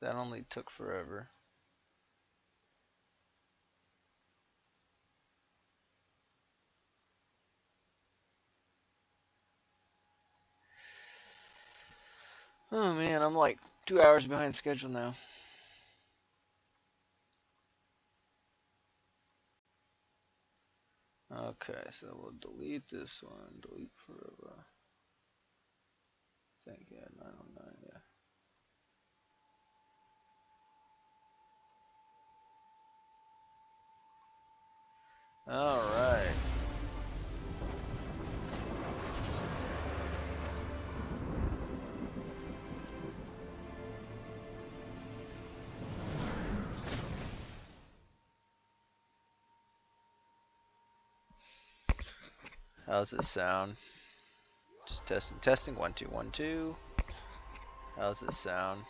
That only took forever. Oh man, I'm like 2 hours behind schedule now. Okay, so we'll delete this one. Delete forever. Thank you, 909, yeah. Alright. How's it sound? Just testing, testing. 1 2 1 2. How's it sound?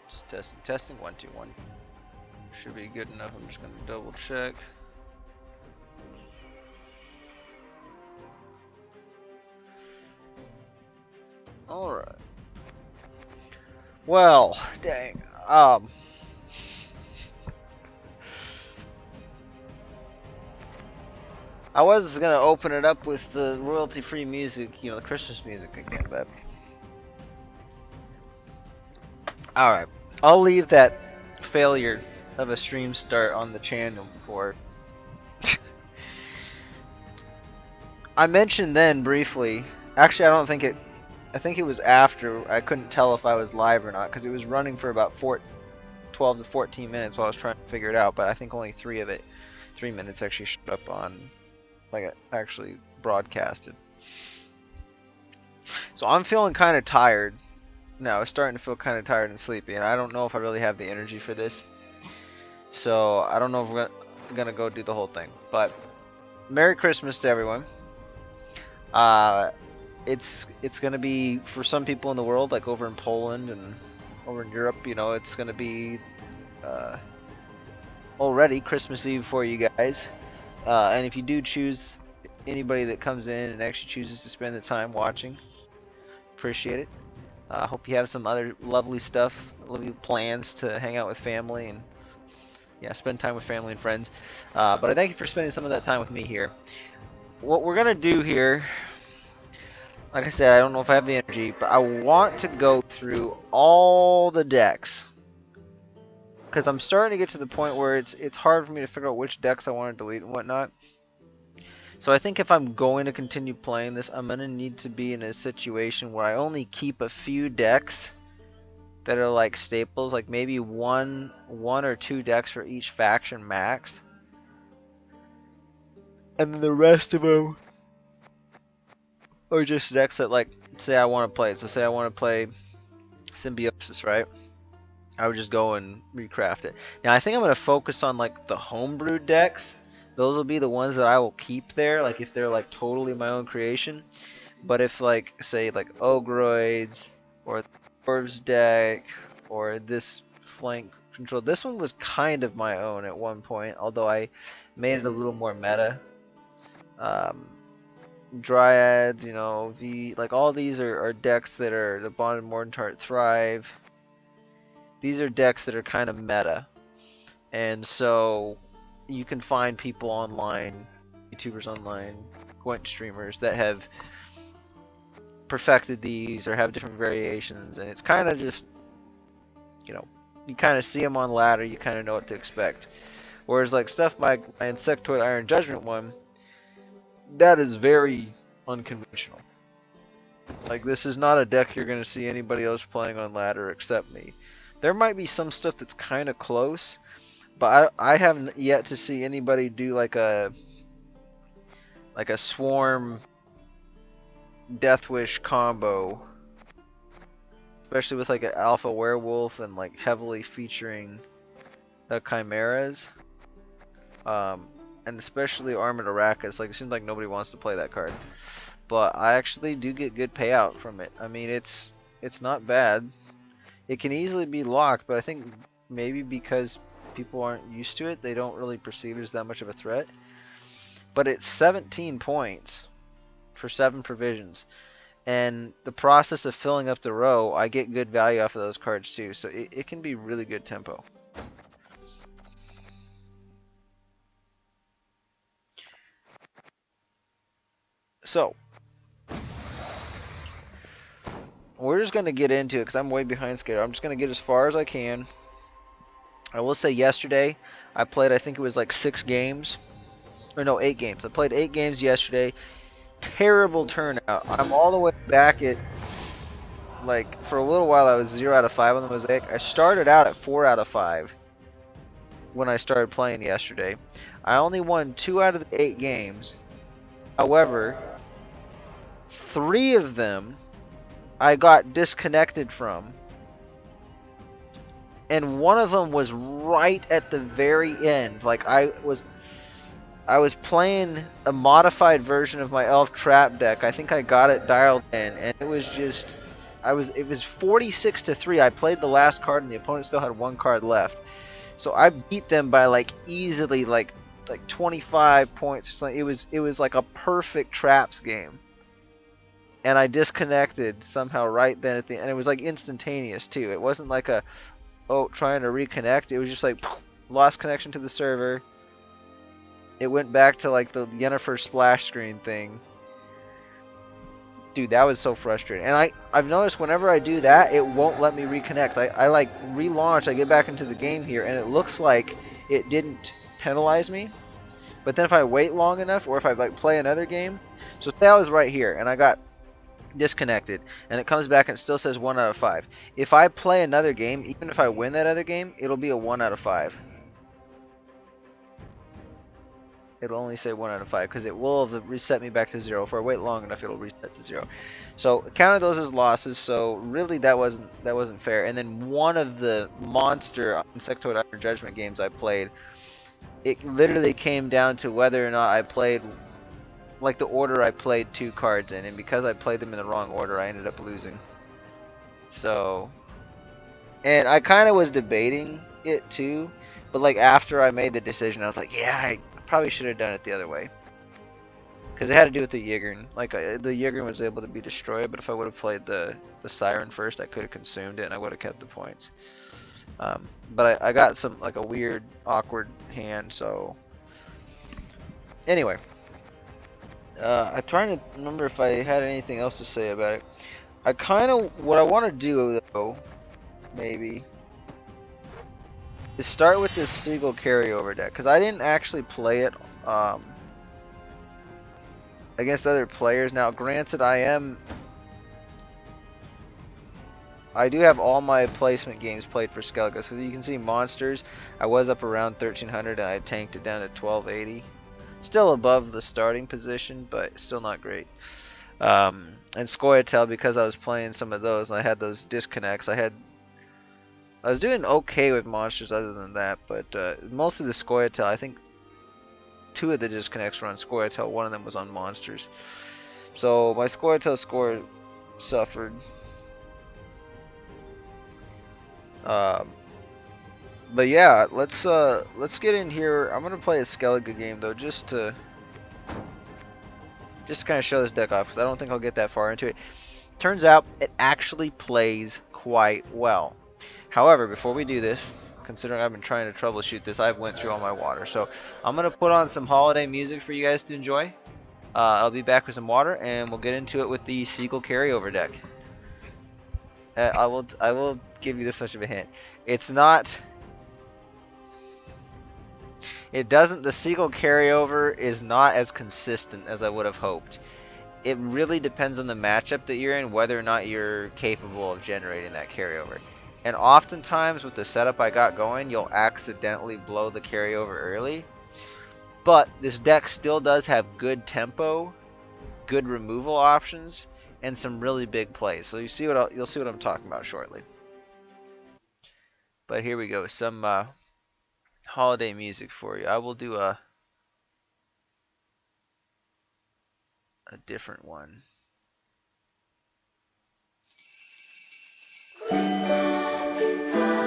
Just testing, testing. 1 2 1. Should be good enough. I'm just gonna double check. Alright. Well, dang. I was gonna open it up with the royalty-free music, you know, the Christmas music again, but alright. I'll leave that failure of a stream start on the channel for. I mentioned then briefly. Actually, I don't think it. I think it was after. I couldn't tell if I was live or not because it was running for about 12 to 14 minutes while I was trying to figure it out. But I think only 3 minutes actually showed up on, like, actually broadcasted. So I'm feeling kind of tired. No, it's starting to feel kind of tired and sleepy, and I don't know if I really have the energy for this. So I don't know if we're gonna go do the whole thing. But Merry Christmas to everyone. It's gonna be, for some people in the world, like over in Poland and over in Europe, you know, it's gonna be already Christmas Eve for you guys. And if you do choose, anybody that comes in and actually chooses to spend the time watching, appreciate it. I hope you have some other lovely stuff, lovely plans to hang out with family and, yeah, spend time with family and friends. But I thank you for spending some of that time with me here. What we're gonna do here, like I said, I don't know if I have the energy, but I want to go through all the decks, because I'm starting to get to the point where it's hard for me to figure out which decks I want to delete and whatnot. So I think if I'm going to continue playing this, I'm going to need to be in a situation where I only keep a few decks that are like staples, like maybe one or 2 decks for each faction maxed, and then the rest of them are just decks that, like, say I want to play. So say I want to play Symbiosis, right? I would just go and recraft it. Now I think I'm going to focus on like the homebrew decks. Those will be the ones that I will keep there, like if they're like totally my own creation. But if, like, say like Ogroids or Dwarves deck or this flank control, this one was kind of my own at one point, although I made it a little more meta. Dryads, you know, like all these are decks that are the Bonded Morntart Thrive. These are decks that are kind of meta, and so you can find people online, YouTubers online, Gwent streamers that have perfected these or have different variations, and it's kind of just, you know, you kind of see them on ladder, you kind of know what to expect. Whereas like stuff like my Insectoid Iron Judgment one, that is very unconventional. Like, this is not a deck you're going to see anybody else playing on ladder except me. There might be some stuff that's kind of close, but I haven't yet to see anybody do like a Swarm Deathwish combo, especially with like an Alpha Werewolf and like heavily featuring the Chimeras, and especially Armored Arachas. Like, it seems like nobody wants to play that card, but I actually do get good payout from it. I mean, it's not bad. It can easily be locked, but I think maybe because people aren't used to it, they don't really perceive it as that much of a threat. But it's 17 points for 7 provisions, and the process of filling up the row, I get good value off of those cards too. So it can be really good tempo. So we're just going to get into it because I'm way behind schedule. I'm just going to get as far as I can. I will say yesterday I played, I think it was like 6 games. Or no, 8 games. I played 8 games yesterday. Terrible turnout. I'm all the way back at, like, for a little while I was 0 out of 5 on the Mosaic. I started out at 4 out of 5 when I started playing yesterday. I only won 2 out of the 8 games. However, 3 of them I got disconnected from. And one of them was right at the very end. Like I was playing a modified version of my Elf Trap deck. I think I got it dialed in, and it was just it was 46-3. I played the last card and the opponent still had 1 card left. So I beat them by like easily like 25 points or something. It was like a perfect traps game. And I disconnected somehow right then at the end. And it was like instantaneous too. It wasn't like trying to reconnect. It was just like lost connection to the server. It went back to like the Yennefer splash screen thing. Dude, that was so frustrating. And I've noticed whenever I do that, it won't let me reconnect. I like relaunch, I get back into the game here, and it looks like it didn't penalize me. But then if I wait long enough, or if I like play another game, so say I was right here and I got disconnected, and it comes back and it still says 1 out of 5. If I play another game, even if I win that other game, it'll be a 1 out of 5. It'll only say 1 out of 5 because it will reset me back to 0. If I wait long enough, it'll reset to 0. So counted those as losses. So really, that wasn't fair. And then one of the monster Insectoid Under Judgment games I played, it literally came down to whether or not I played like the order I played 2 cards in, and because I played them in the wrong order, I ended up losing. So, and I kind of was debating it too, but like after I made the decision, I was like, yeah, I probably should have done it the other way. Because it had to do with the Yigern. Like, the Yigern was able to be destroyed, but if I would have played the Siren first, I could have consumed it and I would have kept the points. But I got some, like, a weird, awkward hand, so... Anyway. I'm trying to remember if I had anything else to say about it. What I want to do, though, maybe, is start with this Seagull carryover deck, because I didn't actually play it against other players. Now, granted, I do have all my placement games played for Skellige, so you can see monsters. I was up around 1300 and I tanked it down to 1280. Still above the starting position, but still not great. And Scoia'tael, because I was playing some of those and I had those disconnects, I was doing okay with monsters other than that, but mostly the Scoia'tael. I think 2 of the disconnects were on Scoia'tael, 1 of them was on monsters. So my Scoia'tael score suffered. But yeah, let's get in here. I'm gonna play a Skellige game though, just to kind of show this deck off, because I don't think I'll get that far into it. Turns out it actually plays quite well. However, before we do this, considering I've been trying to troubleshoot this, I've went through all my water. So I'm gonna put on some holiday music for you guys to enjoy. I'll be back with some water, and we'll get into it with the Seagull carryover deck. I will give you this much of a hint. It's not. The Seagull carryover is not as consistent as I would have hoped. It really depends on the matchup that you're in, whether or not you're capable of generating that carryover. And oftentimes with the setup I got going, you'll accidentally blow the carryover early. But this deck still does have good tempo, good removal options, and some really big plays. So you'll see what I'm talking about shortly. But here we go, some holiday music for you. I will do a different one. Christmas is coming.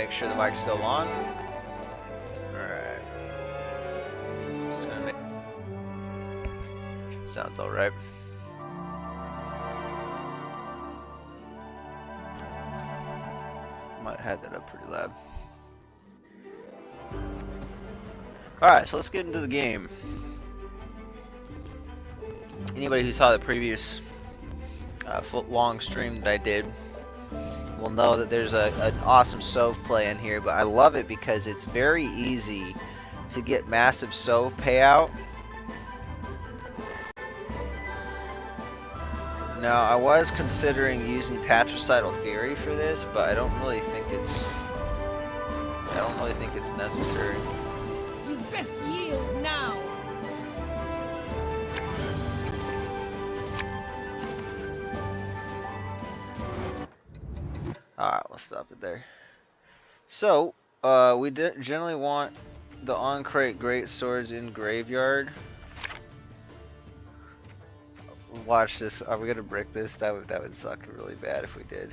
make sure the mic's still on. Alright. Just gonna make... Sounds alright. Might have had that up pretty loud. Alright, so let's get into the game. Anybody who saw the previous foot-long stream that I did will know that there's an awesome SOV play in here, but I love it because it's very easy to get massive SOV payout. Now, I was considering using Patricidal Fury for this, but I don't really think it's necessary. You best yield now. Alright, let's stop it there. So, we generally want the on-crate great swords in graveyard. Watch this. Are we gonna brick this? That would suck really bad if we did.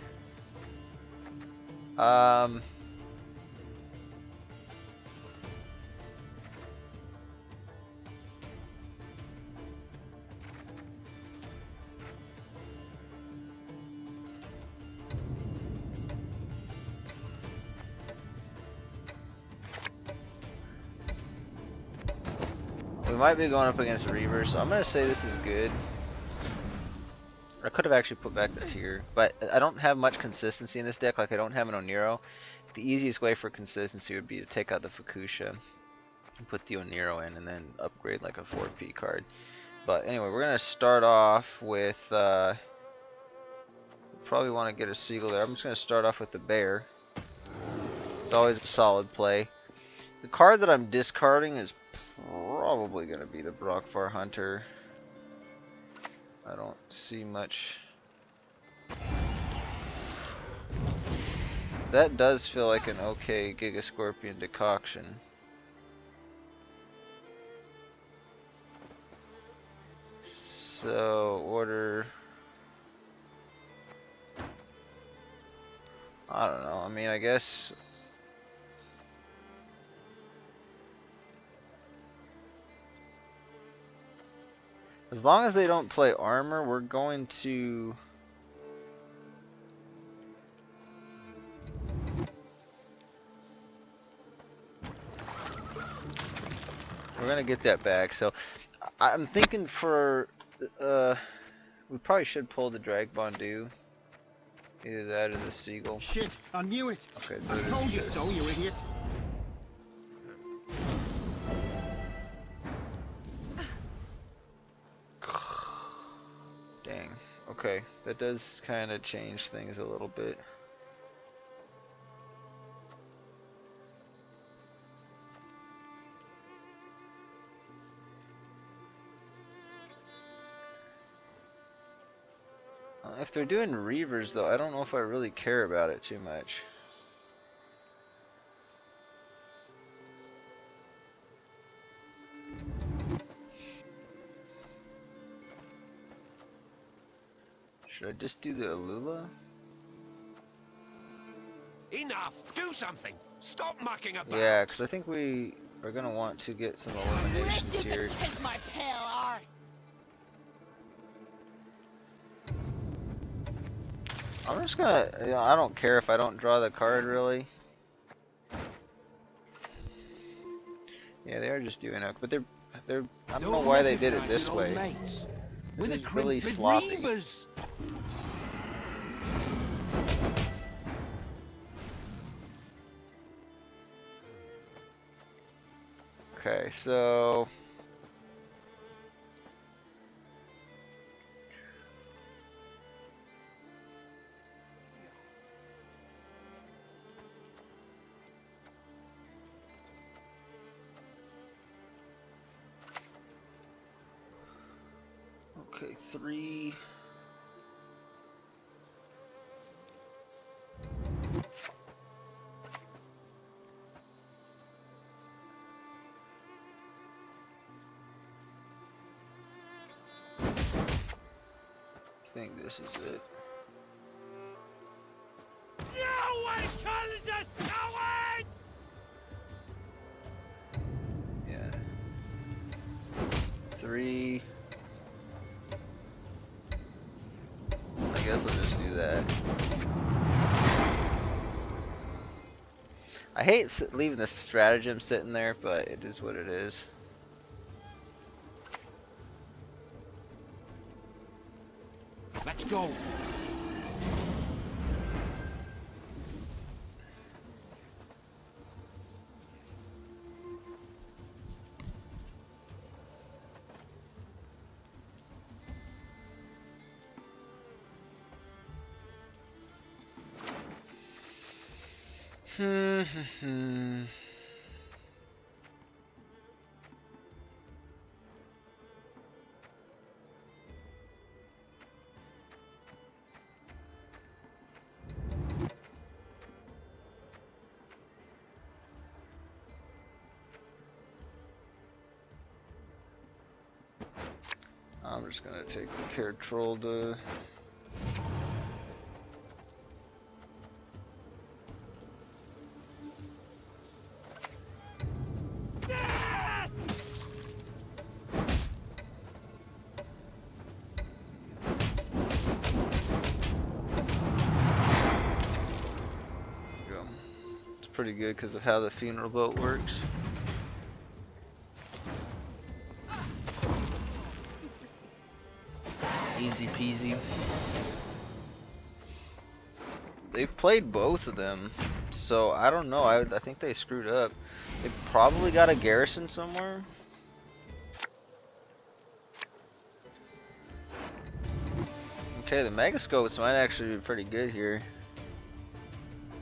We might be going up against Reaver, so I'm gonna say this is good. I could have actually put back the tier, but I don't have much consistency in this deck. Like, I don't have an Oniro. The easiest way for consistency would be to take out the Fukusha and put the Oniro in, and then upgrade like a 4P card. But anyway, we're gonna start off with probably want to get a Seagull there. I'm just gonna start off with the Bear. It's always a solid play. The card that I'm discarding is probably gonna be the Brockfar Hunter. I don't see much. That does feel like an okay Giga Scorpion decoction. So, order... I don't know, I mean, I guess... As long as they don't play armor, we're going to... We're gonna get that back. So I'm thinking for we probably should pull the Drag Bondu. Either that or the Seagull. Shit, I knew it. Okay, so I told you so, you idiot. Dang. Okay, that does kind of change things a little bit. If they're doing Reavers though, I don't know if I really care about it too much. Should I just do the Alula? Enough! Do something! Stop mucking about! Yeah, because I think we are going to want to get some eliminations here. Kiss my pale arse. I'm just gonna, you know, I don't care if I don't draw the card really. Yeah, they are just doing it, but they're, I don't know why they did it this way. This is really sloppy. Okay, so... Okay, 3. I think this is it. No one calls us cowards! 3. I guess we'll just do that. I hate leaving the stratagem sitting there, but it is what it is. Let's go. I'm just gonna take the care troll to. Go. It's pretty good because of how the funeral boat works. Easy peasy. They've played both of them, so I don't know. I think they screwed up. They probably got a garrison somewhere. Okay, the megascopes might actually be pretty good here.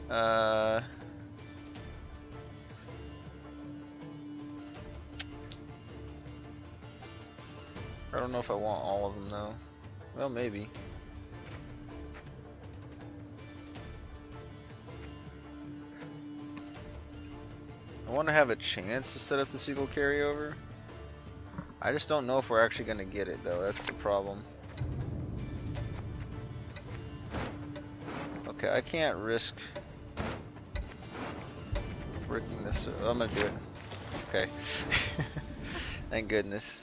I don't know if I want all of them though. Well, maybe. I want to have a chance to set up the sequel carryover. I just don't know if we're actually going to get it though. That's the problem. Okay, I can't risk breaking this. I'm going to do it. Okay. Thank goodness.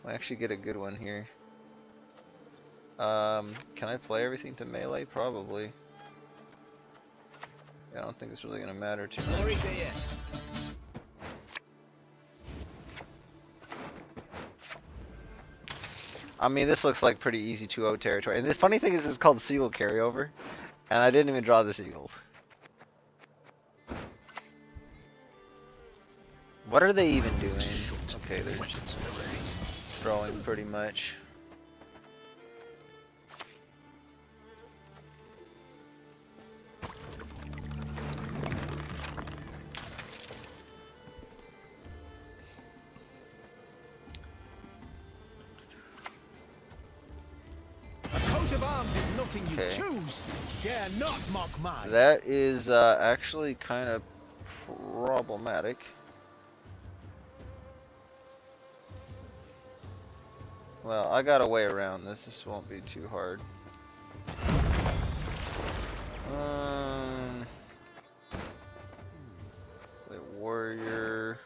I'll actually get a good one here. Can I play everything to melee? Probably. Yeah, I don't think it's really gonna matter too much. I mean, this looks like pretty easy 2-0 territory. And the funny thing is, it's called Seagull Carryover, and I didn't even draw the seagulls. What are they even doing? Okay, they're just throwing pretty much. Of arms is nothing you choose. Dare not mock mine. That is actually kind of problematic. Well, I got a way around this. This won't be too hard. The warrior.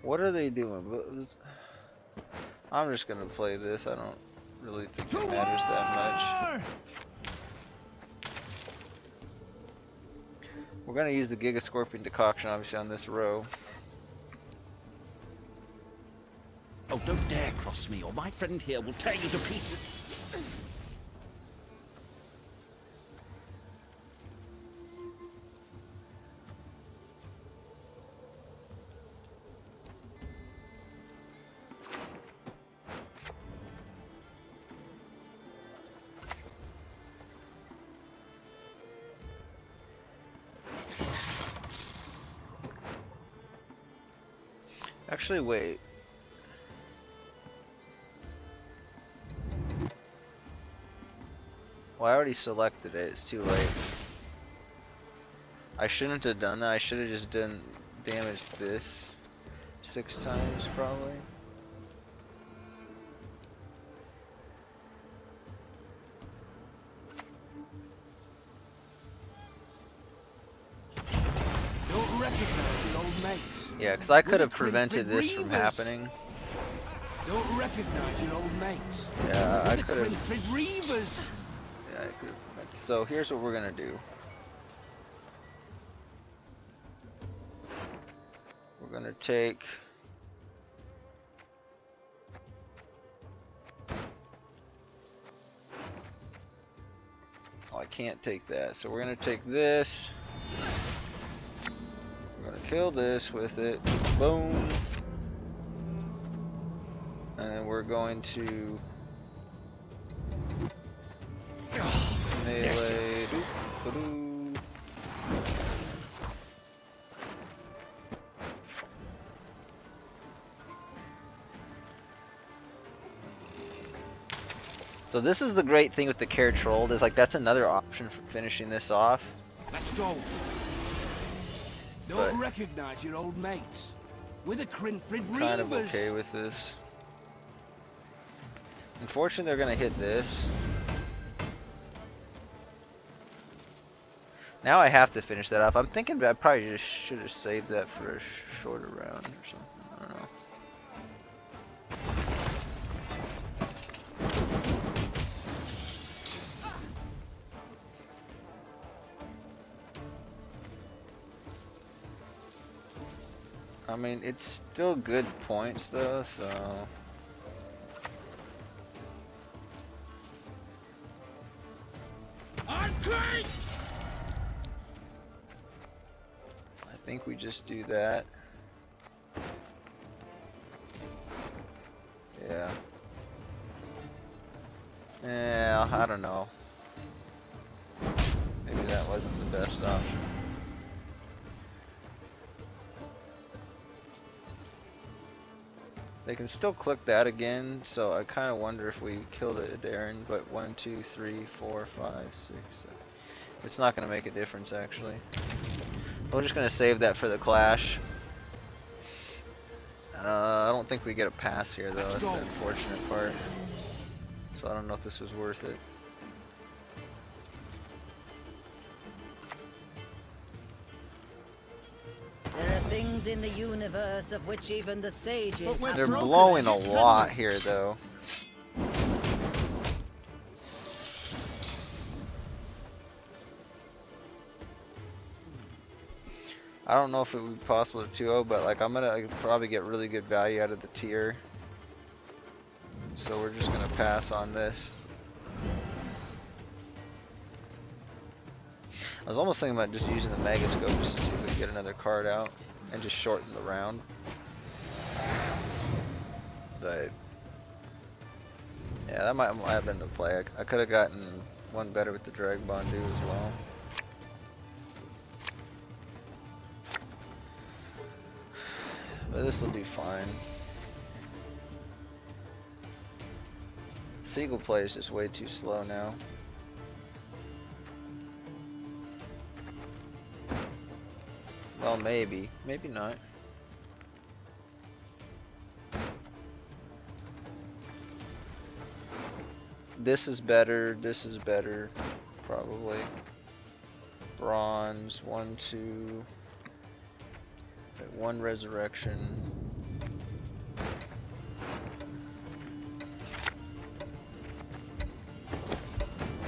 What are they doing? I'm just gonna play this. I don't really think it matters that much. We're gonna use the Giga Scorpion decoction, obviously, on this row. Oh, don't dare cross me, or my friend here will tear you to pieces. Actually, wait. Well, I already selected it. It's too late. I shouldn't have done that. I should have just done damaged this 6 times, probably. mates. Yeah, because I We're could the have prevented Crinfrid this from Reavers. happening. Don't recognize your old mates. Yeah, We're I the could have. Crinfrid Reavers. Yeah, I could have prevented. So here's what we're gonna do. We're gonna take. Oh, I can't take that. So we're gonna take this. We're gonna kill this with it. Boom. And then we're going to melee. Doo-ba-doo. So this is the great thing with the Care Trolled, is like that's another option for finishing this off. Let's go. Don't But- recognize your old mates. We're the Crinfrid Reavers. Kind of okay with this. Unfortunately, they're gonna hit this. Now I have to finish that off. I'm thinking I probably just should have saved that for a shorter round or something. I don't know. I mean, it's still good points though, so. On crate! I think we just do that. Yeah. Yeah, I don't know. Maybe that wasn't the best option. They can still click that again, so I kind of wonder if we killed it, Darren. But 1, 2, 3, 4, 5, 6, 7. It's not going to make a difference, actually. We're just going to save that for the clash. I don't think we get a pass here, though. That's the unfortunate part. So I don't know if this was worth it. There are things in the universe of which even the sages have They're no blowing a conception. lot here, though. I don't know if it would be possible to 2-0, but like I'm gonna probably get really good value out of the tier. So we're just gonna pass on this. I was almost thinking about just using the Mega Scope just to see if we can get another card out and just shorten the round. But yeah, that might have been the play. I could have gotten one better with the Drag Bondu as well. But this will be fine. Seagull play is just way too slow now. Well, maybe. Maybe not. This is better. This is better. Probably. Bronze. 1, 2. Okay, 1 resurrection.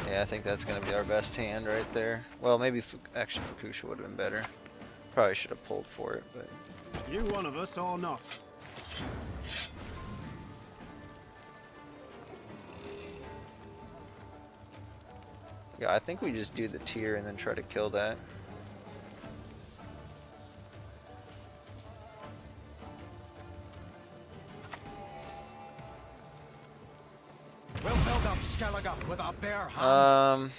Yeah, I think that's going to be our best hand right there. Well, maybe actually Fukusha would have been better. Probably should have pulled for it, but You one of us or not? yeah, I think we just do the tier and then try to kill that. We'll build up Skellige with our bare hands.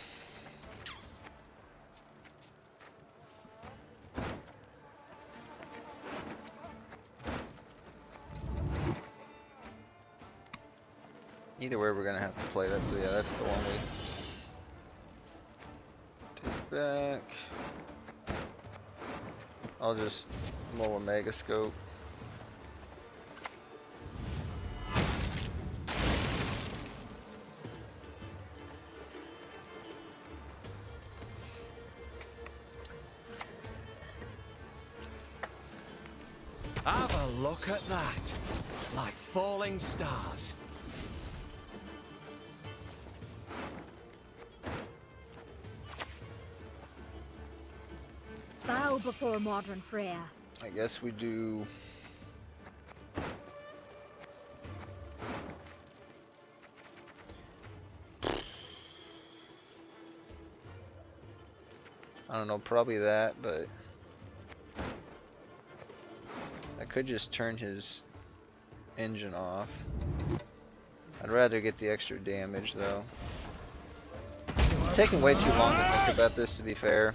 Either way, we're gonna have to play that. So yeah, that's the one we take back. I'll just roll a Mega Scope. Have a look at that. Like falling stars. Bow before modern Freya. I guess we do. I don't know, probably that, but I could just turn his engine off. I'd rather get the extra damage though. It's taking way too long to think about this, to be fair.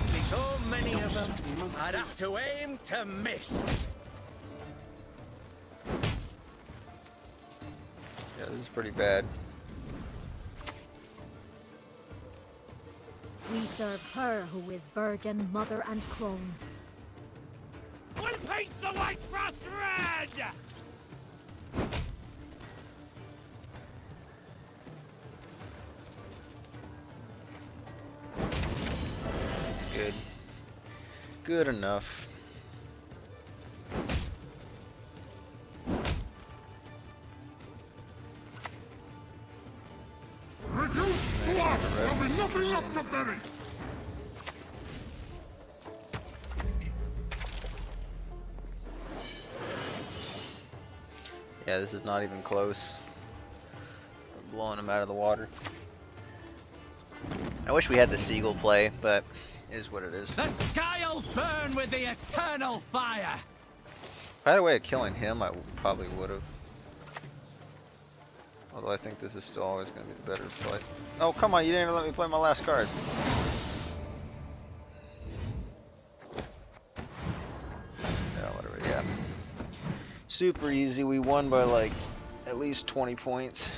So many of them, I'd have to aim to miss. Yeah, this is pretty bad. We serve her who is virgin, mother, and crone. We'll paint the white frost red! That's good. Good enough. Yeah, this is not even close. We're blowing him out of the water. I wish we had the seagull play, but it is what it is. The sky'll burn with the eternal fire! If I had a way of killing him, I probably would have. Although I think this is still always going to be the better play. Oh, come on, you didn't even let me play my last card. Yeah, whatever, yeah. Super easy, we won by like at least 20 points.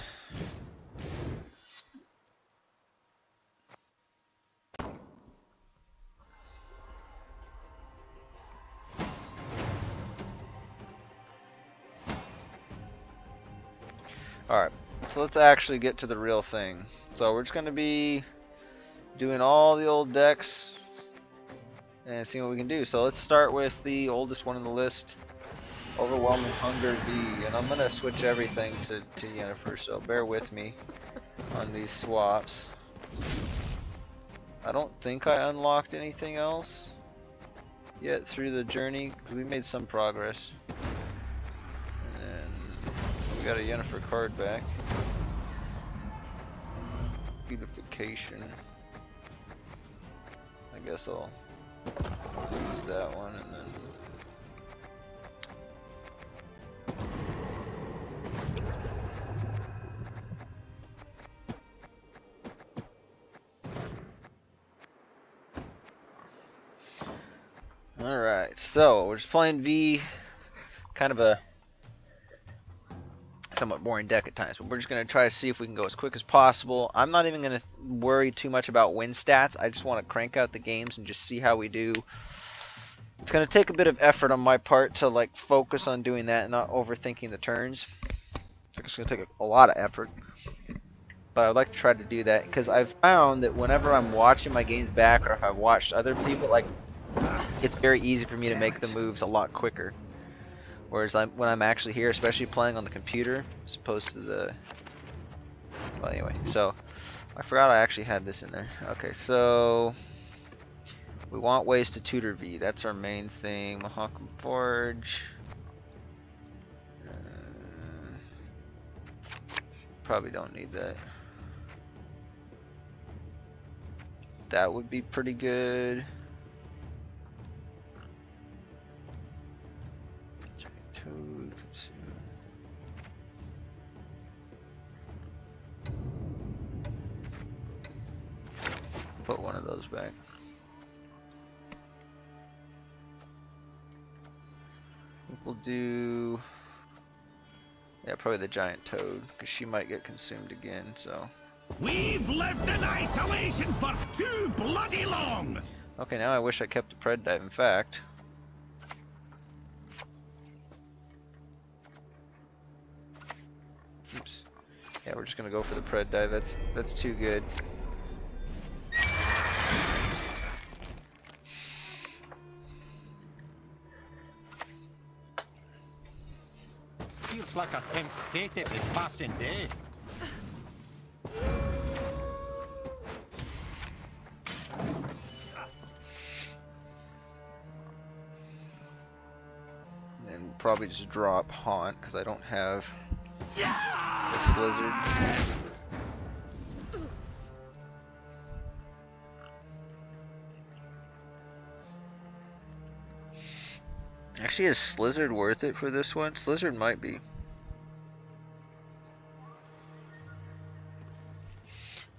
Alright, so let's actually get to the real thing. So we're just going to be doing all the old decks and seeing what we can do. So let's start with the oldest one on the list, Overwhelming Hunger V. And I'm going to switch everything to Yennefer, so bear with me on these swaps. I don't think I unlocked anything else yet through the journey, because we made some progress. We got a Yennefer card back. Beautification. I guess I'll use that one and then. Alright, so we're just playing V. Kind of a somewhat boring deck at times, but we're just going to try to see if we can go as quick as possible. I'm not even going to worry too much about win stats. I just want to crank out the games and just see how we do. It's going to take a bit of effort on my part to like focus on doing that and not overthinking the turns. It's going to take a lot of effort, but I'd like to try to do that because I've found that whenever I'm watching my games back, or if I've watched other people, like it's very easy for me to make the moves a lot quicker. Whereas when I'm actually here, especially playing on the computer, as opposed to the... Well, anyway, so I forgot I actually had this in there. Okay, so we want ways to tutor V. That's our main thing. Mahakam Forge. Probably don't need that. That would be pretty good. Put one of those back. We'll do, yeah, probably the giant toad, because she might get consumed again, so. We've lived in isolation for too bloody long! Okay, now I wish I kept the pred dive. In fact, oops. Yeah, we're just gonna go for the pred dive. That's too good. Feels like I tempt fate every passing day. And we'll probably just drop Haunt because I don't have the Slizzard. Actually, is Slizzard worth it for this one? Slizzard might be.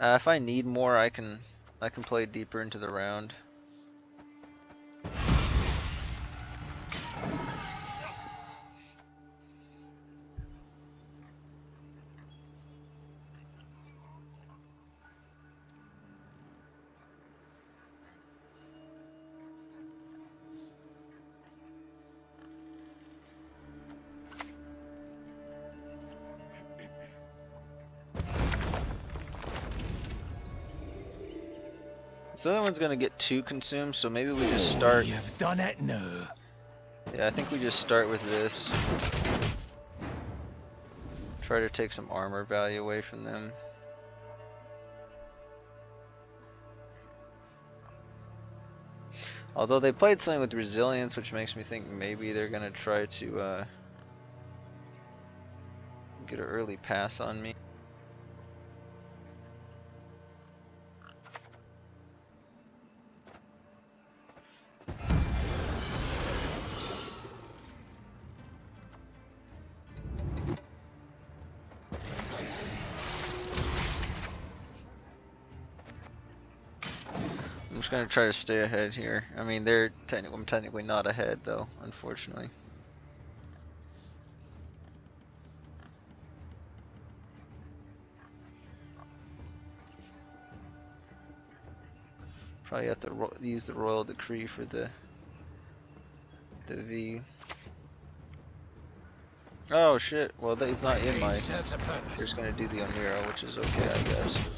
If I need more, I can play deeper into the round. This other one's gonna get 2 consumed, so maybe we just start. You've done it now. Yeah, I think we just start with this. Try to take some armor value away from them. Although they played something with resilience, which makes me think maybe they're gonna try to get an early pass on me. I'm just gonna try to stay ahead here. I mean, I'm technically not ahead though, unfortunately. Probably have to use the royal decree for the V. Oh shit! Well, he's not in my. Serves a We're purpose. just gonna do the Oniro, which is okay, I guess.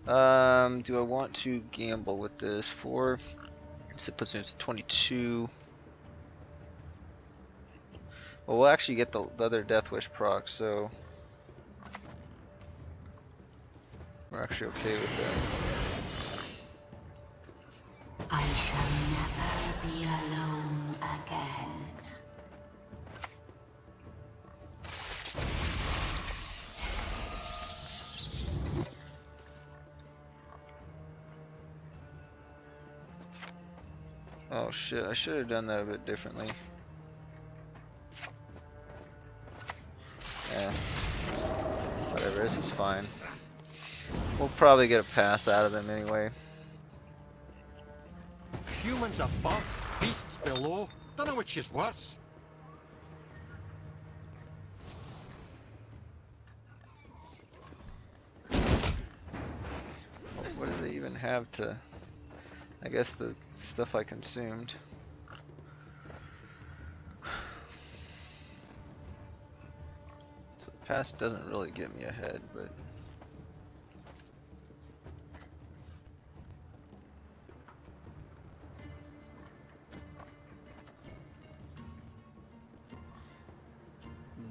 Do I want to gamble with this? 4. So it puts me up to 22. Well, we'll actually get the other Death Wish proc, so we're actually okay with that. I shall never be alone again. Oh shit! I should have done that a bit differently. Yeah. Whatever. This is fine. We'll probably get a pass out of them anyway. Humans above, beasts below. Don't know which is worse. What do they even have to? I guess the stuff I consumed. So the pass doesn't really get me ahead, but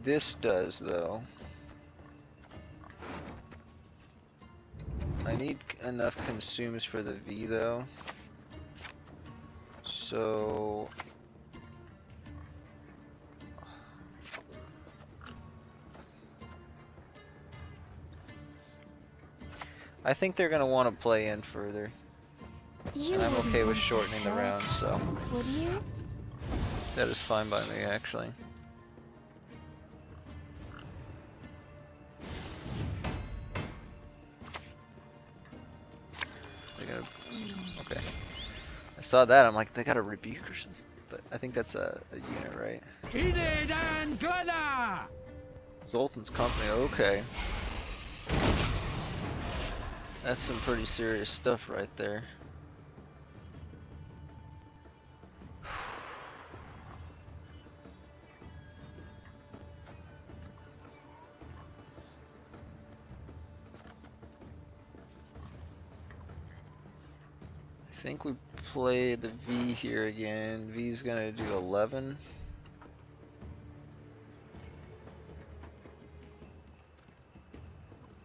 this does though. I need enough consumes for the V though. So I think they're gonna want to play in further. And I'm okay with shortening the round, so Would you? that is fine by me actually. They're gonna, okay. I saw that, I'm like, they got a rebuke or something. But I think that's a unit, right? Enid and Glenna! Zoltan's company, okay. That's some pretty serious stuff right there. think we play the V here again. V's gonna do 11.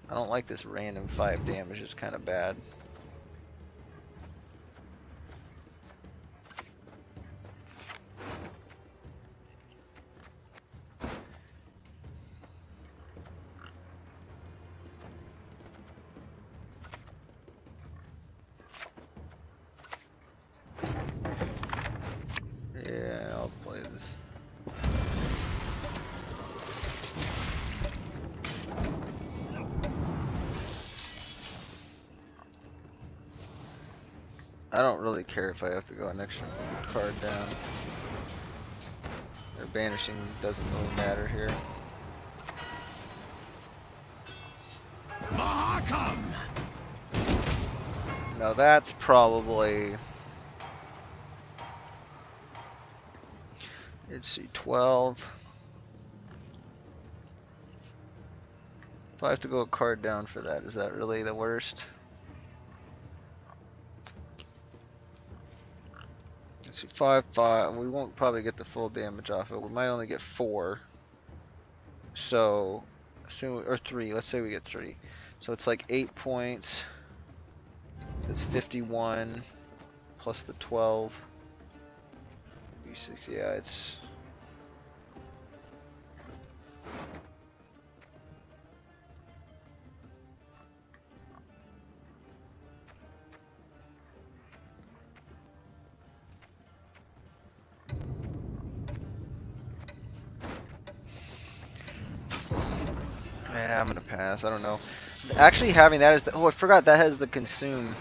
I don't like this random 5 damage, it's kind of bad. Yeah, I'll play this. I don't really care if I have to go an extra card down. Or banishing doesn't really matter here. Mahakam! Now that's probably... Let's see, 12. If I have to go a card down for that, is that really the worst? Let's see, 5, 5. We won't probably get the full damage off it. We might only get 4. So, or 3. Let's say we get 3. So it's like 8 points. It's 51 plus the 12. B6, yeah, it's... Yeah, I'm gonna pass. I don't know. Actually, having that as the... Oh, I forgot that has the consume.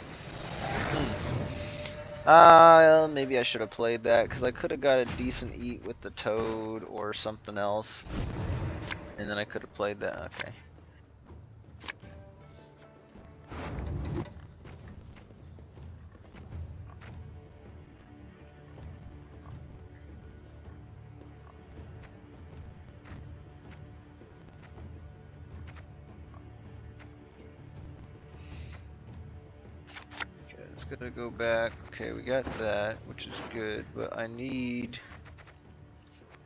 Maybe I should have played that, because I could have got a decent eat with the toad or something else. And then I could have played that. Okay. It's gonna go back. Okay, we got that, which is good, but I need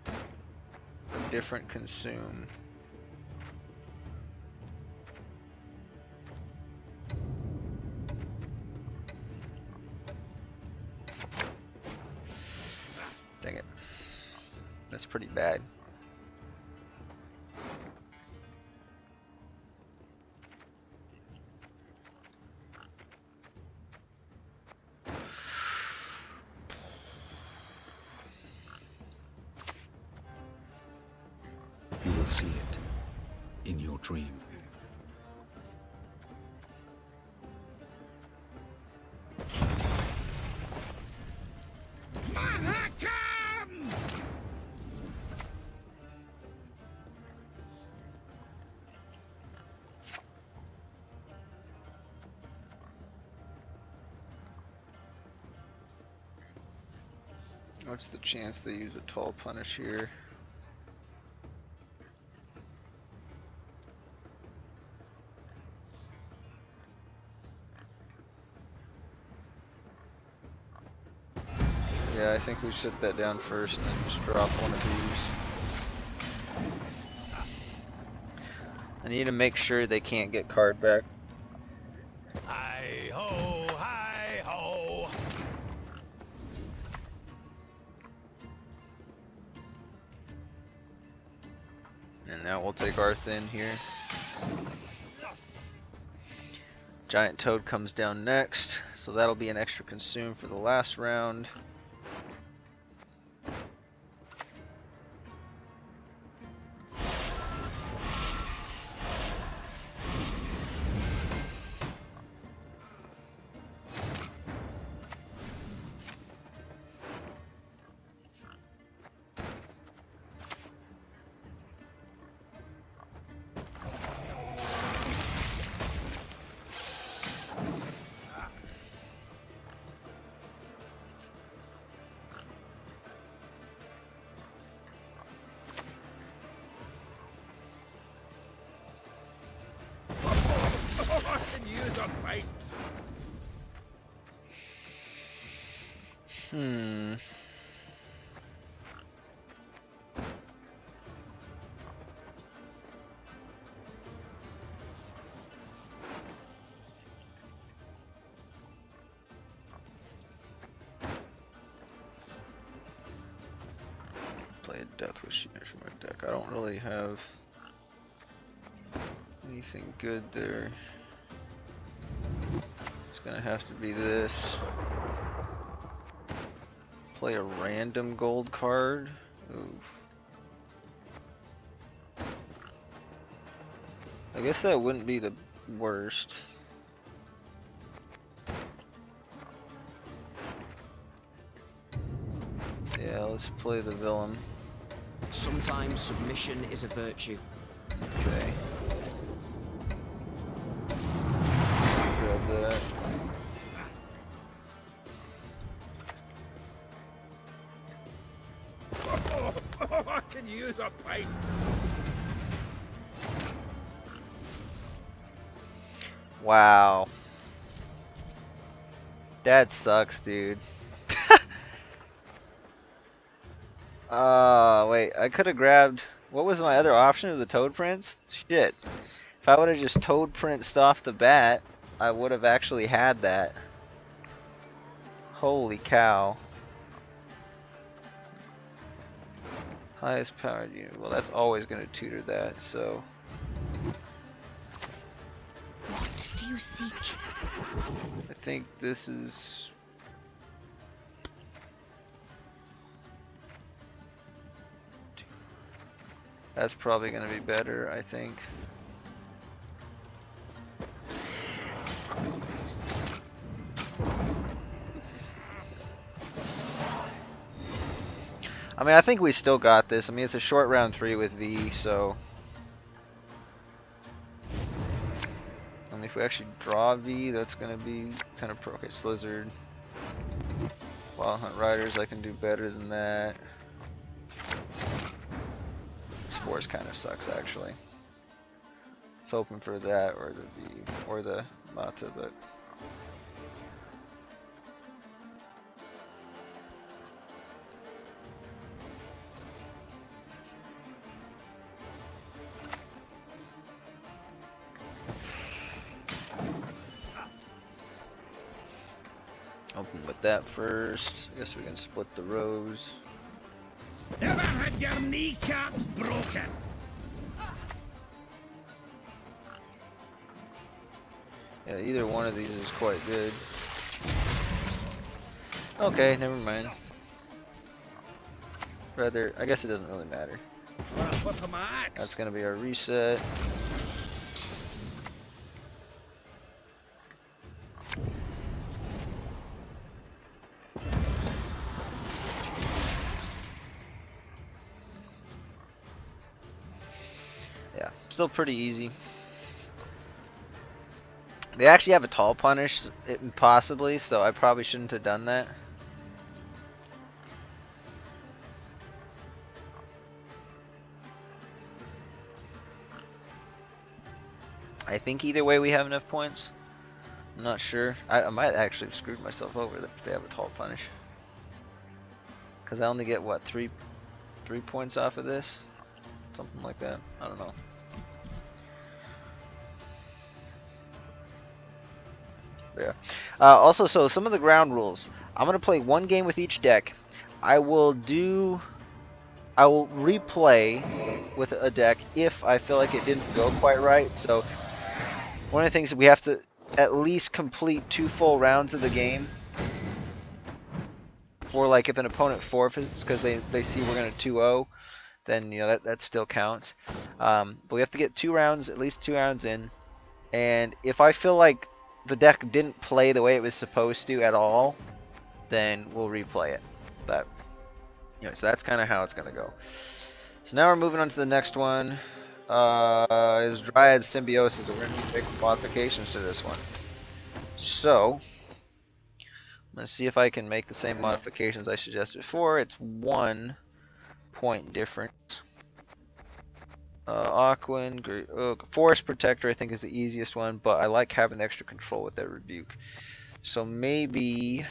a different consume. Dang it. That's pretty bad. You will see it in your dream. Mahakam! What's the chance they use a tall punish here? Yeah, I think we sit that down first and then just drop one of these. I need to make sure they can't get card back. Hi ho, hi ho. And now we'll take our thin here. Giant Toad comes down next, so that'll be an extra consume for the last round. I can use a fight. Hmm. Play a Death Wish for my deck. I don't really have anything good there. It's gonna have to be this. Play a random gold card. Ooh. I guess that wouldn't be the worst. Yeah, let's play the villain. Sometimes submission is a virtue. Okay. Grab that. I can use a pint. Wow. That sucks, dude. Wait, I could have grabbed... What was my other option of the Toad Prince? Shit. If I would have just Toad Princed off the bat, I would have actually had that. Holy cow. Highest powered unit. Well, that's always going to tutor that, so... What do you seek? I think this is... That's probably going to be better, I think. I mean, I think we still got this. I mean, it's a short round 3 with V, so... And if we actually draw V, that's going to be kind of pro. Okay, Slizzard. Wild Hunt Riders, I can do better than that. Spores kind of sucks, actually. I was hoping for that or the V or the Mata, but... Open with that first. I guess we can split the rows. Ever had your kneecaps broken? Yeah, either one of these is quite good. Okay, never mind. Rather, I guess it doesn't really matter. That's gonna be our reset. Yeah, still pretty easy. They actually have a tall punish, possibly, so I probably shouldn't have done that. I think either way we have enough points. I'm not sure. I might actually have screwed myself over if they have a tall punish. Because I only get, what, three points off of this? Something like that. I don't know. Yeah. Also, so some of the ground rules. I'm going to play one game with each deck. I will replay with a deck if I feel like it didn't go quite right. So one of the things that we have to at least complete 2 full rounds of the game. Or like if an opponent forfeits because they see we're going to 2-0, then that still counts. But we have to get 2 rounds, at least 2 rounds in. And if I feel like the deck didn't play the way it was supposed to at all, then we'll replay it. But anyway, so that's kind of how it's going to go. So now we're moving on to the next one. Is Dryad Symbiosis. We're going to make some modifications to this one. So I'm going to see if I can make the same modifications I suggested before. It's 1 point difference. Aquan, Forest Protector I think is the easiest one, but I like having the extra control with that Rebuke. So maybe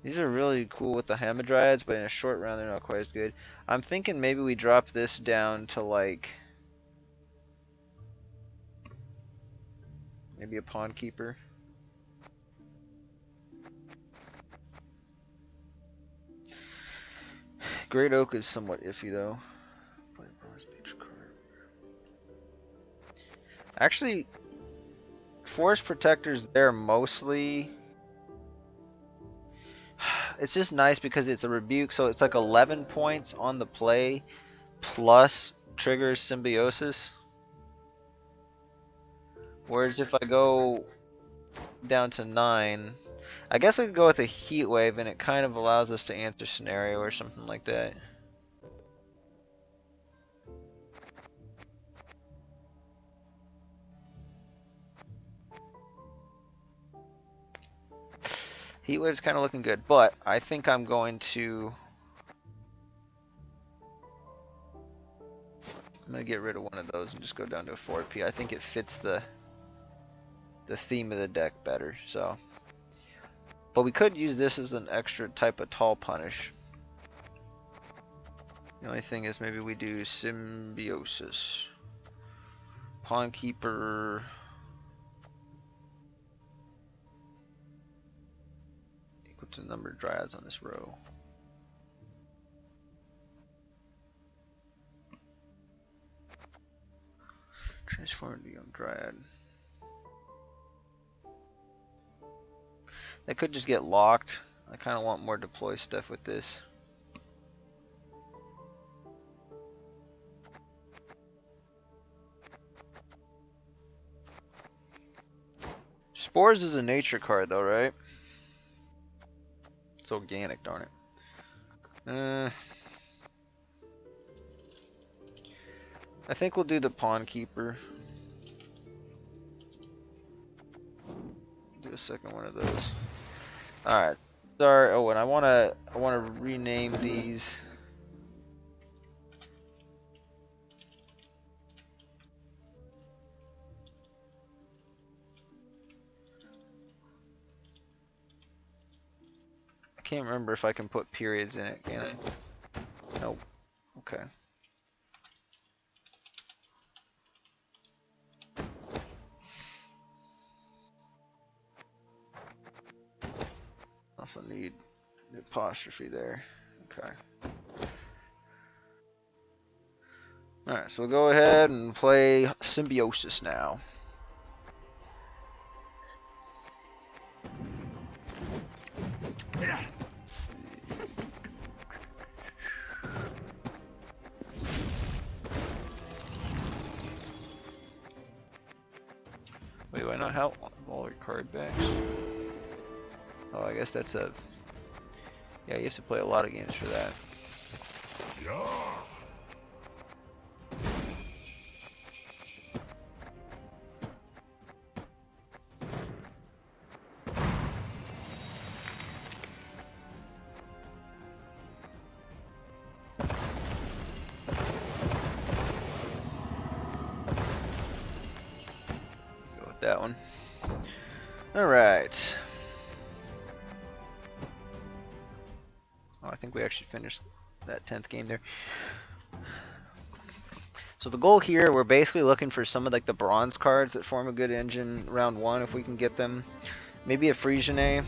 These are really cool with the Hamadryads, but in a short round they're not quite as good. I'm thinking maybe we drop this down to like maybe a Pawn Keeper. Great Oak is somewhat iffy though. Actually, Forest Protector's there mostly. It's just nice because it's a rebuke, so it's like 11 points on the play plus triggers Symbiosis. Whereas if I go down to 9, I guess we could go with a Heat Wave and it kind of allows us to answer scenario or something like that. Heat Wave's kind of looking good, but I think I'm going to get rid of one of those and just go down to a 4P. I think it fits the theme of the deck better. So, but we could use this as an extra type of tall punish. The only thing is maybe we do Symbiosis, Pawn Keeper. To the number of dryads on this row. Transform into Young Dryad. They could just get locked. I kind of want more deploy stuff with this. Spores is a nature card though, right? It's organic, darn it. I think we'll do the Pawn Keeper. Do a second one of those. All right. Sorry. Oh, and I wanna rename these. I can't remember if I can put periods in it, can I? Nope. Okay. Also need the apostrophe there. Okay. Alright, so we'll go ahead and play Symbiosis now. Wait, do I not have all your card backs? Oh, I guess that's a... Yeah, you have to play a lot of games for that. Go with that one. Alright. I think we actually finished that 10th game there. So the goal here, we're basically looking for some of like the bronze cards that form a good engine round 1 if we can get them. Maybe a Frisiane.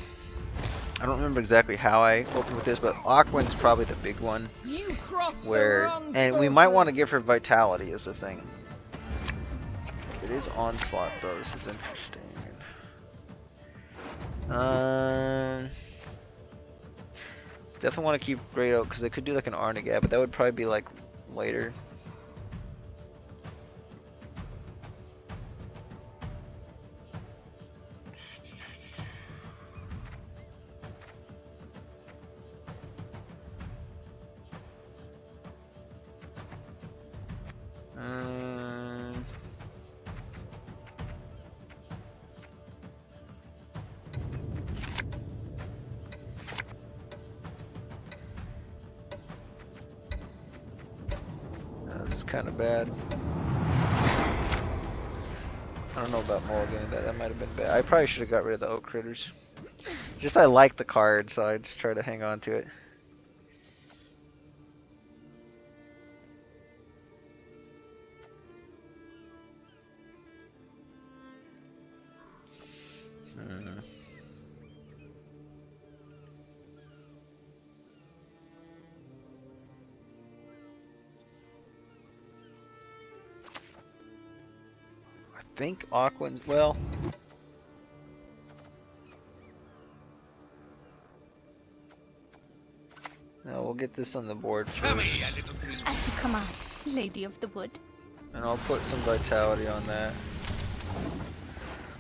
I don't remember exactly how I opened with this, but Aquan's probably the big one. And we might want to give her Vitality as the thing. It is Onslaught though, this is interesting. Definitely want to keep Great Oak because they could do like an Arnagad, but that would probably be like later. This is kind of bad. I don't know about mulliganing that. That might have been bad. I probably should have got rid of the oak critters. Just I like the card, so I just try to hang on to it. I think Aquan's, well, no, we'll get this on the board first. As you command, Lady of the Wood. And I'll put some vitality on that.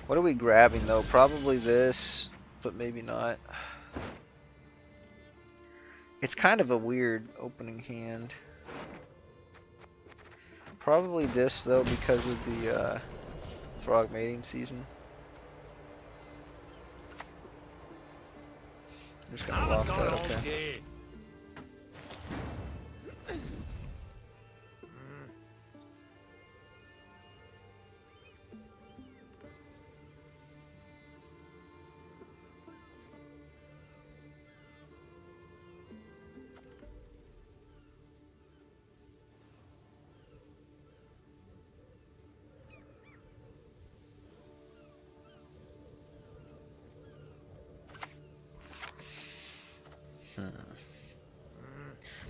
What are we grabbing though? Probably this, but maybe not. It's kind of a weird opening hand. Probably this though because of the frog mating season. I'm just gonna lock that, okay.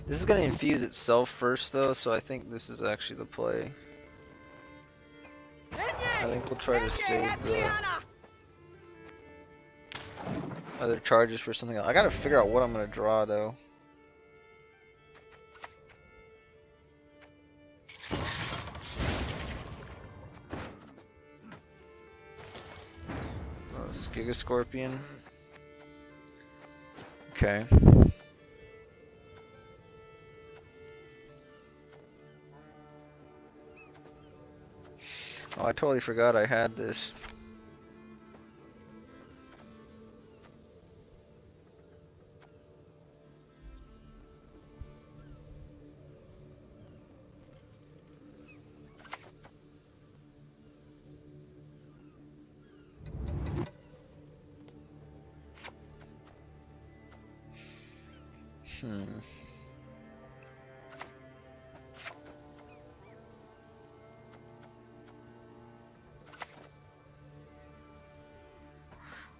This is going to infuse itself first though, so I think this is actually the play. I think we'll try to save the other charges for something else. I gotta figure out what I'm going to draw though. Oh, this is Giga Scorpion. Okay. Oh, I totally forgot I had this.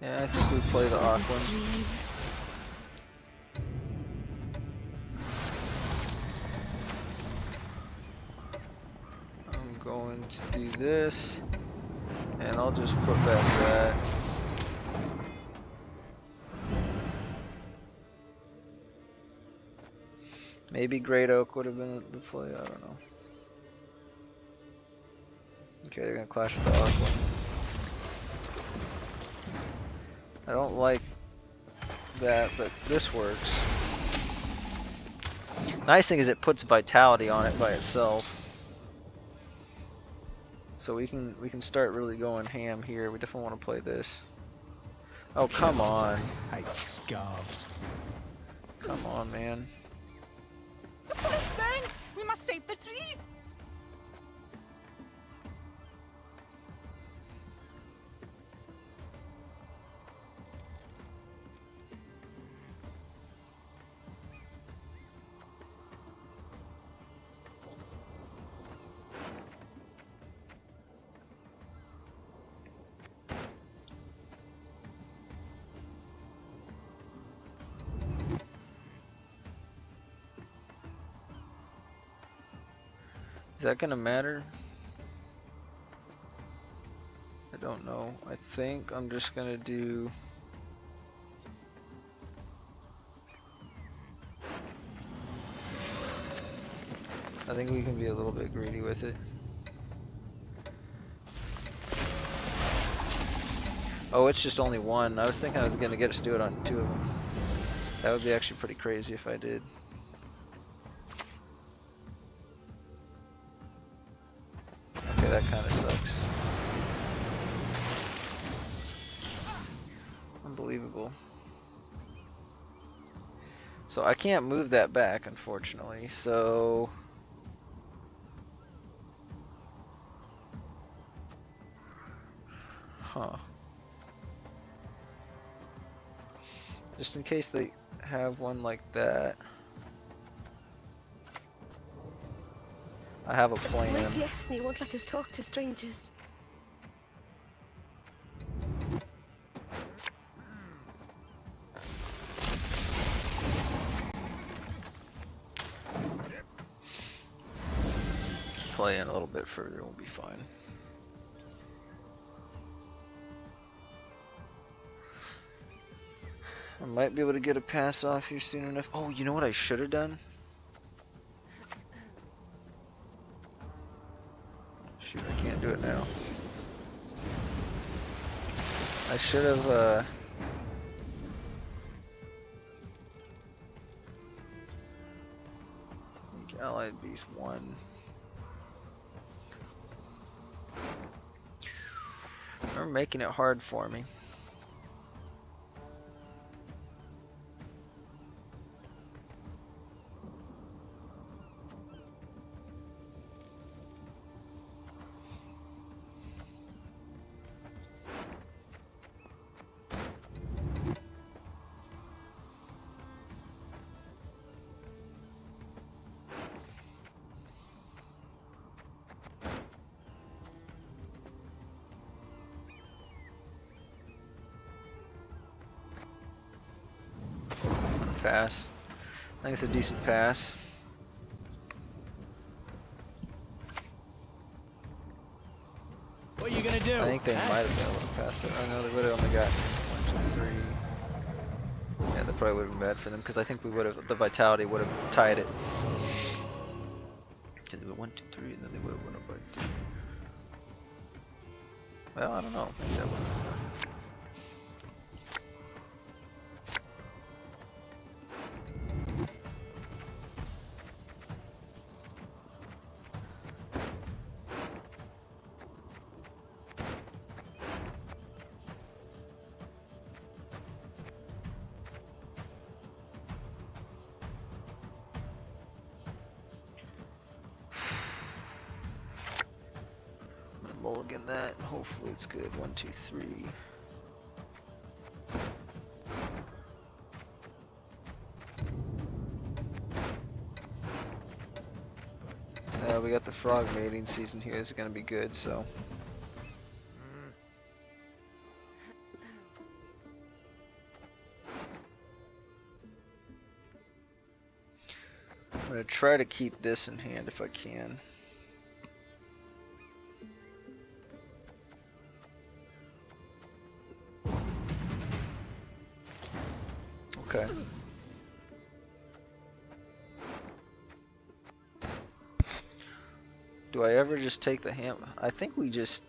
Yeah, I think we play the Aquan. I'm going to do this, and I'll just put back that. Maybe Great Oak would have been the play, I don't know. Okay, they're gonna clash with the Aquan. I don't like that, but this works. Nice thing is it puts vitality on it by itself. So we can start really going ham here. We definitely want to play this. Oh, come on. I hate scarves. Come on, man. The forest burns! We must save the trees! Is that gonna matter? I don't know. I think I'm just gonna do... I think we can be a little bit greedy with it. Oh, it's just only one. I was thinking I was gonna get us to do it on two of them. That would be actually pretty crazy if I did. Okay, that kind of sucks. Unbelievable. So I can't move that back, unfortunately, so... Huh. Just in case they have one like that. I have a plan. My destiny won't let us talk to strangers. Play in a little bit further, we'll be fine. I might be able to get a pass off here soon enough. Oh, you know what I should have done? Shoot, I can't do it now. I should have, Allied Beast 1. They're making it hard for me. Pass. I think it's a decent pass. What are you gonna do? I think they might have been able to pass it. Oh no, they would have only got 1, 2, 3. Yeah, that probably would have been bad for them because I think we would have, the vitality would have tied it. Because they went 1, 2, 3, and then they would have won up by 2. Well, I don't know. Maybe that would have been enough. Mulligan that, and hopefully it's good. 1, 2, 3. We got the frog mating season here. This is gonna be good, so. I'm gonna try to keep this in hand if I can. Okay. Do I ever just take the ham? I think we just...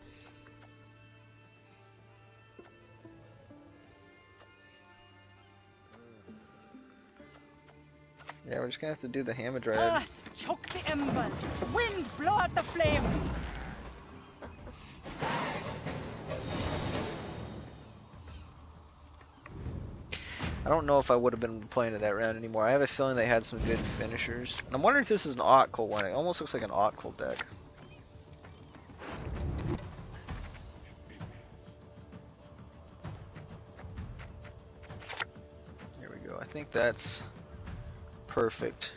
Yeah, we're just gonna have to do the Hamadryad. Choke the embers. Wind, blow out the flame. I don't know if I would have been playing it that round anymore. I have a feeling they had some good finishers. And I'm wondering if this is an Otcul one. It almost looks like an Otcul deck. There we go. I think that's perfect.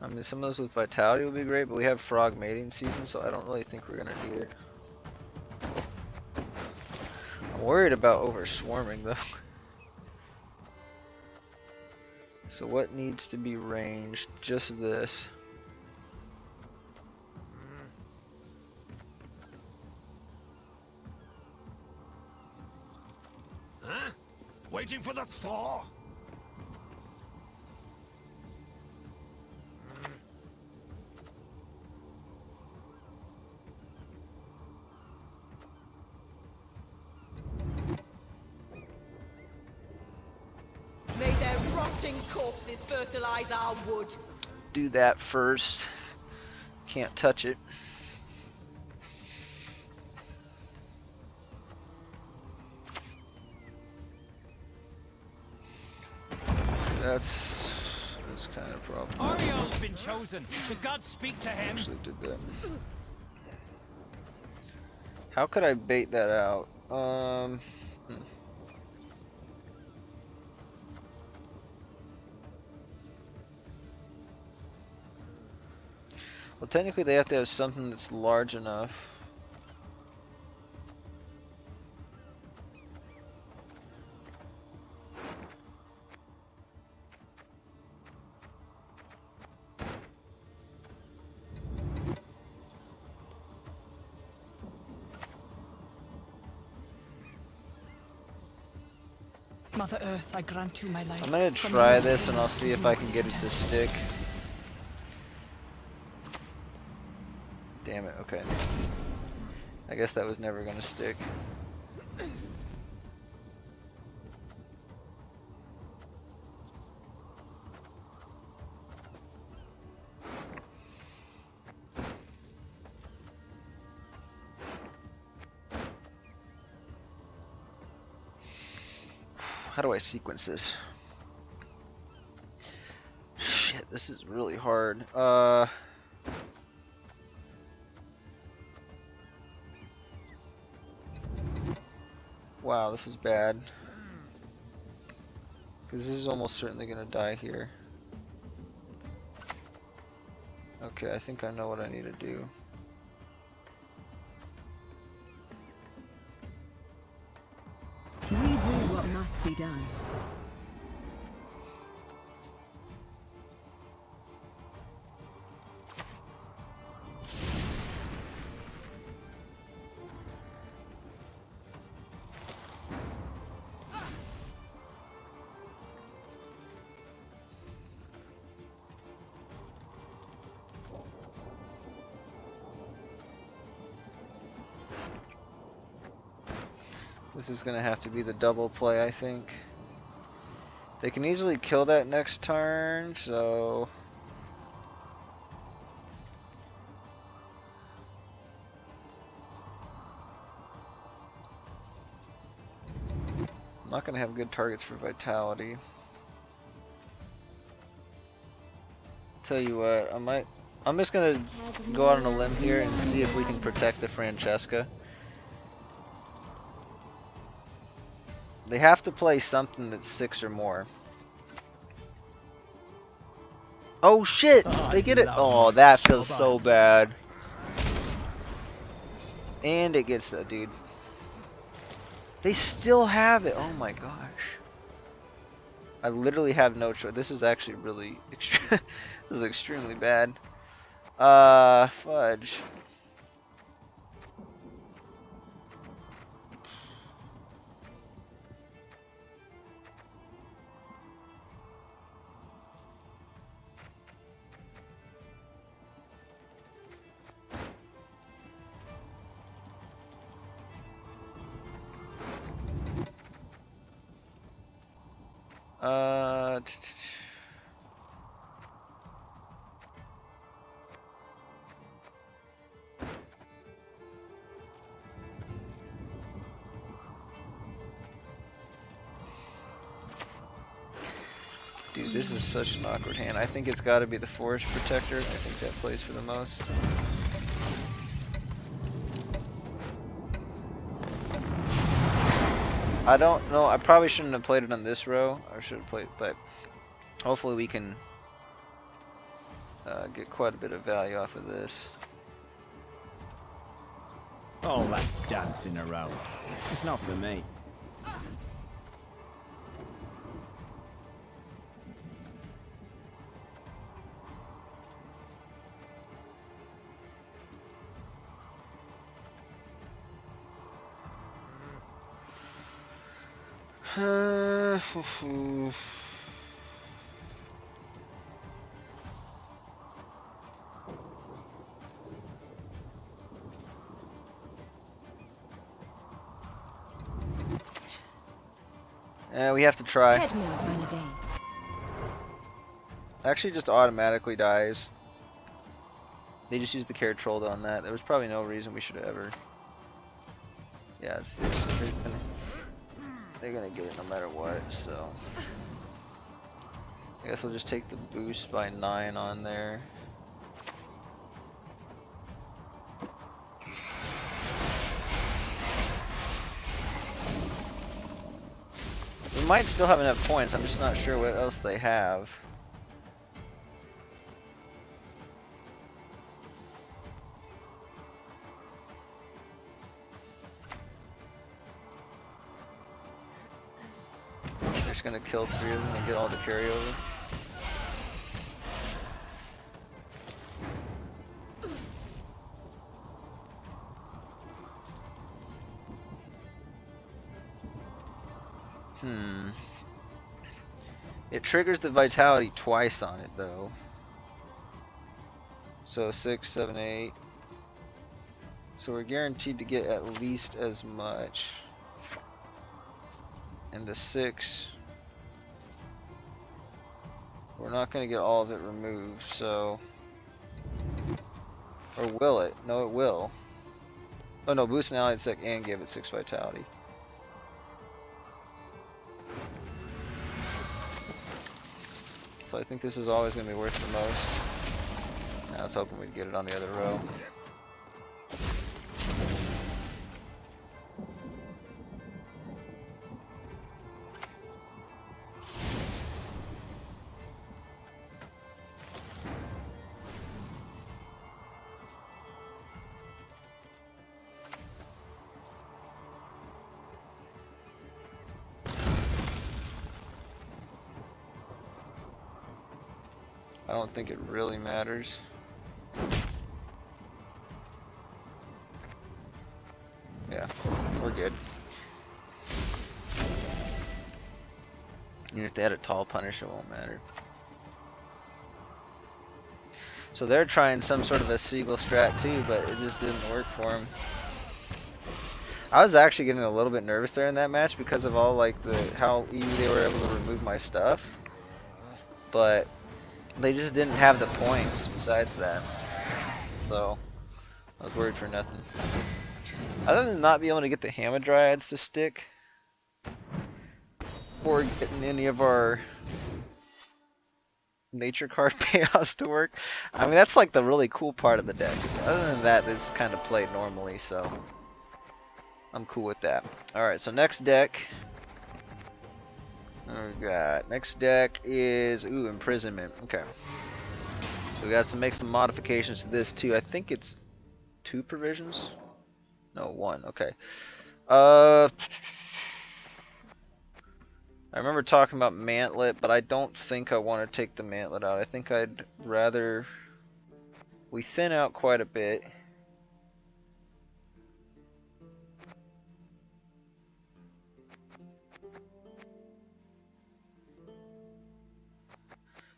I mean, some of those with vitality would be great, but we have frog mating season, so I don't really think we're gonna need it. I'm worried about over swarming though. So what needs to be ranged? Just this. Huh? Waiting for the thaw? May their rotting corpses fertilize our wood. Do that first. Can't touch it. That's kind of a problem. Ariel's been chosen. The gods speak to him. Actually did that. How could I bait that out? Well, technically they have to have something that's large enough. Mother Earth, I grant you my life. I'm gonna try this and I'll see if I can get it to stick. Damn it, okay. I guess that was never gonna stick. How do I sequence this? Shit, this is really hard. Wow, this is bad. Because this is almost certainly gonna die here. Okay, I think I know what I need to do. We do what must be done. This is gonna have to be the double play, I think. They can easily kill that next turn, so... I'm not gonna have good targets for vitality. Tell you what, I'm just gonna go out on a limb here and see if we can protect the Francesca. They have to play something that's 6 or more. Oh shit! They get it! Oh, that feels so bad. And it gets that dude. They still have it! Oh my gosh. I literally have no choice. This is actually really this is extremely bad. Fudge. Dude, this is such an awkward hand. I think it's got to be the Forest Protector. I think that plays for the most. I don't know. I probably shouldn't have played it on this row. I should have played, but hopefully we can get quite a bit of value off of this. All that dancing around. It's not for me. We have to try. Headmill, Renadine. Actually, just automatically dies. They just used the carrot troll on that. There was probably no reason we should have ever. Yeah, they're gonna get it no matter what. So I guess we'll just take the boost by 9 on there. might still have enough points. I'm just not sure what else they have. They're just gonna kill 3 of them and get all the carryover. It triggers the vitality twice on it though. So 6, 7, 8. So we're guaranteed to get at least as much. And the 6, we're not going to get all of it removed, so... Or will it? No, it will. Oh no, boost an allied sec and give it 6 vitality. So I think this is always going to be worth the most. I was hoping we'd get it on the other row. I don't think it really matters. Yeah, we're good. Even if they had a tall punish, it won't matter. So they're trying some sort of a Seagull strat too, but it just didn't work for them. I was actually getting a little bit nervous there in that match because of all like how easy they were able to remove my stuff. But they just didn't have the points besides that. So I was worried for nothing. Other than not being able to get the Hamadryads to stick, or getting any of our nature card payouts to work. I mean, that's like the really cool part of the deck. Other than that, this kind of played normally, so I'm cool with that. Alright, so next deck. We got next deck is imprisonment. Okay. So we got to make some modifications to this too. I think it's 2 provisions. No, 1. Okay. I remember talking about Mantlet, but I don't think I want to take the Mantlet out. I think I'd rather we thin out quite a bit.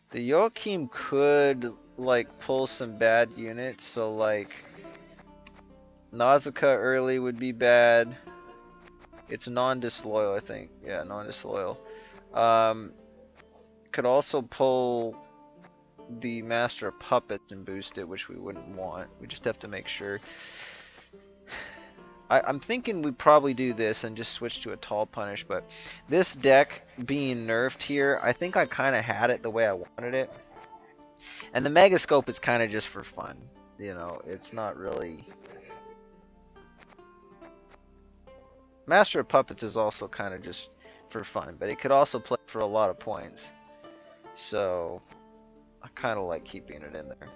The Joachim could like pull some bad units, so like Nausicaa early would be bad. It's non-disloyal, I think. Yeah, non-disloyal. Could also pull the Master of Puppets and boost it, which we wouldn't want. We just have to make sure. I'm thinking we probably do this and just switch to a tall punish, but this deck being nerfed here, I think I kind of had it the way I wanted it. And the Megascope is kind of just for fun. You know, it's not really... Master of Puppets is also kind of just for fun, but it could also play for a lot of points. So, I kind of like keeping it in there.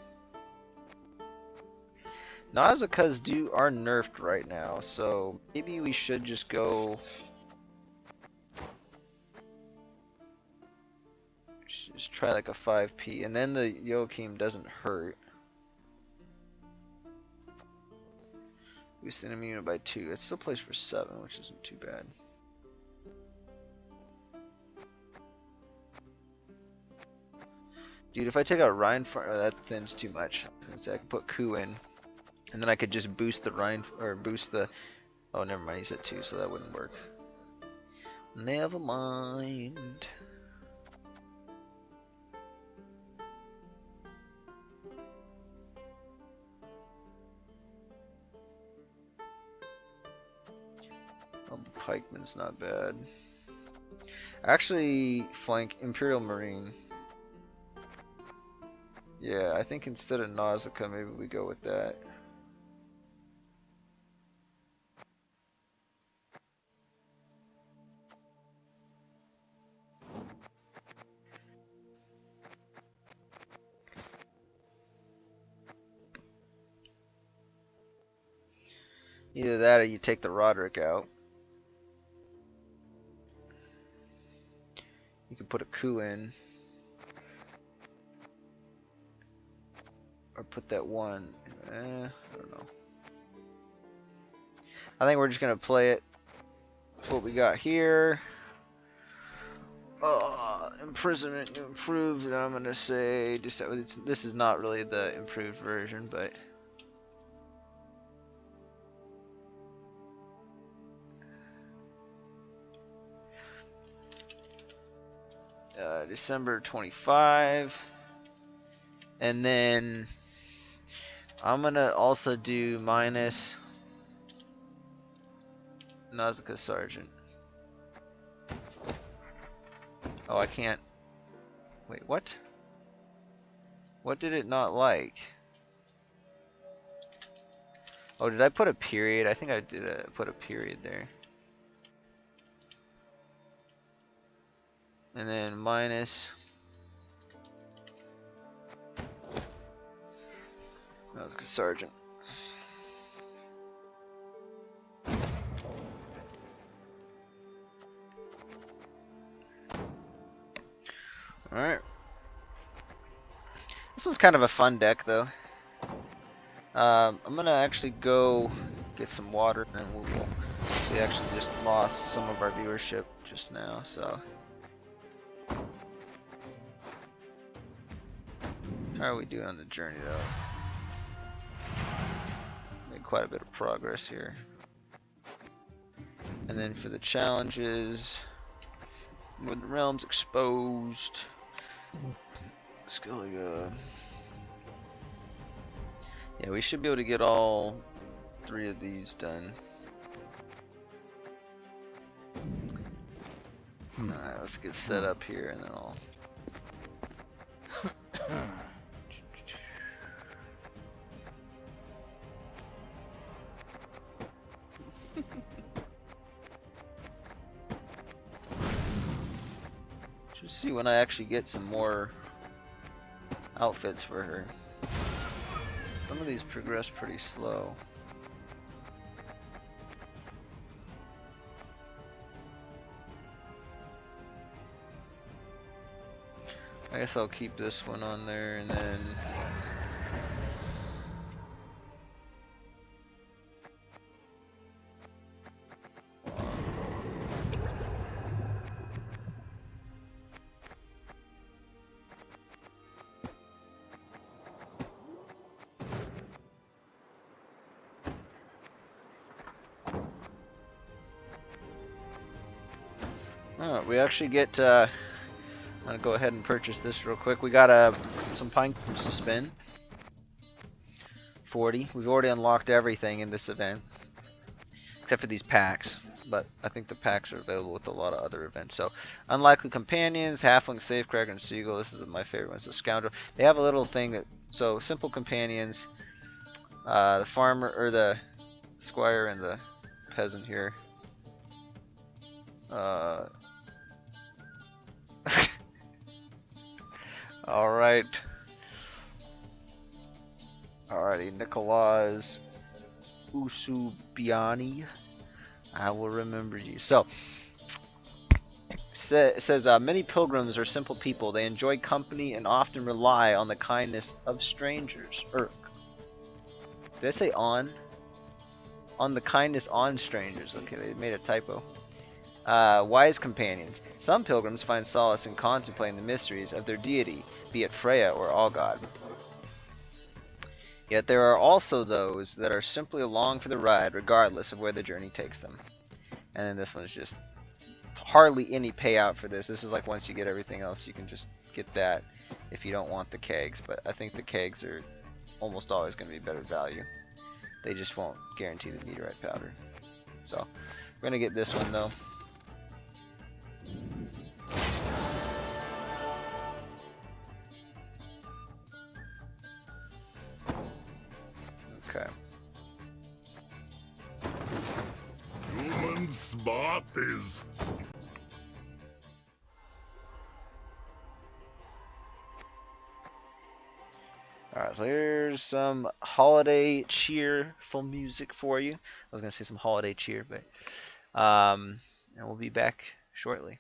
Nausicaa's are nerfed right now, so maybe we should just go... Just try like a 5p, and then the Joachim doesn't hurt. We send him unit by 2. It still plays for 7, which isn't too bad. Dude, if I take out Reinfarth, that thins too much. So I can put Ku in, and then I could just boost the boost the. Oh, never mind. He's at 2, so that wouldn't work. Never mind. Oh, the Pikeman's not bad. Actually, flank Imperial Marine. Yeah, I think instead of Nausicaa, maybe we go with that. Either that or you take the Roderick out. You can put a coup in. Or put that one. I don't know. I think we're just gonna play it. That's what we got here. Imprisonment improved. I'm gonna say just this is not really the improved version, but December 25, and then I'm gonna also do minus Nausicaa Sergeant. Oh, I can't. Wait, what? What did it not like? Oh, did I put a period? I think I did put a period there. And then minus. Nausicaa Sergeant. Alright. This was kind of a fun deck, though. I'm gonna actually go get some water, and we actually just lost some of our viewership just now, so. How are we doing on the journey, though? Made quite a bit of progress here. And then for the challenges, with the realms exposed. Skellige. Yeah, we should be able to get all 3 of these done. Alright, let's get set up here and then I'll... Should see when I actually get some more outfits for her. Some of these progress pretty slow. I guess I'll keep this one on there and then we actually get, I'm gonna go ahead and purchase this real quick. We got some pine cones to spin. 40. We've already unlocked everything in this event. Except for these packs. But I think the packs are available with a lot of other events. So, Unlikely Companions, Halfling, Safecracker, and Seagull. This is my favorite one. So, Scoundrel. They have a little thing that, so, Simple Companions, the Farmer, or the Squire and the Peasant here. Alright. Alrighty, Nicolas Usubiani. I will remember you. So, it says, many pilgrims are simple people. They enjoy company and often rely on the kindness of strangers. Did I say on? On the kindness on strangers. Okay, they made a typo. Wise companions. Some pilgrims find solace in contemplating the mysteries of their deity, be it Freya or Allgod. Yet there are also those that are simply along for the ride, regardless of where the journey takes them. And then this one's just hardly any payout for this. This is like once you get everything else, you can just get that if you don't want the kegs. But I think the kegs are almost always going to be better value. They just won't guarantee the meteorite powder. So, we're going to get this one though. Okay. Human smarties. Alright, so here's some holiday cheerful music for you. I was gonna say some holiday cheer, but and we'll be back shortly.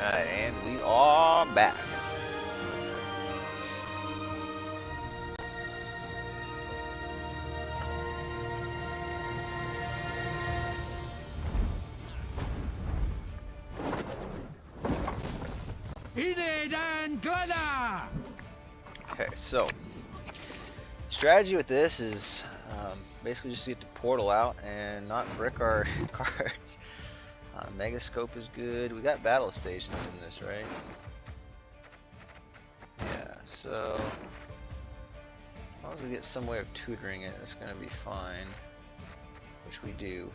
Alright, and we are back. Enid and Glenna! Okay, so strategy with this is basically just to get the portal out and not brick our cards. Megascope is good. We got battle stations in this, right? Yeah, so as long as we get some way of tutoring it, it's gonna be fine. Which we do.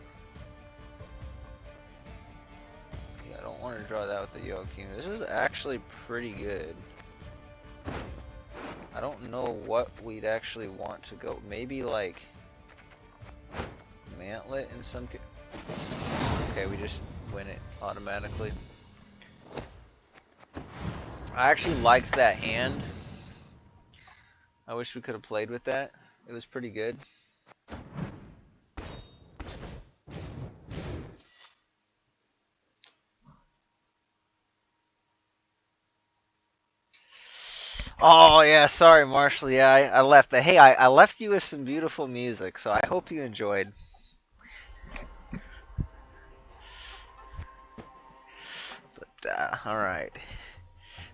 Yeah, I don't want to draw that with the Joachim. This is actually pretty good. I don't know what we'd actually want to go. Maybe like Mantlet in some case. Okay, we just win it automatically. I actually liked that hand. I wish we could have played with that. It was pretty good. Oh yeah, sorry Marshall. Yeah, I left. But hey, I left you with some beautiful music, so I hope you enjoyed. But alright.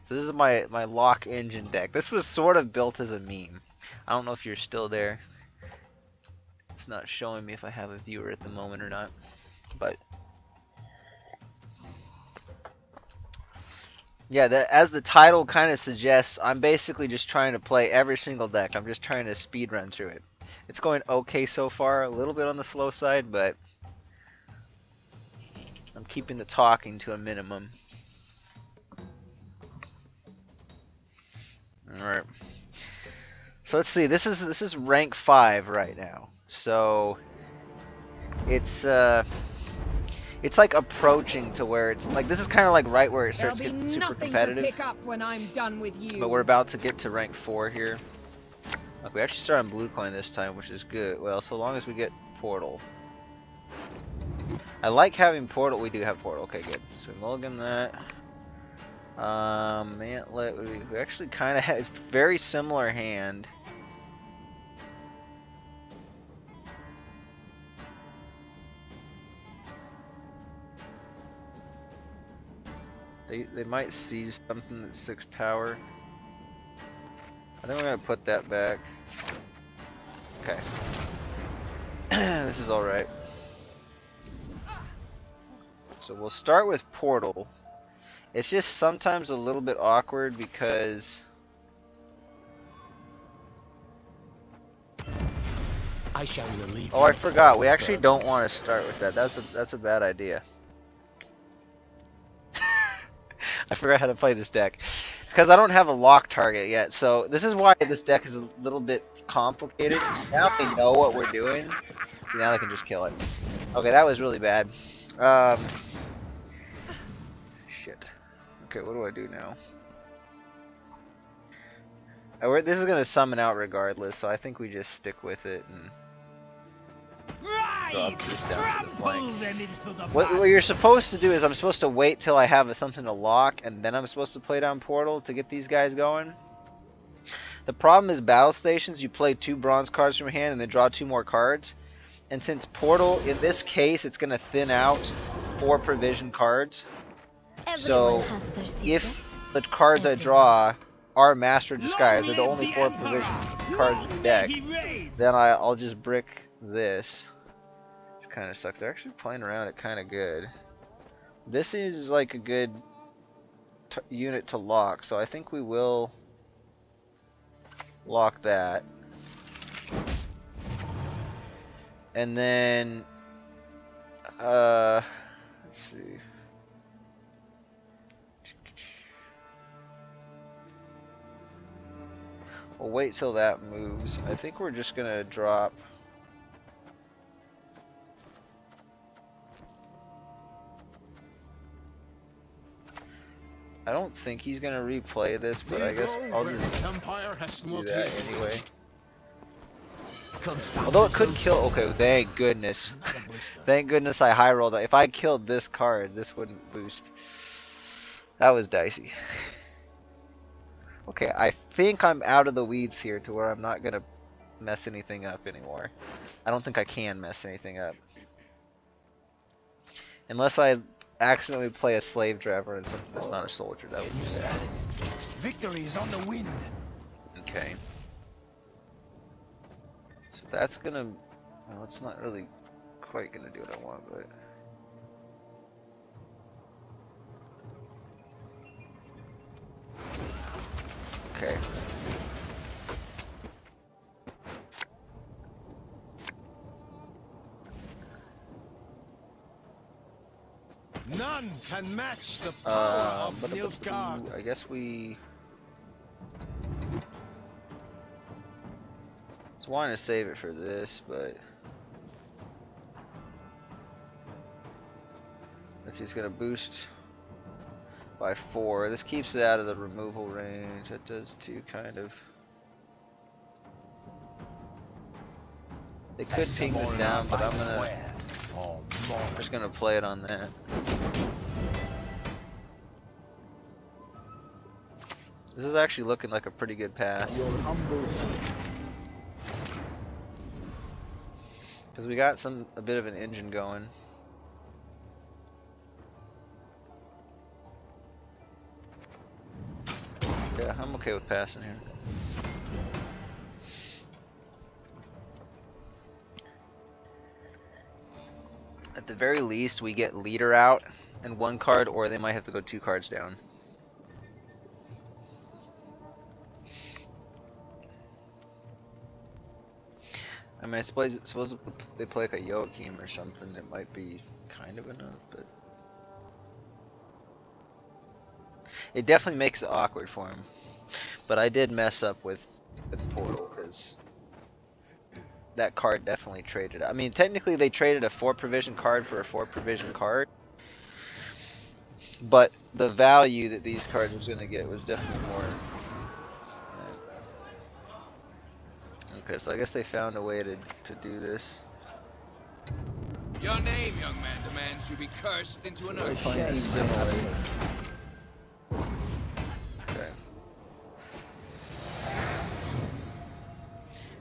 So this is my lock engine deck. This was sort of built as a meme. I don't know if you're still there. It's not showing me if I have a viewer at the moment or not. But yeah, as the title kind of suggests, I'm basically just trying to play every single deck. I'm just trying to speed run through it. It's going okay so far, a little bit on the slow side, but I'm keeping the talking to a minimum. Alright. So let's see, this is rank 5 right now. So it's It's like approaching to where it's like this is kind of like right where it There'll starts be getting super nothing competitive. to pick up when I'm done with you. But we're about to get to rank 4 here. Like we actually start on blue coin this time, which is good. Well, so long as we get portal. I like having portal. We do have portal. Okay, good. So mulligan that. Mantlet. We actually kind of have. It's very similar hand. They might seize something that's 6 power. I think we're gonna put that back. Okay. This is alright. So we'll start with portal. It's just sometimes a little bit awkward because I shall relieve oh, I forgot. We actually don't want to start with that. That's a bad idea. I forgot how to play this deck because I don't have a lock target yet. So this is why this deck is a little bit complicated. Now they know what we're doing, so now they can just kill it. Okay, that was really bad. Shit. Okay, what do I do now? This is gonna summon out regardless, so I think we just stick with it and drop this down to the flank. What you're supposed to do is I'm supposed to wait till I have something to lock, and then I'm supposed to play down portal to get these guys going. The problem is battle stations. You play 2 bronze cards from your hand and then draw 2 more cards. And since portal, in this case, it's gonna thin out 4 provision cards. So if the cards I draw are Master Disguise, they're the only 4 provision cards in the deck, then I'll just brick this. Which kind of sucks. They're actually playing around it kind of good. This is like a good unit to lock, so I think we will lock that. And then, let's see. We'll wait till that moves. I think we're just gonna drop. I don't think he's gonna replay this, but I guess I'll just do that anyway. Although it could kill. Okay, thank goodness. Thank goodness I high rolled that. If I killed this card, this wouldn't boost. That was dicey. Okay, I think I'm out of the weeds here to where I'm not gonna mess anything up anymore. I don't think I can mess anything up. Unless I accidentally play a slave driver and something that's not a soldier. That would be bad. Victory is on the wind. Okay. So that's gonna... Well, it's not really quite gonna do what I want, but... Okay. None can match the power of Nilfgaard. I guess we... I was wanting to save it for this, but... Let's see, it's gonna boost by 4. This keeps it out of the removal range. That does 2 kind of. They could ping this down, but I'm just gonna play it on that. This is actually looking like a pretty good pass. Because we got a bit of an engine going. Yeah, I'm okay with passing here. At the very least, we get leader out and 1 card, or they might have to go 2 cards down. I mean, I suppose if they play like a Joachim or something, it might be kind of enough, but... It definitely makes it awkward for him. But I did mess up with Portal, because that card definitely traded. I mean, technically they traded a 4 provision card for a 4 provision card, but the value that these cards was going to get was definitely more. Okay, so I guess they found a way to do this. Your name, young man, demands you be cursed into So an we're earth. playing assimilate. Okay.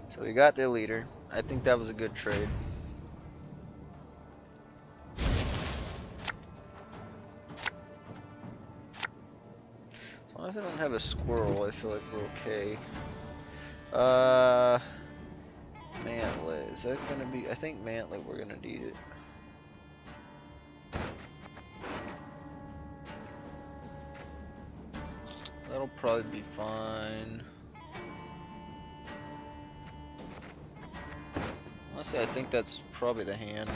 So we got their leader. I think that was a good trade. As long as I don't have a squirrel, I feel like we're okay. Mantlet. Is that gonna be? I think Mantlet, we're gonna need it. That'll probably be fine. Honestly, I think that's probably the hand.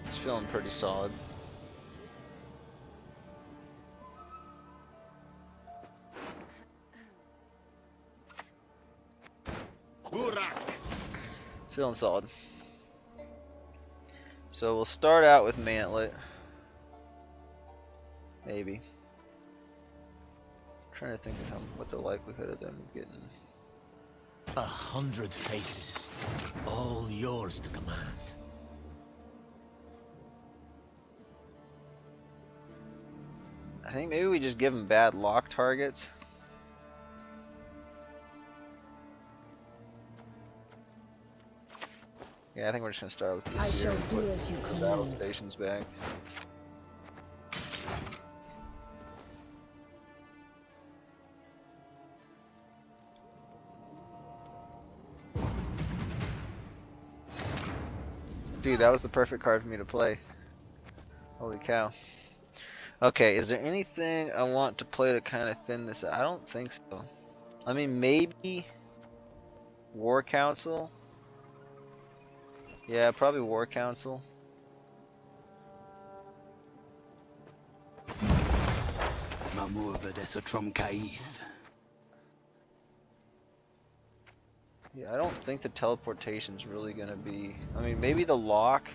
It's feeling pretty solid. It's feeling solid. So we'll start out with Mantlet. Maybe. I'm trying to think of what the likelihood of them getting. 100 faces, all yours to command. I think maybe we just give them bad lock targets. Yeah, I think we're just gonna start with this. I here shall and do put as you the command. battle stations back. Dude, that was the perfect card for me to play. Holy cow. Okay, is there anything I want to play to kind of thin this out? I don't think so. I mean, maybe War Council. Yeah, probably War Council. Yeah, I don't think the teleportation's really gonna be. I mean, maybe the lock.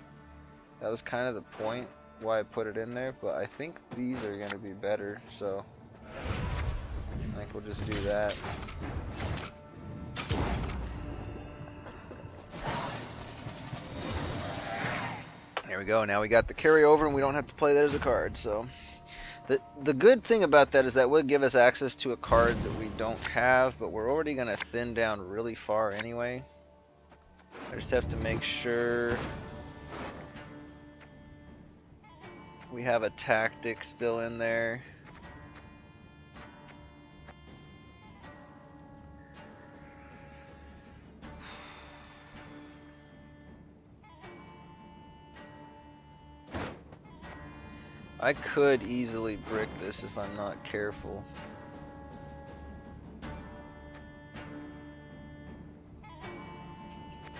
That was kind of the point why I put it in there, but I think these are gonna be better. So I think we'll just do that. There we go. Now we got the carryover, and we don't have to play that as a card. So the good thing about that is that would give us access to a card that we don't have, but we're already gonna thin down really far anyway. I just have to make sure we have a tactic still in there. I could easily brick this if I'm not careful.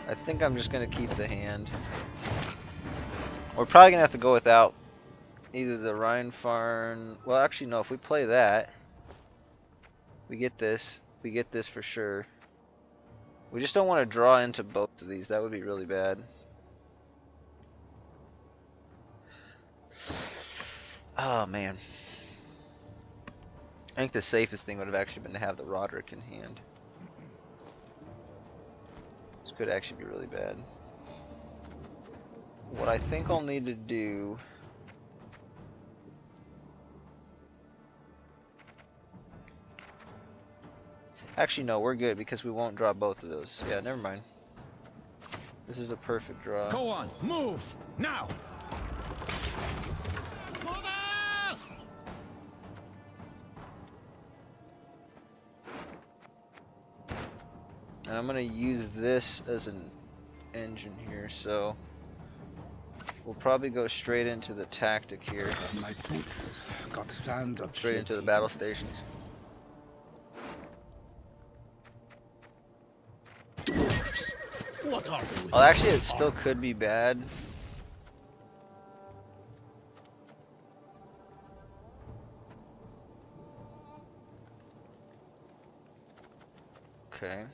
I think I'm just gonna keep the hand. We're probably gonna have to go without either the Rheinfarn. Well, actually, no. If we play that, we get this. We get this for sure. We just don't want to draw into both of these. That would be really bad. Oh man. I think the safest thing would have actually been to have the Roderick in hand. This could actually be really bad. What I think I'll need to do. Actually, no, we're good because we won't draw both of those. Yeah, never mind. This is a perfect draw. Go on, move now. And I'm gonna use this as an engine here, so we'll probably go straight into the tactic here. My boots got sand up. Straight into the battle stations. Dwarfs. What are they with? Well, actually, it still could be bad. Okay.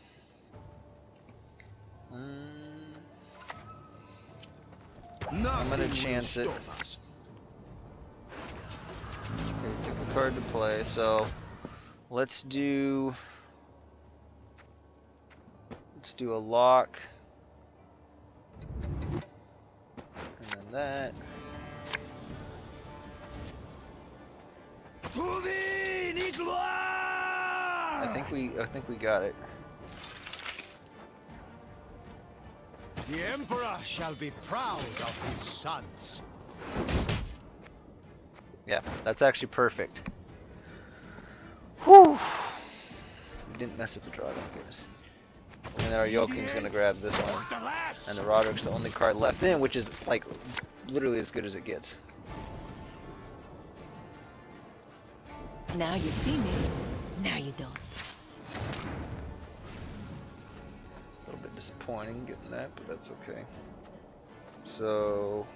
I'm gonna chance it. Okay, pick a card to play. So let's do a lock, and then that. I think we got it. The Emperor shall be proud of his sons. Yeah, that's actually perfect. Whew! We didn't mess up the draw, don't get us. And then our Yokim's gonna grab this one. And the Roderick's the only card left in, which is like literally as good as it gets. Now you see me. Now you don't. A little bit disappointing getting that, but that's okay. So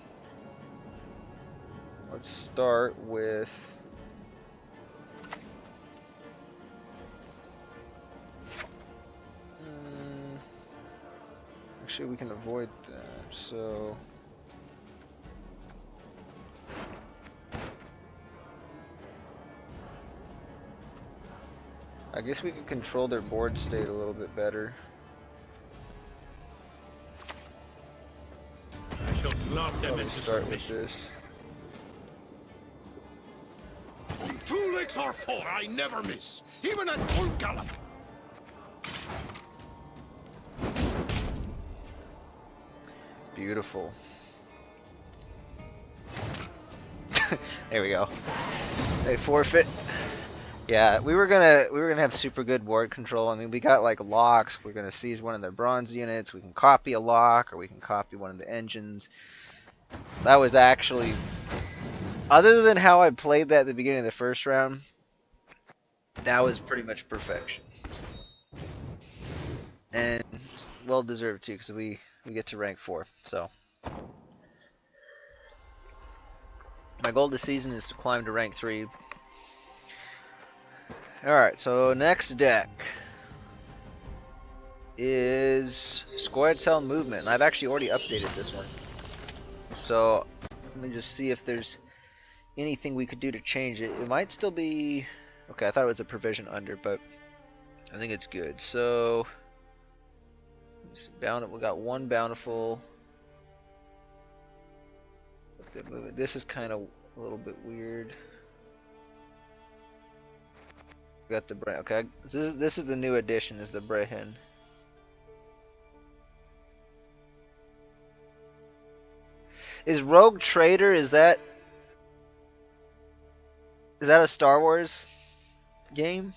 let's start with actually we can avoid that. So I guess we can control their board state a little bit better. I shall flop them Probably into start with submission. this. 2 licks or 4, I never miss, even at full gallop. Beautiful. There we go. They forfeit. Yeah, we were gonna have super good board control. I mean, we got like locks. We're gonna seize one of their bronze units. We can copy a lock, or we can copy one of the engines. That was actually, other than how I played that at the beginning of the first round, that was pretty much perfection. And well deserved too, because we get to rank 4. So my goal this season is to climb to rank 3. Alright, so next deck is Square Cell Movement. And I've actually already updated this one. So let me just see if there's anything we could do to change it. It might still be... Okay, I thought it was a provision under, but I think it's good. So we got one bountiful. This is kind of a little bit weird. Got the Brehen. Okay, this is the new addition. Is the Brehen. Is Rogue Trader? Is that a Star Wars game?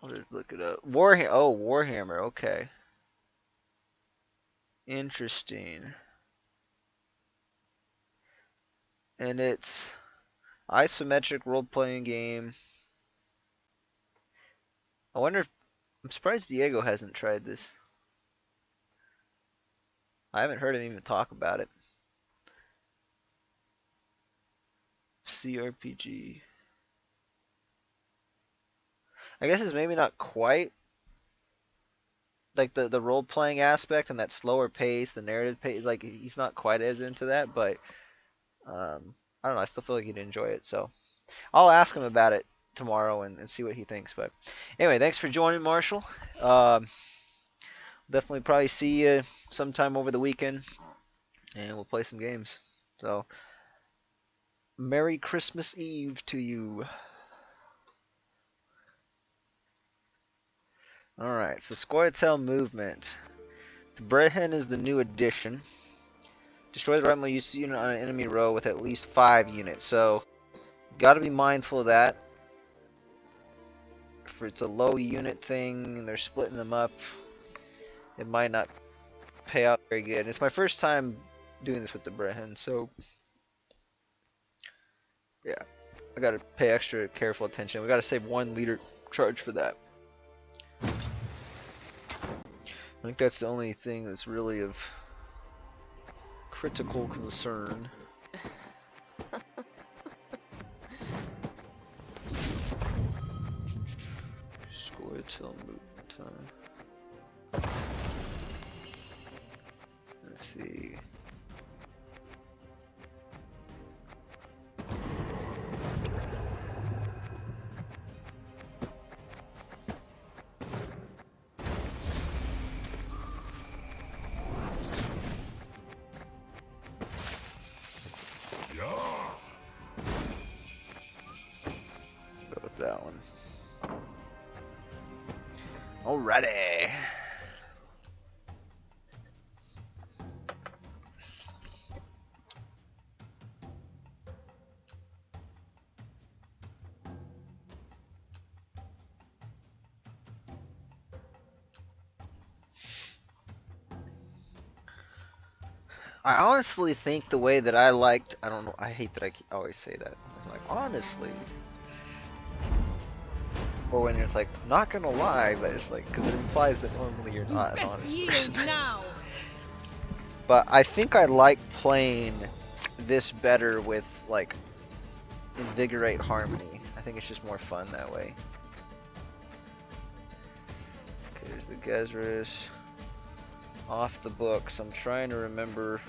I'll just look it up. Warhammer. Oh, Warhammer. Okay. Interesting. And it's isometric role-playing game. I wonder if... I'm surprised Diego hasn't tried this. I haven't heard him even talk about it. CRPG. I guess it's maybe not quite like the role-playing aspect and that slower pace, the narrative pace. Like, he's not quite as into that, but I don't know. I still feel like he'd enjoy it. So I'll ask him about it tomorrow and see what he thinks. But anyway, thanks for joining, Marshall. Definitely probably see you sometime over the weekend, and we'll play some games. So Merry Christmas Eve to you. Alright, so Squirtel Movement. The Brehen is the new addition. Destroy the right use unit on an enemy row with at least 5 units. So, gotta be mindful of that. If it's a low unit thing and they're splitting them up, it might not pay out very good. It's my first time doing this with the Brehen, so yeah, I gotta pay extra careful attention. We gotta save 1 leader charge for that. I think that's the only thing that's really of critical concern. Score till movement time. Let's see. Go with that one. Alrighty. I honestly think the way that I liked, I don't know, I hate that I always say that. It's like, honestly. Or when it's like, not gonna lie, but it's like, because it implies that normally you're not an honest person. Now. But I think I like playing this better with, like, Invigorate Harmony. I think it's just more fun that way. Okay, there's the Gezris. Off the books. I'm trying to remember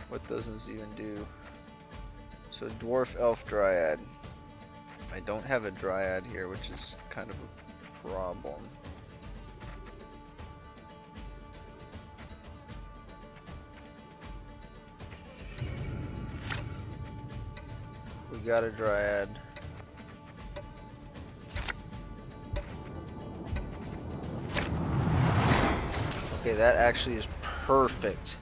what those even do. So Dwarf, Elf, Dryad. I don't have a Dryad here, which is kind of a problem. We got a Dryad. Okay, that actually is perfect.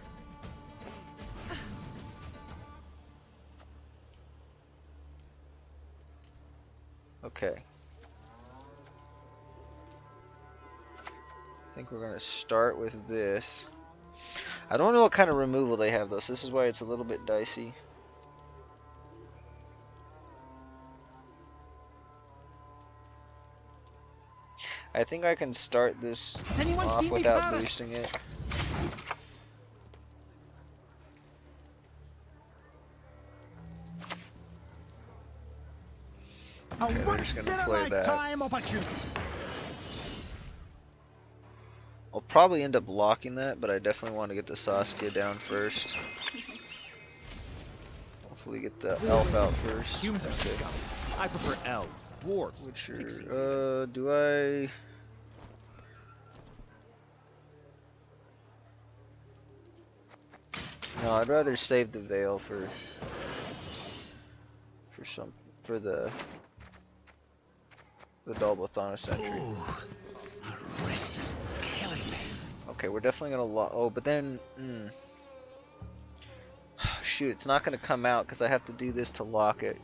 Okay. I think we're going to start with this. I don't know what kind of removal they have though, so this is why it's a little bit dicey. I think I can start this off without boosting it. Okay, we're just gonna play that. I'll probably end up locking that, but I definitely want to get the Saskia down first. Hopefully get the elf out first. Humans are scum. I prefer elves, dwarves. Witcher, do I... No, I'd rather save the Veil for the Dalbathana Sentry. Ooh, my wrist is killing me. Okay, we're definitely gonna lock. Oh, but then, shoot, it's not gonna come out because I have to do this to lock it.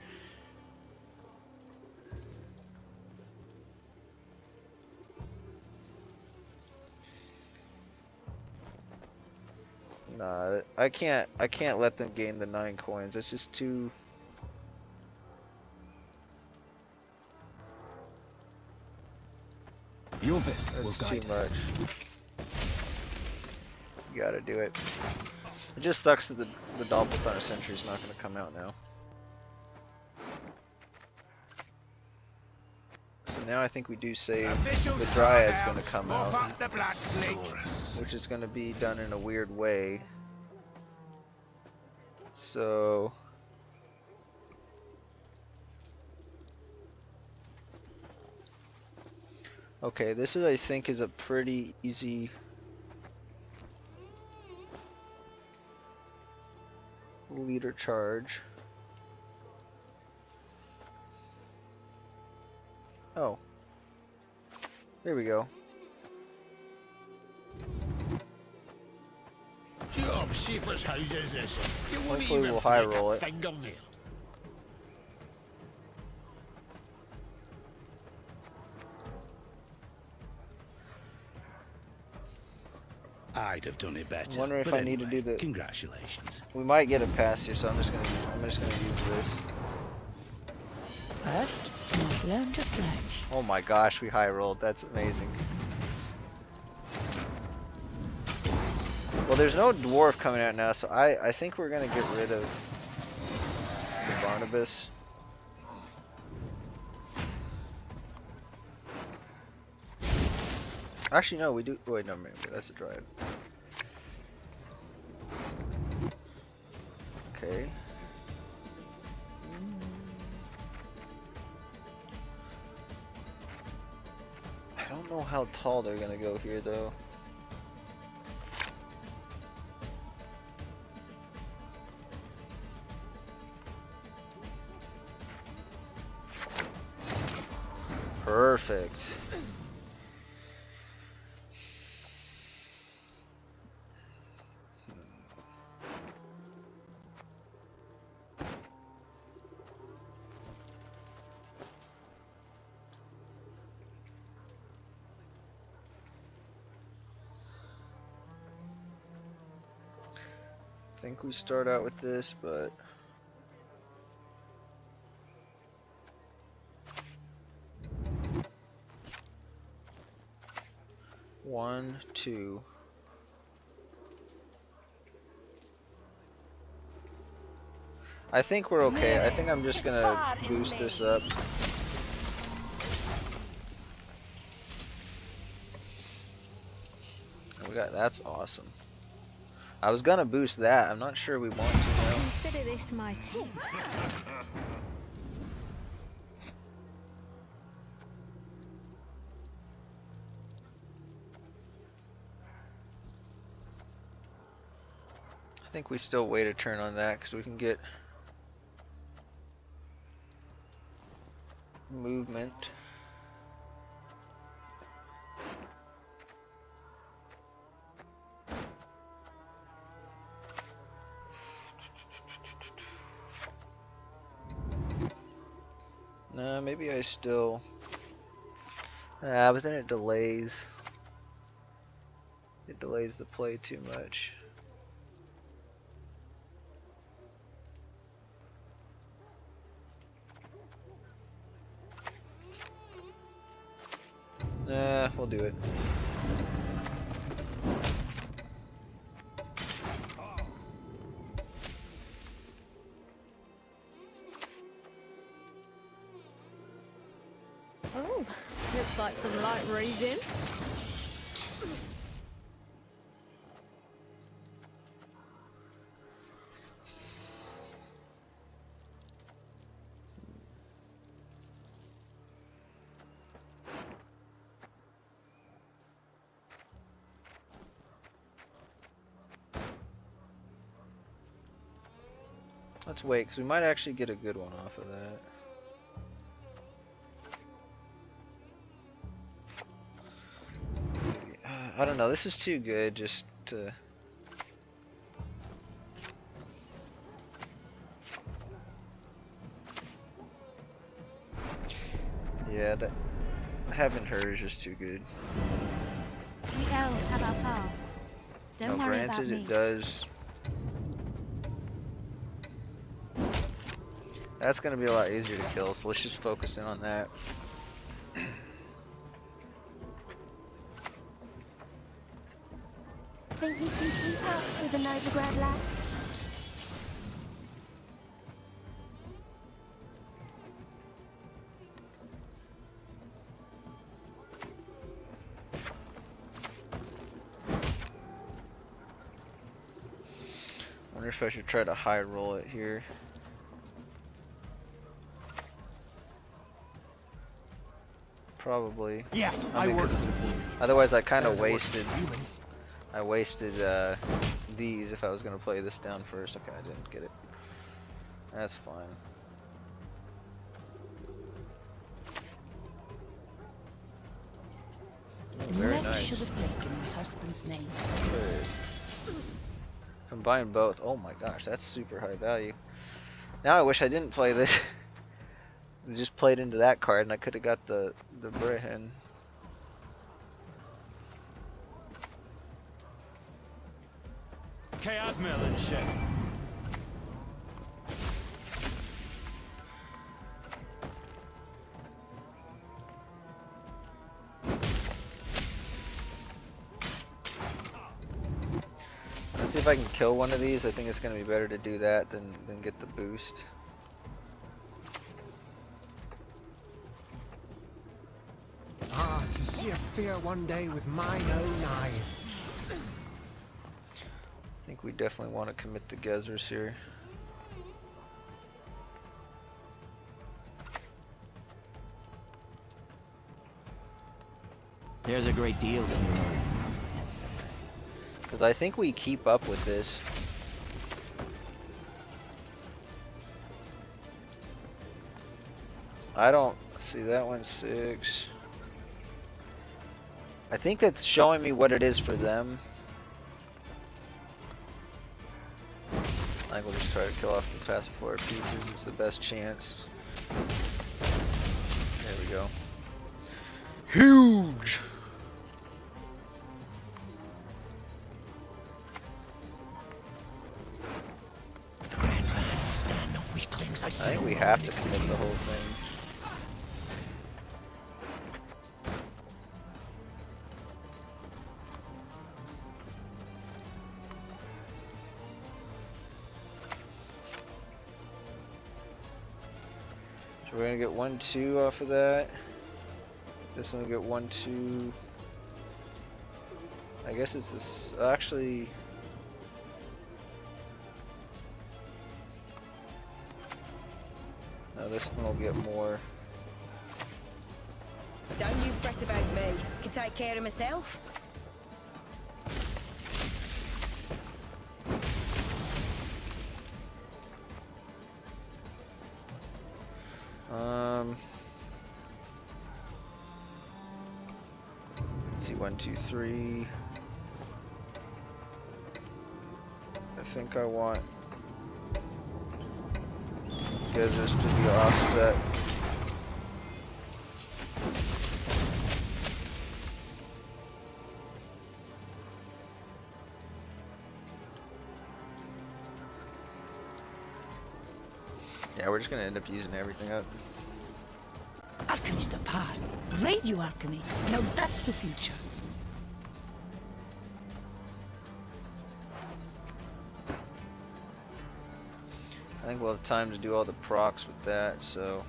Nah, I can't let them gain the 9 coins. That's just too. Your Vith will That's guide too us. much. You gotta do it. It just sucks that the Dalbathana Sentry is not gonna come out now. So now I think we do save. The Dryad's gonna come out, which is gonna be done in a weird way. So okay, this is, I think, is a pretty easy leader charge. Oh, there we go. Hopefully we'll high roll it. I'd have done it better. I wonder if I need to do the. Congratulations. We might get a pass here, so I'm just gonna use this. First, must learn to fletch. Oh my gosh, we high rolled. That's amazing. Well, there's no dwarf coming out now, so I think we're gonna get rid of the Barnabas. Actually, no, we do. Wait, no, maybe that's a drive. Okay. I don't know how tall they're gonna go here, though. Perfect. I think we start out with this, but one, two. I think we're okay. I think I'm just gonna boost this up. We got, that's awesome. I was gonna boost that. I'm not sure we want to now. Consider this my tip. I think we still wait a turn on that because we can get movement. Nah, maybe I still. But then it delays. It delays the play too much. Nah, we'll do it. Oh, looks like some light reading. Let's wait, because we might actually get a good one off of that. I don't know, this is too good just to... Yeah, that having her is just too good. We elves have our paths. Don't worry about granted me. it does. That's gonna be a lot easier to kill, so let's just focus in on that. Think you can keep up with the Novigrad lads? Wonder if I should try to high roll it here. Probably. Yeah, I mean, otherwise I kind of wasted. I wasted these if I was gonna play this down first. Okay, I didn't get it. That's fine. Oh, very Never nice. should have taken my husband's name. Good. Combine both. Oh my gosh, that's super high value. Now I wish I didn't play this. I just played into that card and I could have got the Brehen. Admiral and Shep. Let's see if I can kill one of these. I think it's going to be better to do that than get the boost. Ah, to see a fear one day with mine own eyes. I think we definitely want to commit the Gezzers here. There's a great deal to learn. Because I think we keep up with this. I don't see that one's 6. I think that's showing me what it is for them. I think we'll just try to kill off the pacifier pieces. It's the best chance. There we go. Huge! I think we have to commit the whole thing. So we're gonna get 1-2 off of that. This one we get 1-2. I guess it's this actually. No, this one will get more. Don't you fret about me. Can take care of myself. Let's see, 1, 2, 3. I think I want Gezzers to be offset. Yeah, we're just gonna end up using everything up. Alchemy's the past. Radio alchemy. Now that's the future. I think we'll have time to do all the procs with that, so.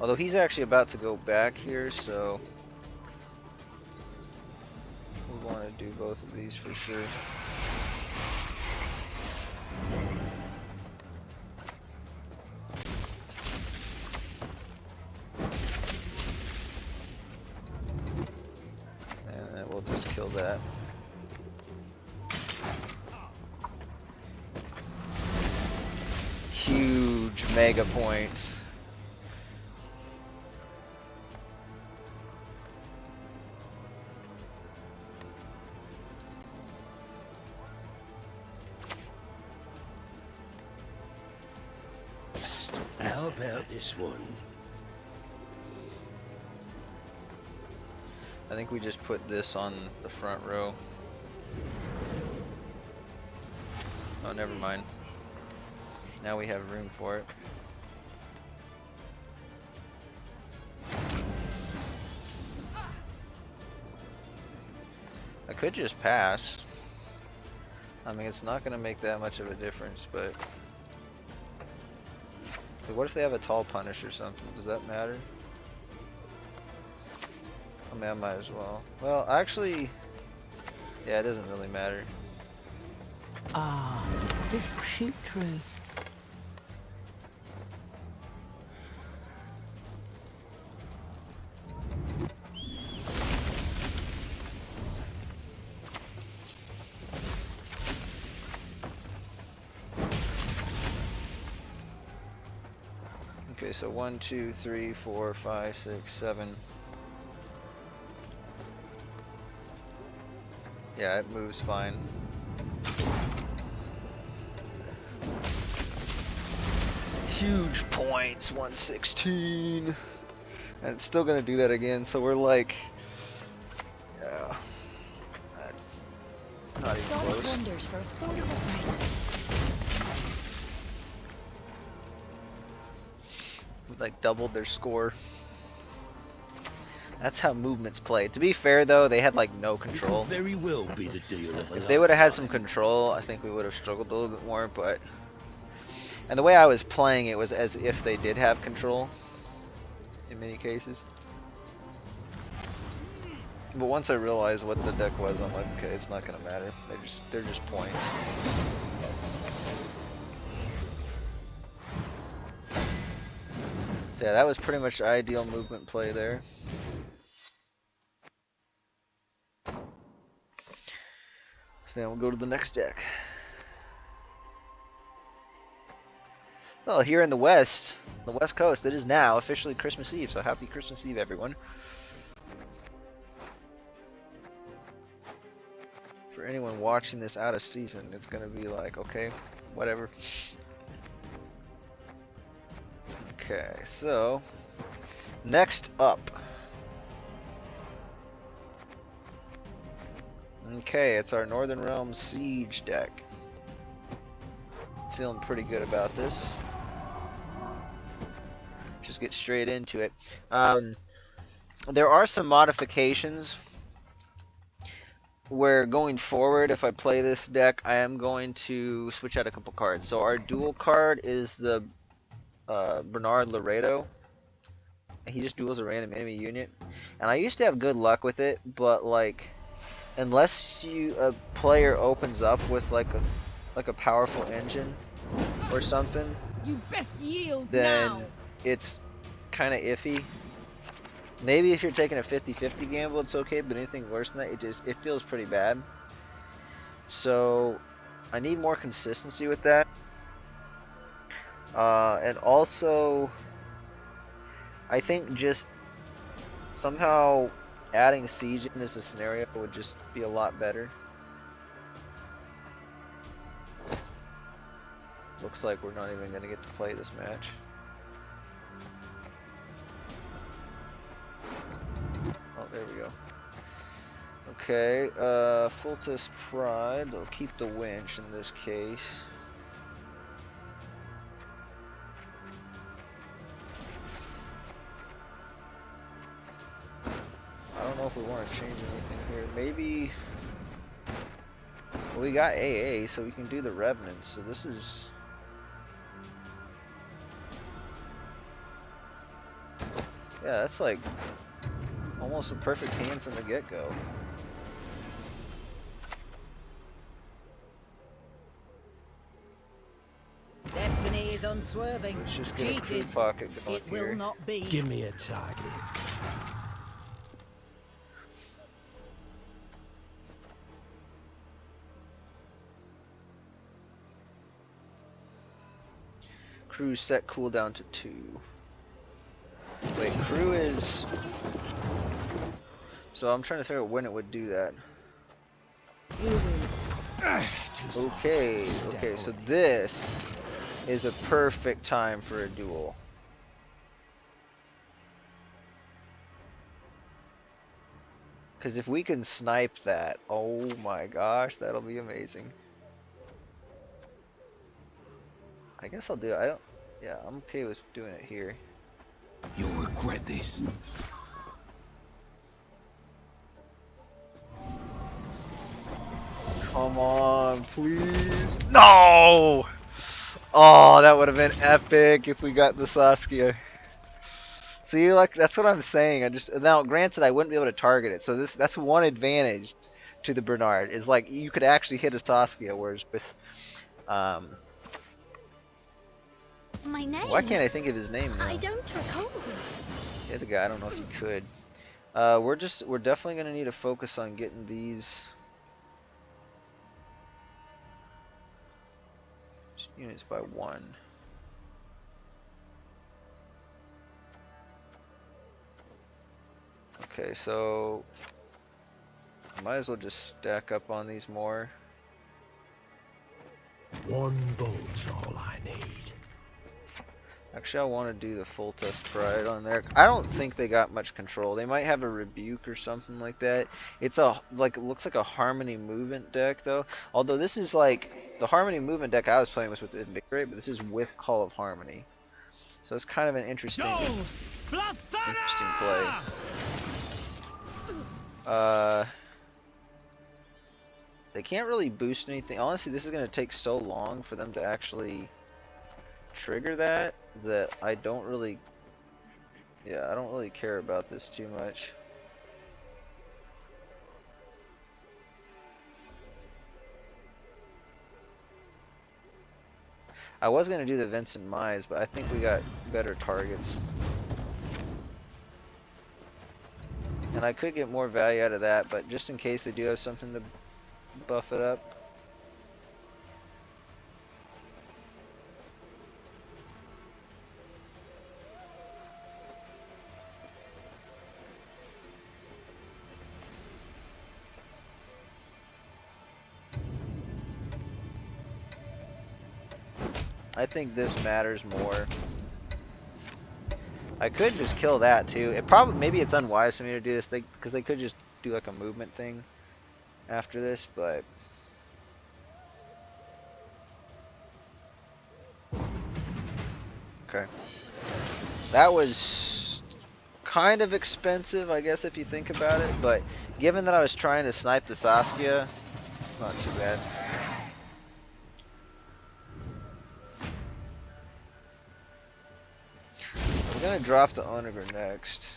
Although he's actually about to go back here, so. We want to do both of these for sure. And then we'll just kill that. Huge mega points. How about this one? I think we just put this on the front row. Oh, never mind. Now we have room for it. I could just pass. I mean, it's not going to make that much of a difference, but... What if they have a tall punish or something? Does that matter? I mean, I might as well. Well, actually... Yeah, it doesn't really matter. Ah, this will shoot through. Okay, so 1, 2, 3, 4, 5, 6, 7. Yeah, it moves fine. Huge points, 116. And it's still gonna do that again, so we're like, yeah, that's not even close. Wonders for affordable prices. We like doubled their score. That's how movements play. To be fair though, they had like no control. Very well be the deal of a If they would have had some lifetime. control, I think we would have struggled a little bit more, but... And the way I was playing it was as if they did have control, in many cases. But once I realized what the deck was, I'm like, okay, it's not gonna matter. They're just points. So yeah, that was pretty much ideal movement play there. So now we'll go to the next deck. Well, here in the West Coast, it is now officially Christmas Eve, so happy Christmas Eve, everyone. For anyone watching this out of season, it's gonna be like, okay, whatever. Okay, so next up. Okay, it's our Northern Realms Siege deck. Feeling pretty good about this. Just get straight into it. There are some modifications where going forward, if I play this deck, I am going to switch out a couple cards. So our dual card is the Bernard Laredo. He just duels a random enemy unit, and I used to have good luck with it, but like, unless a player opens up with like a powerful engine or something, You best yield then now. it's kind of iffy. Maybe if you're taking a 50-50 gamble, it's okay, but anything worse than that, it feels pretty bad. So I need more consistency with that. And also, I think just somehow adding siege in as a scenario would just be a lot better. Looks like we're not even going to get to play this match. Oh, there we go. Okay, Fultus Pride. They'll keep the winch in this case. I don't know if we want to change anything here. Maybe... Well, we got AA, so we can do the Revenants. So this is... Yeah, that's like almost a perfect hand from the get-go. Destiny is unswerving. Let's just get a crew Cheated. pocket going It will here. not be. Give me a target. Crew set cooldown to 2. Wait, crew is... So I'm trying to figure out when it would do that. Okay, okay, so this is a perfect time for a duel. Because if we can snipe that, oh my gosh, that'll be amazing. I guess I'll do it. Yeah, I'm okay with doing it here. You'll regret this. Come on, please. No! Oh, that would have been epic if we got the Saskia. See, like, that's what I'm saying. Now, granted, I wouldn't be able to target it, so that's one advantage to the Bernard. Is like you could actually hit a Saskia, whereas with My name? why can't I think of his name now? I don't recall. Yeah, the guy. I don't know if you could. We're definitely gonna need to focus on getting these units by 1. Okay, so might as well just stack up on these more. One bolt's all I need. Actually, I want to do the full test pride on there. I don't think they got much control. They might have a rebuke or something like that. It's it looks like a harmony movement deck though. Although this is like the harmony movement deck I was playing was with Invigorate, but this is with Call of Harmony. So it's kind of an interesting play. They can't really boost anything. Honestly, this is going to take so long for them to actually trigger that I don't really, yeah, I don't really care about this too much. I was going to do the GWENTmas, but I think we got better targets. And I could get more value out of that, but just in case they do have something to buff it up. I think this matters more. I could just kill that too. It probably, maybe it's unwise for me to do this thing because they could just do like a movement thing after this, but okay. That was kind of expensive, I guess, if you think about it, but given that I was trying to snipe the Saskia, it's not too bad. I'm gonna drop the Onager next.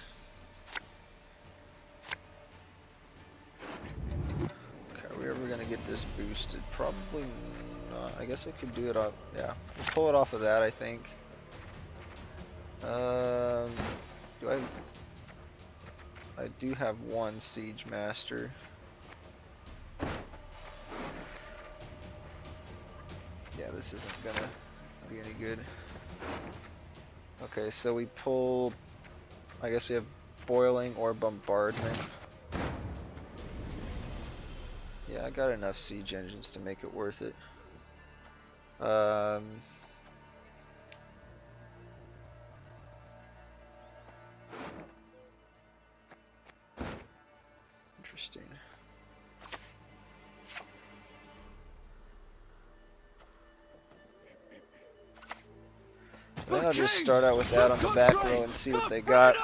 Okay, are we ever gonna get this boosted? Probably not. I guess I could do it off, yeah. We'll pull it off of that, I think. Do I do have one Siege Master. Yeah, this isn't gonna be any good. Okay, so we pull, I guess we have Boiling or Bombardment. Yeah, I got enough siege engines to make it worth it. Interesting. I think I'll just start out with that on the back row and see what they got.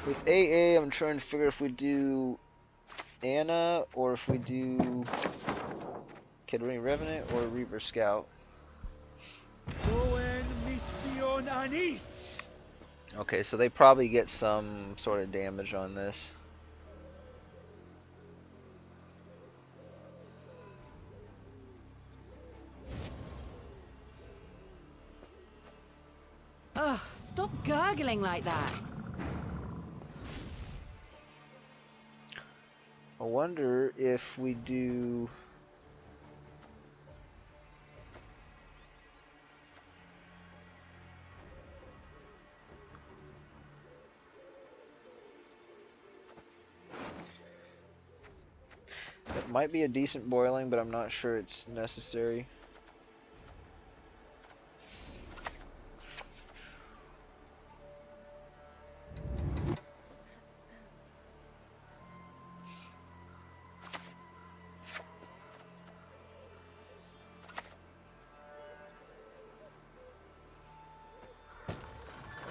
With AA, I'm trying to figure if we do Anna or if we do Kedrine Revenant or Reaver Scout. Okay, so they probably get some sort of damage on this. Ugh, stop gargling like that. I wonder if we do... It might be a decent boiling, but I'm not sure it's necessary.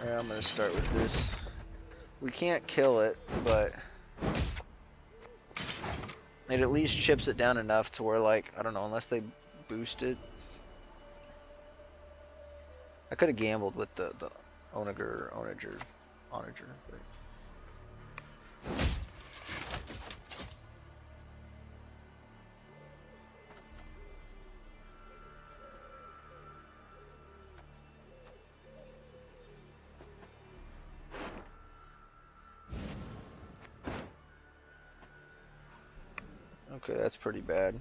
Yeah, I'm gonna start with this. We can't kill it, but it at least chips it down enough to where, like, I don't know, unless they boost it. I could have gambled with the Onager, but... Okay, that's pretty bad.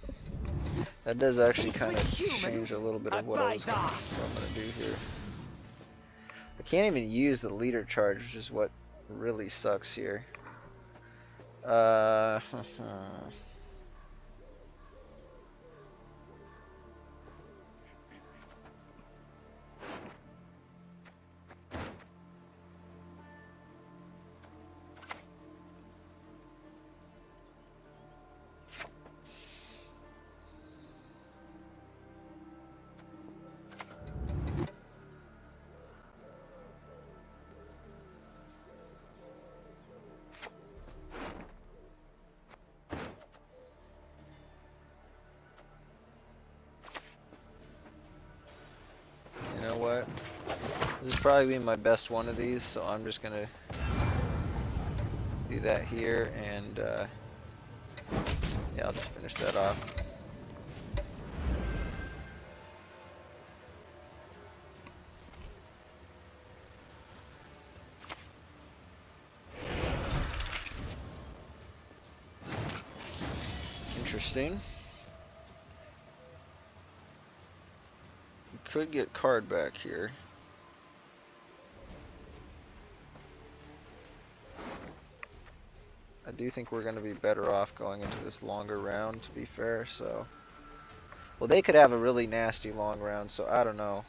That does actually kind of change a little bit of what I'm gonna do here. I can't even use the leader charge, which is what really sucks here. probably be my best one of these, so I'm just gonna do that here, and yeah, I'll just finish that off. Interesting. We could get card back here. I do think we're going to be better off going into this longer round, to be fair, so... Well, they could have a really nasty long round, so I don't know.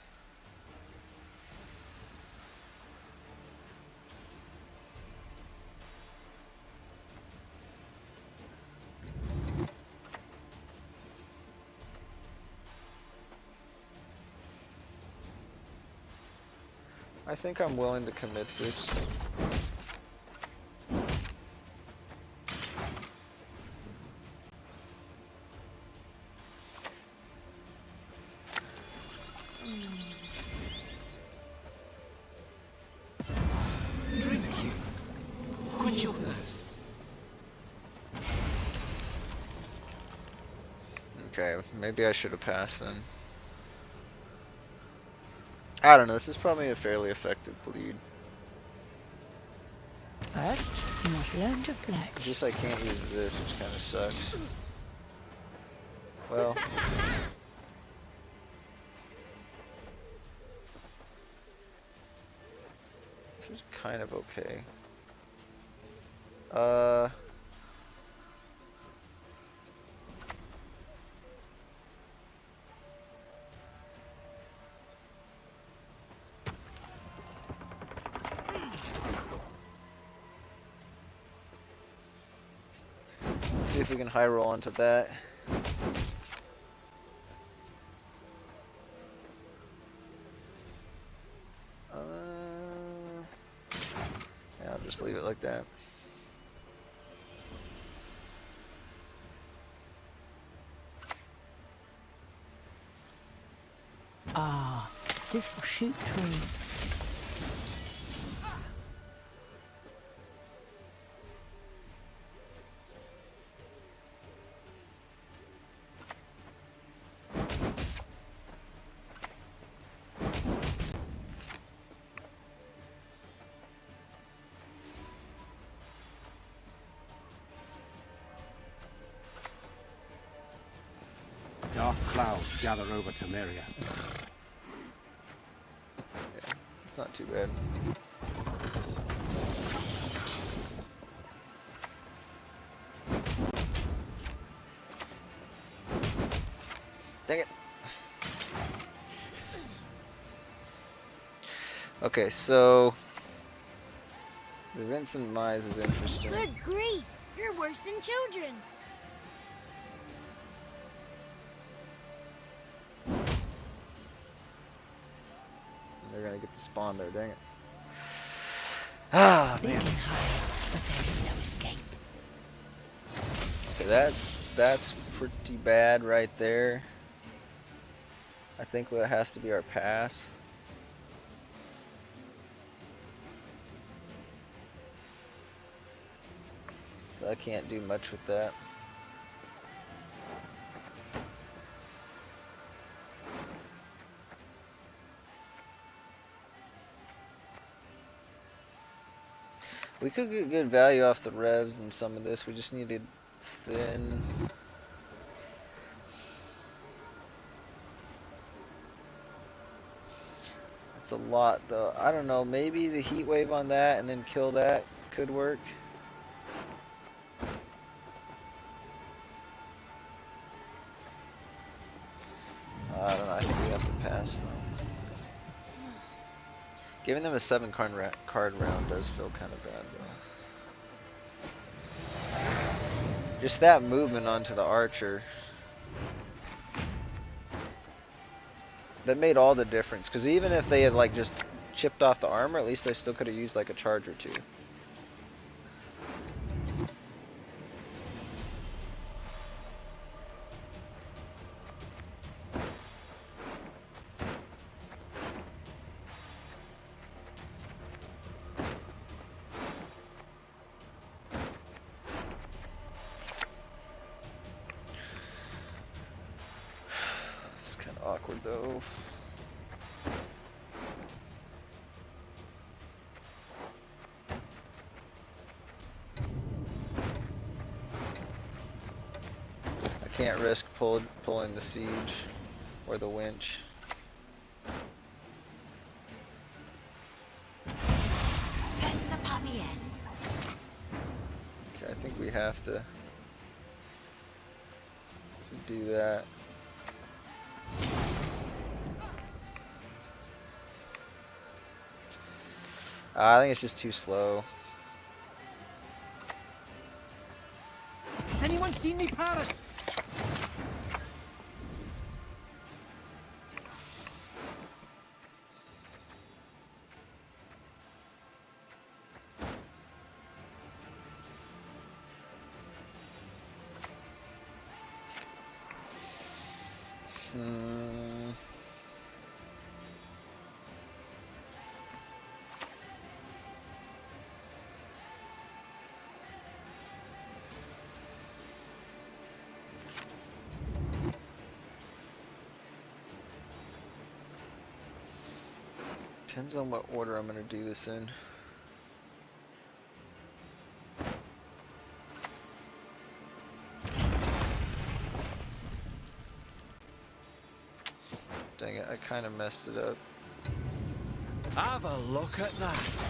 I think I'm willing to commit this. Drink. Quench your thirst. Okay, maybe I should have passed then. I don't know, this is probably a fairly effective bleed. First, you must learn to flex. Just I can't use this, which kind of sucks. Well. This is kind of okay. Let's see if we can high roll onto that. Yeah, I'll just leave it like that. Ah, this will shoot through. Dark clouds gather over Temeria. Yeah, it's not too bad. Dang it. Okay, so the GWENTmas is interesting. Good grief! You're worse than children. They're gonna get the spawn there, dang it. Ah, They man. can hide, but there is no escape. Okay, that's pretty bad right there. I think that has to be our pass. But I can't do much with that. We could get good value off the revs and some of this. We just needed thin. That's a lot though. I don't know, maybe the heat wave on that and then kill that could work. I don't know, I think we have to pass though. Giving them a 7 card round does feel kind of bad though. Just that movement onto the archer. That made all the difference, because even if they had like just chipped off the armor, at least they still could have used like a charge or two. awkward though. I can't risk pulling the siege or the winch. Okay, I think we have to do that. I think it's just too slow. Has anyone seen me parrot? Depends on what order I'm gonna do this in. Dang it, I kind of messed it up. Have a look at that.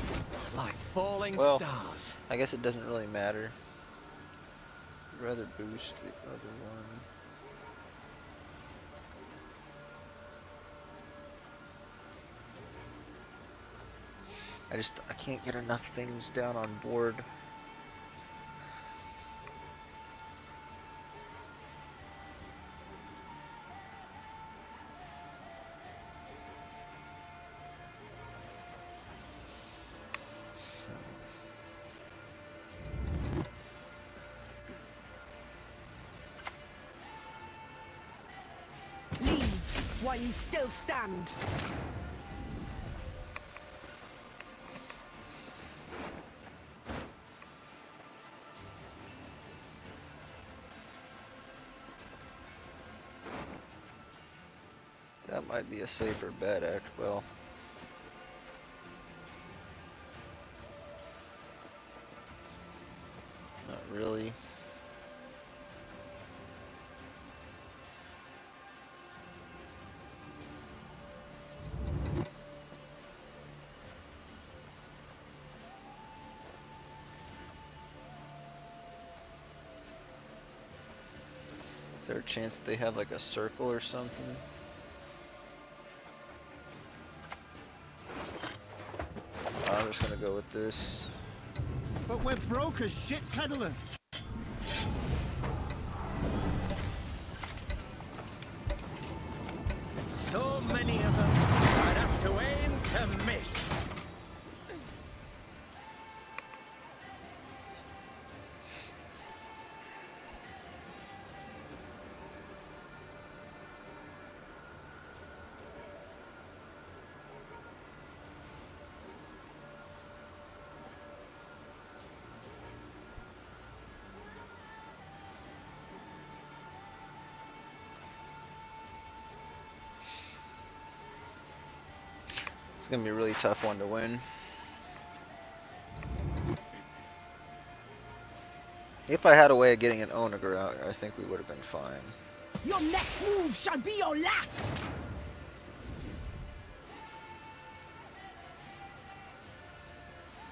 Like falling stars. I guess it doesn't really matter. I'd rather boost the other one. I can't get enough things down on board. Leave while you still stand. That might be a safer bet, well. Not really. Is there a chance that they have like a circle or something? I'm just gonna go with this. But we're broke as shit peddlers. So many of them, I'd have to aim to miss. It's gonna be a really tough one to win. If I had a way of getting an Onager out, I think we would have been fine. Your next move shall be your last!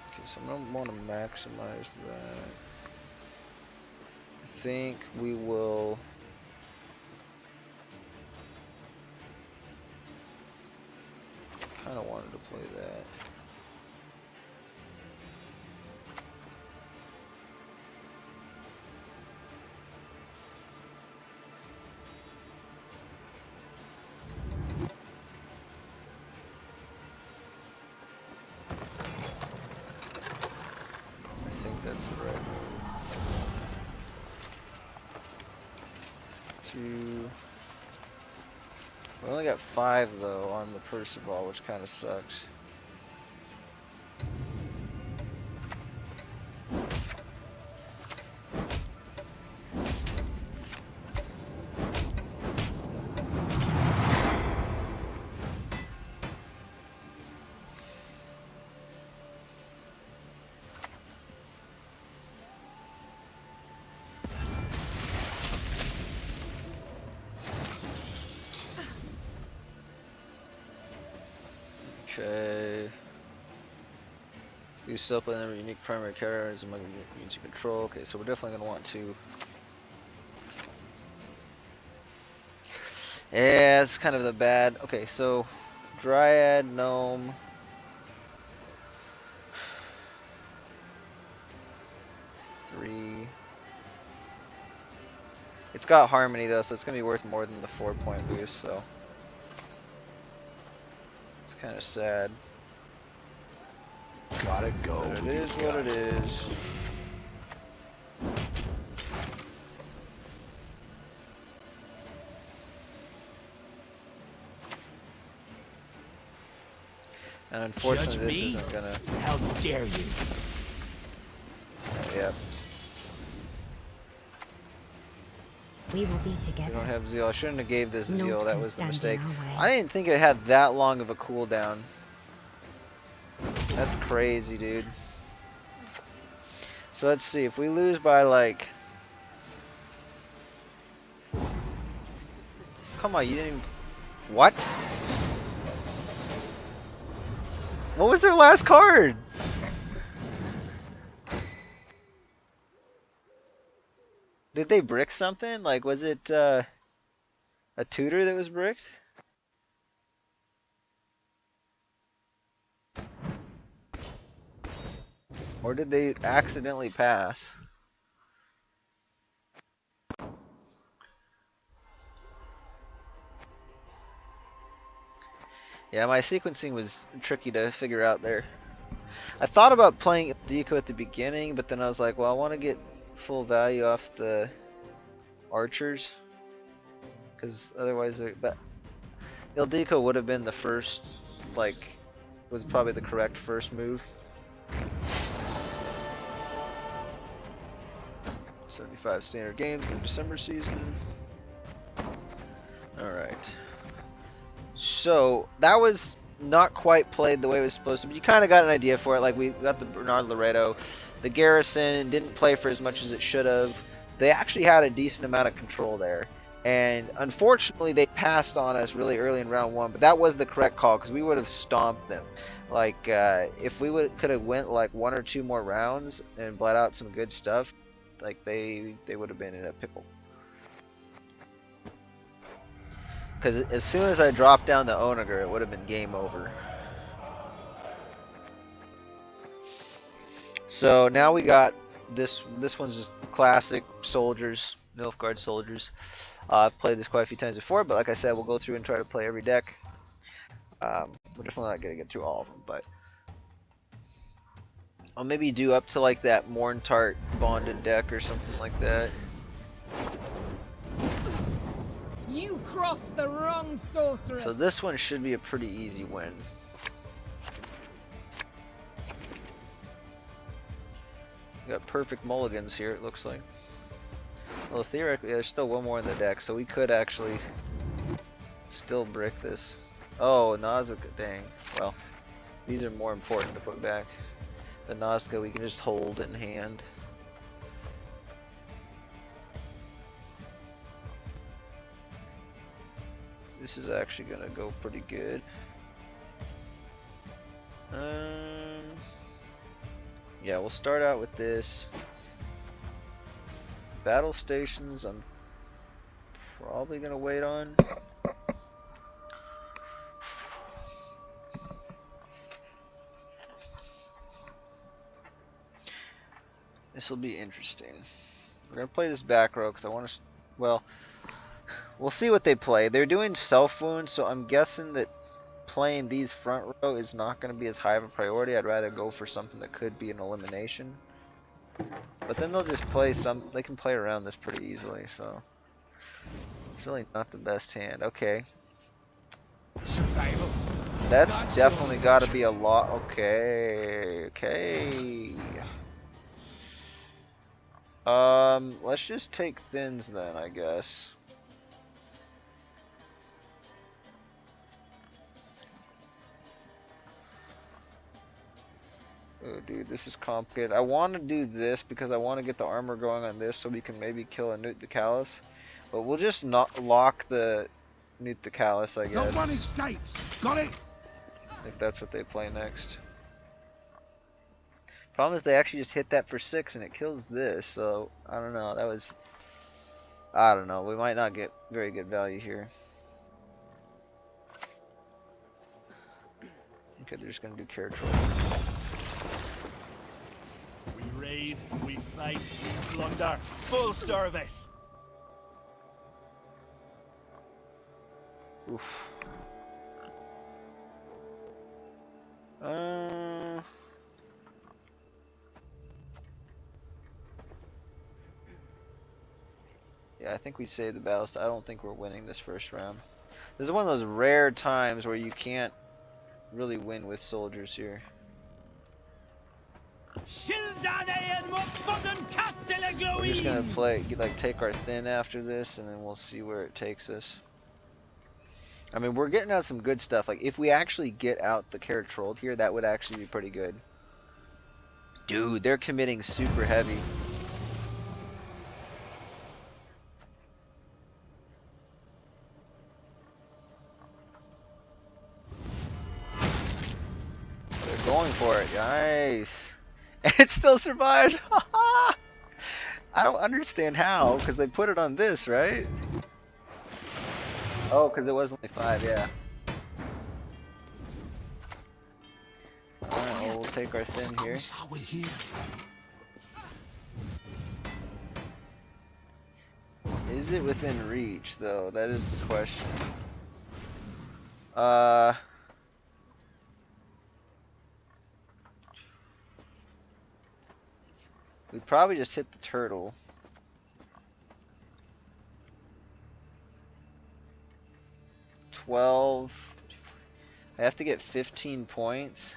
Okay, so I don't want to maximize that. I think we will... kind of wanted to play that. I think that's the right move. 2. We only got 5 though on the Percival, which kind of sucks. Okay. You still play a unique primary characters among means you control. Okay, so we're definitely gonna want to. Yeah, it's kind of the bad. Okay, so Dryad, Gnome. Three. It's got Harmony though, so it's gonna be worth more than the 4-point boost. So it's kind of sad. Gotta go. But it is what it is. And unfortunately, Judge this me? isn't gonna. How dare you? Yep. We will be We together. don't have Zeal. I shouldn't have gave this Naught Zeal. That can was the stand mistake. in our way. I didn't think it had that long of a cooldown. That's crazy, dude. So let's see. If we lose by like... Come on, you didn't even... What? What was their last card? Did they brick something? Like, was it a tutor that was bricked? Or did they accidentally pass? Yeah, my sequencing was tricky to figure out there. I thought about playing Deco at the beginning, but then I was like, well, I want to get full value off the archers, because otherwise, but Ildeco would have been the first, like, was probably the correct first move. 75 standard games in the December season. Alright. So, that was not quite played the way it was supposed to be. You kind of got an idea for it. Like, we got the Bernard Loreto. The Garrison didn't play for as much as it should have. They actually had a decent amount of control there. And unfortunately, they passed on us really early in round one. But that was the correct call, because we would have stomped them. Like, if we could have went like 1 or 2 more rounds and bled out some good stuff, like they would have been in a pickle. Because as soon as I dropped down the Onager, it would have been game over. So now we got this one's just classic soldiers, Nilfgaard soldiers. I've played this quite a few times before, but like I said, we'll go through and try to play every deck. We're definitely not going to get through all of them, but I'll maybe do up to like that Morntart bonded deck or something like that. You crossed the wrong sorceress. So this one should be a pretty easy win. We got perfect mulligans here, it looks like. Well, theoretically, there's still one more in the deck, so we could actually still brick this. Oh, Nazca, dang. Well, these are more important to put back. The Nazca we can just hold in hand. This is actually gonna go pretty good. Yeah, we'll start out with this. Battle stations, I'm probably gonna wait on. This will be interesting. We're gonna play this back row because I want to. Well, we'll see what they play. They're doing self wound, so I'm guessing that playing these front row is not going to be as high of a priority. I'd rather go for something that could be an elimination. But then they'll just play some. They can play around this pretty easily, so it's really not the best hand. Okay. Survival. That's definitely got to be a lot. Okay. Okay. Let's just take thins then, I guess. Oh, dude, this is complicated. I want to do this because I want to get the armor going on this so we can maybe kill a Newt the Callus. But we'll just not lock the Newt the Callus, I guess. No funny states. Got it? if that's what they play next. Problem is they actually just hit that for 6 and it kills this, so I don't know. That was, I don't know. We might not get very good value here. Okay, they're just gonna do carrot troll. We raid, we fight, we plunder. Full service. Oof. Yeah, I think we saved the ballast. I don't think we're winning this first round. This is one of those rare times where you can't really win with soldiers here. We're just gonna play, like, take our thin after this, and then we'll see where it takes us. I mean, we're getting out some good stuff. Like, if we actually get out the carrot trolled here, that would actually be pretty good. Dude, they're committing super heavy. They're going for it. Nice. And it still survives. I don't understand how, because they put it on this, right? Oh, because it was only 5, yeah. Alright, well, we'll take our thin here. Is it within reach, though? That is the question. We probably just hit the turtle. 12. I have to get 15 points.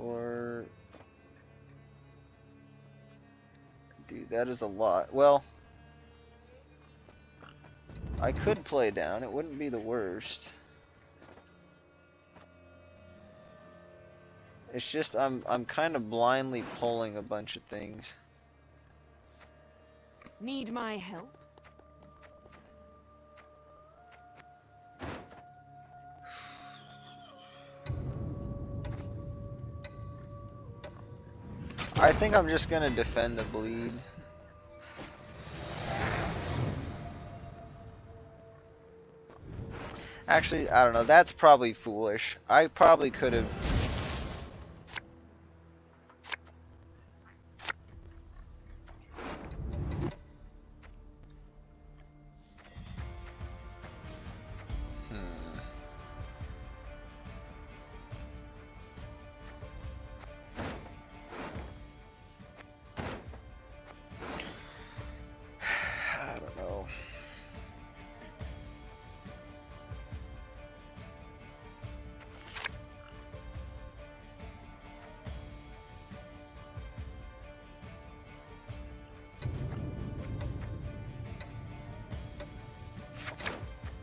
Or, dude, that is a lot. Well, I could play down. It wouldn't be the worst. It's just I'm kind of blindly pulling a bunch of things. Need my help? I think I'm just gonna defend the bleed. Actually, I don't know. That's probably foolish. I probably could have. I don't know.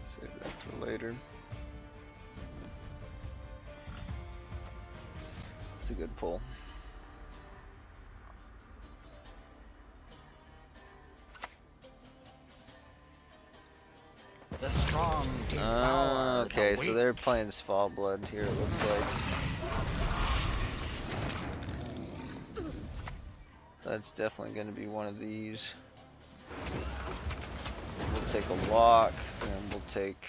Save that for later. It's a good pull. The strong okay, so they're playing Svalbard here, it looks like. That's definitely going to be one of these. We'll take a lock, and we'll take...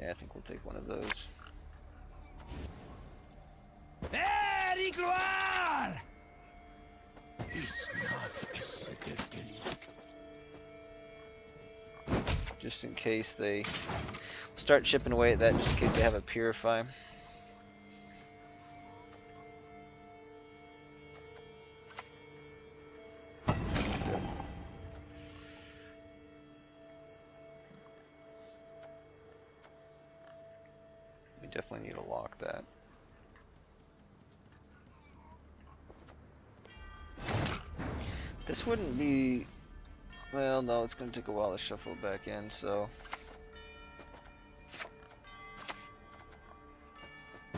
Yeah, I think we'll take one of those. Just in case they start chipping away at that, just in case they have a purify. We definitely need to lock that. This wouldn't be... Well, no, it's going to take a while to shuffle it back in, so...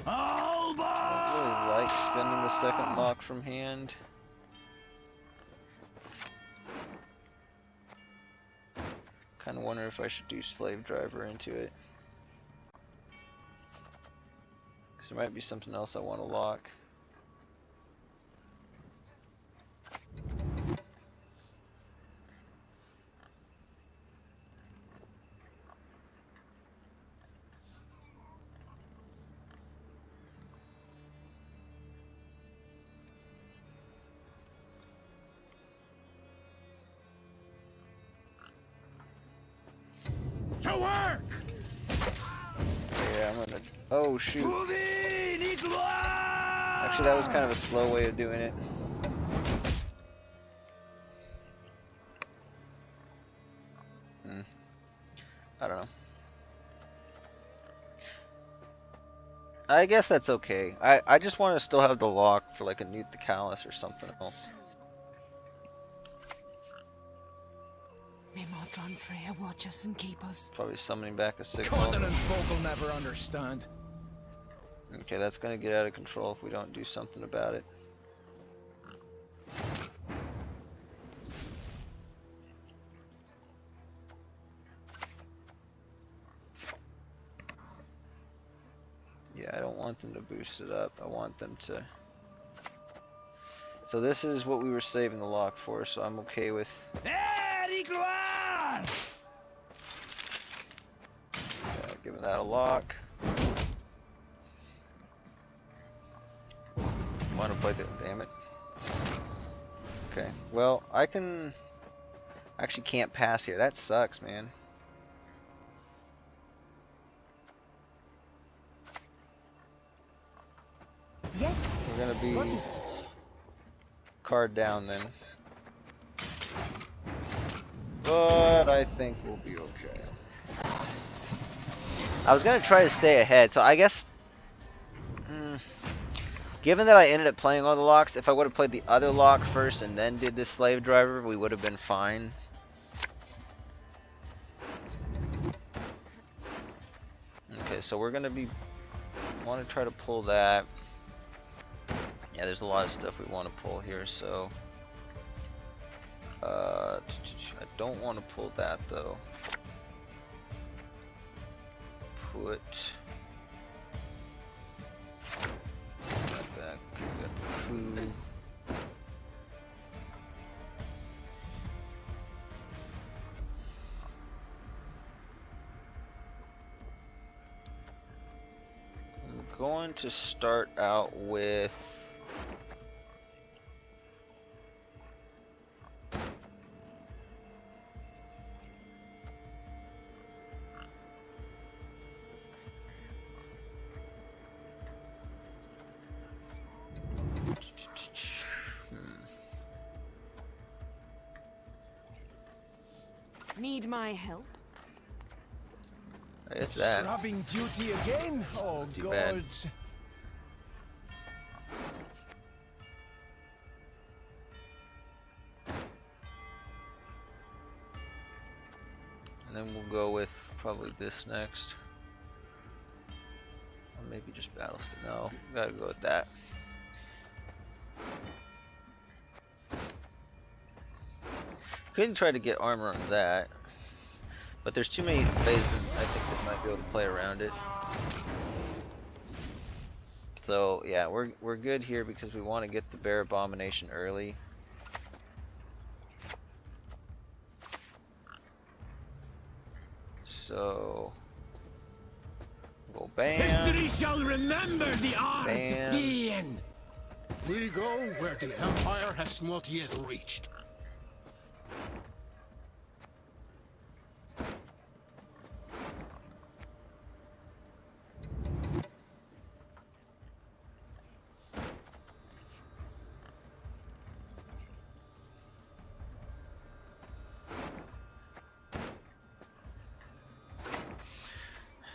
I don't really like spending the second lock from hand. Kind of wonder if I should do slave driver into it. Because there might be something else I want to lock. To work! Yeah, I'm gonna. Oh shoot! Actually, that was kind of a slow way of doing it. I don't know. I guess that's okay. I just want to still have the lock for like a Newt the Callous or something else. May Modron Freya watch us and keep us. Probably summoning back a signal. Continent folk will never understand. Okay, that's gonna get out of control if we don't do something about it. Yeah, I don't want them to boost it up. I want them to... So this is what we were saving the lock for, so I'm okay with... Yeah, giving that a lock. Want to play the... Damn it. Okay, well, I can... Actually can't pass here. That sucks, man. Yes. We're gonna be card down then. But I think we'll be okay. I was gonna try to stay ahead, so I guess given that I ended up playing all the locks, if I would have played the other lock first and then did this slave driver, we would have been fine. Okay, so we're gonna be want to try to pull that. Yeah, there's a lot of stuff we want to pull here, so I don't want to pull that though. Put that back. We got the coup. I'm going to start out with Need my help? I guess that. Scrubbing duty again? Oh, Too bad. gods. And then we'll go with probably this next. Or maybe just Battlestar. No, we gotta go with that. Couldn't try to get armor on that. But there's too many phases I think that might be able to play around it. So yeah, we're good here because we want to get the Bear Abomination early. So go bam. History shall remember the art Bam. of being. We go where the Empire has not yet reached.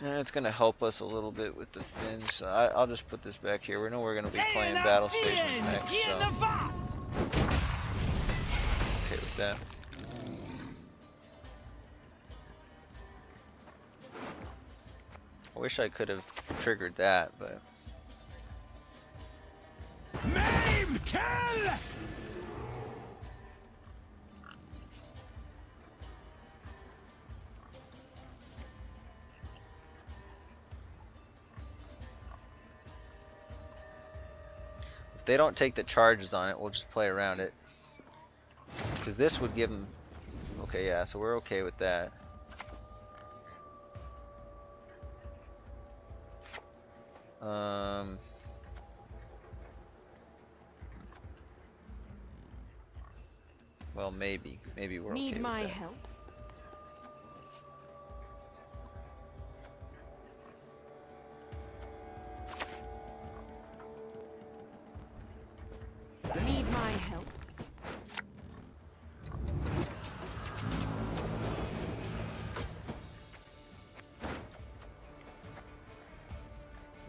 And it's gonna help us a little bit with the thin, so I'll just put this back here. We know we're gonna be playing battle stations next, so okay with that. I wish I could have triggered that, but Maim! Kill! they don't take the charges on it, we'll just play around it. Because this would give them... Okay, yeah, so we're okay with that. Well, maybe we're okay with my that. help? Need my help?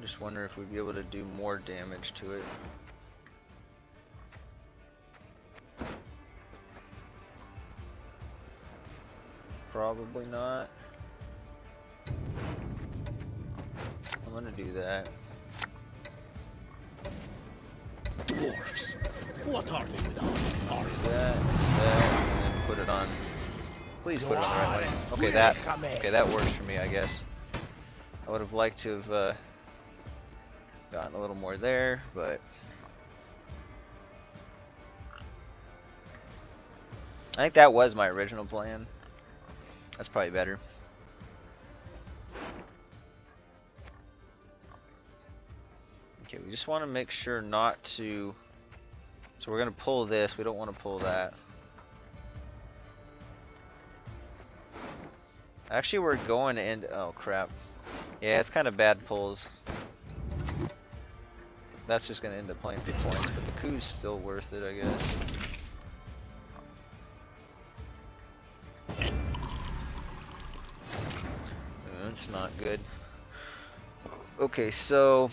Just wonder if we'd be able to do more damage to it. Probably not. I'm gonna do that. Dwarfs. What are they without? That, and then put it on. Please put it on the right way. Okay, that works for me, I guess. I would have liked to have gotten a little more there, but I think that was my original plan. That's probably better. Okay, we just want to make sure not to... So we're going to pull this. We don't want to pull that. Actually, we're going to end... Oh, crap. Yeah, it's kind of bad pulls. That's just going to end up playing for points, but the coup's still worth it, I guess. That's not good. Okay, so...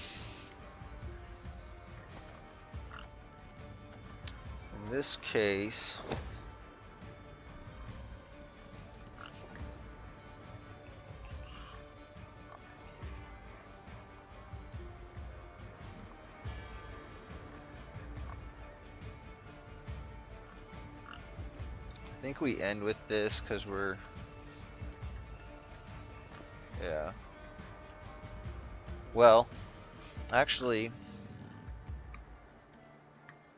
in this case... I think we end with this because we're... Yeah. Well, actually,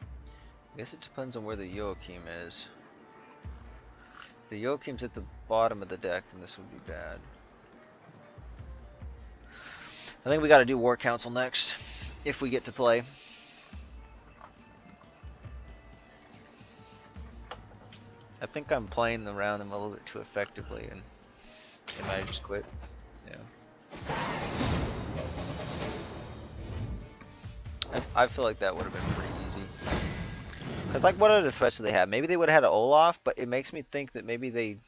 I guess it depends on where the Joachim is. If the Joachim's at the bottom of the deck, then this would be bad. I think we got to do War Council next, if we get to play. I think I'm playing around them a little bit too effectively, and I might just quit. Yeah. I feel like that would have been pretty easy. Cause like, what other threats do they have? Maybe they would have had an Olaf, but it makes me think that maybe they,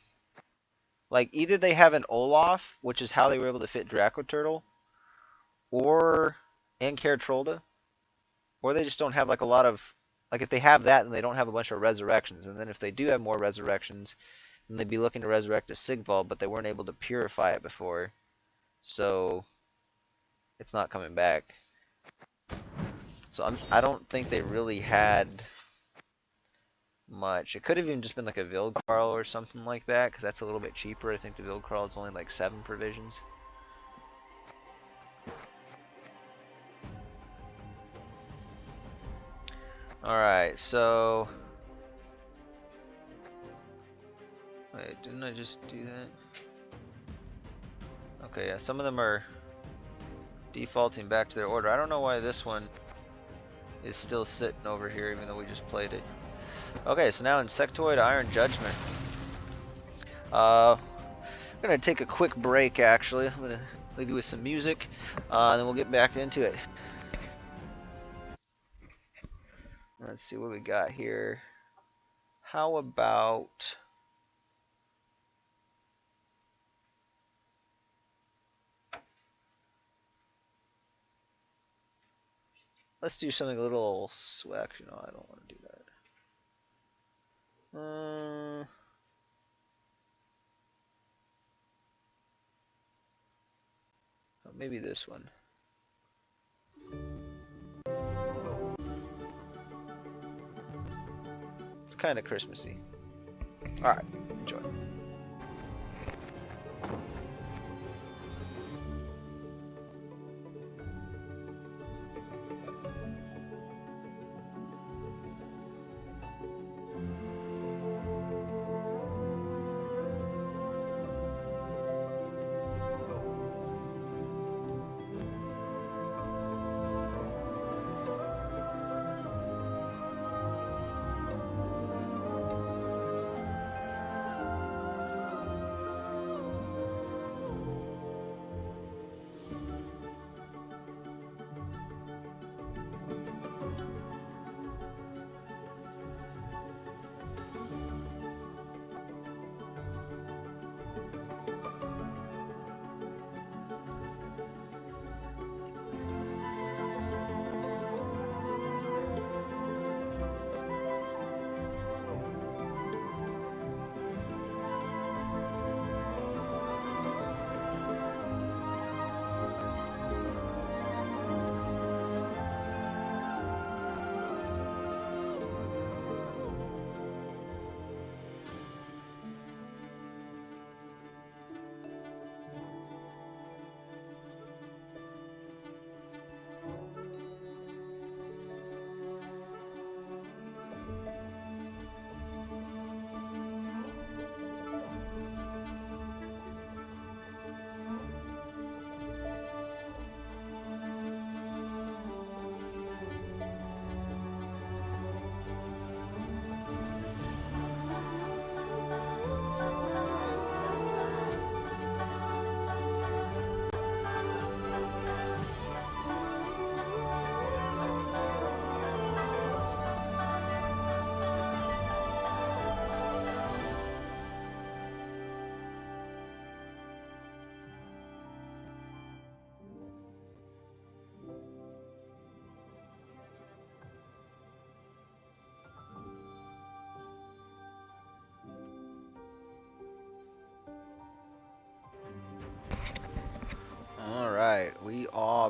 like, either they have an Olaf, which is how they were able to fit Draco Turtle, or Anker Trolda, or they just don't have like a lot of, like, if they have that, then they don't have a bunch of resurrections, and then if they do have more resurrections, then they'd be looking to resurrect a Sigval, but they weren't able to purify it before, so it's not coming back. So I don't think they really had much. It could have even just been like a Vildkarl or something like that, because that's a little bit cheaper. I think the Vildkarl is only like 7 provisions. Alright, so... Wait, didn't I just do that? Okay, yeah, some of them are defaulting back to their order. I don't know why this one is still sitting over here, even though we just played it. Okay, so now Insectoid Iron Judgment. I'm gonna take a quick break, actually. I'm gonna leave you with some music, and then we'll get back into it. Let's see what we got here. How about... let's do something a little swag. No, I don't want to do that. Maybe this one. It's kind of Christmassy. Alright, enjoy.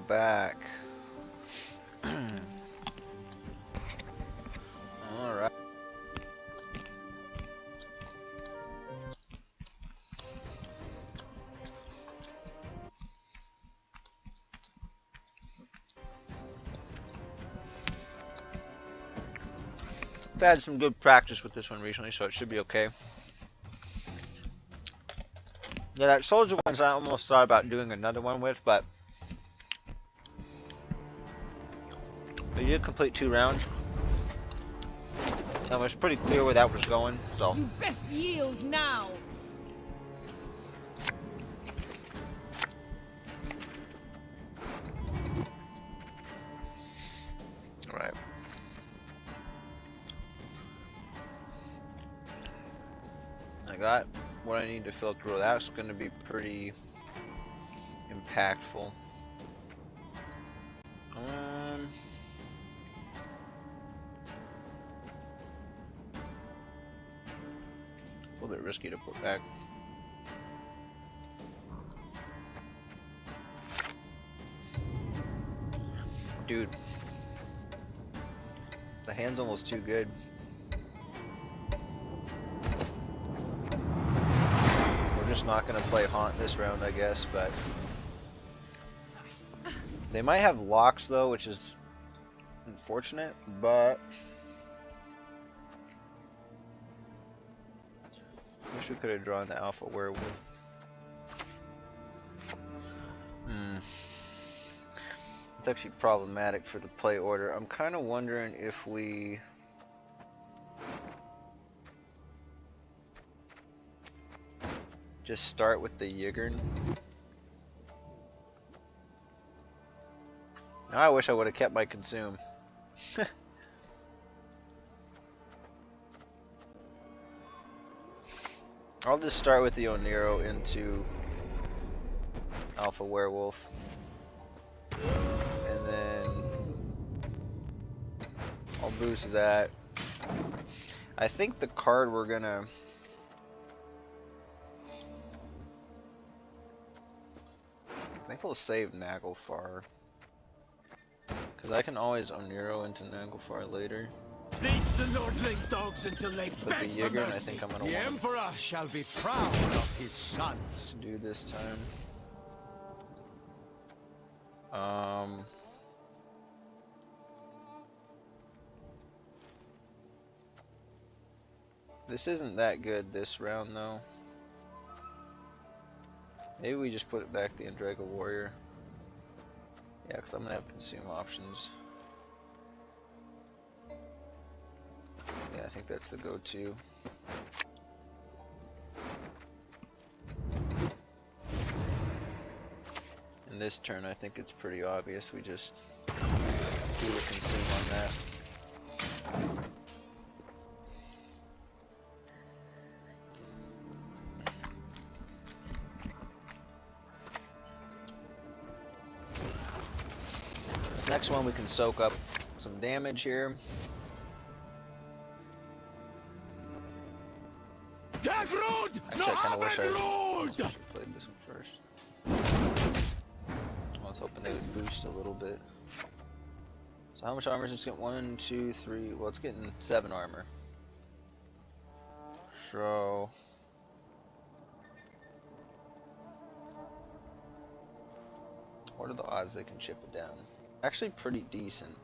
back. Alright. I've had some good practice with this one recently, so it should be okay. Yeah, that soldier ones I almost thought about doing another one with, but we did complete 2 rounds. And it was pretty clear where that was going, so. You best yield now. Alright. I got what I need to filter. That's going to be pretty impactful. A little bit risky to put back. Dude, the hand's almost too good. We're just not gonna play Haunt this round, I guess, but they might have locks though, which is unfortunate, but wish we could have drawn the Alpha Werewolf. It's actually problematic for the play order. I'm kind of wondering if we just start with the Yigern. Now I wish I would have kept my Consume. I'll just start with the Oniro into Alpha Werewolf. And then I'll boost that. I think the card we're gonna we'll save Naglfar, because I can always Oniro into Naglfar later. Lead the Lordling dogs until they But the Yigern, I think I'm gonna The want Emperor shall be proud of his sons. to do this time. This isn't that good this round though. Maybe we just put it back the Andraga Warrior. Yeah, because I'm gonna have Consume options. Yeah, I think that's the go-to. In this turn, I think it's pretty obvious. We just do the Consume on that. This next one we can soak up some damage here. Actually, I kind of wish I played this one first. I was hoping they would boost a little bit. So how much armor is this getting? 1, 2, 3. Well, it's getting 7 armor. So what are the odds they can chip it down? Actually, pretty decent.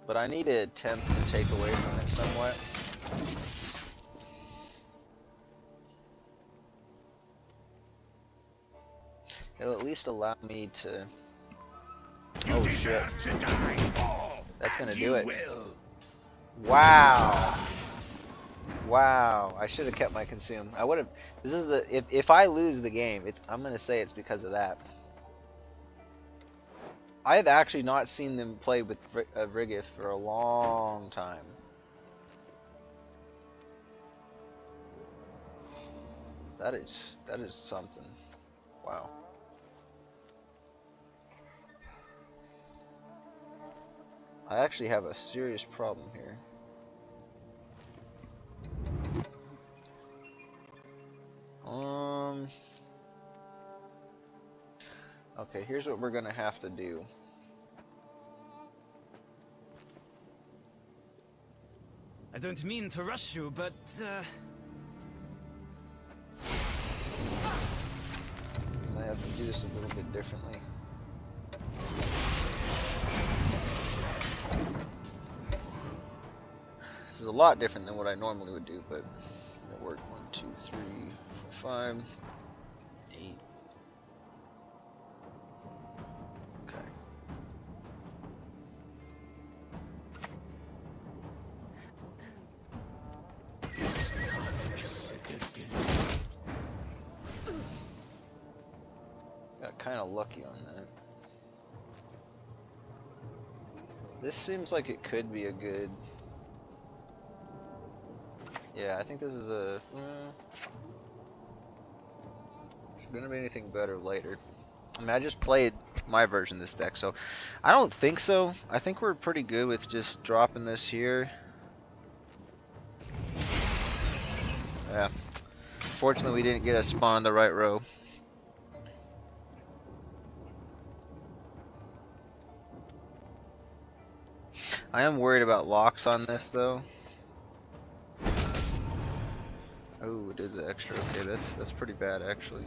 But I need to attempt to take away from it somewhat. It'll at least allow me to... Oh shit. That's gonna do it. Wow. Wow. I should have kept my Consume. I would have... This is the... If I lose the game, I'm gonna say it's because of that. I have actually not seen them play with Vrigith for a long time. That is something. Wow. I actually have a serious problem here. Okay, here's what we're gonna have to do. I don't mean to rush you, but I have to do this a little bit differently. This is a lot different than what I normally would do, but that worked. 1, 2, 3, 4, 5, 8. Okay. Got kind of lucky on that. This seems like it could be a good. Yeah, I think this is a. It's gonna be anything better later. I mean, I just played my version of this deck, so I don't think so. I think we're pretty good with just dropping this here. Yeah. Fortunately, we didn't get a spawn in the right row. I am worried about locks on this, though. Oh, it did the extra. Okay, that's pretty bad, actually.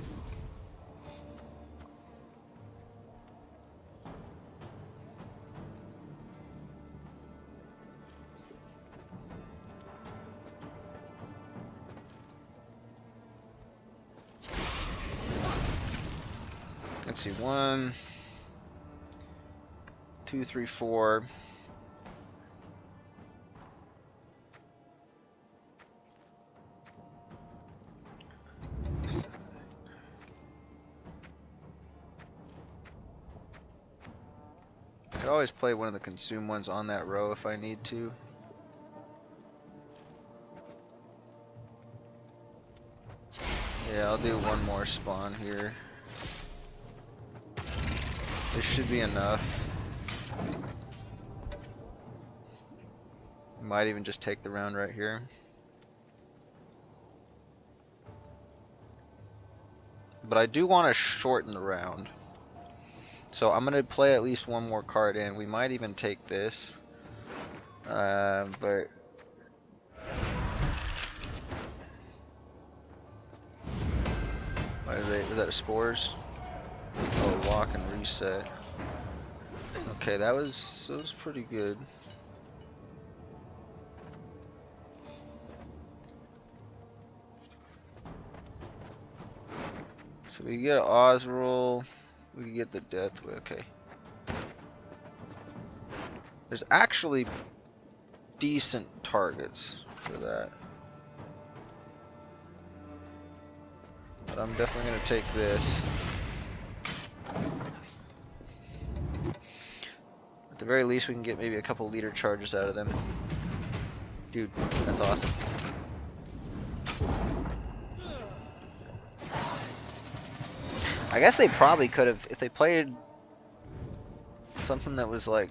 Let's see, 1, 2, 3, 4. I could always play one of the consume ones on that row if I need to. Yeah, I'll do one more spawn here. This should be enough. Might even just take the round right here. But I do want to shorten the round. So I'm going to play at least one more card in. We might even take this. But... Was that a spores? Oh, lock and reset. Okay, that was pretty good. So we get an Osroll, we can get the death. Okay. There's actually decent targets for that. But I'm definitely gonna take this. At the very least, we can get maybe a couple leader charges out of them. Dude, that's awesome. I guess they probably could have, if they played something that was like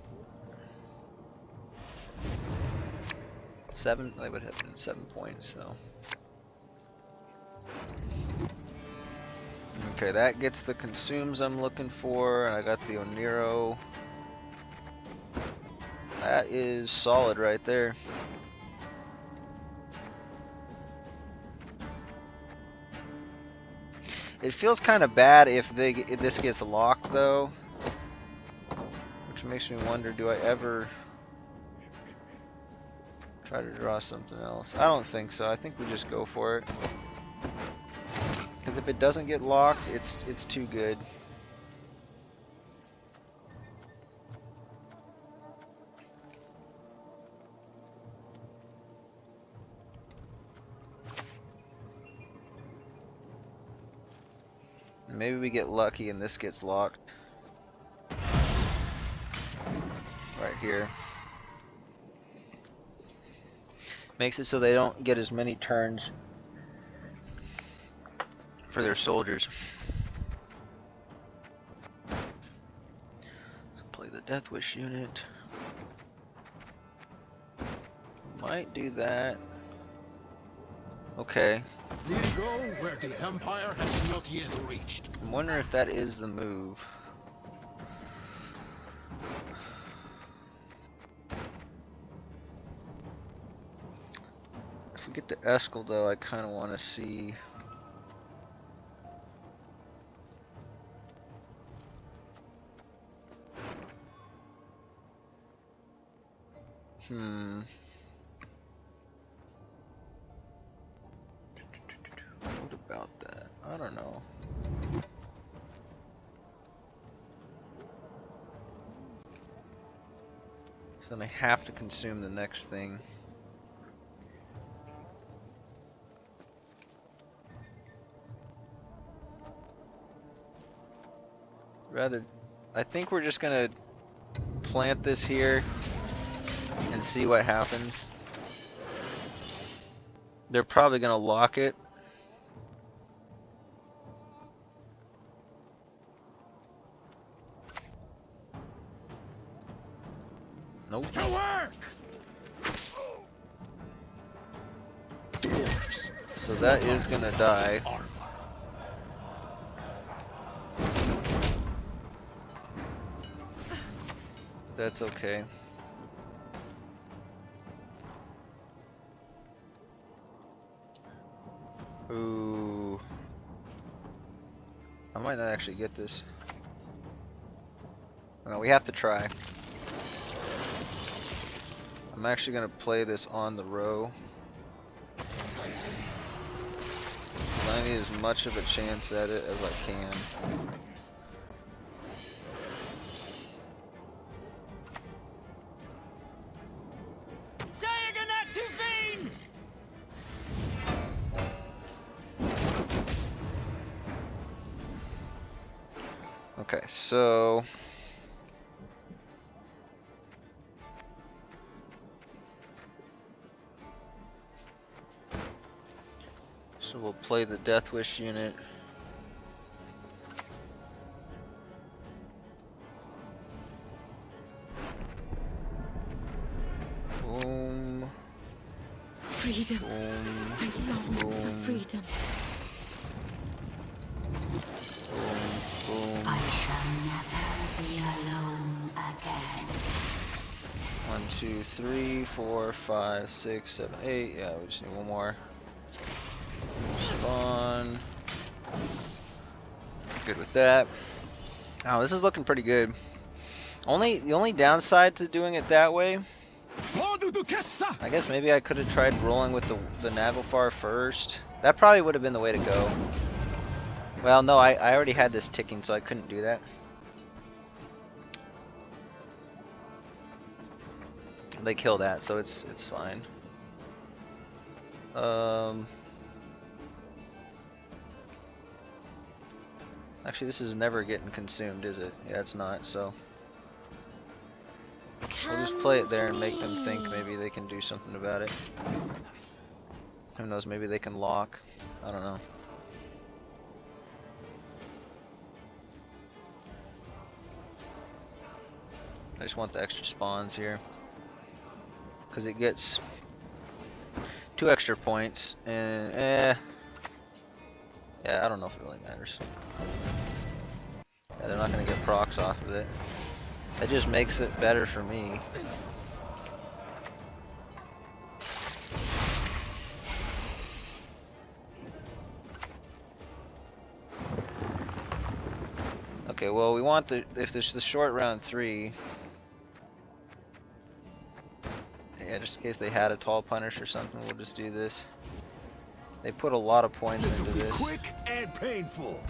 7, they would have been 7 points, so. Okay, that gets the consumes I'm looking for, and I got the Oniro. That is solid right there. It feels kind of bad if this gets locked though, which makes me wonder, do I ever try to draw something else? I don't think so. I think we just go for it. Because if it doesn't get locked, it's too good. Maybe we get lucky and this gets locked. Right here. Makes it so they don't get as many turns for their soldiers. Let's play the Death Wish unit. Might do that. Okay. We go where the Empire has not yet reached. I'm wondering if that is the move. If we get to Eskel though, I kind of want to see. What about that? I don't know. So then I have to consume the next thing. Rather, I think we're just gonna plant this here and see what happens. They're probably gonna lock it. Nope. To work! So that is gonna die. That's okay. Ooh. I might not actually get this. No, we have to try. I'm actually gonna play this on the row. I need as much of a chance at it as I can. Okay, so we'll play the Death Wish unit. Boom. Freedom. Boom. I long for freedom. Boom. I shall never be alone again. 1, 2, 3, 4, 5, 6, 7, 8. Yeah, we just need one more. Spawn. Good with that. Oh, this is looking pretty good. The only downside to doing it that way, I guess maybe I could have tried rolling with the Naglfar first. That probably would have been the way to go. Well, no, I already had this ticking, so I couldn't do that. They kill that, so it's fine. Actually, this is never getting consumed, is it? Yeah, it's not, so we'll just play it there and make them think maybe they can do something about it. Who knows, maybe they can lock. I don't know. I just want the extra spawns here, because it gets 2 extra points, and yeah, I don't know if it really matters. Yeah, they're not going to get procs off of it. It just makes it better for me. Okay, well, we want if there's the short round 3. Yeah, just in case they had a tall punish or something, we'll just do this. They put a lot of points into this. Quick and painful.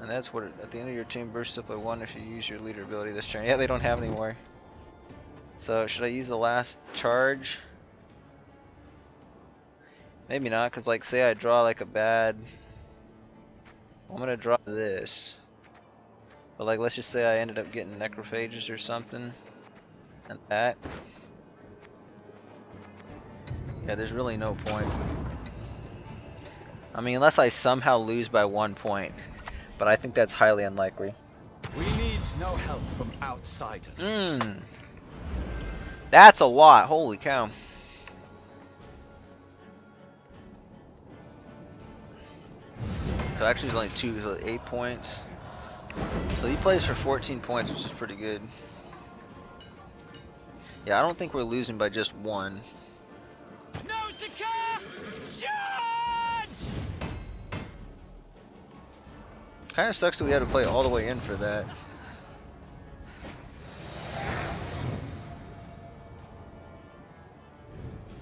And that's what at the end of your team bursts up by 1 if you use your leader ability this turn. Yeah, they don't have any more. So should I use the last charge? Maybe not, because like say I draw like a bad. I'm gonna draw this. But like let's just say I ended up getting necrophages or something. And that. Yeah, there's really no point. I mean, unless I somehow lose by 1 point. But I think that's highly unlikely. We need no help from outsiders. That's a lot. Holy cow. So actually it's only 2, so 8 points. So he plays for 14 points, which is pretty good. Yeah, I don't think we're losing by just one. Kind of sucks that we had to play all the way in for that.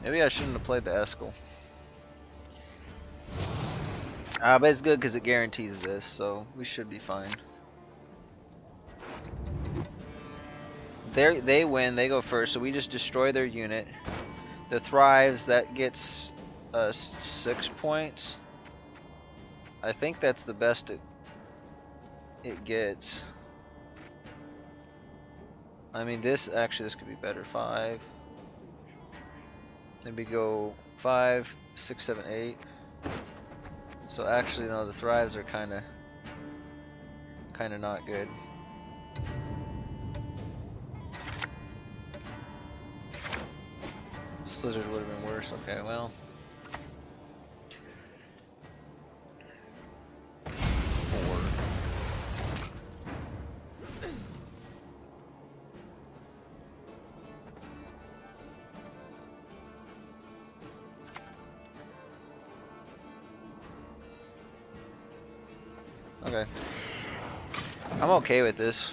Maybe I shouldn't have played the Eskel. But it's good because it guarantees this, so we should be fine. They win, they go first, so we just destroy their unit. The Thrives, that gets 6 points. I think that's the best it gets. I mean, this could be better. 5. Maybe go 5, 6, 7, 8. So actually, no, the Thrives are kind of not good. Slizzard would have been worse. Okay, well. Okay. I'm okay with this.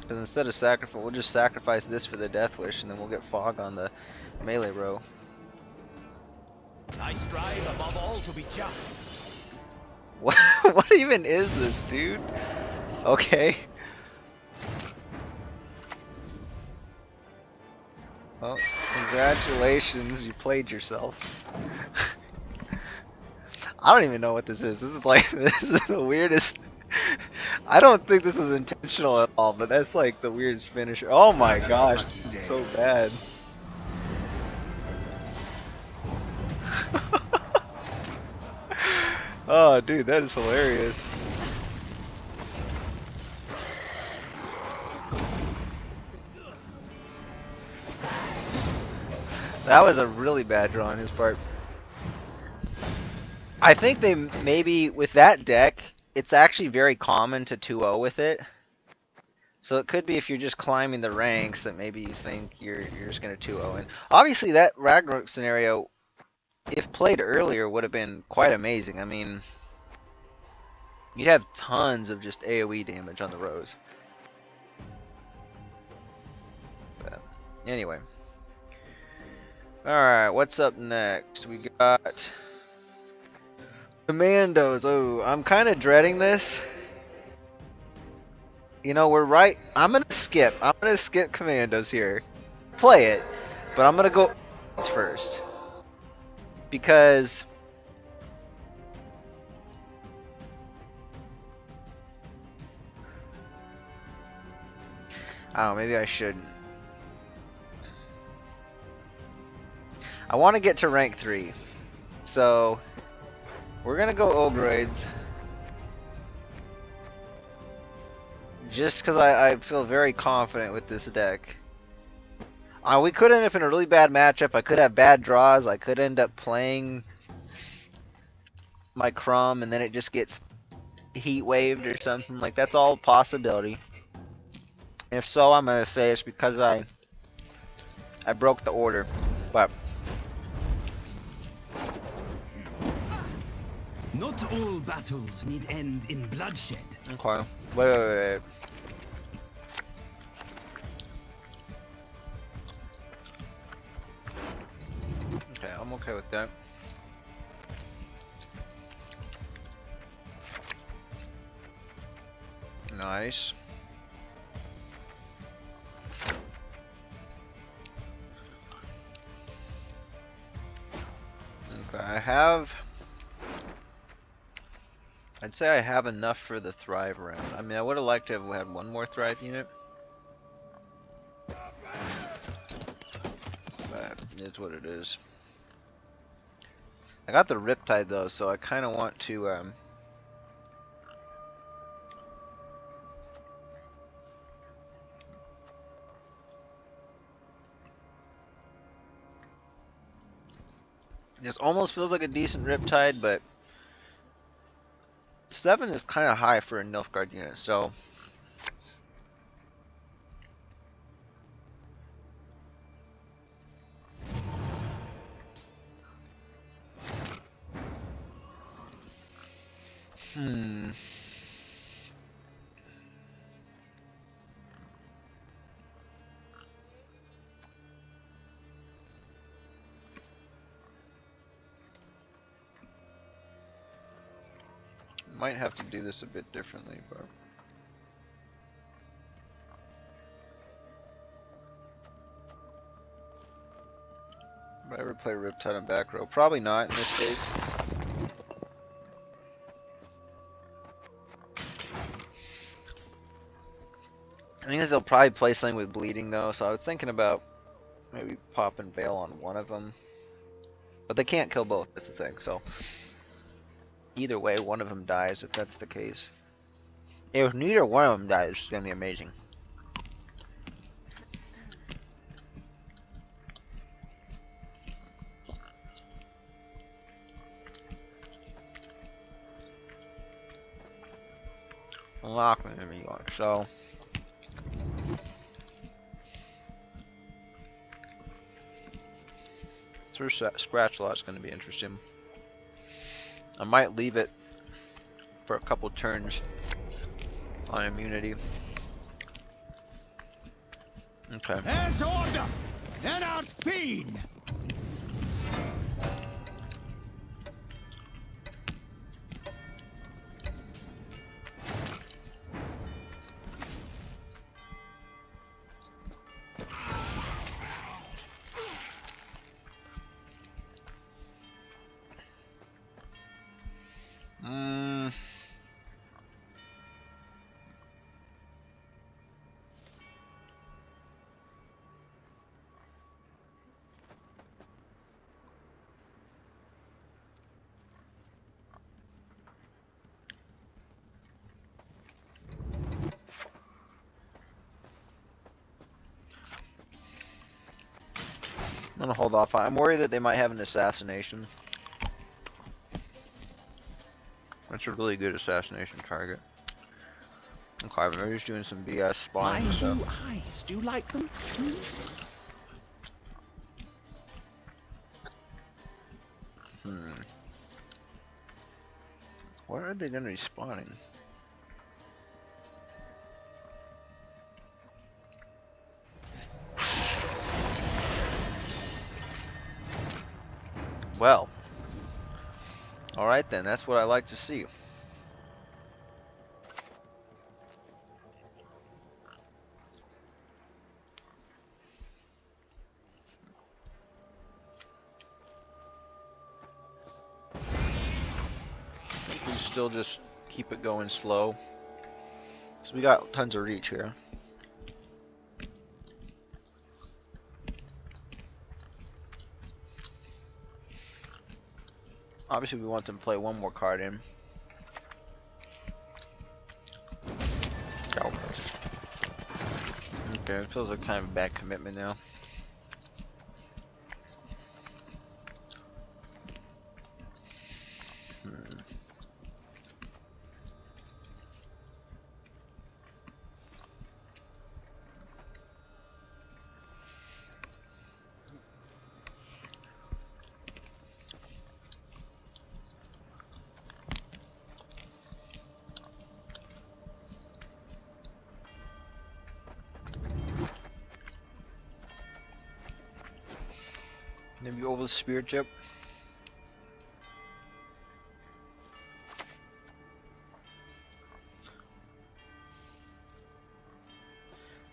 Because instead of sacrifice, we'll just sacrifice this for the Death Wish, and then we'll get Fog on the melee row. I strive above all to be just. What even is this, dude? Okay. Well, congratulations, you played yourself. I don't even know what this is. This is like, this is the weirdest. I don't think this was intentional at all, but that's like the weirdest finisher. Oh my gosh, this is so bad. Oh, dude, that is hilarious. That was a really bad draw on his part. I think they maybe, with that deck, it's actually very common to 2-0 with it. So it could be if you're just climbing the ranks that maybe you think you're just going to 2-0. And obviously that Ragnarok scenario, if played earlier, would have been quite amazing. I mean, you'd have tons of just AoE damage on the rows. But anyway. Alright, what's up next? We got Commandos. Oh, I'm kind of dreading this. You know, we're right. I'm gonna skip Commandos here. Play it, but I'm gonna go first. Because I don't know, maybe I shouldn't. I want to get to rank 3. So we're gonna go Ogroids. Just because I feel very confident with this deck. We could end up in a really bad matchup. I could have bad draws. I could end up playing my Crumb and then it just gets heat waved or something. Like, that's all a possibility. If so, I'm going to say it's because I broke the order. But not all battles need end in bloodshed. okay. Wait. Okay, I'm okay with that. Nice. Okay, I'd say I have enough for the Thrive round. I mean, I would have liked to have had one more Thrive unit. But it's what it is. I got the Riptide though, so I kind of want to This almost feels like a decent Riptide, but 7 is kind of high for a Nilfgaard unit, so might have to do this a bit differently, but would I ever play Riptide on back row? Probably not in this case. I think they'll probably play something with bleeding though, so I was thinking about maybe popping Veil on one of them. But they can't kill both, that's the thing, so either way, one of them dies if that's the case. If neither one of them dies, it's gonna be amazing. Unlocking enemy on, so through scratch lot's going to be interesting. I might leave it for a couple turns on immunity. Okay. As order! Then out fiend! I'm gonna hold off. I'm worried that they might have an assassination. That's a really good assassination target. Okay, they're just doing some BS spawning stuff. Eyes, do you like them? Where are they gonna be spawning? Well, alright then, that's what I like to see. We still just keep it going slow. So we got tons of reach here. Obviously we want them to play one more card in. Okay, it feels like kind of a bad commitment now. Maybe over the spirit chip.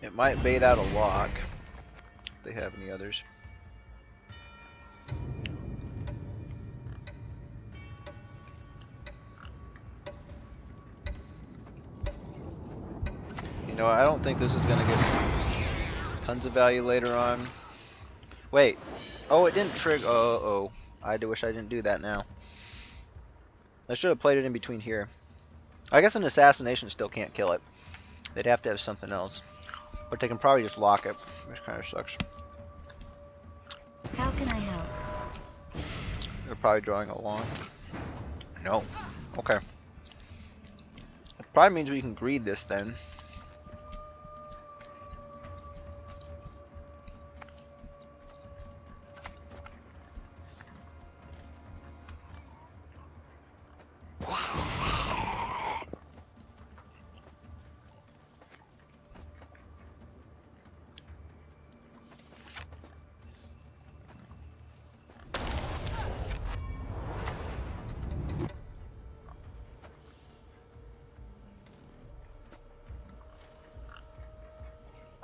It might bait out a lock if they have any others. You know, I don't think this is gonna get tons of value later on. Wait. Oh, it didn't trigger. Oh, I do wish I didn't do that now. I should have played it in between here. I guess an assassination still can't kill it. They'd have to have something else. But they can probably just lock it, which kind of sucks. How can I help? probably drawing a long. No. Okay. It probably means we can greed this then.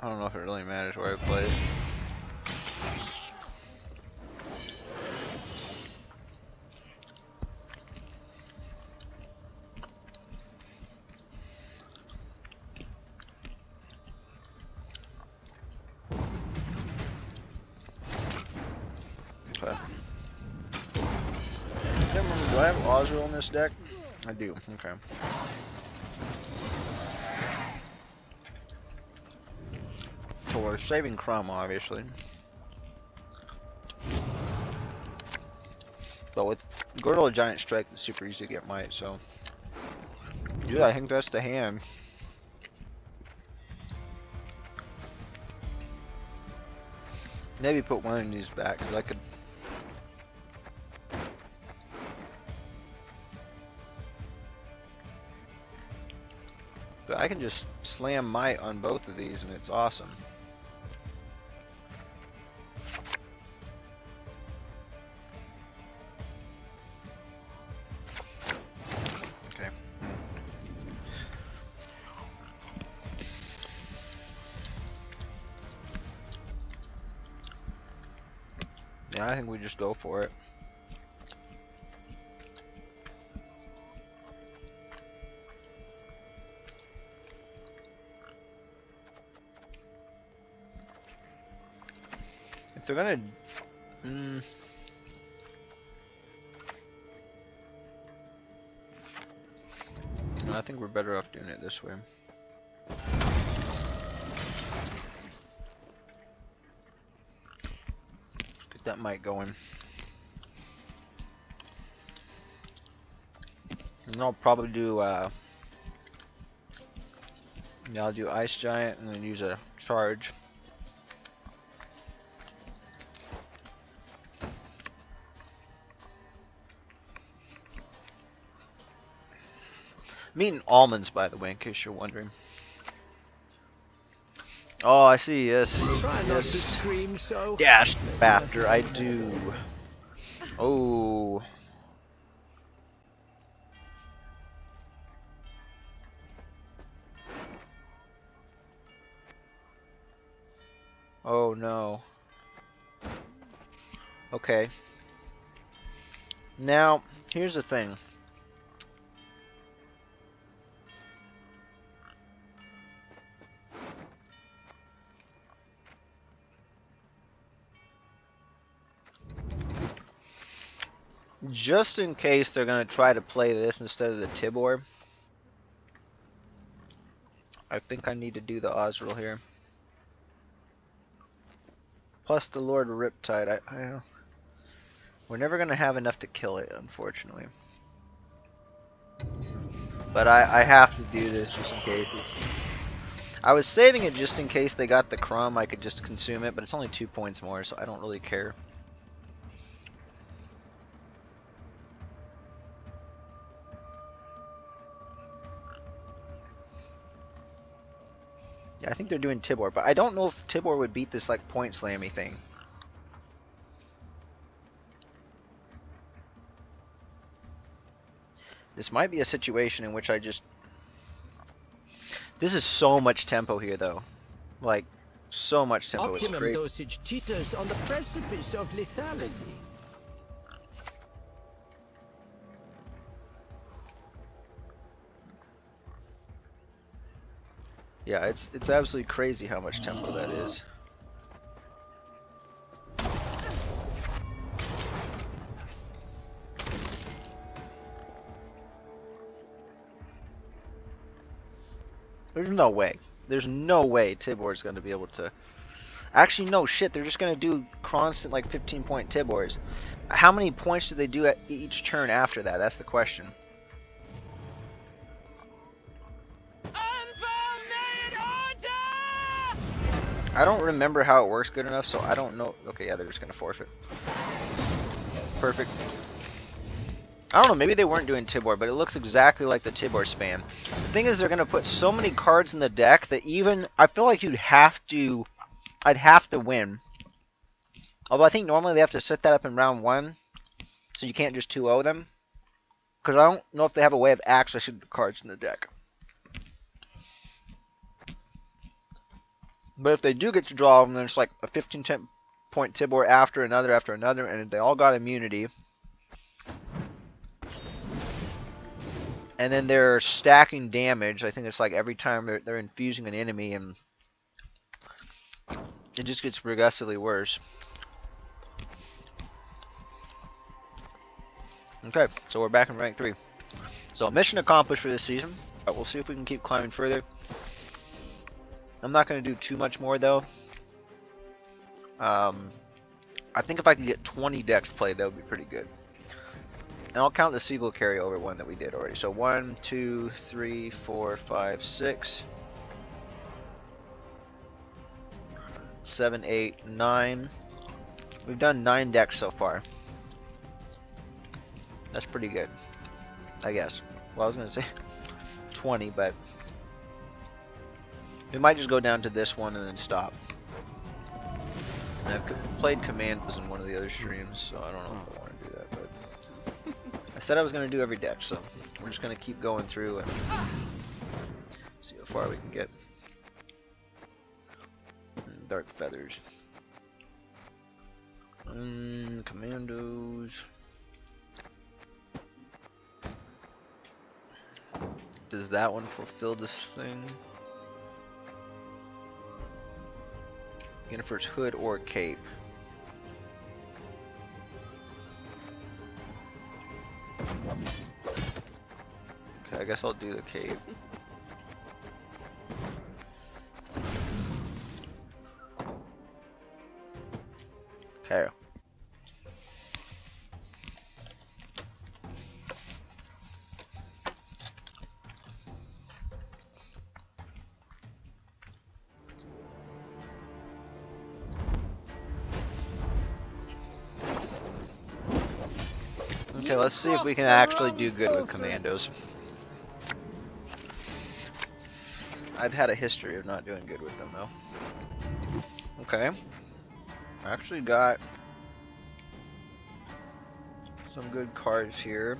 I don't know if it really matters where I play it. Okay. Do I have Oswald in this deck? I do. Okay. So we're saving Crumb, obviously. But with Girdle Giant Strike, it's super easy to get Might, so. Yeah, I think that's the hand. Maybe put one of these back, because I could. But I can just slam Might on both of these, and it's awesome. Yeah, I think we just go for it. If they're gonna... No, I think we're better off doing it this way. Get that mic going. And I'll probably do, yeah, I'll do Ice Giant and then use a charge. I'm eating almonds, by the way, in case you're wondering. Oh, I see. Yes, Try not to scream so. Dash after I do. Oh. Oh no. Okay. Now, here's the thing. Just in case they're going to try to play this instead of the Tibor, I think I need to do the Osriel here. Plus the Lord Riptide. We're never going to have enough to kill it, unfortunately. But I have to do this just in case. I was saving it just in case they got the Crumb. I could just consume it, but it's only 2 points more, so I don't really care. Yeah, I think they're doing Tibor, but I don't know if Tibor would beat this like point slammy thing. This might be a situation in which I just... This is so much tempo here, though. Like, so much tempo. It's Optimum great. dosage teeters on the precipice of lethality. Yeah, it's absolutely crazy how much tempo that is. There's no way. There's no way Tibor's going to be able to Actually, no, shit, they're just gonna do constant, like, 15-point Tibors. How many points do they do at each turn after that? That's the question. I don't remember how it works good enough, so I don't know. Okay, yeah, they're just gonna forfeit. Perfect. I don't know, maybe they weren't doing Tibor, but it looks exactly like the Tibor spam. The thing is, they're gonna put so many cards in the deck that even I feel like I'd have to win. Although I think normally they have to set that up in round 1, so you can't just 2-0 them. Because I don't know if they have a way of accessing the cards in the deck. But if they do get to draw them, then it's like a 15-point Tibor after another, and they all got immunity. And then they're stacking damage. I think it's like every time they're infusing an enemy, and it just gets progressively worse. Okay, so we're back in rank 3. So mission accomplished for this season. We'll see if we can keep climbing further. I'm not going to do too much more though. I think if I could get 20 decks played, that would be pretty good. And I'll count the Seagull carryover one that we did already. So 1, 2, 3, 4, 5, 6, 7, 8, 9. We've done 9 decks so far. That's pretty good, I guess. Well, I was going to say 20, but we might just go down to this one and then stop. And I've played Commandos in one of the other streams, so I don't know if I want to do that, but I said I was going to do every deck, so we're just going to keep going through and see how far we can get. Dark Feathers. Commandos. Does that one fulfill this thing? Yennefer's hood or cape. Okay, I guess I'll do the cape. Okay. Okay, let's see if we can actually do good with Commandos. I've had a history of not doing good with them though. Okay. I actually got some good cards here.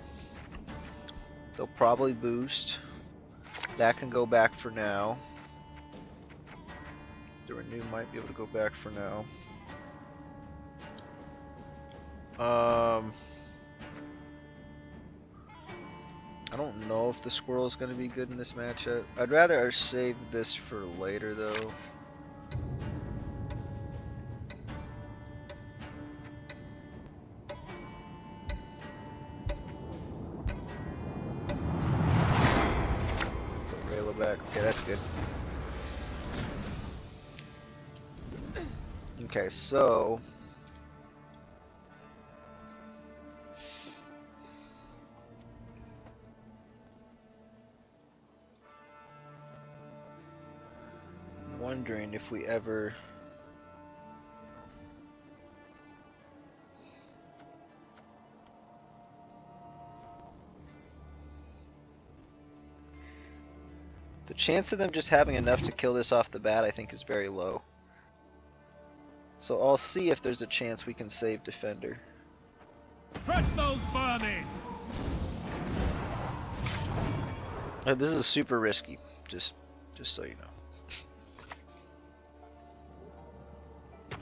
They'll probably boost. That can go back for now. The Renew might be able to go back for now. I don't know if the squirrel is going to be good in this matchup. I'd rather save this for later though. Put Rayla back. Okay, that's good. Okay, so wondering if we ever the chance of them just having enough to kill this off the bat I think is very low. So I'll see if there's a chance we can save Defender. Press those vermin! This is super risky, just so you know.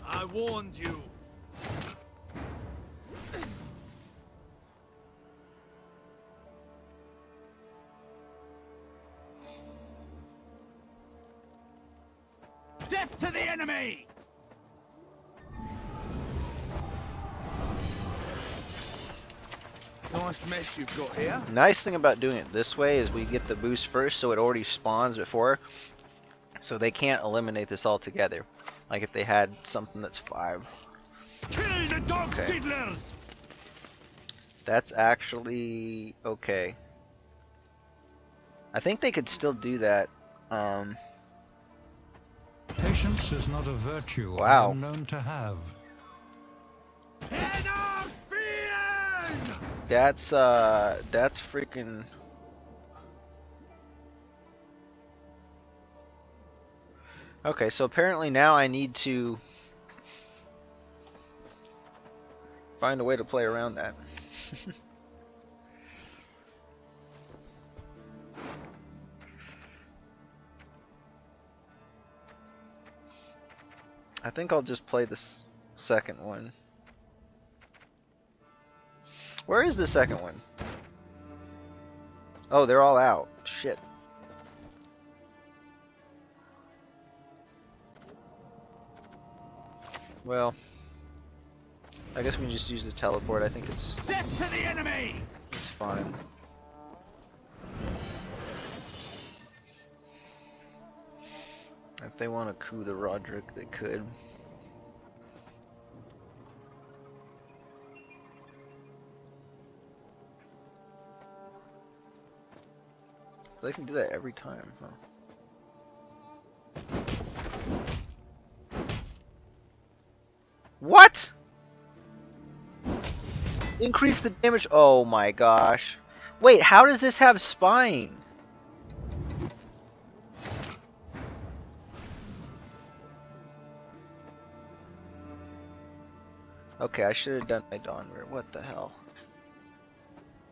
I warned you. Death to the enemy! Nice mess you've got here. Nice thing about doing it this way is we get the boost first, so it already spawns before, so they can't eliminate this altogether. Like if they had something that's 5. Kill the dog Okay. diddlers! That's actually okay. I think they could still do that. Patience is not a virtue Wow. I am known to have. That's freaking. Okay, so apparently now I need to find a way to play around that. I think I'll just play this second one. Where is the second one? Oh, they're all out. Shit. Well, I guess we can just use the teleport. I think it's Death to the enemy! It's fine. If they want to coup the Roderick, they could. They can do that every time, huh? What? Increase the damage. Oh my gosh. Wait, how does this have spying? Okay, I should have done my Dawn Rare. What the hell?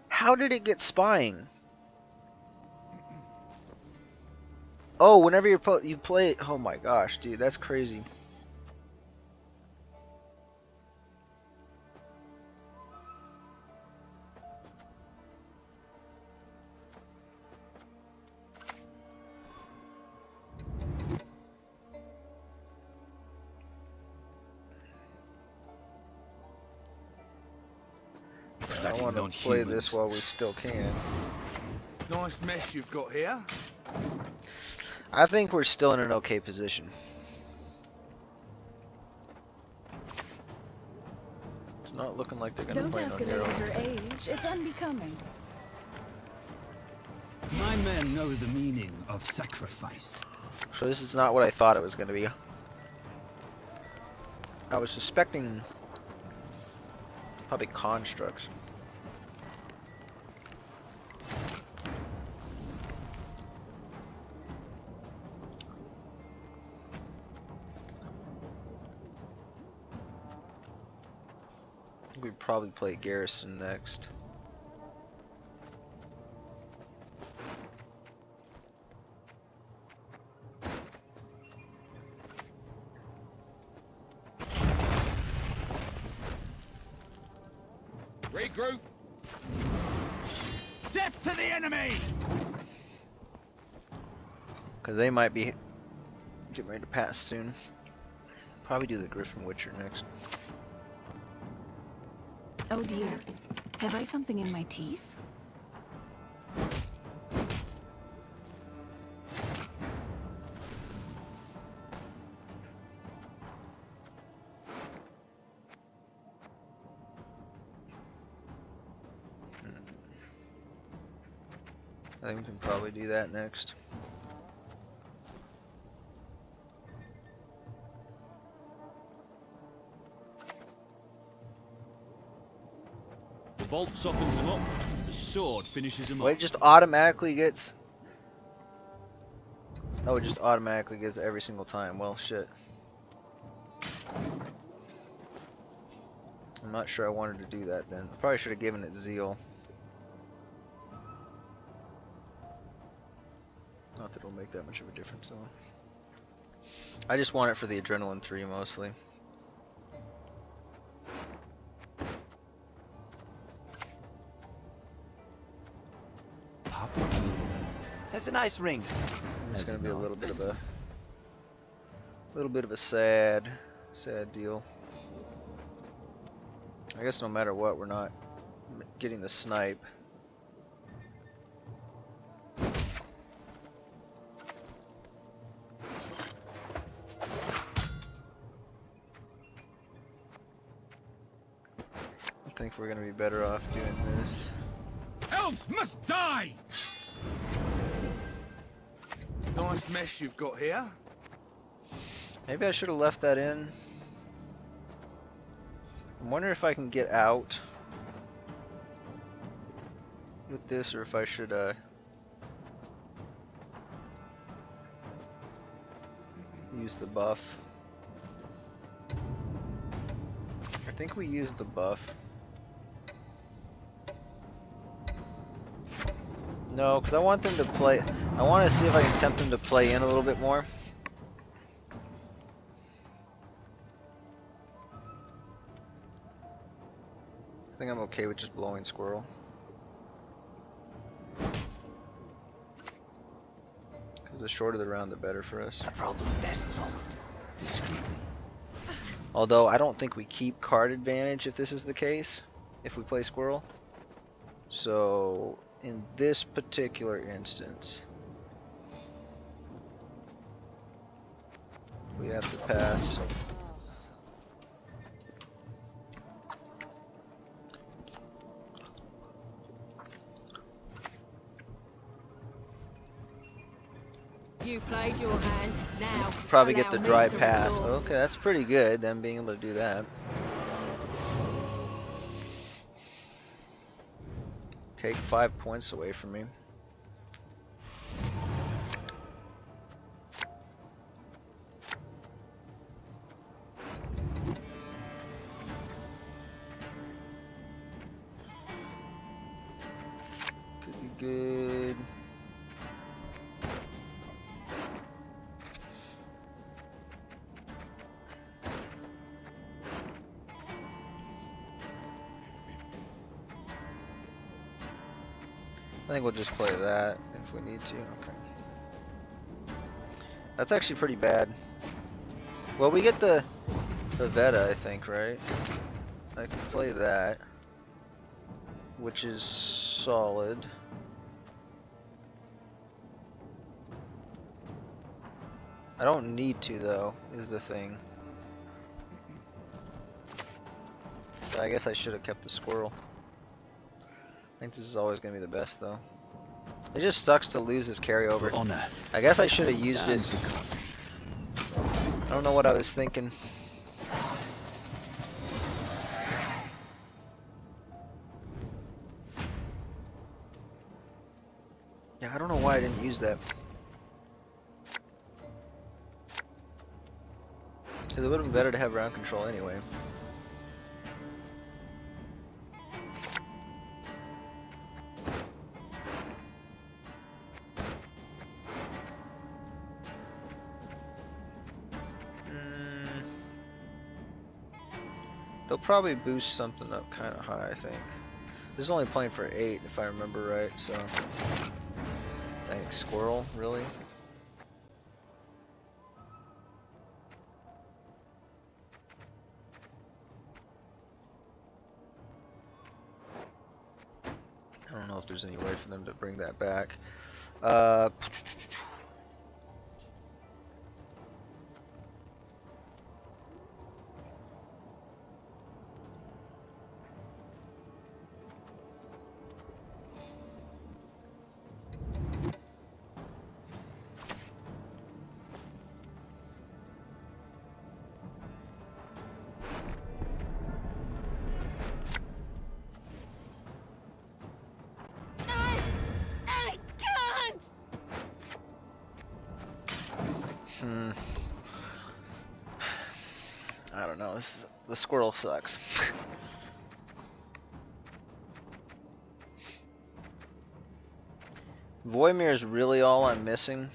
How did it get spying? Oh, whenever you play it. Oh my gosh, dude, that's crazy. I want to play this while we still can. Nice mess you've got here. I think we're still in an okay position. It's not looking like they're going to play no hero. Don't ask a lady her age. It's unbecoming. My men know the meaning of sacrifice. So this is not what I thought it was going to be. I was suspecting probably constructs. We'd probably play Garrison next. Regroup. Death to the enemy! Because they might be getting ready to pass soon. Probably do the Griffin Witcher next. Oh dear. Have I something in my teeth? I think we can probably do that next. The bolt softens him up, the sword finishes him Wait, off. it just automatically gets... Oh, it just automatically gets every single time. Well, shit. I'm not sure I wanted to do that then. I probably should have given it Zeal. Not that it'll make that much of a difference though. I just want it for the Adrenaline 3 mostly. That's a nice ring. It's gonna be a little bit of a sad deal. I guess no matter what, we're not getting the snipe. we're gonna be better off doing this. Elves must die! Nice mess you've got here. Maybe I should have left that in. I'm wondering if I can get out with this, or if I should use the buff. I think we used the buff. No, because I want them to play. I want to see if I can tempt them to play in a little bit more. I think I'm okay with just blowing squirrel. Because the shorter the round, the better for us. The problem best solved discreetly. Although I don't think we keep card advantage if this is the case, if we play squirrel. So in this particular instance, we have to pass. You played your hand. Now Probably get the allow me dry to pass. retort. Okay, that's pretty good, them being able to do that. Take 5 points away from me. Could be good. I think we'll just play that if we need to. Okay. That's actually pretty bad. Well, we get the Veta, I think, right? I can play that, which is solid. I don't need to, though, is the thing. So I guess I should have kept the squirrel. I think this is always going to be the best, though. It just sucks to lose this carryover. I guess I should have used it. I don't know what I was thinking. Yeah, I don't know why I didn't use that. Because it would have been better to have round control anyway. They'll probably boost something up kind of high, I think. This is only playing for 8, if I remember right, so... Thanks, squirrel, really? I don't know if there's any way for them to bring that back. I don't know, the squirrel sucks. Voimir is really all I'm missing.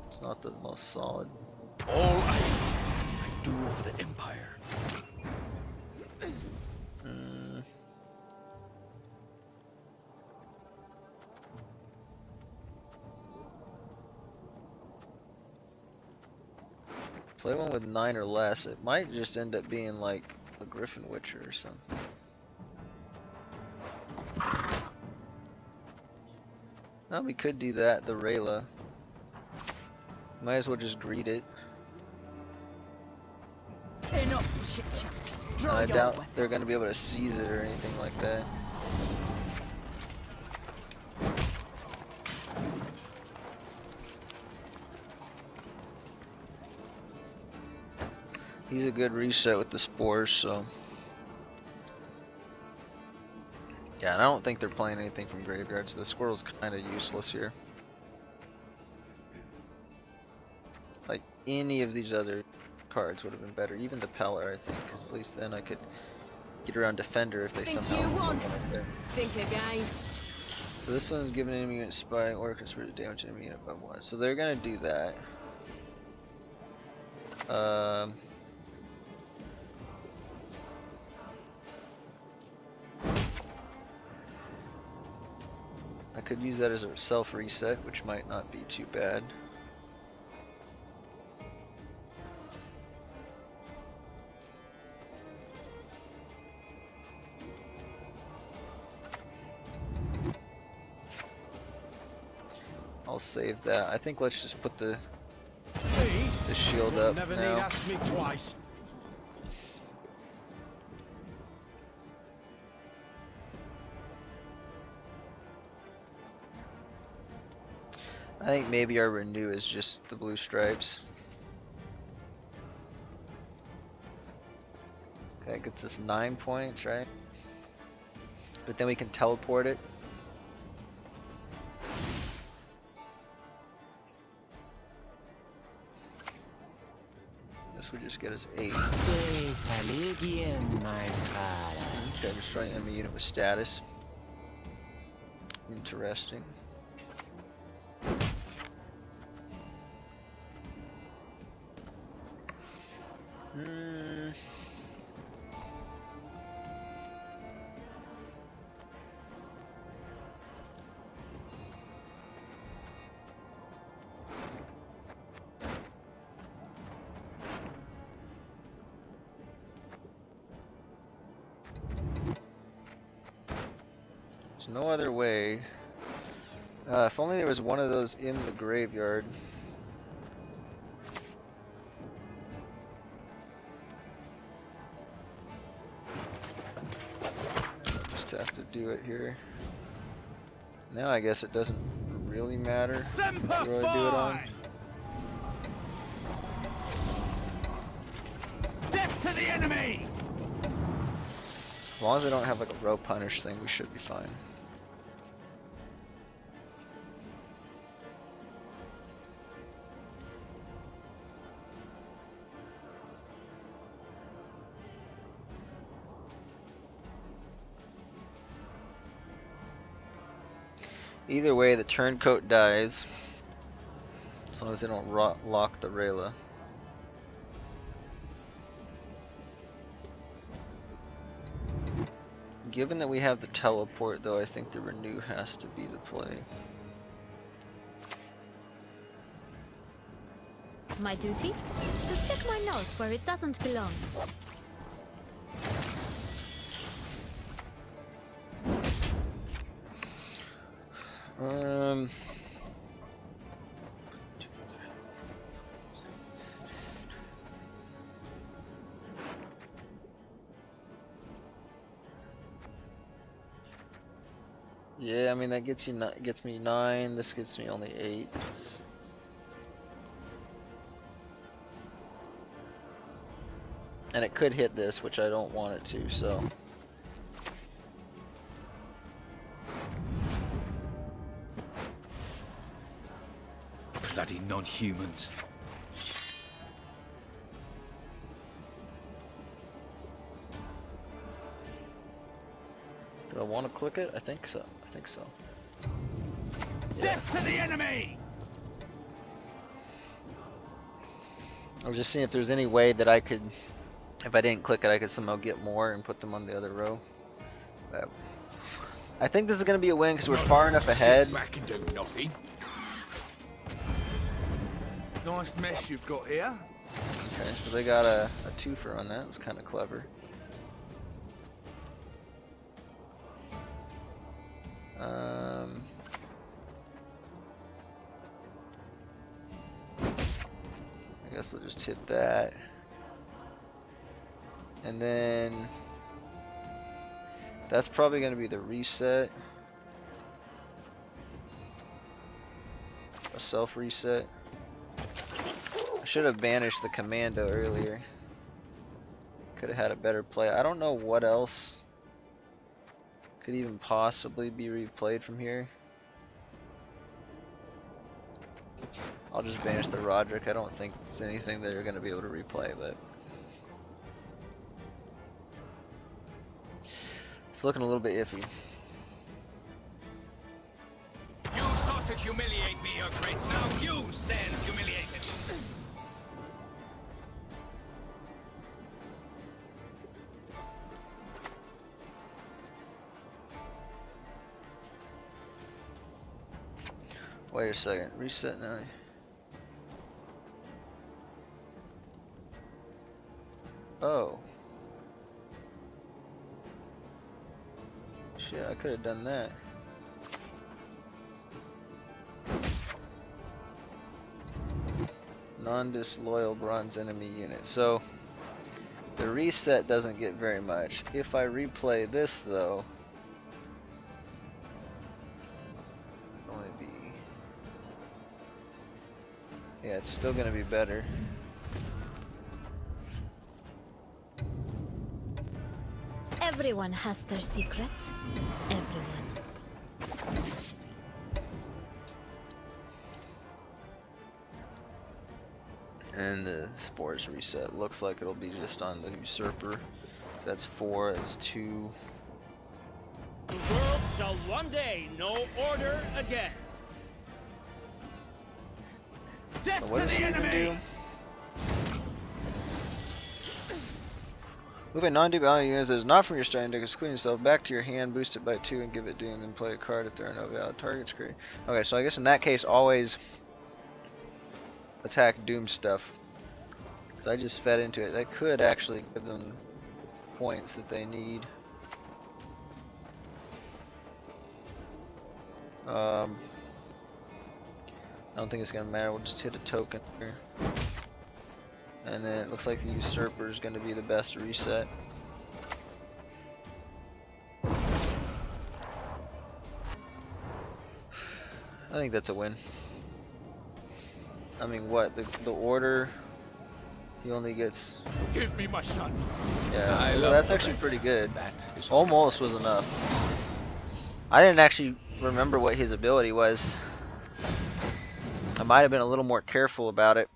It's not the most solid. All I do for the Empire. Play one with 9 or less. It might just end up being like a Griffin Witcher or something. Oh, we could do that, the Rayla. Might as well just greet it. chit-chat. I doubt they're going to be able to seize it or anything like that. He's a good reset with the spores, so. Yeah, and I don't think they're playing anything from graveyards. The squirrel's kind of useless here. Like, any of these other cards would have been better. Even the Peller, I think, because at least then I could get around Defender if they somehow put one up there. Think again. So this one's giving enemy unit spy or conspire to damage enemy unit by 1. So they're gonna do that. I could use that as a self-reset, which might not be too bad. I'll save that. I think let's just put the shield up Never now. need ask me twice. I think maybe our renew is just the blue stripes. Okay, that gets us 9 points, right? But then we can teleport it. This would just get us 8. Okay, destroy enemy unit with status. Interesting. There's no other way. If only there was one of those in the graveyard. Just have to do it here. Now I guess it doesn't really matter who I do it on. Death to the enemy! As long as I don't have like a row punish thing, we should be fine. Either way, the turncoat dies, as long as they don't lock the Rayla. Given that we have the teleport, though, I think the renew has to be the play. My duty? To stick my nose where it doesn't belong. Yeah, I mean that gets me 9. This gets me only 8. And it could hit this, which I don't want it to, so. Bloody non-humans. Do I want to click it? I think so. I think so. Yeah. Death to the enemy! I was just seeing if there's any way that I could, if I didn't click it, I could somehow get more and put them on the other row. But I think this is going to be a win because we're far enough ahead. Sit back and do nothing. Nice mess you've got here. Okay, so they got a twofer on that. It was kind of clever. I guess we'll just hit that. And then that's probably going to be the reset. A self reset. I should have banished the commando earlier. Could have had a better play. I don't know what else could even possibly be replayed from here. I'll just banish the Roderick. I don't think it's anything that you're going to be able to replay, but it's looking a little bit iffy. You sought to humiliate me, your grace. Now you stand humiliated. Wait a second. Reset now. Oh. Shit, I could have done that. Non-disloyal bronze enemy unit. So the reset doesn't get very much. If I replay this though, only be, yeah, it's still gonna be better. Everyone has their secrets. Everyone. And the spores reset looks like it'll be just on the usurper. That's 4, that's 2. The world shall one day know order again. Death What to does the he even enemy! do? Move a non-dupe ally unit that is not from your starting deck, excluding yourself, back to your hand, boost it by 2, and give it doom, and play a card if there are no valid targets created. Okay, so I guess in that case, always attack doom stuff. Because I just fed into it. That could actually give them points that they need. I don't think it's going to matter. We'll just hit a token here. And then it looks like the usurper is going to be the best reset. I think that's a win. I mean, what the order? He only gets. Give me my son. Yeah, that's actually pretty good. Almost was enough. I didn't actually remember what his ability was. I might have been a little more careful about it.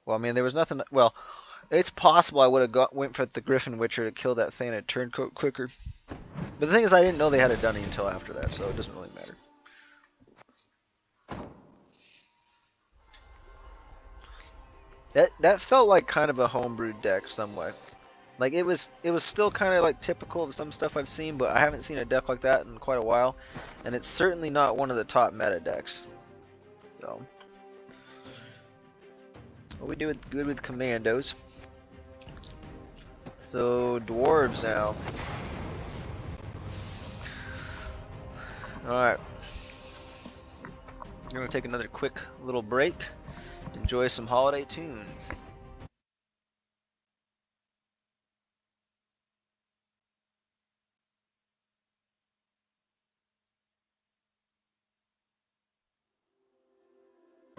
Well, I mean, there was nothing. Well, it's possible I would have went for the Griffin Witcher to kill that thing and turncoat quicker. But the thing is, I didn't know they had it done until after that, so it doesn't really matter. That felt like kind of a homebrewed deck somewhat. Like it was still kind of like typical of some stuff I've seen, but I haven't seen a deck like that in quite a while, and it's certainly not one of the top meta decks. So, well, we do it good with commandos. So dwarves now. All right, I'm gonna take another quick little break. Enjoy some holiday tunes.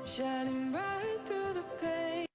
Shining right through the pain.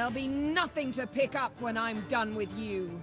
There'll be nothing to pick up when I'm done with you.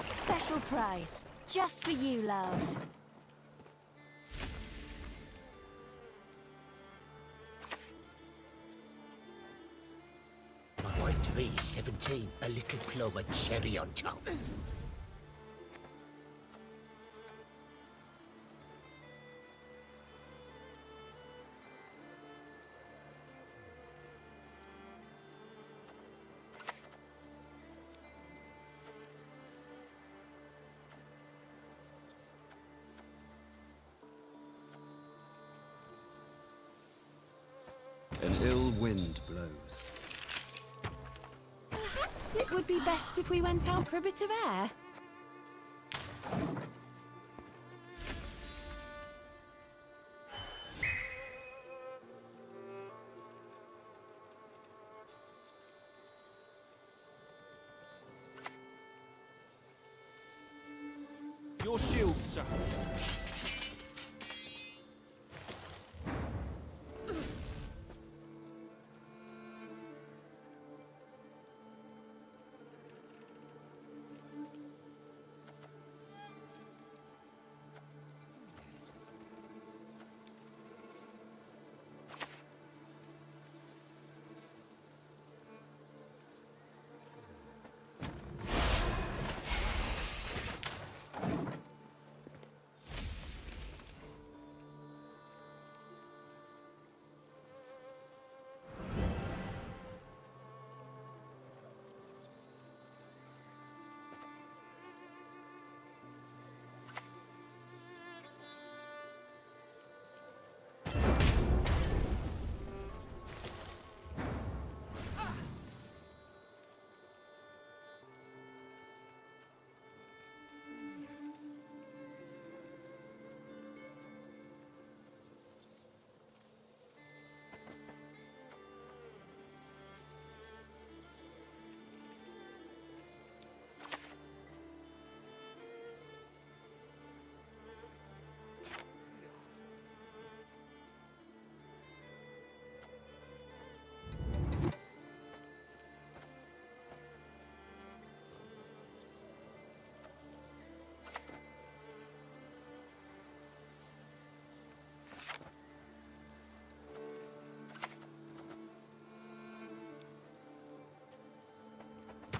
Special price, just for you, love. My wife-to-be is 17, a little plum and cherry on top. An ill wind blows. Perhaps it would be best if we went out for a bit of air. Your shield, sir.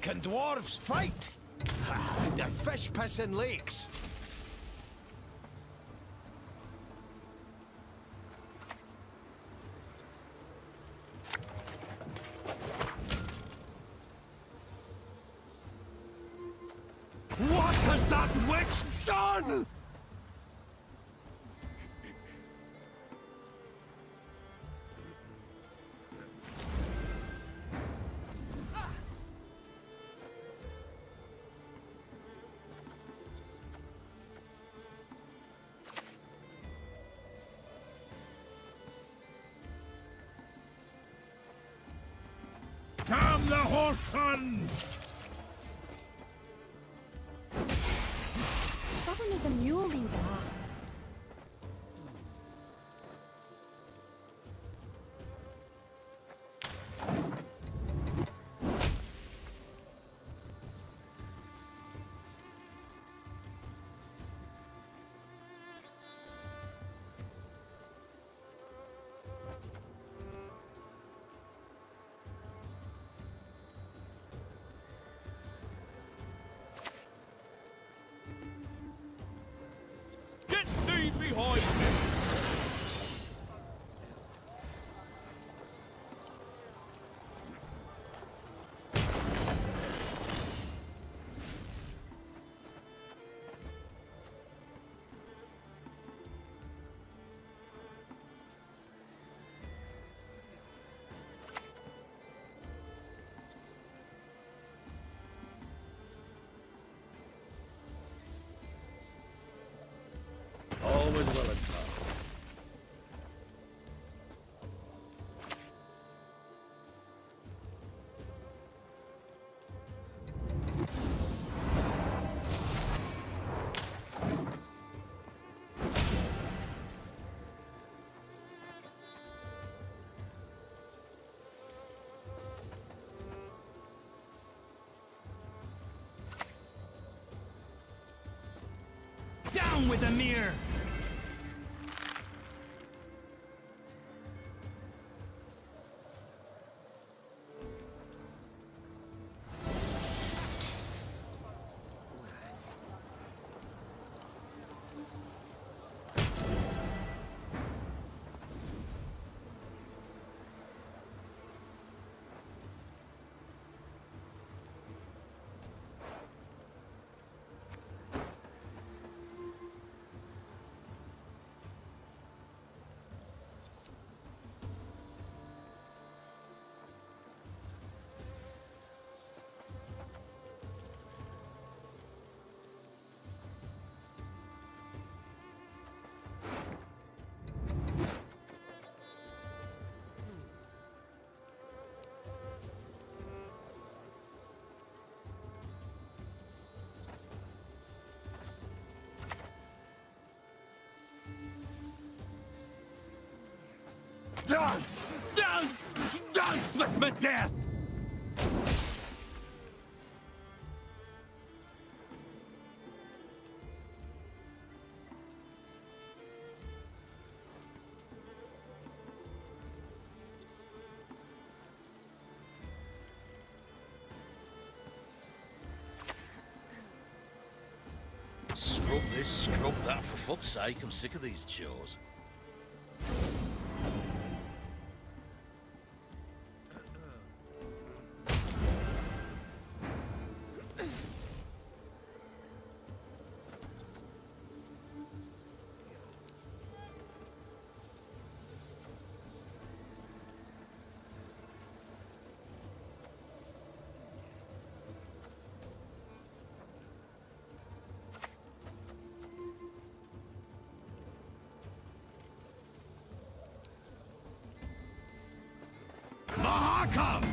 Can dwarves fight? The fish piss in lakes. What has that witch done? Damn the horse son! Stubborn as a mule means that. with the mirror. Dance! Dance! Dance with me death! Scrub this, scrub that, for fuck's sake, I'm sick of these chores. Mahakam!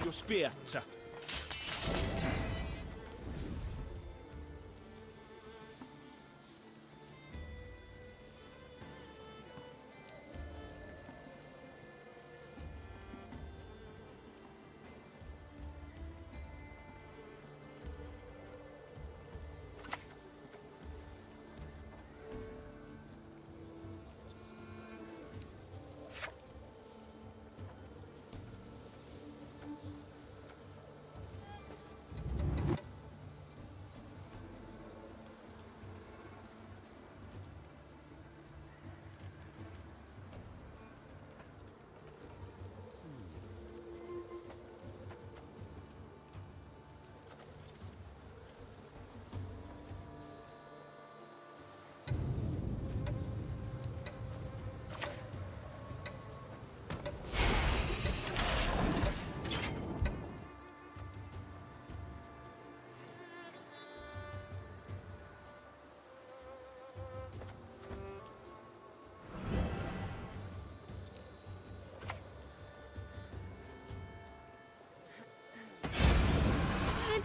Your spear, sir.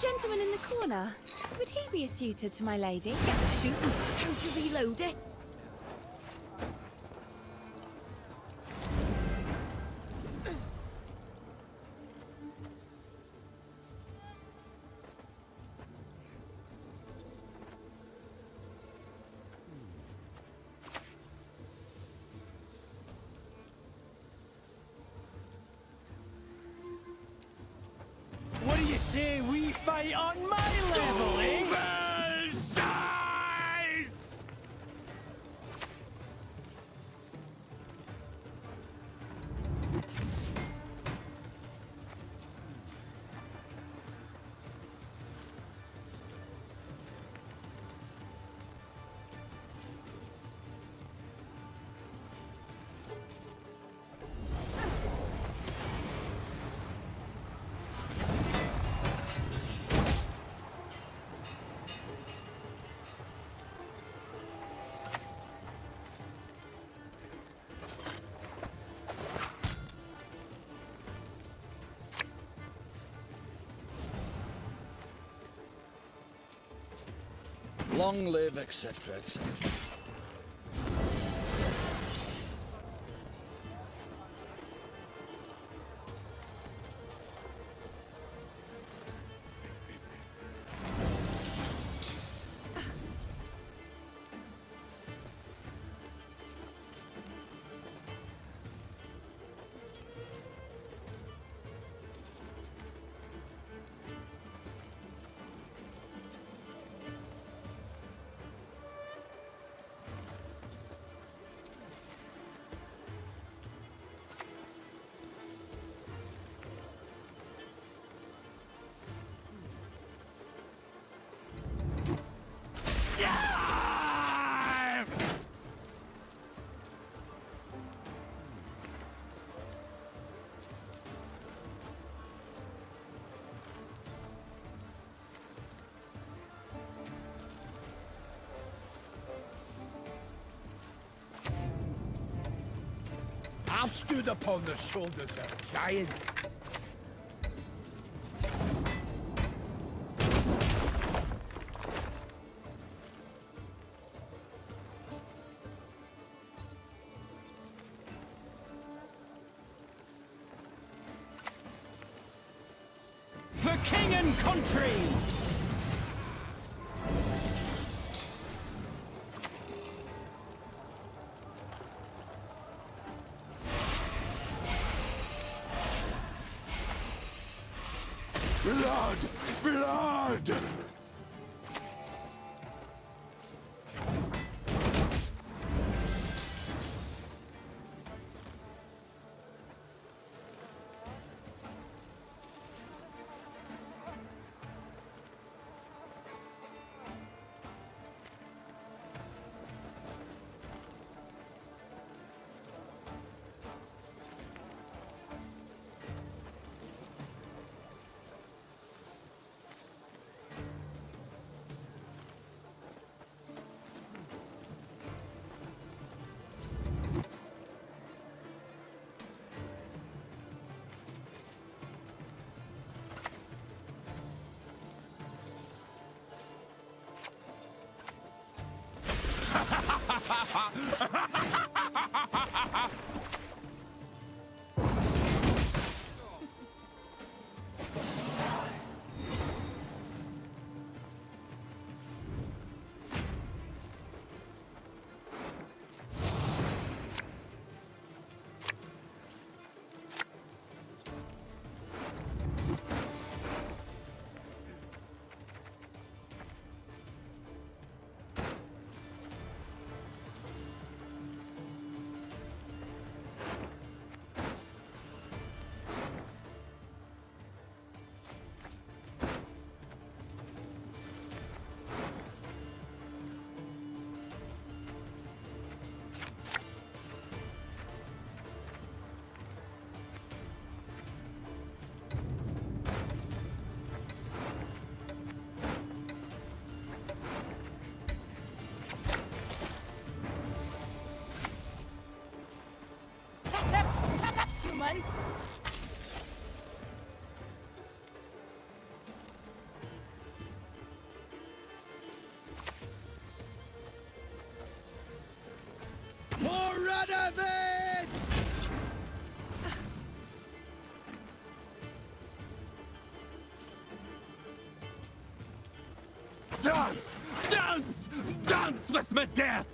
gentleman in the corner. Would he be a suitor to my lady? Get the shooting. How to reload it? What do you say we fight on my level, eh? Long live, etc., etc. I've stood upon the shoulders of giants. For king and country! Blood! Blood! Donovan! Dance! Dance! Dance with my death!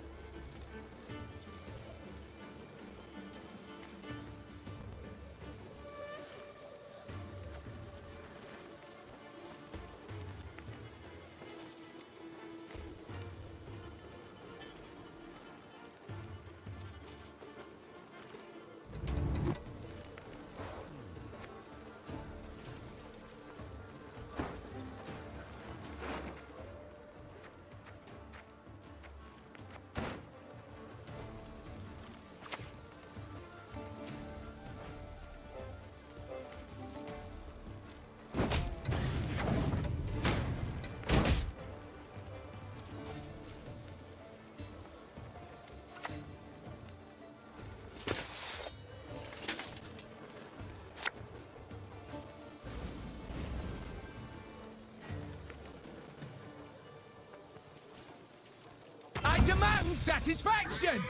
I demand satisfaction!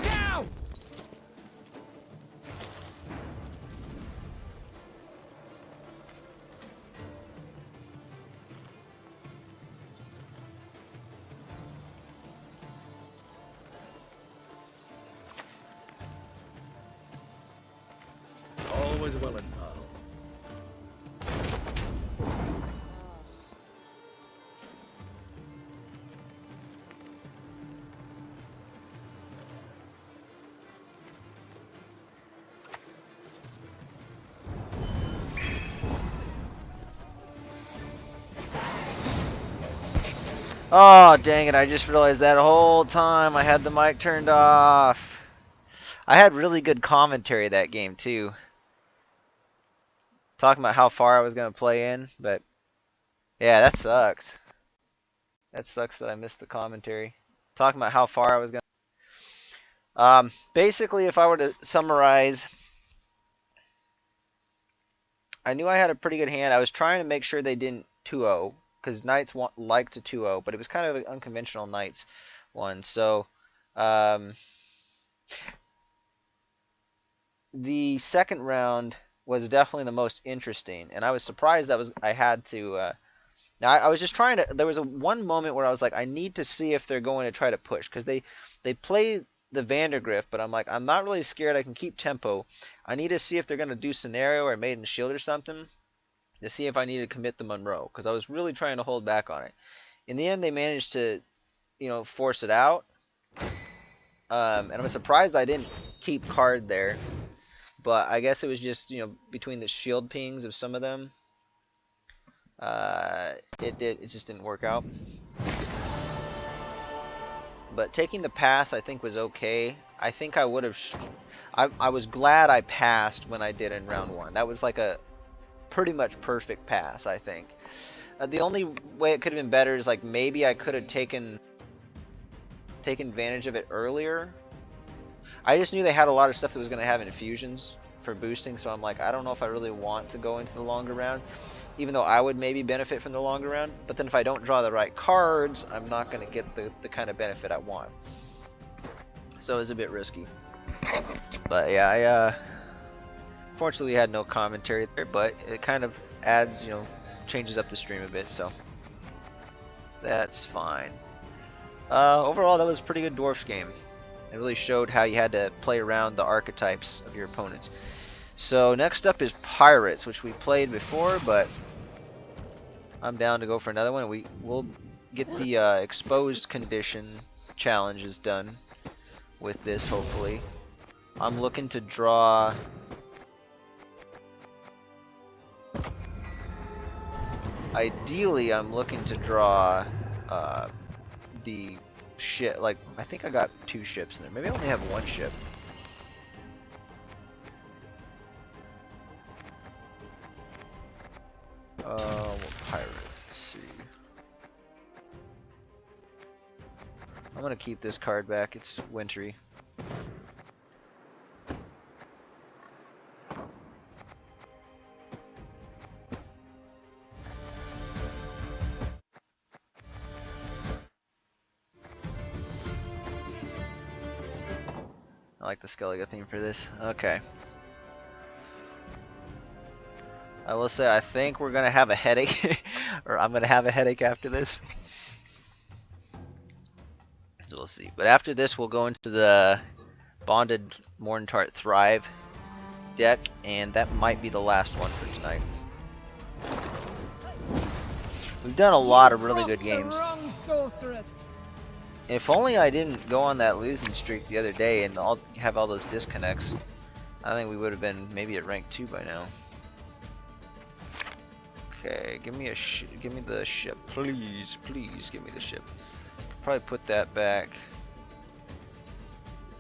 Now! Always willing, pal. Oh, dang it. I just realized that whole time I had the mic turned off. I had really good commentary that game, too. Talking about how far I was going to play in, but yeah, that sucks. That sucks that I missed the commentary. Talking about how far I was going to... basically, if I were to summarize, I knew I had a pretty good hand. I was trying to make sure they didn't 2-0, because Knights like to 2-0, but it was kind of an unconventional Knights one. So, the second round was definitely the most interesting, and I was surprised that I had to. Now I was just trying to. There was one moment where I was like, I need to see if they're going to try to push, because they play the Vandergrift, but I'm like, I'm not really scared. I can keep tempo. I need to see if they're going to do scenario or maiden shield or something to see if I need to commit the Monroe, because I was really trying to hold back on it. In the end, they managed to, force it out. And I was surprised I didn't keep card there. But I guess it was just, between the shield pings of some of them. It just didn't work out. But taking the pass, I think, was okay. I think I would have... I was glad I passed when I did in round 1. That was like a pretty much perfect pass, I think. The only way it could have been better is like maybe I could have taken advantage of it earlier. I just knew they had a lot of stuff that was going to have infusions for boosting, so I'm like, I don't know if I really want to go into the longer round, even though I would maybe benefit from the longer round. But then if I don't draw the right cards, I'm not going to get the kind of benefit I want. So it was a bit risky. But yeah, fortunately we had no commentary there, but it kind of adds, changes up the stream a bit, so that's fine. Overall, that was a pretty good Dwarfs game. It really showed how you had to play around the archetypes of your opponents. So next up is Pirates, which we played before, but I'm down to go for another one. We'll get the exposed condition challenges done with this, hopefully. I'm looking to draw... Ideally, I'm looking to draw the ship. Like, I think I got 2 ships in there. Maybe I only have 1 ship. What pirates? Let's see. I'm gonna keep this card back. It's wintry. like the Skellige theme for this. Okay. I will say I think we're gonna have a headache, or I'm gonna have a headache after this. So we'll see. But after this, we'll go into the Bonded Morntart Thrive deck, and that might be the last one for tonight. We've done a lot of really good games. If only I didn't go on that losing streak the other day and have all those disconnects, I think we would have been maybe at rank 2 by now. Okay, give me the ship, please, please give me the ship. Could probably put that back.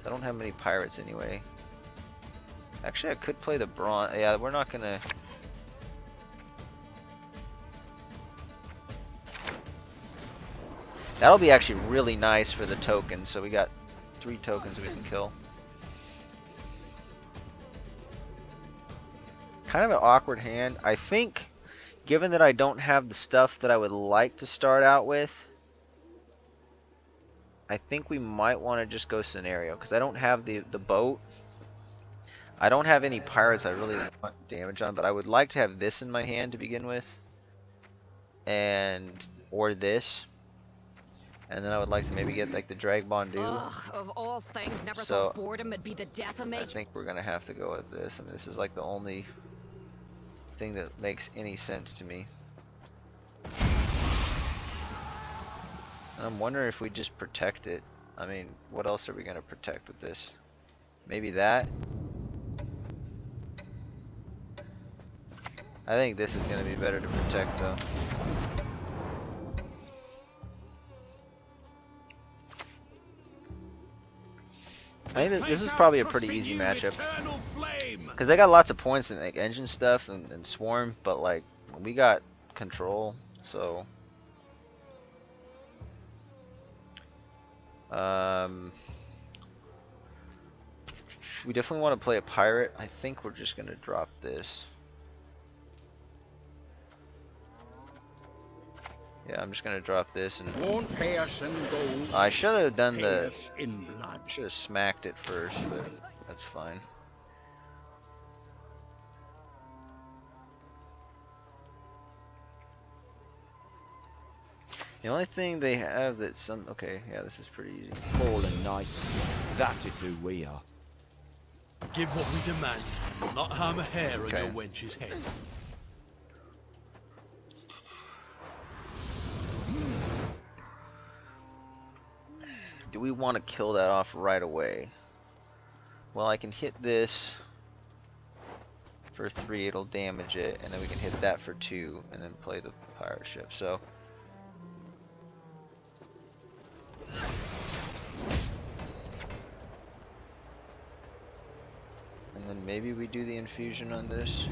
I don't have many pirates anyway. Actually, I could play the bronze. Yeah, we're not gonna. That'll be actually really nice for the tokens. So we got 3 tokens we can kill. Kind of an awkward hand. I think, given that I don't have the stuff that I would like to start out with, I think we might want to just go scenario, because I don't have the boat. I don't have any pirates I really want damage on, but I would like to have this in my hand to begin with, or this. And then I would like to maybe get like the Drag Bondu. Of all things, never So, thought boredom would be the death of me. I think we're gonna have to go with this. I mean, this is like the only thing that makes any sense to me. And I'm wondering if we just protect it. I mean, what else are we gonna protect with this? Maybe that? I think this is gonna be better to protect though. I think this is probably a pretty easy matchup, because they got lots of points in like engine stuff and swarm, but like we got control, so we definitely want to play a pirate. I think we're just gonna drop this. Yeah, I'm just gonna drop this and I should have done the. Should have smacked it first, but that's fine. The only thing they have that's some. Okay, yeah, this is pretty easy. Fallen knights, that is who we are. Give what we demand, not harm a hair on your wench's head. Do we want to kill that off right away? Well, I can hit this for 3, it'll damage it, and then we can hit that for 2, and then play the pirate ship. So and then maybe we do the infusion on this.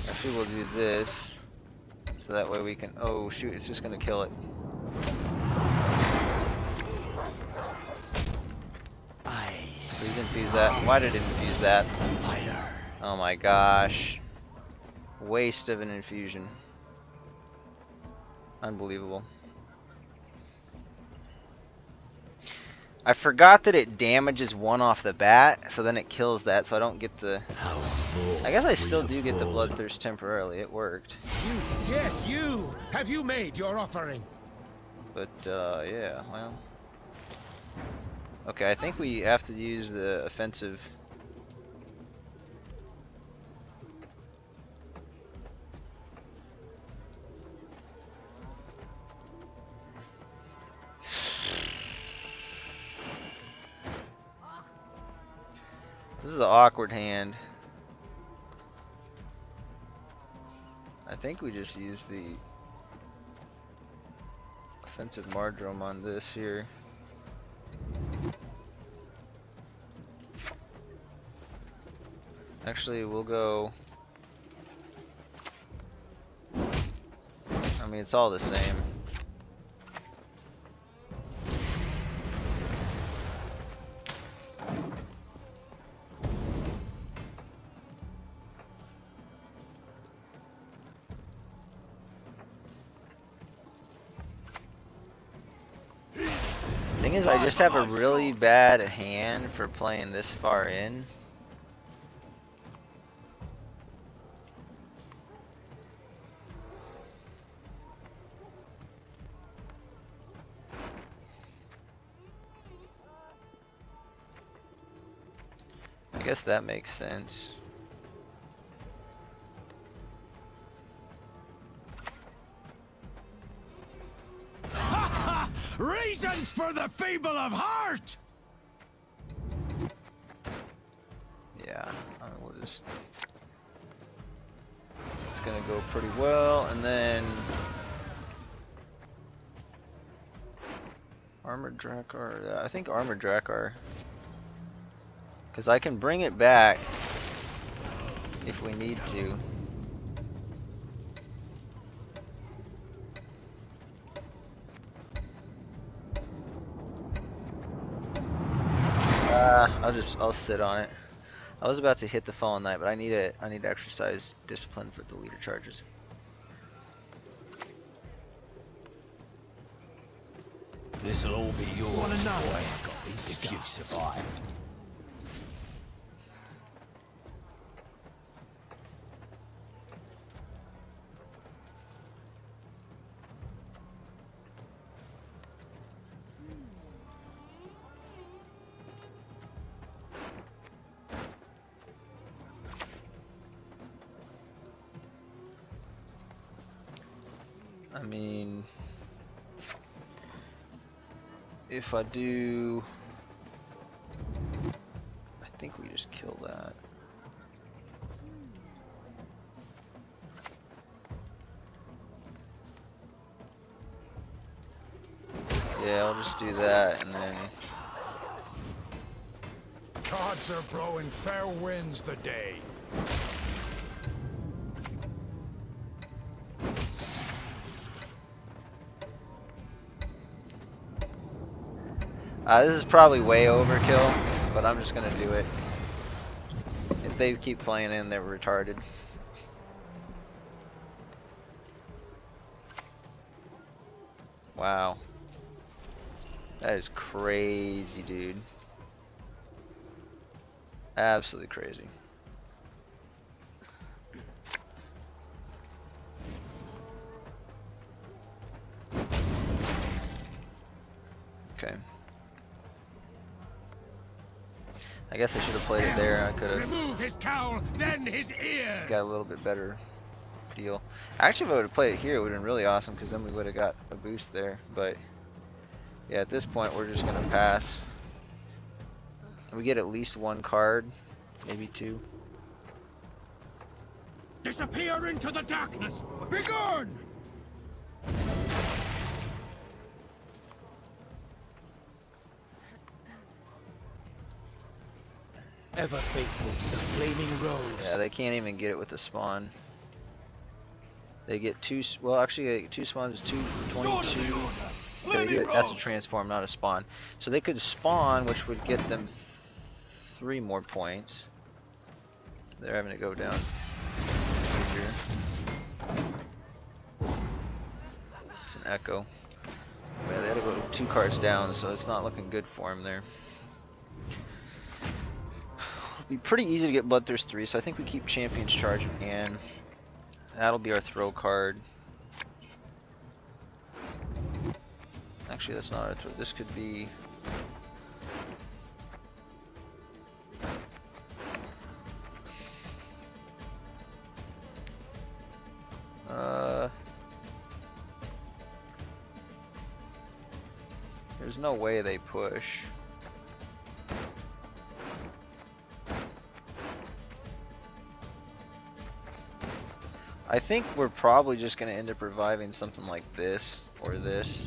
Actually, we'll do this, so that way we can. Oh shoot! It's just gonna kill it. Please infuse that. Why did it infuse that? Fire. Oh my gosh! Waste of an infusion. Unbelievable. I forgot that it damages 1 off the bat, so then it kills that, so I don't get the. I guess I still do get the bloodthirst temporarily. It worked. Yes, you! Have you made your offering? But, yeah, well. Okay, I think we have to use the offensive. This is an awkward hand. I think we just use the offensive Mardrome on this here. Actually, we'll go. I'm mean, it's all the same. Thing is, I just have a really bad hand for playing this far in. I guess that makes sense. Reasons for the feeble of heart! Yeah, we'll just... It's gonna go pretty well, and then... Armored Drakkar, I think Armored Drakkar. Because I can bring it back if we need to. I'll sit on it. I was about to hit the Fallen Knight, but I need to exercise discipline for the leader charges. This'll all be yours, boy, if you survive. I mean, if I do, I think we just kill that. Yeah, I'll just do that, and then... Gods are blowing fair winds the day. This is probably way overkill, but I'm just gonna do it. If they keep playing in, they're retarded. Wow. That is crazy, dude. Absolutely crazy. Okay. I guess I should have played it there. I could have remove his cowl, then his ears. Got a little bit better deal. Actually, if I would have played it here, it would have been really awesome because then we would have got a boost there. But yeah, at this point, we're just gonna pass. We get at least one card, maybe two. Disappear into the darkness. Begone! Ever faithful to the flaming rose. Yeah, they can't even get it with the spawn. They get two. Well, actually, they get two spawns. 222. Okay, that's a transform, not a spawn. So they could spawn, which would get them 3 more points. They're having to go down here. It's an echo. Yeah, they had to go 2 cards down, so it's not looking good for him there. Be pretty easy to get Bloodthirst 3, so I think we keep Champion's Charge in hand. That'll be our throw card. Actually, that's not our throw. This could be... There's no way they push. I think we're probably just going to end up reviving something like this or this.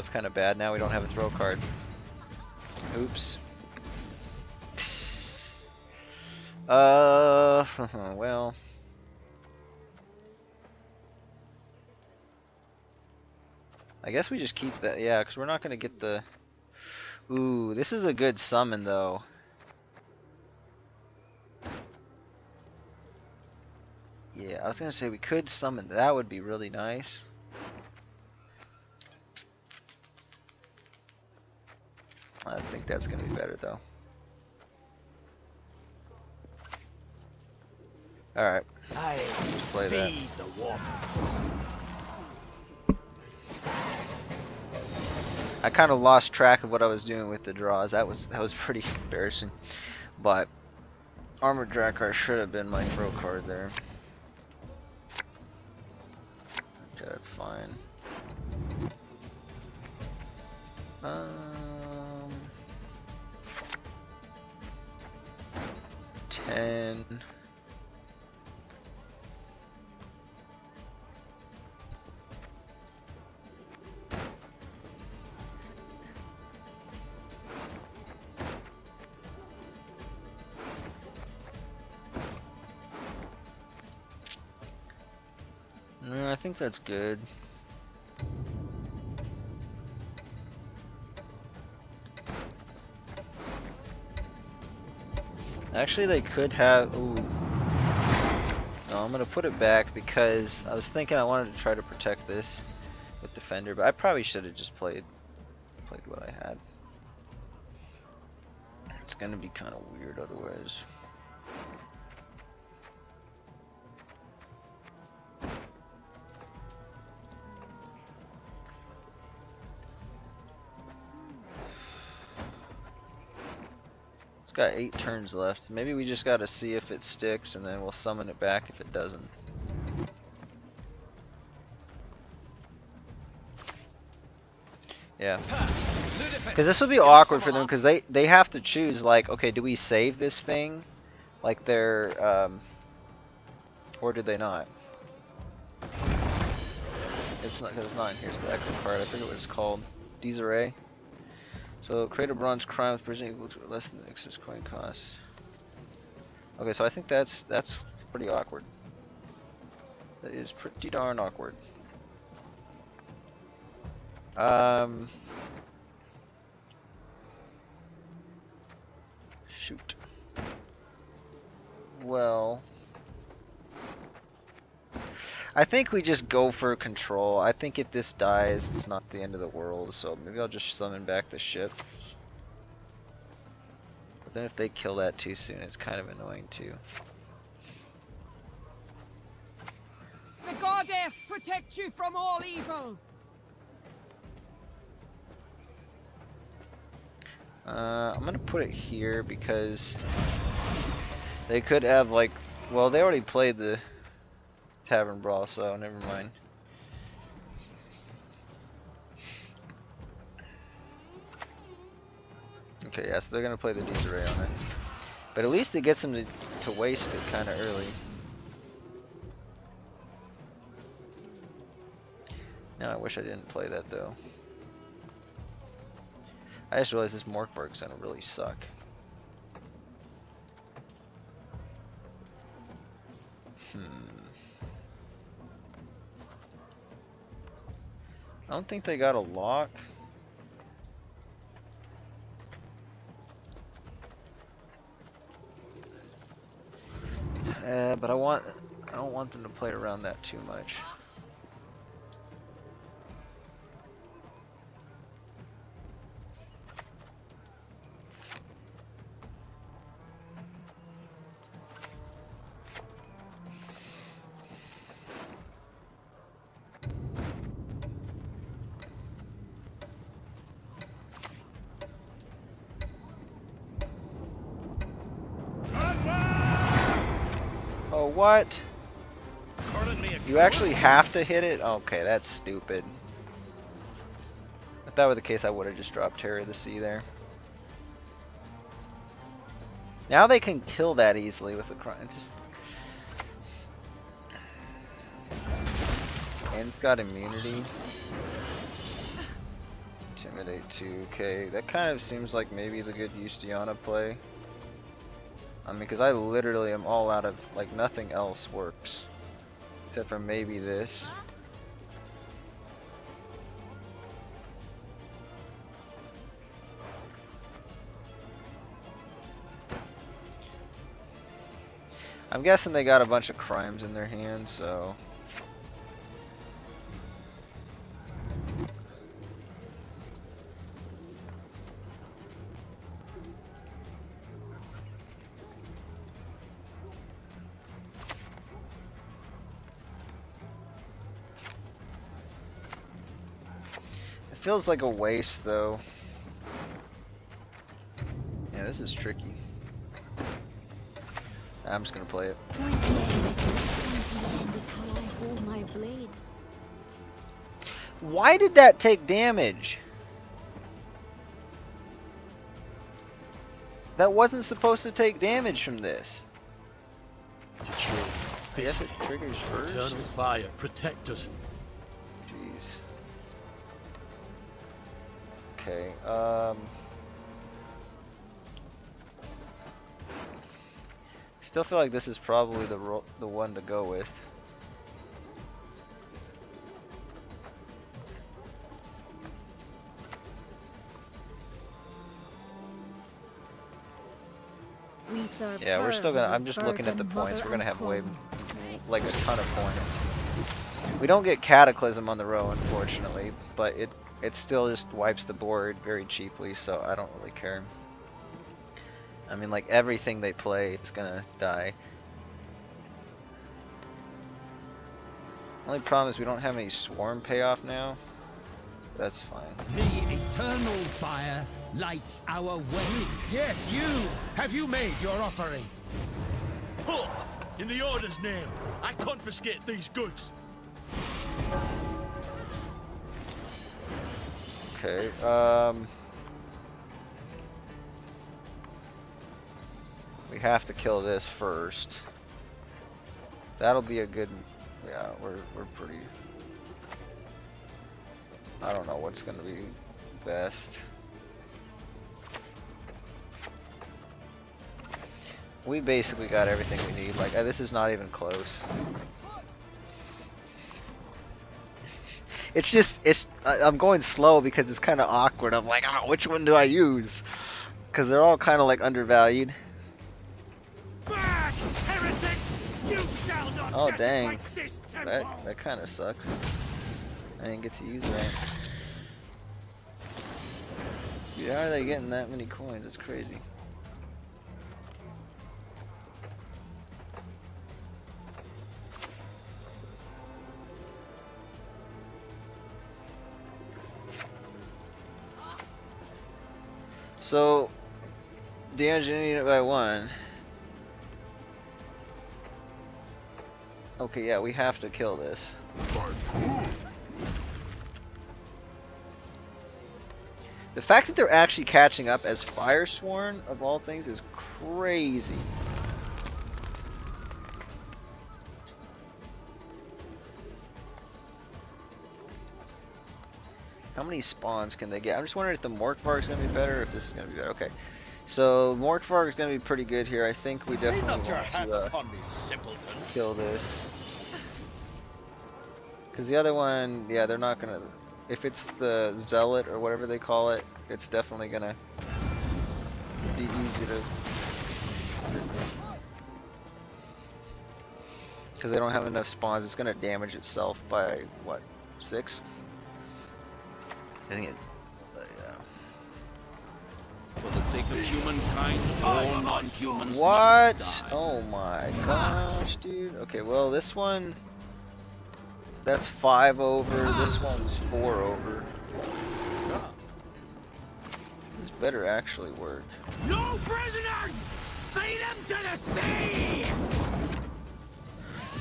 that's kind of bad. Now we don't have a throw card. Oops. Well. I guess we just keep that, yeah, because we're not going to get the... Ooh, this is a good summon, though. Yeah, I was going to say we could summon. That would be really nice. I think that's going to be better, though. Alright. Let's play that. I kind of lost track of what I was doing with the draws. That was pretty embarrassing. But Armored Drakkar should have been my throw card there. Okay, that's fine. 10. I think that's good. Actually, they could have... Ooh. No, I'm going to put it back because I was thinking I wanted to try to protect this with Defender, but I probably should have just played what I had. It's going to be kind of weird otherwise. It's got 8 turns left. Maybe we just gotta see if it sticks and then we'll summon it back if it doesn't. Yeah. Because this would be awkward for them because they have to choose, like, okay, do we save this thing? Like they're, or did they not? It's not, because it's not in here. It's the Echo card. I forget what it's called. Disarray. So create a bronze crown with precision equal to less than the excess coin cost. Okay, so I think that's pretty awkward. That is pretty darn awkward. Shoot. Well, I think we just go for control. I think if this dies, it's not the end of the world, so maybe I'll just summon back the ship. But then if they kill that too soon, it's kind of annoying too. The goddess protect you from all evil! I'm gonna put it here because they could have, like, well, they already played the Tavern Brawl, so never mind. Okay, yeah, so they're gonna play the Disarray on it. But at least it gets them to waste it kind of early. Now I wish I didn't play that though. I just realized this Morkvark's gonna really suck. I don't think they got a lock. But I don't want them to play around that too much. Oh, what? You actually have to hit it? Okay, that's stupid. If that were the case, I would have just dropped Terror of the Sea there. Now they can kill that easily with a crime. Just... And it's got immunity. Intimidate 2, okay. That kind of seems like maybe the good Justiana play. I mean, because I literally am all out of, like, nothing else works. Except for maybe this. I'm guessing they got a bunch of crimes in their hands, so... It feels like a waste, though. Yeah, this is tricky. I'm just gonna play it. Why did that take damage? That wasn't supposed to take damage from this. I guess it triggers first. Eternal fire, protect us. Jeez. Okay, still feel like this is probably the one to go with. Yeah, we're still gonna. I'm just looking at the points. We're gonna have like a ton of points. We don't get Cataclysm on the row, unfortunately, but it still just wipes the board very cheaply, so I don't really care. I mean, like, everything they play is gonna die. Only problem is we don't have any swarm payoff now. That's fine. The eternal fire lights our way. Yes, you! Have you made your offering? Halt! In the Order's name, I confiscate these goods. Okay, we have to kill this first. That'll be a good... Yeah, we're pretty... I don't know what's gonna be best. We basically got everything we need. Like, this is not even close. It's just, I'm going slow because it's kind of awkward. I'm like, oh, which one do I use? Because they're all kind of like undervalued. Back, heretics! You shall not Oh dang, this that kind of sucks. I didn't get to use that. Dude, how are they getting that many coins? It's crazy. So, damage unit by 1. Okay, yeah, we have to kill this. The fact that they're actually catching up as Firesworn, of all things, is crazy. How many spawns can they get? I'm just wondering if the Morkvarg is going to be better, or if this is going to be better. Okay. So, Morkvarg is going to be pretty good here. I think we definitely want to kill this. Because the other one, yeah, they're not going to... If it's the Zealot, or whatever they call it, it's definitely going to be easy to... Because they don't have enough spawns, it's going to damage itself by, what, 6? I think it... For the sake of humankind, all non-humans What? must die. Oh my gosh, dude. Okay, well, this one... That's 5 over, this one's 4 over. This better actually work. No prisoners! Lead them to the sea!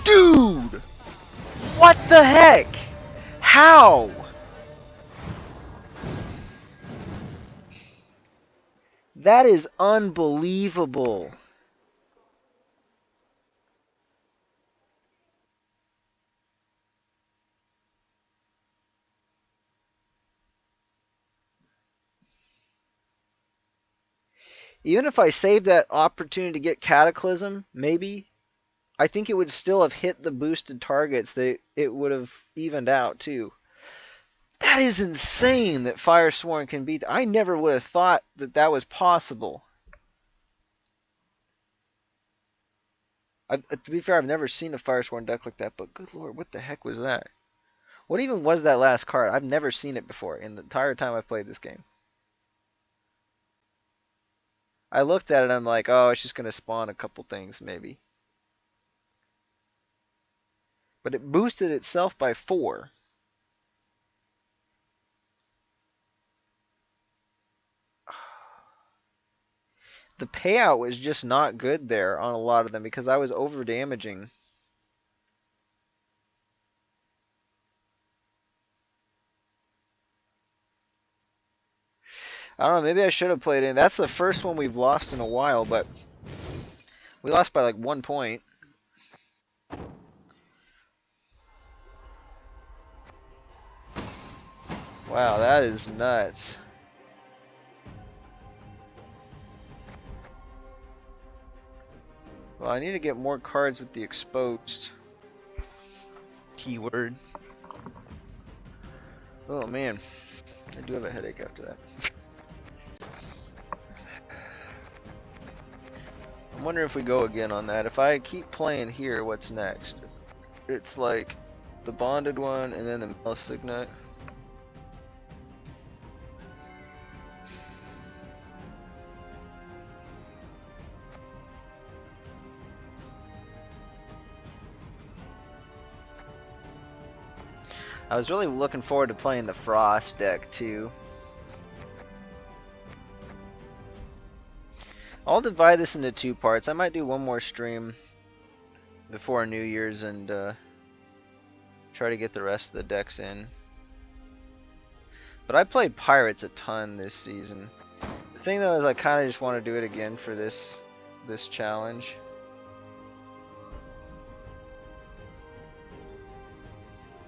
Dude! What the heck? How? That is unbelievable. Even if I saved that opportunity to get Cataclysm, maybe, I think it would still have hit the boosted targets. That it would have evened out too. That is insane that Firesworn can beat. I never would have thought that that was possible. To be fair, I've never seen a Firesworn deck like that, but good lord, what the heck was that? What even was that last card? I've never seen it before in the entire time I've played this game. I looked at it and I'm like, oh, it's just going to spawn a couple things maybe. But it boosted itself by 4. The payout was just not good there on a lot of them because I was over damaging. I don't know, maybe I should have played in. That's the first one we've lost in a while, but we lost by like 1 point. Wow, that is nuts. Well, I need to get more cards with the exposed keyword. Oh man, I do have a headache after that. I'm wondering if we go again on that. If I keep playing here, what's next? It's like the bonded one and then the Mel Signet. I was really looking forward to playing the Frost deck too. I'll divide this into 2 parts. I might do one more stream before New Year's and try to get the rest of the decks in. But I played Pirates a ton this season. The thing though is I kind of just want to do it again for this challenge.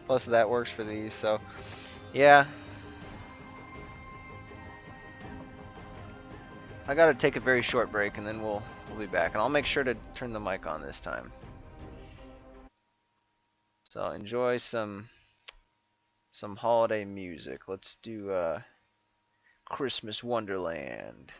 Plus that works for these, so yeah. I gotta take a very short break and then we'll be back. And I'll make sure to turn the mic on this time. So enjoy some holiday music. Let's do Christmas Wonderland.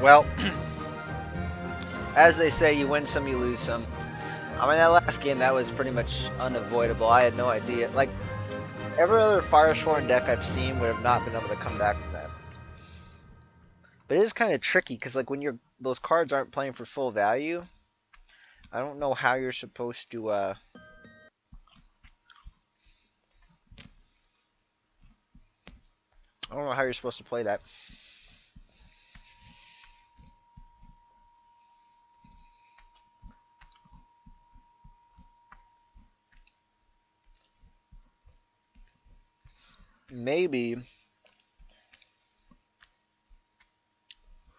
Well, as they say, you win some, you lose some. I mean, that last game, that was pretty much unavoidable. I had no idea. Like, every other Firesworn deck I've seen would have not been able to come back from that. But it is kind of tricky, because like when those cards aren't playing for full value, I don't know how you're supposed to, I don't know how you're supposed to play that. maybe,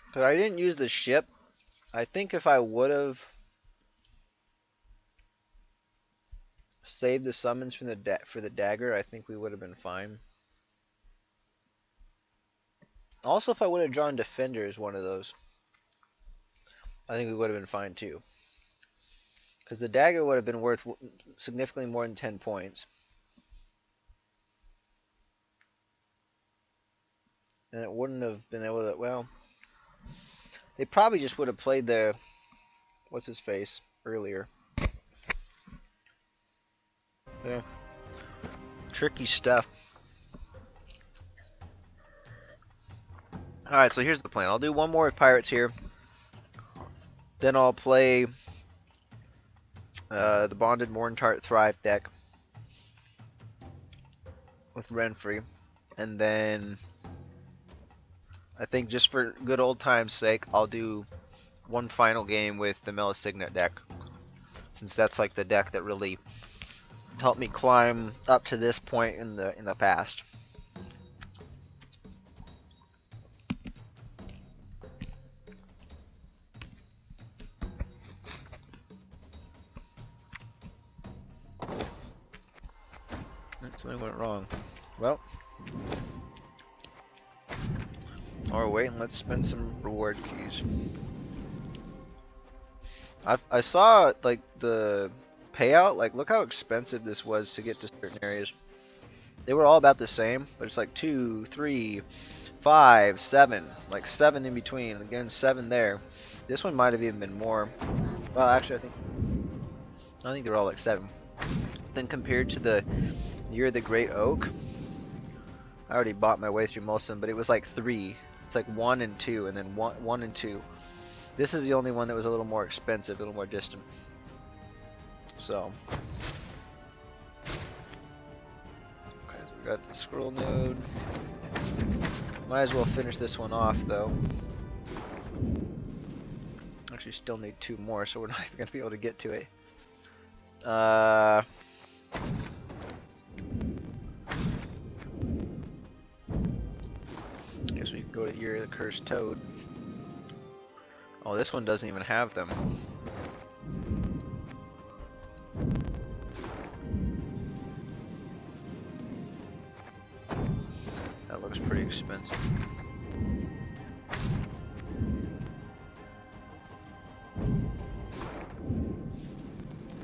because I didn't use the ship. I think if I would have saved the summons from for the dagger, I think we would have been fine. Also, if I would have drawn Defender as one of those, I think we would have been fine too. Because the dagger would have been worth significantly more than 10 points. And it wouldn't have been able to, well, they probably just would have played the, what's his face, earlier. Yeah. Tricky stuff. Alright, so here's the plan. I'll do one more with Pirates here. Then I'll play the Bonded Morntart Thrive deck with Renfrey. And then I think just for good old time's sake, I'll do one final game with the Melisignet deck. Since that's like the deck that really helped me climb up to this point in the past. Something went wrong. Well, or wait, and let's spend some reward keys. I saw like the payout. Like, look how expensive this was to get to certain areas. They were all about the same, but it's like 2, 3, 5, 7, like 7 in between. Again, 7 there. This one might have even been more. Well, actually, I think they're all like 7. Then compared to the Year of the Great Oak, I already bought my way through most of them, but it was like 3. It's like 1 and 2, and then 1 and 2. This is the only one that was a little more expensive, a little more distant. So, okay, so we got the scroll node. Might as well finish this one off, though. Actually, still need 2 more, so we're not even gonna be able to get to it. Guess we can go to Year of the Cursed Toad. Oh, this one doesn't even have them. That looks pretty expensive.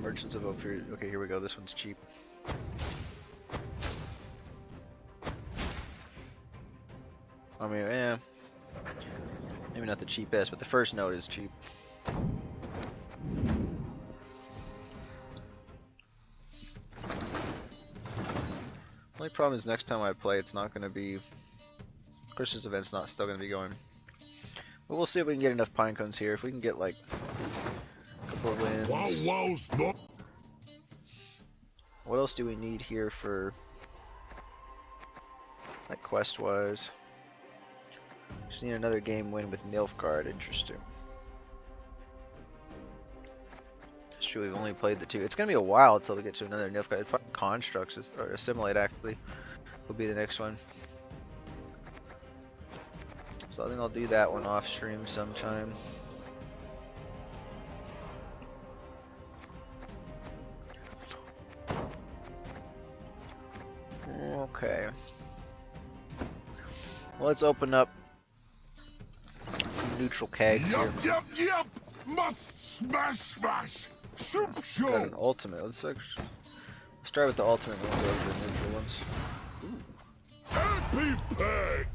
Merchants of Ophir. Okay, here we go. This one's cheap. I mean, yeah. Maybe not the cheapest, but the first node is cheap. Only problem is next time I play, it's not going to be... Christmas event's not still going to be going. But we'll see if we can get enough pine cones here. If we can get like a couple of wins. What else do we need here for like quest-wise? Just need another game win with Nilfgaard. Interesting. It's true, we've only played the 2. It's gonna be a while until we get to another Nilfgaard. It's probably Constructs or Assimilate actually will be the next one. So I think I'll do that one off stream sometime. Okay. Well, let's open up some neutral kegs here. Yep. Must smash. Soup show. Got an ultimate. Let's start with the ultimate and we'll go to the neutral ones. Happy pack.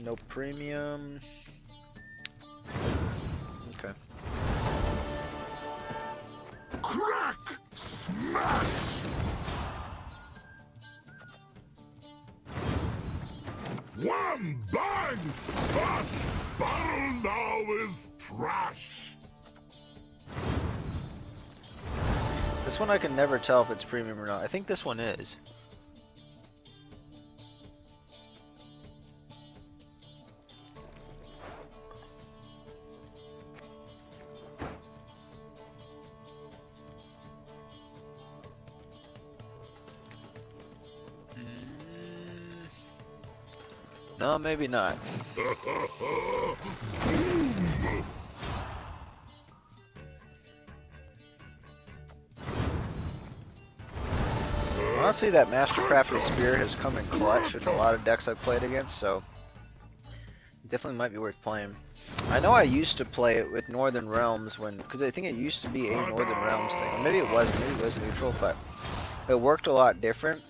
No premium. Okay. Crack. Smash. Wham! Bang! Smash! Battle now is trash! This one I can never tell if it's premium or not. I think this one is. No, maybe not. Honestly, that Mastercrafted Spear has come in clutch in a lot of decks I've played against, so it definitely might be worth playing. I know I used to play it with Northern Realms because I think it used to be a Northern Realms thing. Or maybe it wasn't, maybe it was neutral, but it worked a lot different.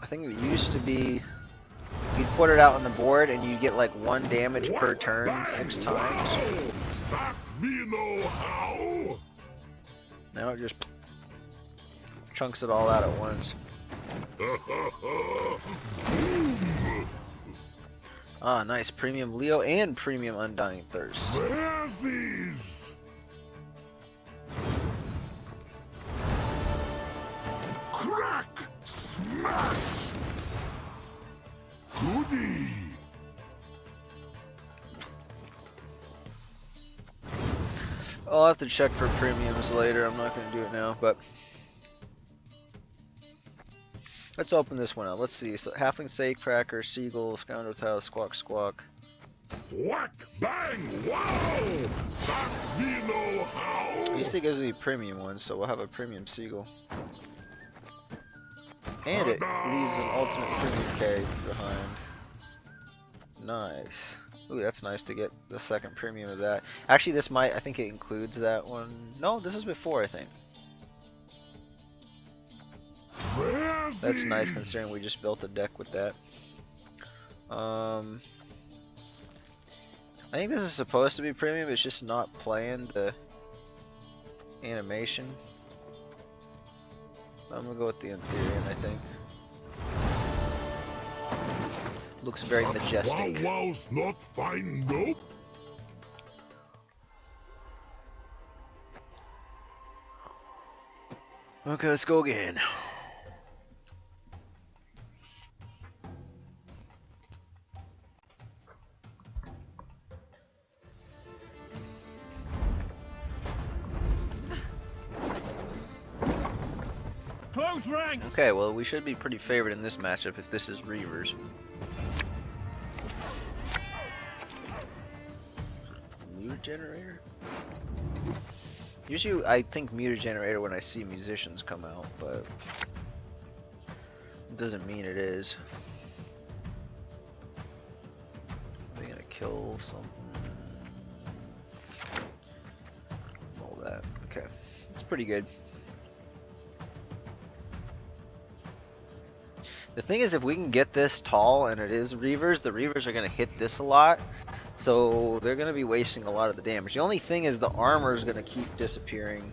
I think it used to be you'd put it out on the board and you'd get like 1 damage per turn 6 times. Now it just chunks it all out at once. Ah, nice. Premium Leo and Premium Undying Thirst. Crack! Smash! Goody! I'll have to check for premiums later. I'm not going to do it now, but let's open this one up. Let's see. So, Halfling Safecracker, Seagull, Scoundrel Tile, Squawk Squawk. Whack! Bang! Wow! That me know how! These things are the premium ones, so we'll have a premium Seagull. And it leaves an ultimate premium K behind. Nice. Ooh, that's nice to get the second premium of that. Actually, this might, I think it includes that one. No, this is before, I think. That's nice considering we just built a deck with that. I think this is supposed to be premium, it's just not playing the animation. I'm gonna go with the Ethereum, I think. Looks very majestic. Wow's not fine, nope. Okay, let's go again. Close ranks. Okay, well we should be pretty favored in this matchup if this is Reavers. Muted Generator? Usually I think Muted Generator when I see musicians come out, but it doesn't mean it is. Are they gonna kill something? All that. Okay. It's pretty good. The thing is, if we can get this tall and it is Reavers, the Reavers are going to hit this a lot. So they're going to be wasting a lot of the damage. The only thing is the armor is going to keep disappearing.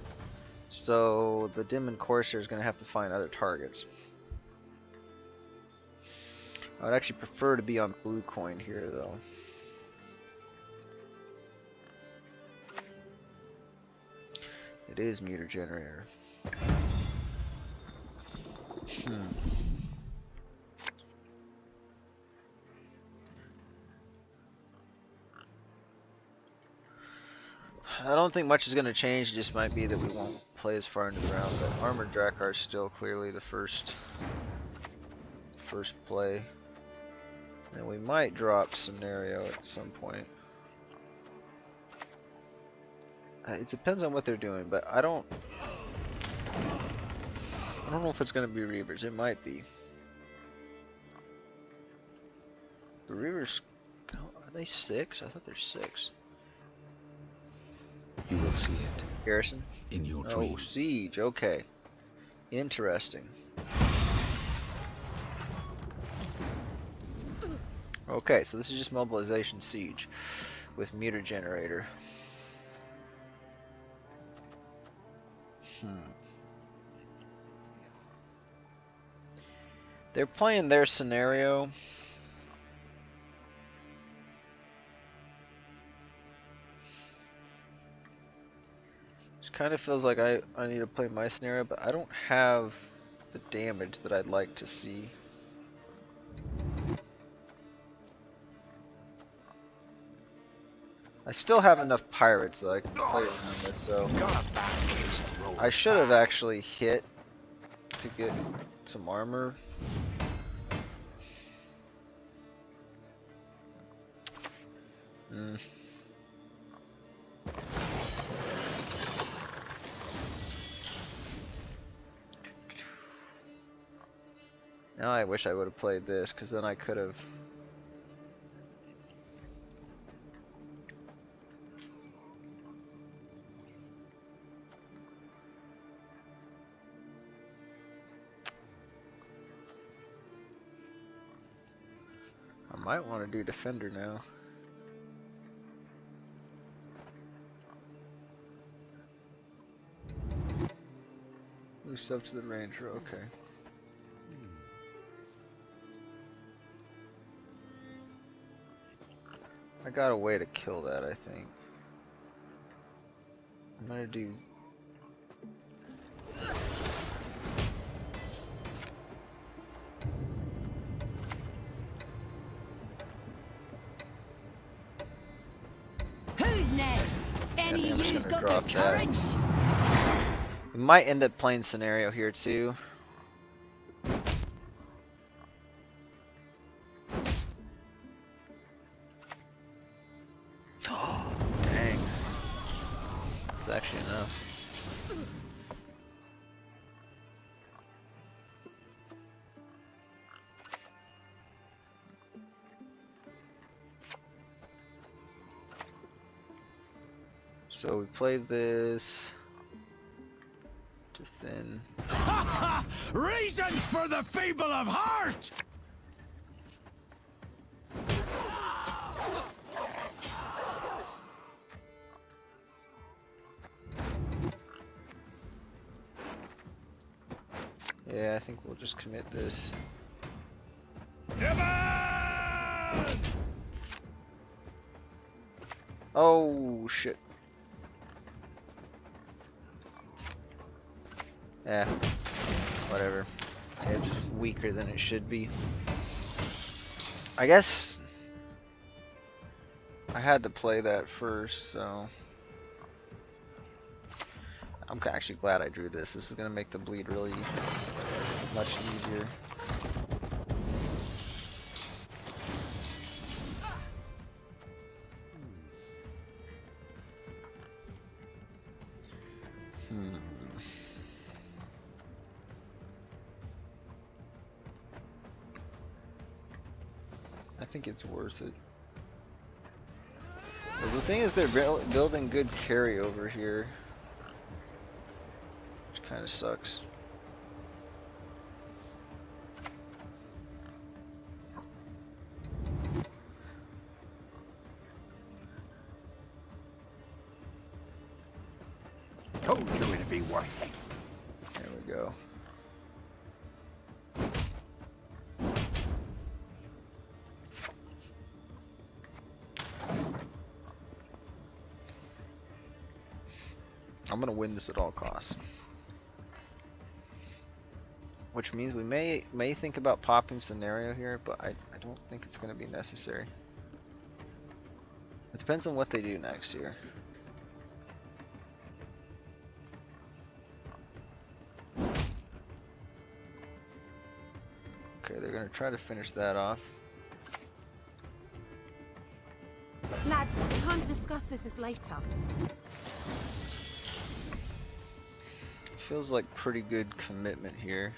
So the Demon Corsair is going to have to find other targets. I would actually prefer to be on blue coin here though. It is Meter Generator. I don't think much is going to change, it just might be that we won't play as far into the round, but Armored Drakkar is still clearly the first play. And we might drop Scenario at some point. It depends on what they're doing, but I don't know if it's going to be Reavers, it might be. The Reavers, are they 6? I thought they're 6. You will see it. Garrison? In your dream. Oh, Siege, okay. Interesting. Okay, so this is just Mobilization Siege with Meter Generator. They're playing their scenario. Kind of feels like I need to play my scenario, but I don't have the damage that I'd like to see. I still have enough pirates that I can play around with, so I should have actually hit to get some armor. Now I wish I would have played this, because then I could have. I might want to do Defender now. Move stuff to the Ranger, okay. I got a way to kill that, I think. I'm gonna do... Who's next? Any of you's got the courage? We might end up playing Scenario here too. Dang. It's actually enough. So we played this to thin. Reasons for the feeble of heart! Yeah, I think we'll just commit this. Oh shit. Yeah, whatever. It's weaker than it should be. I guess I had to play that first, so I'm actually glad I drew this. This is gonna make the bleed really much easier. I think it's worth it. But the thing is, they're building good carryover here, which kind of sucks. Told you it'd be worth it. There we go. I'm gonna win this at all costs, which means we may think about popping Scenario here, but I don't think it's gonna be necessary. It depends on what they do next year. Okay, they're gonna try to finish that off. Lads, the time to discuss this is later. Feels like pretty good commitment here.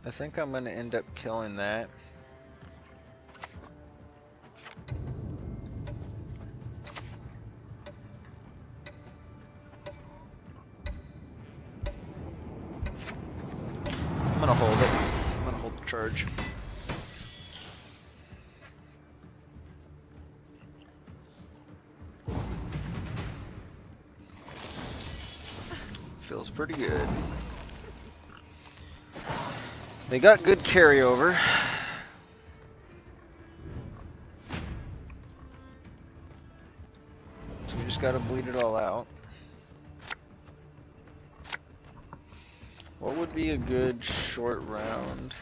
I think I'm gonna end up killing that. I'm gonna hold it. I'm gonna hold the charge. Feels pretty good. They got good carryover. So we just gotta bleed it all out. What would be a good short round?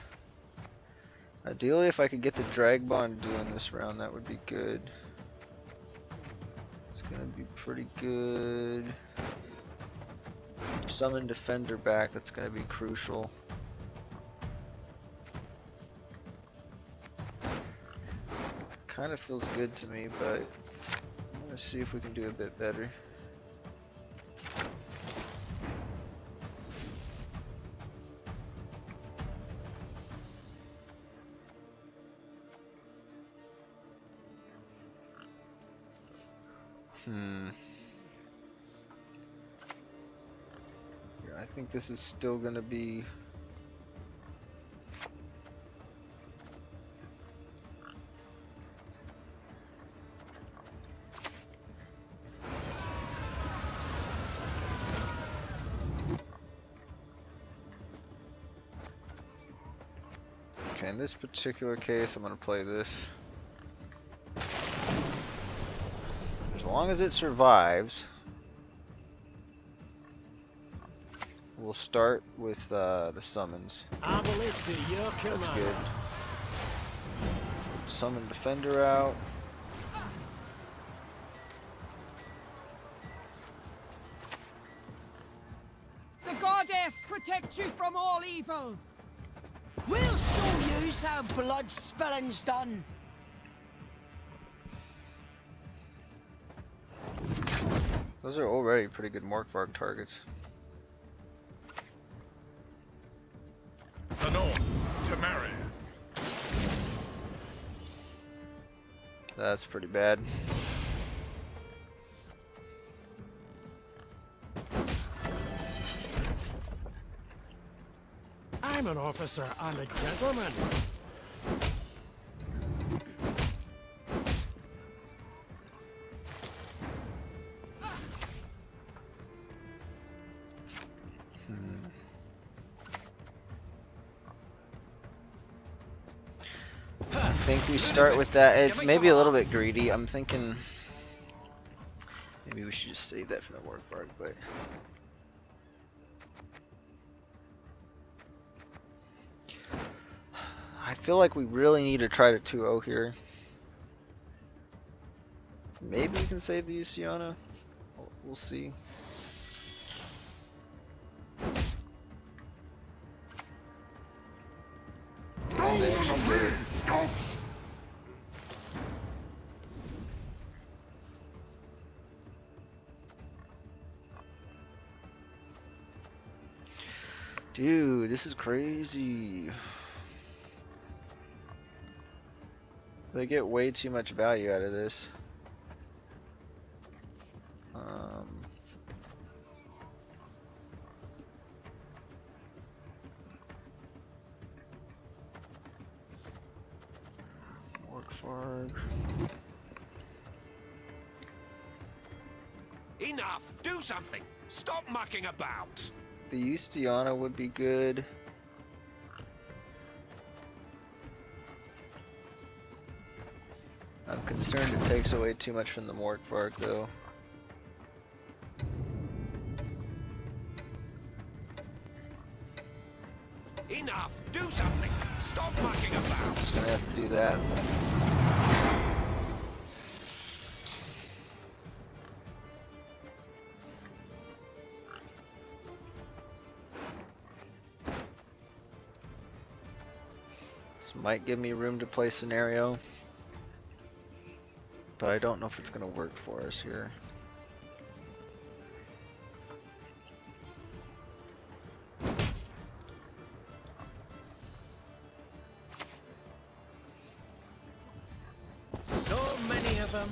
Ideally, if I could get the drag bond doing this round, that would be good. It's gonna be pretty good. Summon defender back, that's gonna be crucial. Kind of feels good to me, but I'm gonna see if we can do a bit better. Yeah, I think this is still gonna be. Okay, in this particular case, I'm gonna play this. As long as it survives, we'll start with the summons. That's good. Summon defender out. The goddess protect you from all evil. We'll show you how blood spilling's done. Those are already pretty good Morkvarg targets. The north, to marry. That's pretty bad. I'm an officer and a gentleman. I think we start with that. It's maybe a little bit greedy. I'm thinking maybe we should just save that for the Morkvarg, but I feel like we really need to try to 2-0 here. Maybe we can save the Usiana. We'll see. Damn, they actually did it. Dude, this is crazy. They get way too much value out of this. Morkvarg. Enough! Do something! Stop mucking about! The Ustiana would be good. I'm concerned it takes away too much from the Morkvarg though. Enough! Do something! Stop mucking about! Just gonna have to do that. This might give me room to play scenario, but I don't know if it's gonna work for us here.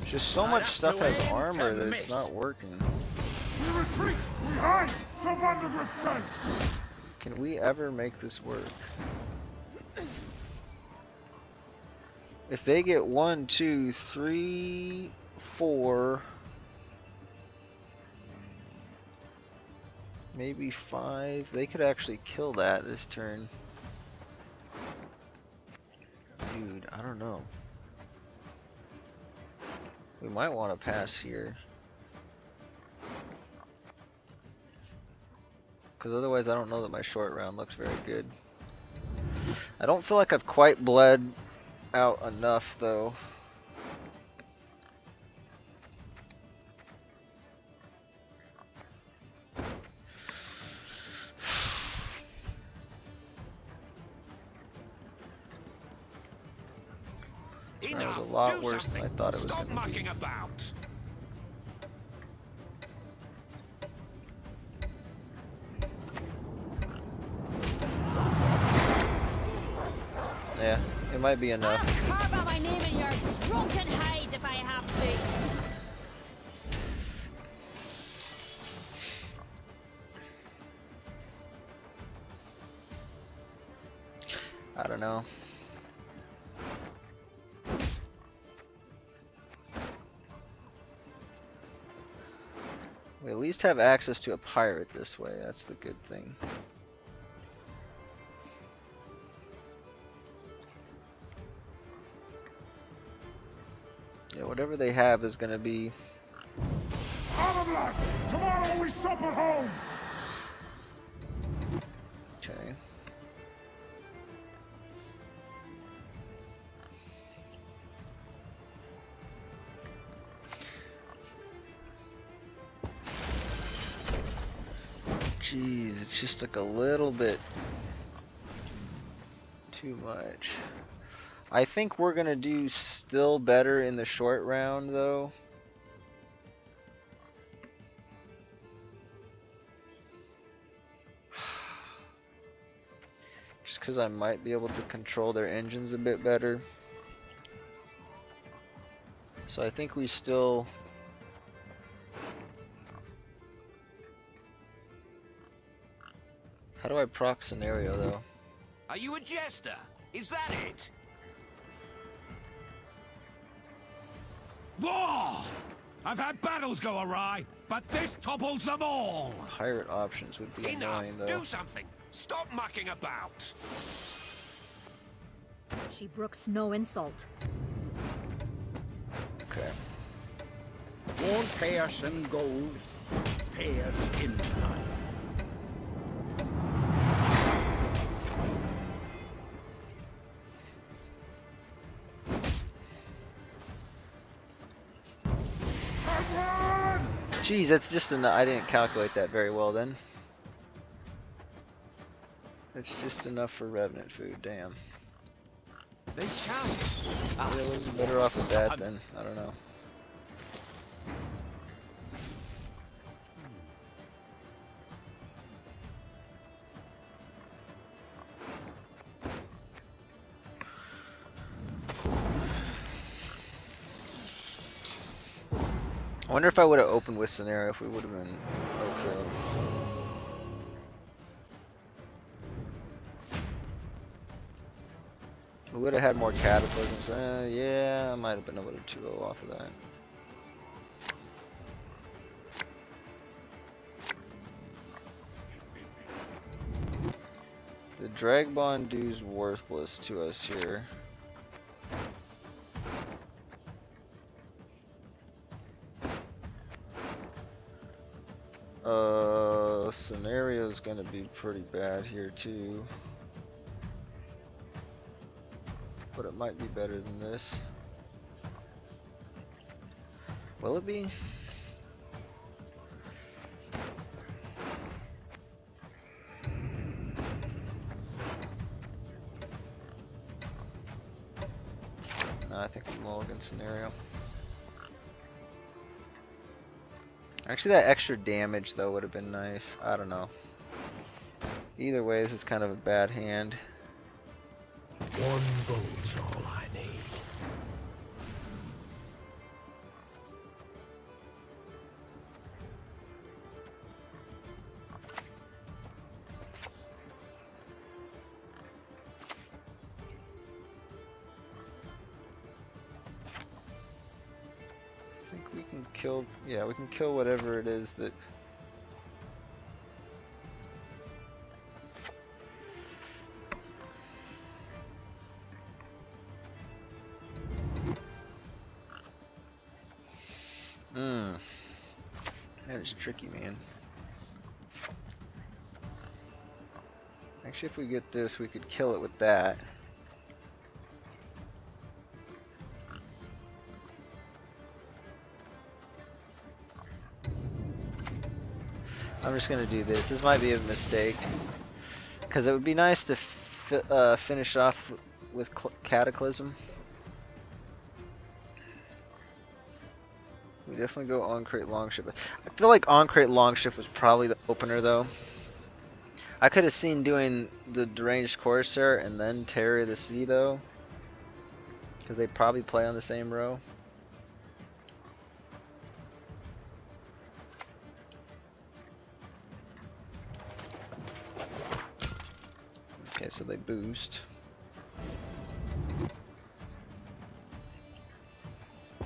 Just so much stuff has armor that it's not working. We retreat! We hide! Surrender with strength! Can we ever make this work? If they get 1, 2, 3, 4, Maybe 5. They could actually kill that this turn. Dude, I don't know. We might want to pass here. Because otherwise I don't know that my short round looks very good. I don't feel like I've quite bled out enough though. That was a lot worse than I thought it was going to be. About. Yeah, it might be enough. I'll carve out my name in your drunken hide if I have to. I don't know. We at least have access to a pirate this way. That's the good thing. Yeah, whatever they have is gonna be. Tomorrow we sup at home. Okay. Jeez, it's just like a little bit too much. I think we're gonna do still better in the short round though. Just because I might be able to control their engines a bit better. So I think we still... How do I proc scenario though? Are you a jester? Is that it? War! I've had battles go awry, but this topples them all! Pirate options would be annoying though. Do something! Stop mucking about! She brooks no insult. Okay. Won't pay us in gold, pay us in blood. Jeez, that's just enough. I didn't calculate that very well then. That's just enough for revenant food, damn. They charge it. Yeah, we're better off with that then. I don't know. I wonder if I would have opened with scenario if we would have been okay. We would have had more cataclysms. Yeah, I might have been able to 2-0 off of that. The drag bond due's worthless to us here. Scenario's gonna be pretty bad here too. But it might be better than this. Will it be? No, I think we mulligan scenario. Actually, that extra damage though would have been nice. I don't know. Either way, this is kind of a bad hand. One gold's all I need. I think we can kill, yeah, we can kill whatever it is that That is tricky, man. Actually, if we get this, we could kill it with that. I'm just gonna do this. This might be a mistake, because it would be nice to finish off with Cataclysm. We definitely go on-crate Longship. I feel like on-crate Longship was probably the opener, though. I could have seen doing the Deranged Corsair and then Terror of the Sea, though, because they probably play on the same row. Okay, so they boost.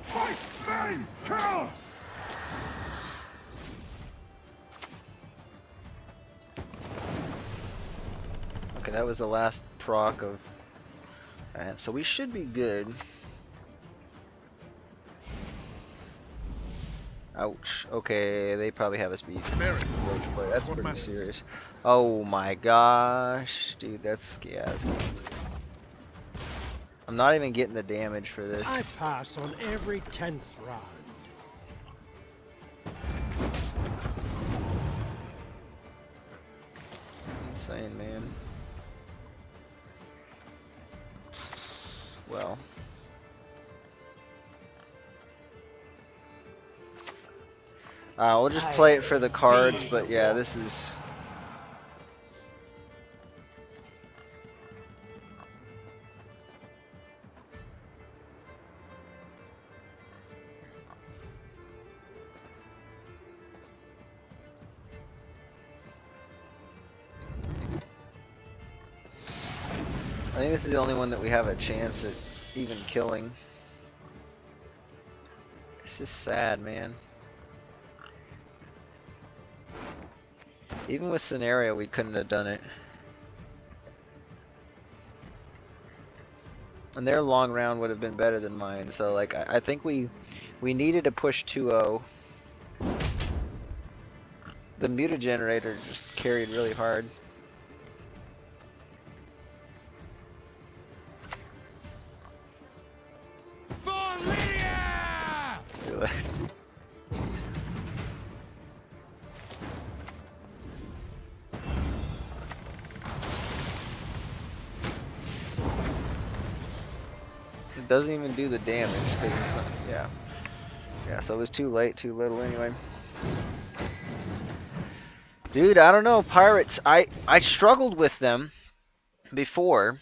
Fight, men, kill! Okay, that was the last proc of... Alright, so we should be good. Ouch. Okay, they probably have us beat. Roach play. That's pretty serious. Oh my gosh. Dude, that's... Yeah, that's good. I'm not even getting the damage for this. I pass on every 10th round. Insane, man. Well. We'll just play it for the cards, but yeah, this is... I think this is the only one that we have a chance at even killing. It's just sad, man. Even with Scenario, we couldn't have done it. And their long round would have been better than mine, so like I think we needed to push 2-0. The Mutagenerator just carried really hard. It doesn't even do the damage because it's not. Yeah. So it was too late, too little anyway. Dude, I don't know. Pirates. I struggled with them before.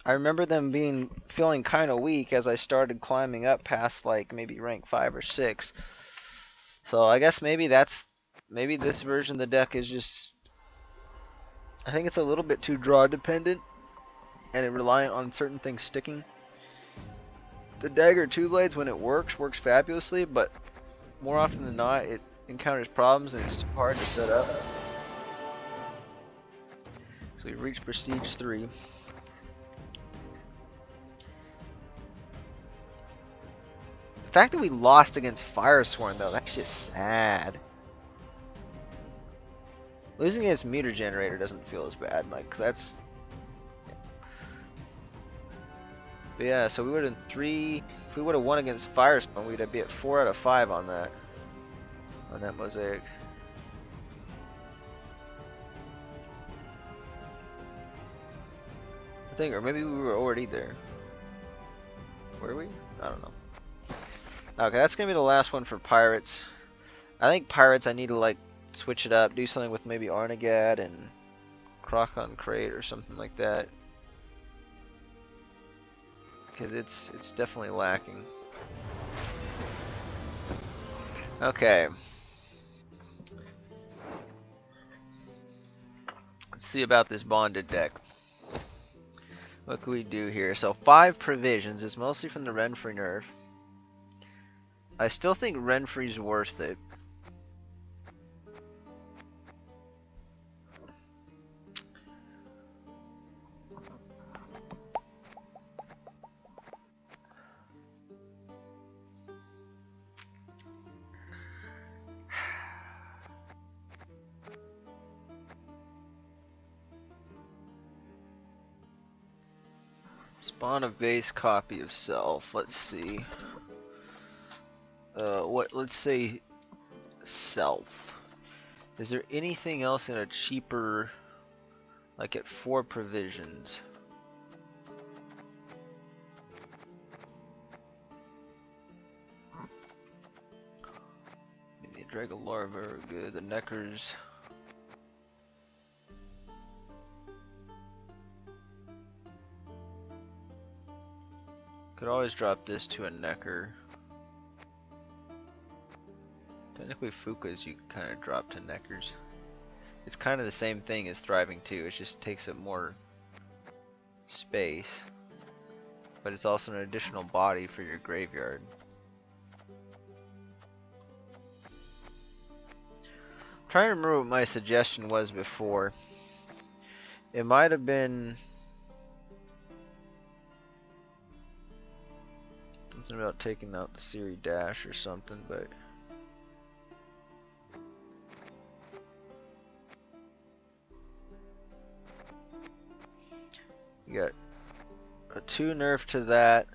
I remember them feeling kind of weak as I started climbing up past like maybe rank 5 or 6. So I guess maybe this version of the deck is just, I think it's a little bit too draw dependent and it reliant on certain things sticking. The Dagger 2 Blades, when it works fabulously, but more often than not it encounters problems and it's too hard to set up. So we've reached Prestige 3. The fact that we lost against Firesworn, though, that's just sad. Losing against Mutagenerator doesn't feel as bad, like, 'cause that's... But yeah, so we would have 3... If we would have won against Firesworn, we'd be at 4 out of 5 on that. On that Mosaic. I think, or maybe we were already there. Were we? I don't know. Okay, that's gonna be the last one for Pirates. I think Pirates, I need to like switch it up, do something with maybe Arnagad and Crocon Crate or something like that, because it's definitely lacking. Okay, let's see about this bonded deck. What can we do here? So 5 provisions is mostly from the Renfrey nerf. I still think Renfrey's worth it. Spawn a base copy of self. Let's see. Let's say self. Is there anything else in a cheaper, like at 4 provisions? Maybe a Dragon Larva are good. The Neckers. Could always drop this to a Necker. Technically Fukas you can kind of drop to Neckers. It's kind of the same thing as Thriving too, it just takes up more space. But it's also an additional body for your graveyard. I'm trying to remember what my suggestion was before. It might have been something about taking out the Siri Dash or something, but you got a 2 nerf to that,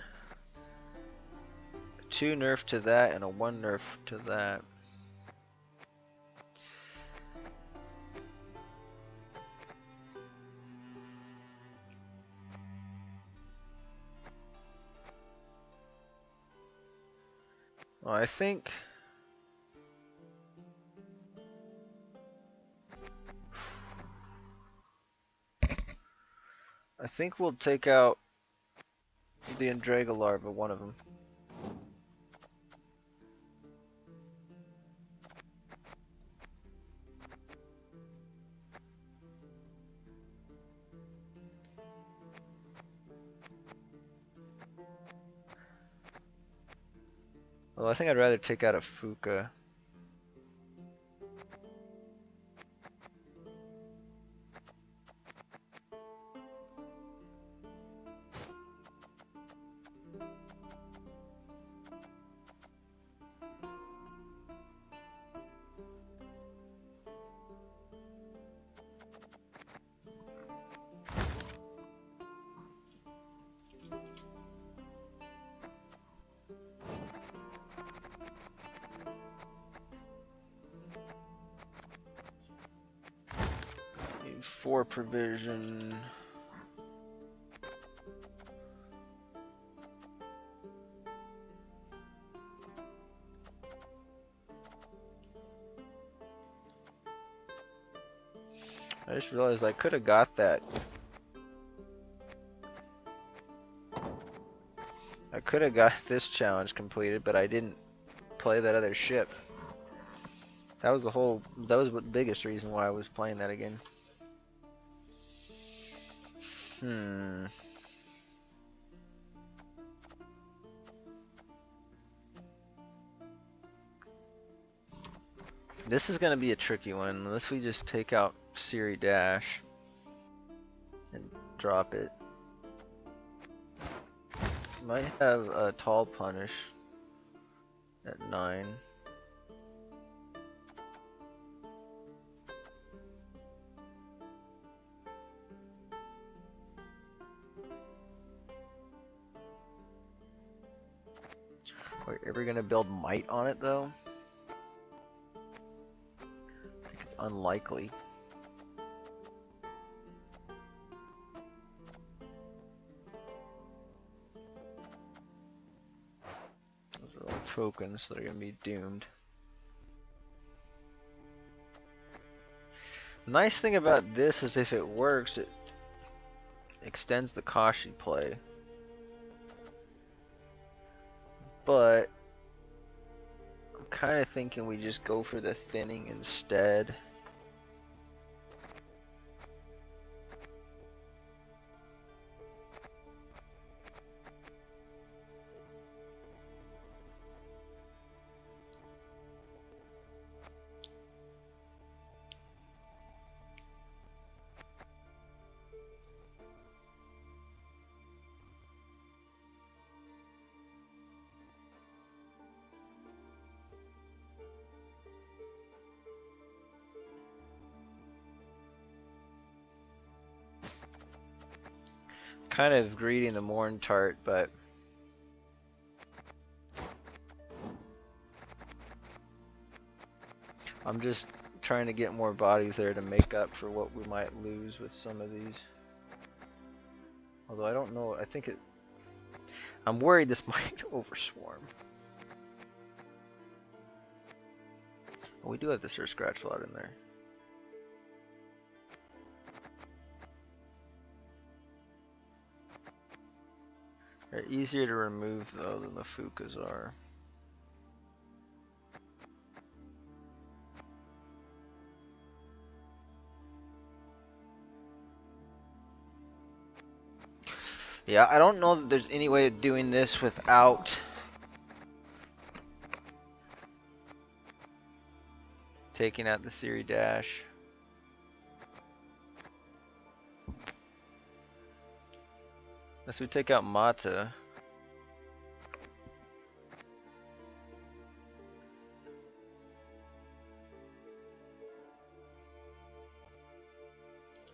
a 2 nerf to that, and a 1 nerf to that. Well, I think we'll take out the Andraga Larva, one of them. Well, I think I'd rather take out a Fuka. Need 4 provision. I just realized I could have got that. I could have got this challenge completed, but I didn't play that other ship. That was the biggest reason why I was playing that again. This is gonna be a tricky one unless we just take out Siri Dash and drop it. Might have a tall punish at 9. Are we ever gonna build might on it though? I think it's unlikely. Those are all tokens that are gonna be doomed. The nice thing about this is if it works, it extends the Kashi play. But I'm kind of thinking we just go for the thinning instead. kind of greeting the Morn Tart, but I'm just trying to get more bodies there to make up for what we might lose with some of these. Although I don't know, I'm worried this might overswarm. We do have the Sir Scratchlord in there. They're easier to remove though than the Fukas are. Yeah, I don't know that there's any way of doing this without taking out the Siri Dash. Unless we take out Mata.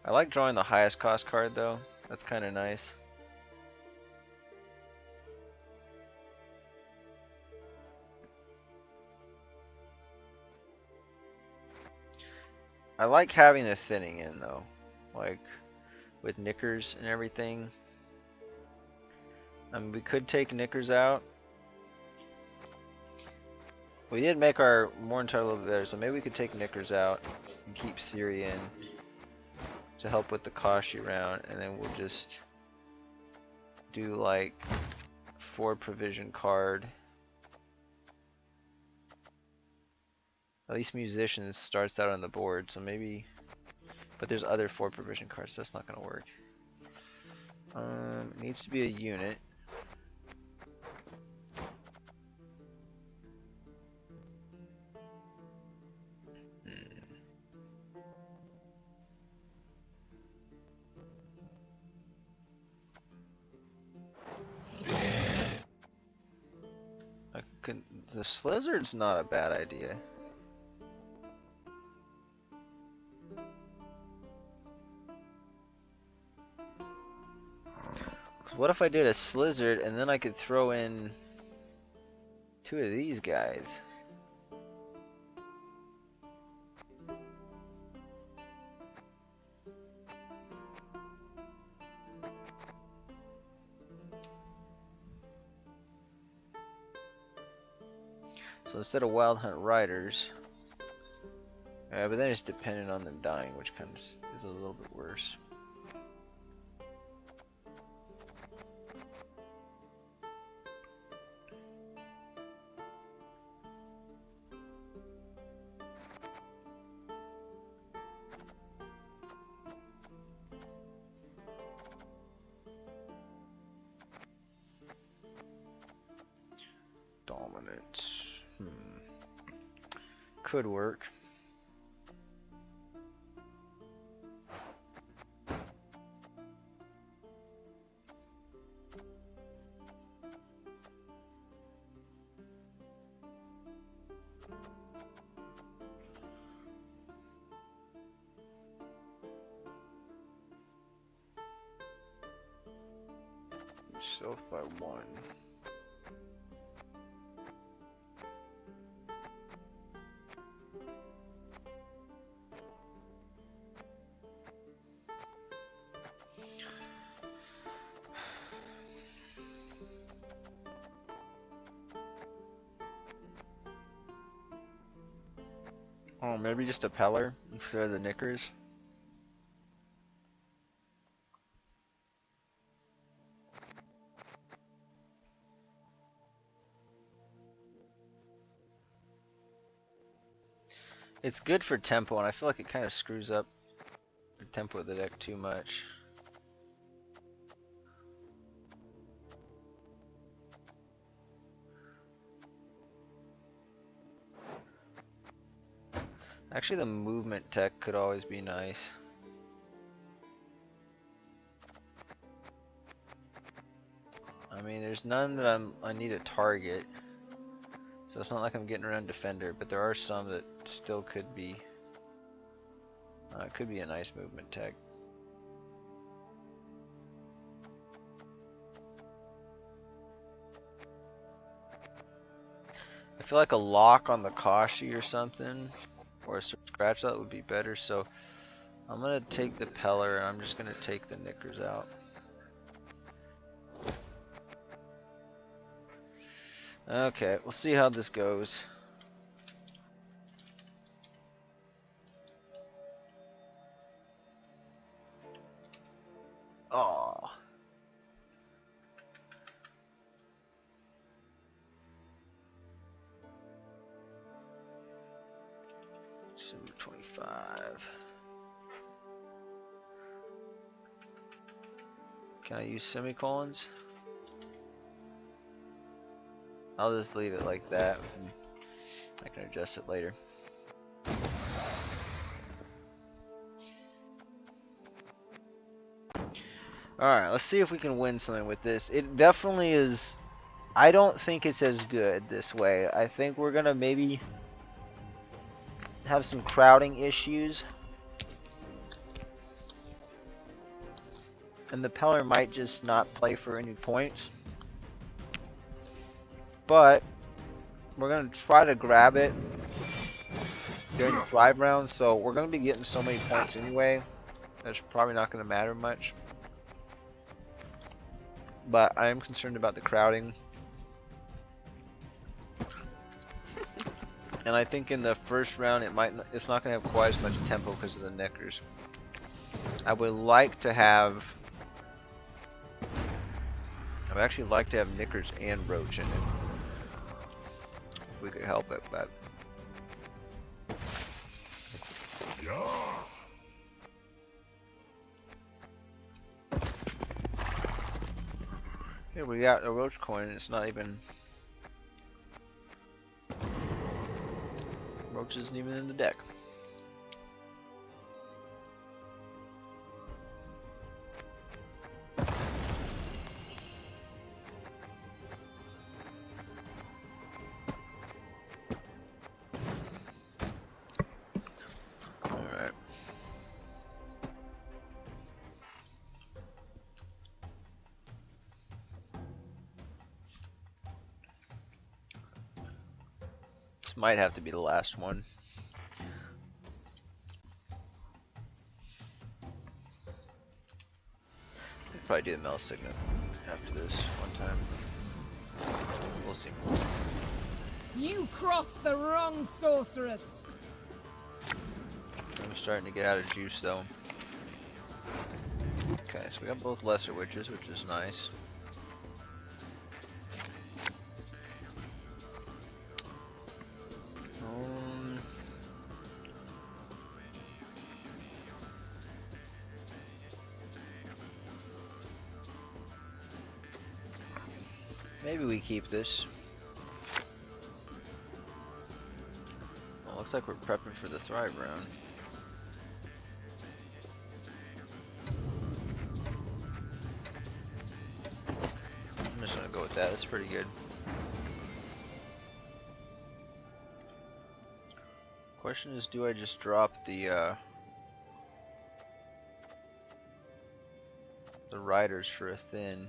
I like drawing the highest cost card though. That's kind of nice. I like having the thinning in though, like with knickers and everything. I mean, we could take knickers out. We did make our Morntar a little bit better, so maybe we could take knickers out and keep Siri in to help with the Kashi round, and then we'll just do like 4 provision card. At least Musicians starts out on the board, so maybe, but there's other 4 provision cards, so that's not gonna work. It needs to be a unit. The Slizzard's not a bad idea. What if I did a Slizzard and then I could throw in 2 of these guys? So instead of Wild Hunt Riders, but then it's dependent on them dying, which kind of is a little bit worse. Dominance. Could work. Self by 1. Oh, maybe just a Peller instead of the Knickers. It's good for tempo, and I feel like it kind of screws up the tempo of the deck too much. Actually, the movement tech could always be nice. I mean, there's none that I need a target, so it's not like I'm getting around Defender, but there are some that still could be. It could be a nice movement tech. I feel like a lock on the Kashi or something, or a scratch that would be better. So I'm gonna take the Peller and I'm just gonna take the knickers out. Okay, we'll see how this goes. Oh. December 25. Can I use semicolons? I'll just leave it like that. I can adjust it later. Alright, let's see if we can win something with this. It definitely is... I don't think it's as good this way. I think we're gonna maybe have some crowding issues. And the Peller might just not play for any points. But we're gonna try to grab it during the 5 rounds, so we're gonna be getting so many points anyway. That's probably not gonna matter much. But I am concerned about the crowding. And I think in the first round it's not gonna have quite as much tempo because of the knickers. I would actually like to have knickers and roach in it. If we could help it, but here we got a roach coin. It's not even roach isn't even in the deck. Might have to be the last one. I'll probably do the Mel Signet after this one time. We'll see. You crossed the wrong sorceress. I'm starting to get out of juice though. Okay, so we got both lesser witches, which is nice. Maybe we keep this. Well, looks like we're prepping for the Thrive round. I'm just gonna go with that. That's pretty good. Question is, do I just drop the riders for a thin?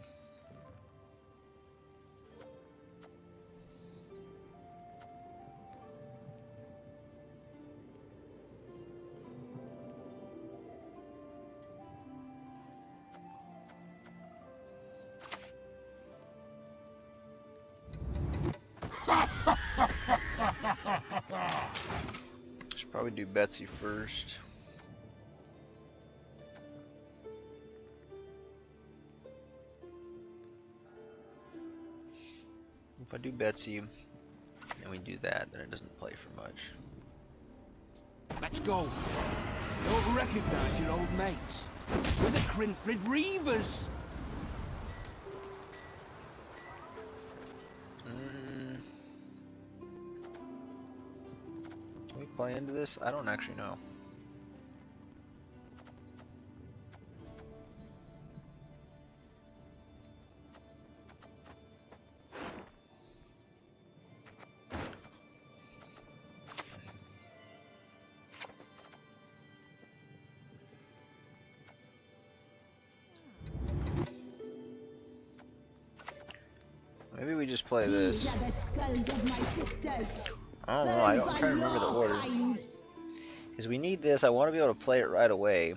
Should probably do Betsy first. If I do Betsy and we do that, then it doesn't play for much. Let's go. Don't recognize your old mates. We're the Crinfrid Reavers. Can we play into this? I don't actually know. Maybe we just play this? These are the skulls of my sisters. I don't know. I'm trying to remember the order. Because we need this. I want to be able to play it right away.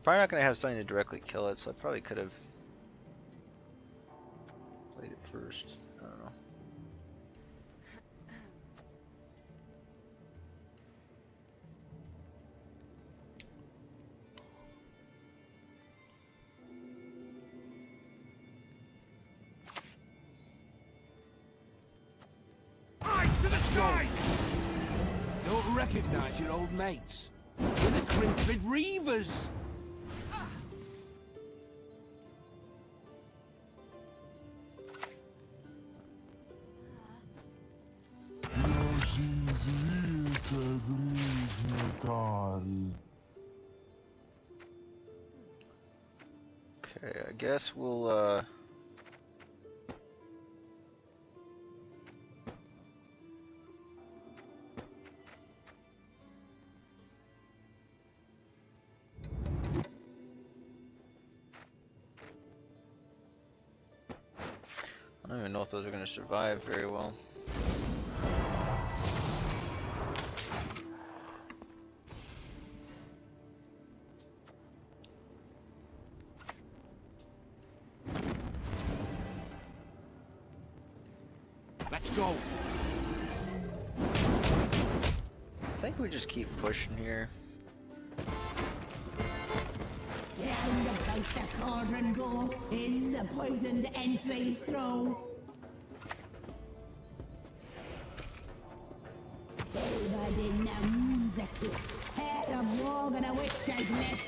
Probably not going to have something to directly kill it, so I probably could have played it first. I don't know. Eyes to the skies! Don't recognize your old mates. We're the Crinfrid Reavers! Okay, I guess we'll I don't even know if those are going to survive very well. Let's go. I think we just keep pushing here. Round about the cauldron go, in the poisoned entrails throw. Silvered in the music, hair of rogue and a witch I've met.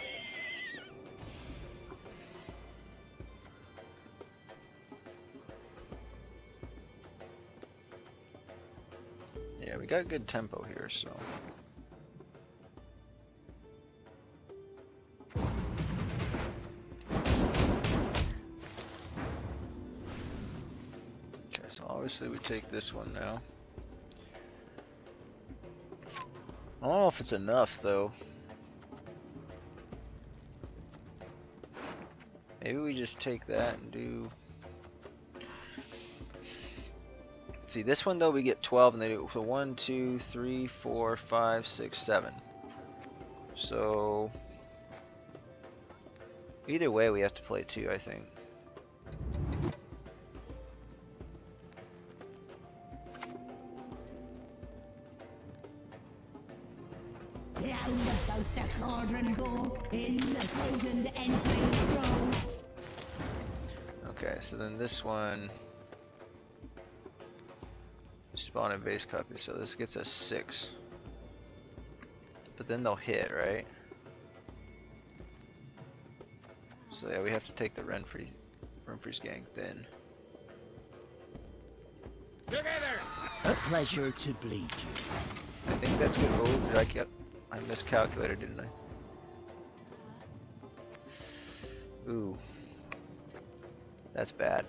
Yeah, we got good tempo here, so. Okay, so obviously we take this one now. I don't know if it's enough though. Maybe we just take that and do. See, this one though we get 12 and they do so 1, 2, 3, 4, 5, 6, 7. So either way we have to play 2, I think. Round about the cauldron go, in the poisoned entrails throw. Okay, so then this one spawn in base copy, so this gets us 6. But then they'll hit, right? So yeah, we have to take the Renfrey's gang then. Together! A pleasure to bleed you. I think that's good. Oh, I miscalculated, didn't I? Ooh. That's bad.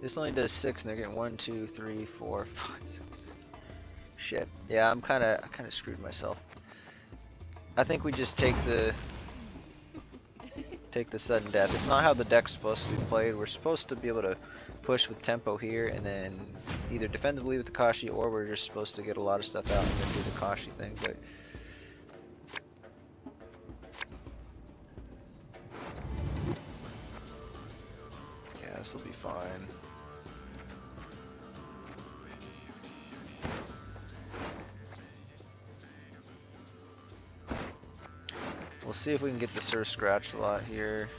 This only does 6 and they're getting 1, 2, 3, 4, 5, 6, 7. Shit. Yeah, I kinda screwed myself. I think we just take the sudden death. It's not how the deck's supposed to be played. We're supposed to be able to push with tempo here and then either defensively with the Kashi, or we're just supposed to get a lot of stuff out and then do the Kashi thing, but yeah, this will be fine. We'll see if we can get the Sir Scratch a lot here.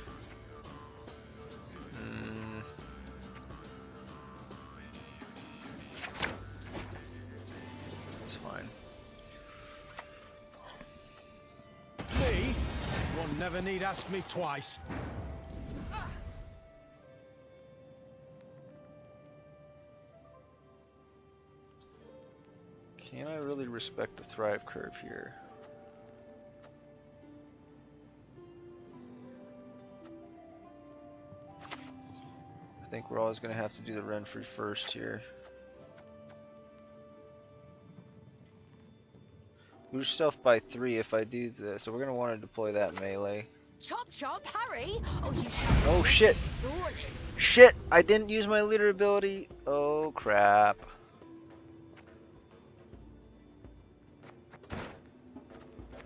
That's fine. Me? One never need ask me twice. Can I really respect the Thrive curve here? I think we're always going to have to do the Renfrey first here. Boost yourself by 3 if I do this. So we're gonna want to deploy that melee. Chop chop, hurry! Oh, you Oh shit! sorely. Shit! I didn't use my leader ability. Oh crap.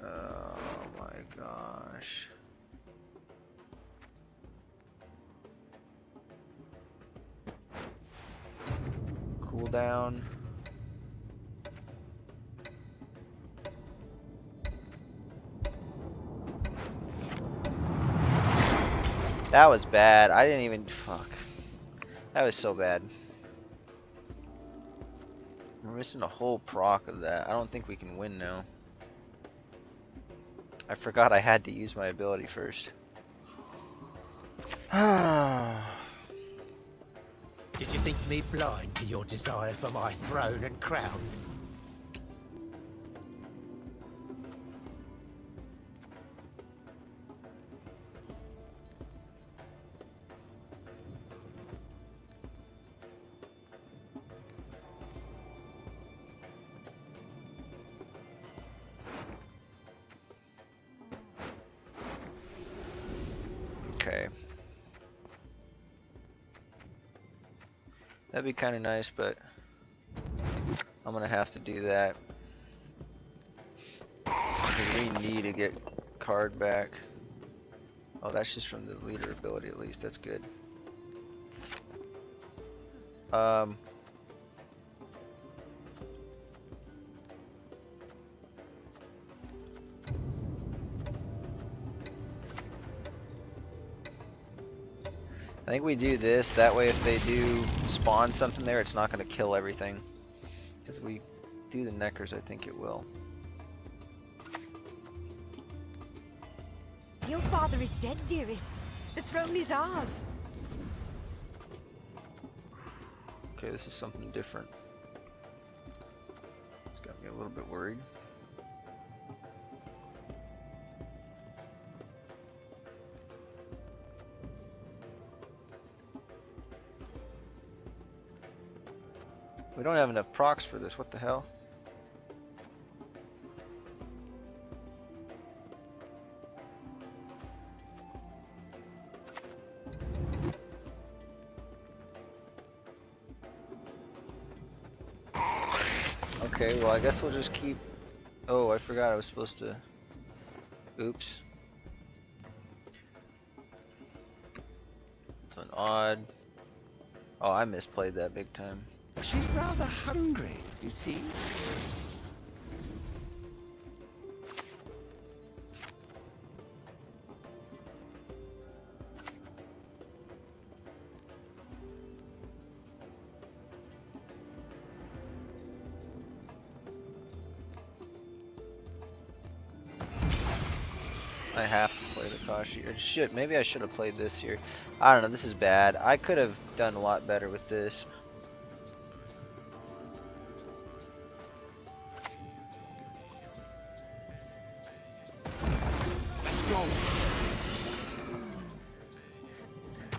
Oh my gosh. Cooldown. That was bad. I didn't even. Fuck. That was so bad. We're missing a whole proc of that. I don't think we can win now. I forgot I had to use my ability first. Did you think me blind to your desire for my throne and crown? Okay. That'd be kind of nice, but I'm gonna have to do that. Because we need to get card back. Oh, that's just from the leader ability at least. That's good. I think we do this, that way if they do spawn something there, it's not going to kill everything. Because we do the neckers, I think it will. Your father is dead, dearest. The throne is ours. Okay, this is something different. It's got me a little bit worried. We don't have enough procs for this, what the hell? Okay, well I guess we'll just keep... Oh, I forgot I was supposed to... Oops. It's an odd... Oh, I misplayed that big time. She's rather hungry, you see. I have to play the Kashi. Or shit, maybe I should have played this here. I don't know, this is bad. I could have done a lot better with this.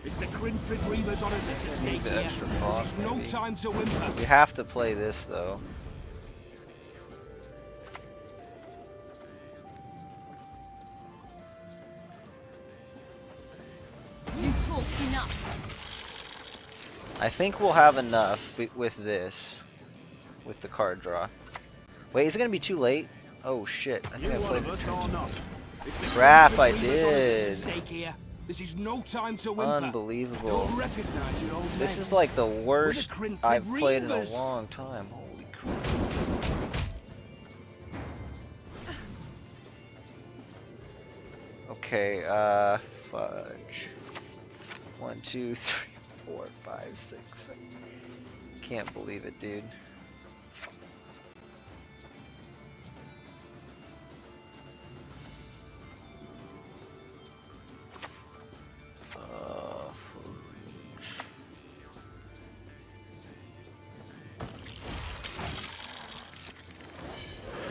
It's the Grinford Reavers on us at stake The here. extra proc, There's no maybe. time to whimper. We have to play this though. You talked enough. I think we'll have enough with this. With the card draw. Wait, is it gonna be too late? Oh shit. I think I played it. Crap, I did. This is no time to whimper. Unbelievable. Don't recognize your old This mates. is like the worst Grinford I've played in a Reavers. long time. Holy crap. Okay, fudge. 1, 2, 3, 4, 5, 6, 7. Can't believe it, dude.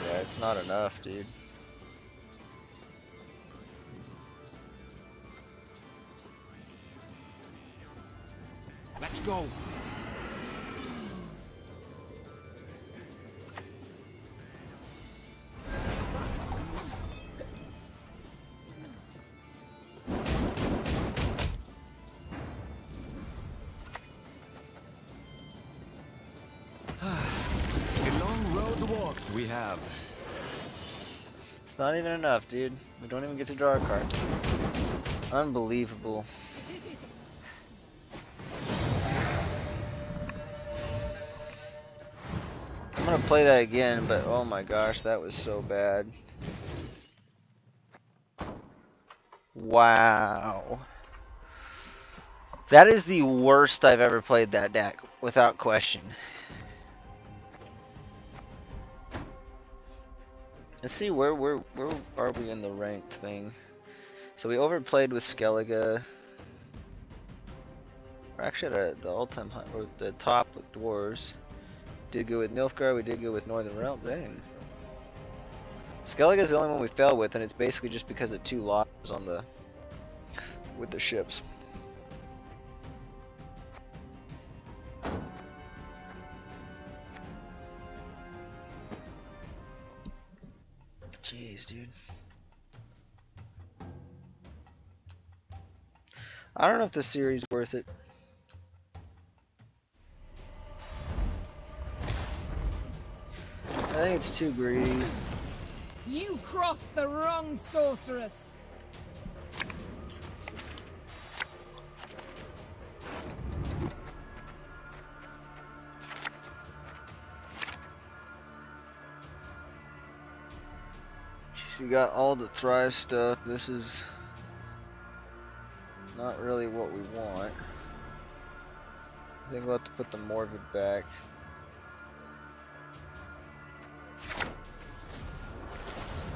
Yeah, it's not enough, dude. Let's go. to work. We have. It's not even enough, dude. We don't even get to draw a card. Unbelievable. I'm gonna play that again, but oh my gosh, that was so bad. Wow. That is the worst I've ever played that deck, without question. Let's see, where are we in the ranked thing? So we overplayed with Skellige. We're actually at the all-time high, or the top with Dwarves. Did go with Nilfgaard, we did go with Northern Realm, dang. Skellige is the only one we fell with, and it's basically just because of 2 losses on the with the ships. Jeez, dude. I don't know if this series is worth it. I think it's too greedy. You crossed the wrong sorceress. You got all the Thrice stuff. This is not really what we want. I think we'll have to put the Morbid back.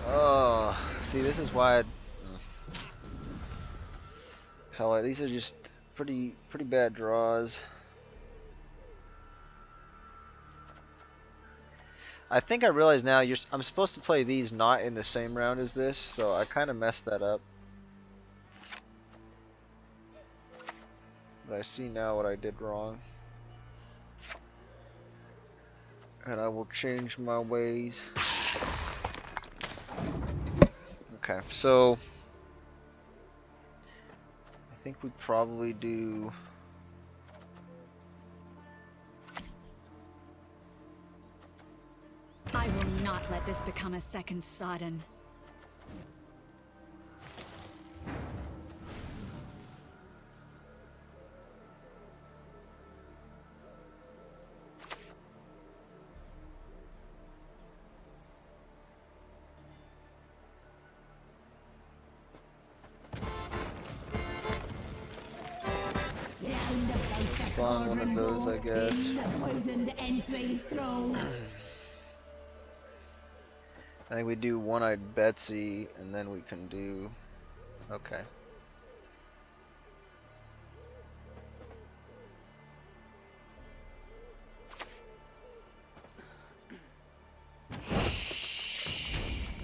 Oh, see, this is why hell, these are just pretty bad draws. I think I realize now I'm supposed to play these not in the same round as this, so I kind of messed that up. But I see now what I did wrong. And I will change my ways. Okay, so I think we probably do I will not let this become a second Sodden. spawn one of those, I guess. I think we do One-Eyed Betsy, and then we can do... Okay.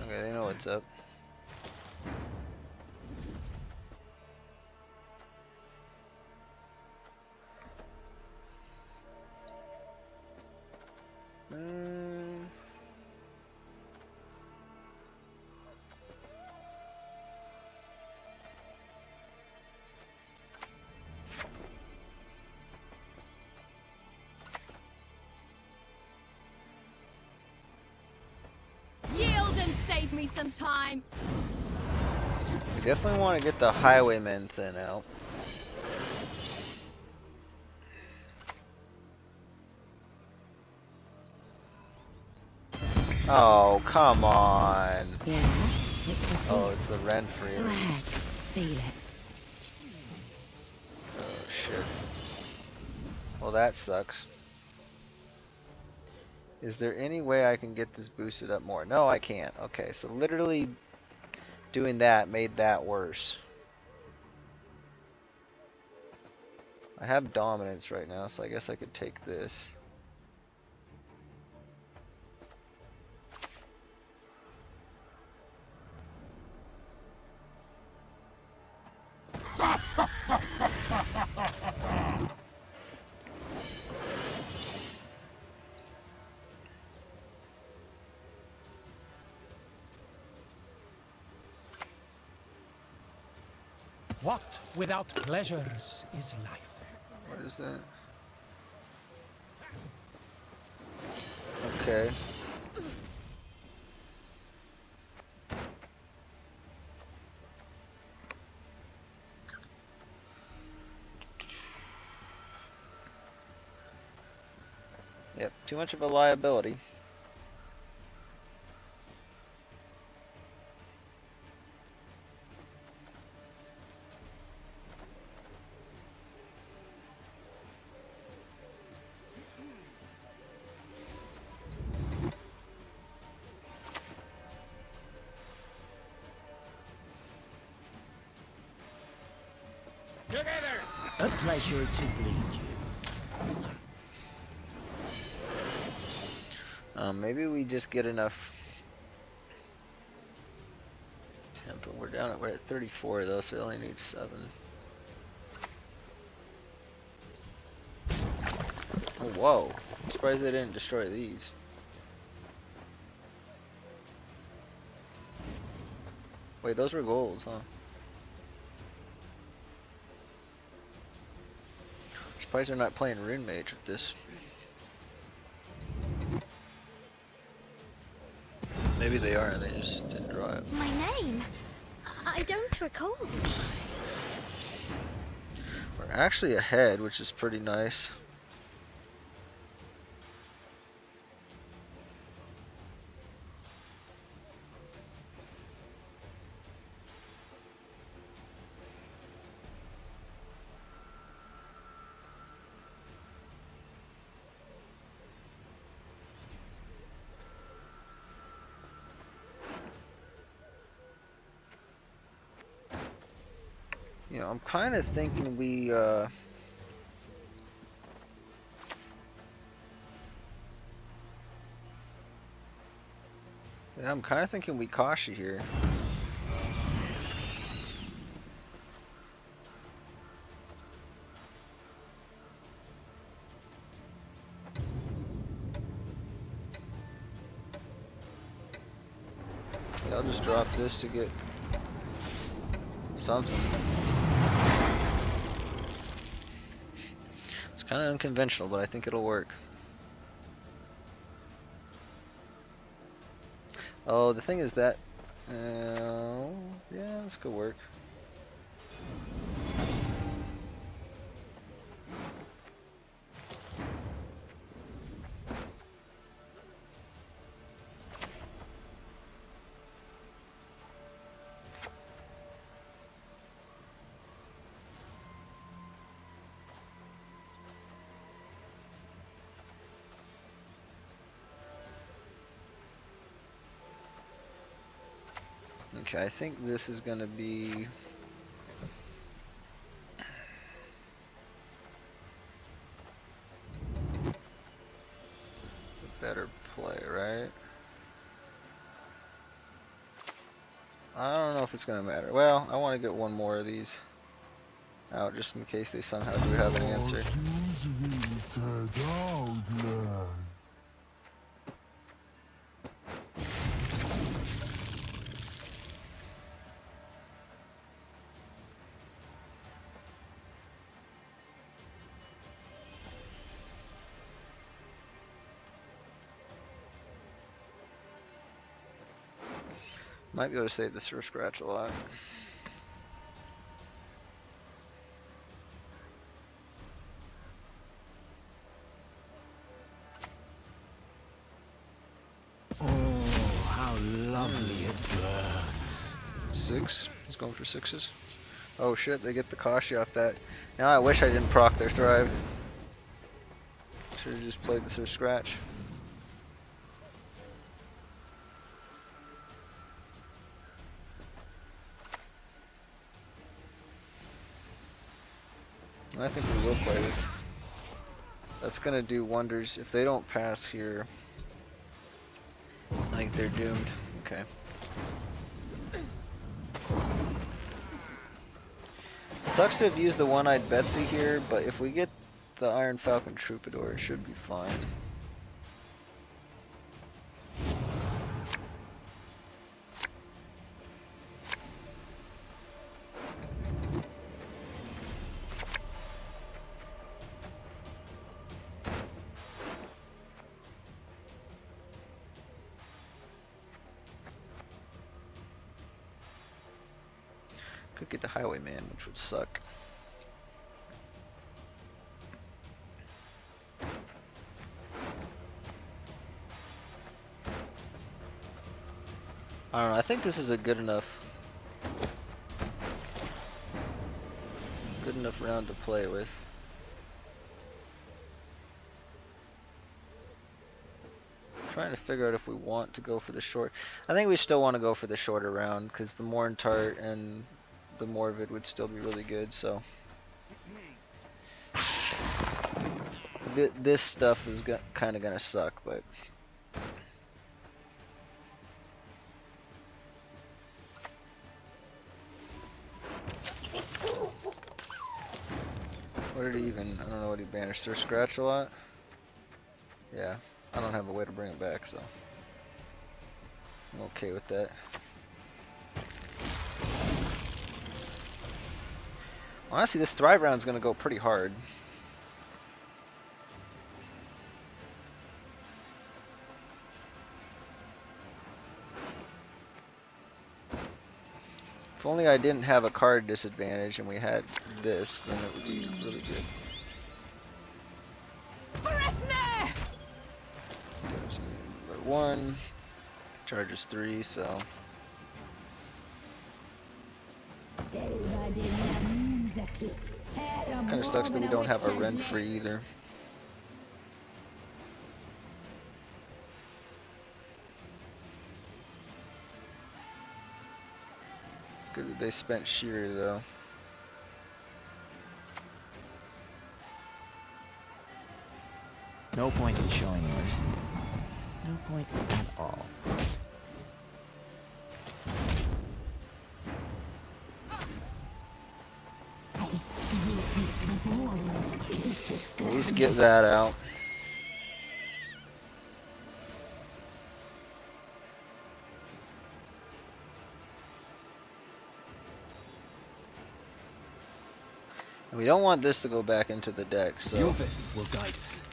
Okay, they know what's up. Yield and save me some time. We definitely want to get the Highwayman thing out. Oh, come on. Yeah, Oh, it's the Renfrey. Feel it. Oh, shit. Well, that sucks. Is there any way I can get this boosted up more? No, I can't. Okay, so literally doing that made that worse. I have dominance right now, so I guess I could take this. What without pleasures is life? What is that? Okay. too much of a liability. A pleasure to bleed you. Maybe we just get enough tempo. We're at 34 though, so we only need 7. Oh, whoa. I'm surprised they didn't destroy these. Wait, those were golds, huh? Surprised they're not playing Rune Mage with this. Maybe they are, they just didn't draw it. My name? I don't recall. We're actually ahead, which is pretty nice. You know, I'm kind of thinking we, yeah, I'm kind of thinking we Kashi here. Yeah, I'll just drop this to get something. It's kind of unconventional, but I think it'll work. Oh, the thing is that, yeah, this could work. Okay, I think this is gonna be a better play, right? I don't know if it's gonna matter. Well, I want to get one more of these out just in case they somehow do have an answer. Might be able to save this for scratch a lot. Oh, how lovely it burns. 6. He's going for 6s. Oh shit, they get the Kashi off that. Now I wish I didn't proc their Thrive. Should have just played this for scratch. I think we will play this. That's gonna do wonders. If they don't pass here, I think they're doomed. Okay. Sucks to have used the one-eyed Betsy here, but if we get the Iron Falcon Troubadour, it should be fine. Could get the Highwayman, which would suck. I don't know, I think this is a good enough round to play with. Trying to figure out if we want to go for the short. I think we still want to go for the shorter round because the Morn Tart and the Morvid would still be really good. So this stuff is kind of gonna suck, but what did he even? I don't know what he banished. Sir Scratch a lot. Yeah. I don't have a way to bring it back, so I'm okay with that. Honestly, this Thrive round's gonna go pretty hard. If only I didn't have a card disadvantage and we had this, then it would be really good. Number 1, charges 3, so kind of sucks that we don't have a rent free either. It's good that they spent Sheer though. No point in showing yours. No point at all. At least get that out. And we don't want this to go back into the deck, so Yovith will guide us.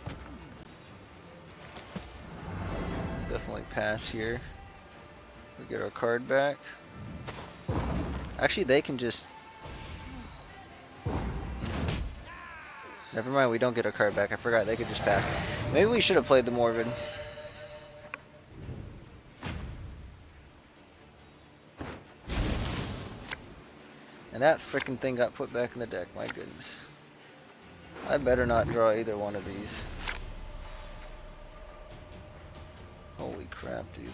Definitely pass here. We get our card back. Actually, they can just... Never mind, we don't get our card back. I forgot, they could just pass. Maybe we should have played the Morvid. And that frickin' thing got put back in the deck, my goodness. I better not draw either one of these. Holy crap, dude.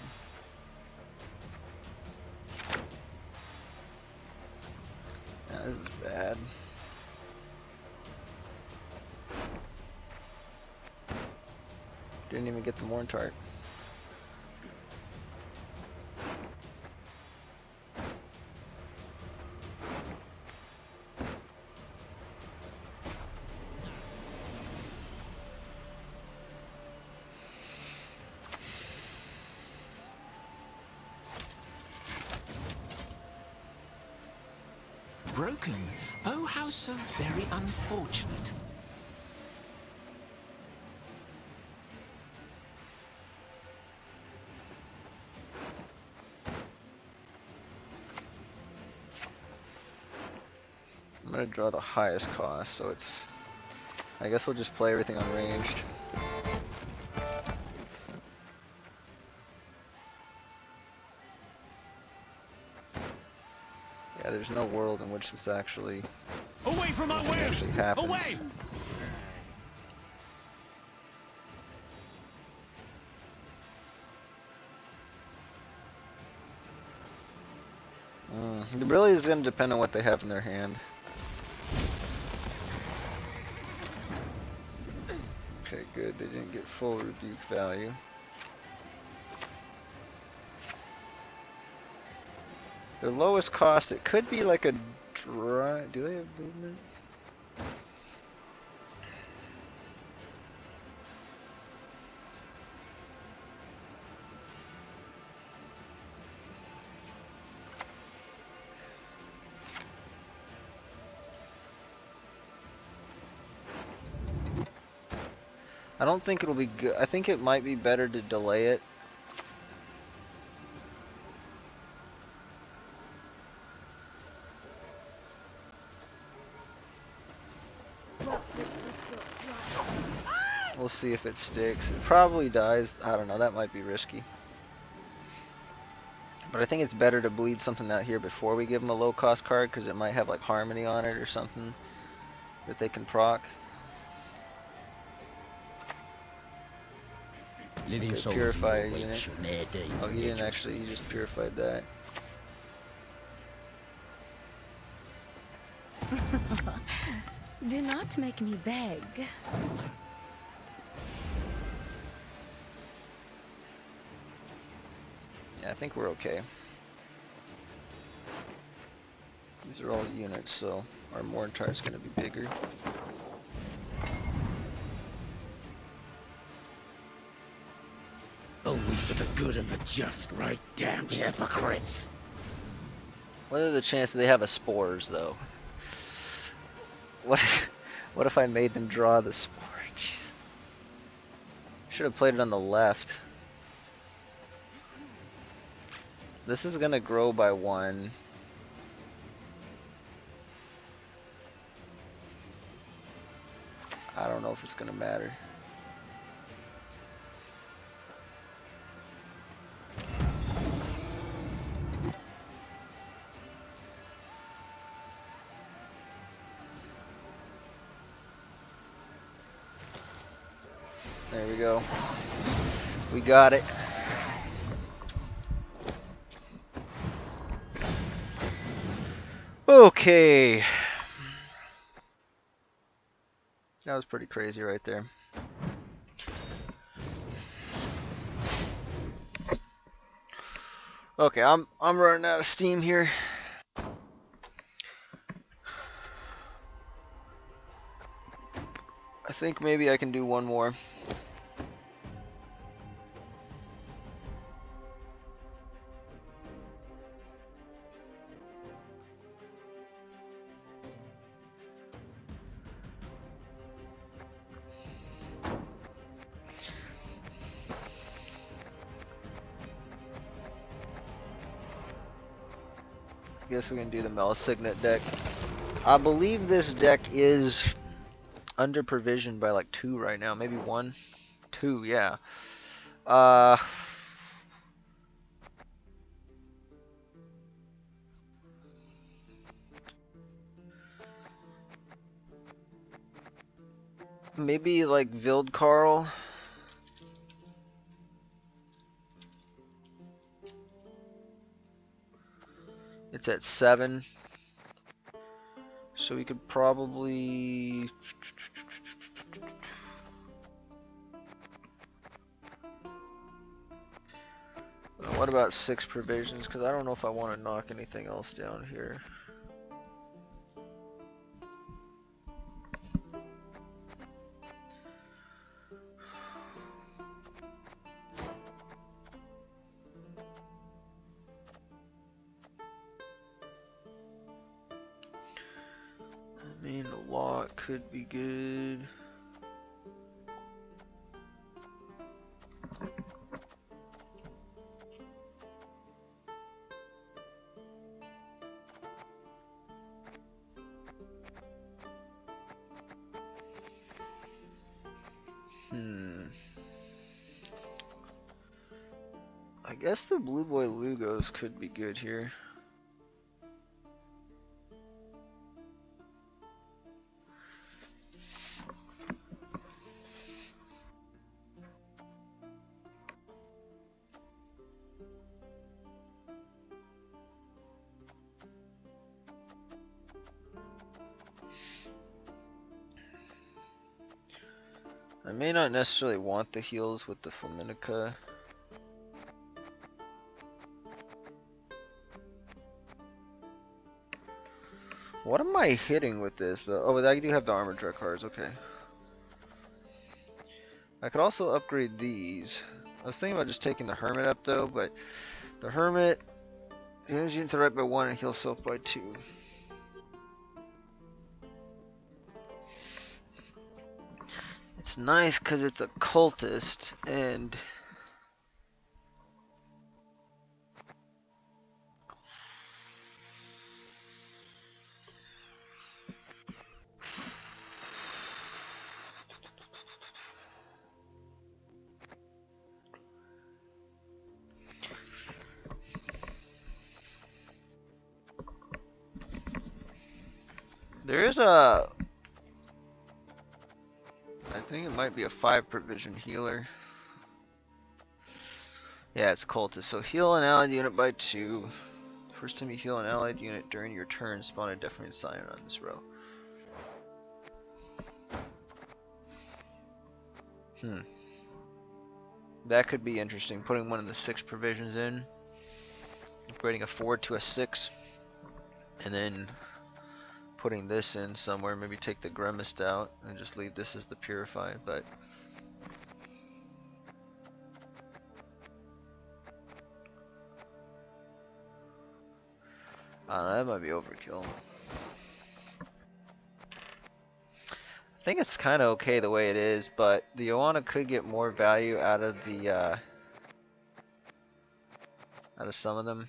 Yeah, this is bad. Didn't even get the Morn Tart. Broken? Oh, how so very unfortunate. I'm gonna draw the highest cost, so it's... I guess we'll just play everything unranged. Yeah, there's no world in which this actually... Away from our wares! Happens. Away! It really is going to depend on what they have in their hand. Okay, good. They didn't get full rebuke value. Their lowest cost, it could be like a dry... Do they have movement? I don't think it'll be good. I think it might be better to delay it. We'll see if it sticks. It probably dies. I don't know. That might be risky. But I think it's better to bleed something out here before we give them a low cost card, because it might have like Harmony on it or something that they can proc. Living Okay, souls purify in your unit. wake shall ne'er deign Oh, he forget didn't your actually, he sins. just purified that. Do not make me beg. Yeah, I think we're okay. These are all units, so our mortar is going to be bigger. Always for the good and the just, right? Damned hypocrites! What are the chances they have a spores, though? What if I made them draw the spore? Jeez. Should have played it on the left. This is gonna grow by 1. I don't know if it's gonna matter. There we go. We got it. Okay. That was pretty crazy right there. Okay, I'm running out of steam here. I think maybe I can do one more. I guess we can do the Melisignet deck. I believe this deck is under provisioned by like 2 right now, maybe 1, 2, yeah. Maybe like Vildkarl. It's at 7. So we could probably... What about 6 provisions? Because I don't know if I want to knock anything else down here. I mean, a lot could be good. I guess the Blue Boy Lugos could be good here. I may not necessarily want the heals with the Flaminica. What am I hitting with this though? Oh, I do have the armor truck cards, okay. I could also upgrade these. I was thinking about just taking the Hermit up though, but the Hermit heals units right by 1 and heals self by 2. It's nice because it's a cultist and There is a... I think it might be a 5 provision healer. Yeah, it's cultist. So heal an allied unit by 2. First time you heal an allied unit during your turn, spawn a deafening siren on this row. That could be interesting. Putting one of the 6 provisions in, upgrading a 4 to a 6, and then putting this in somewhere. Maybe take the Grimmist out and just leave this as the Purify. But I don't know, that might be overkill. I think it's kind of okay the way it is, but the Ioana could get more value out of the out of some of them.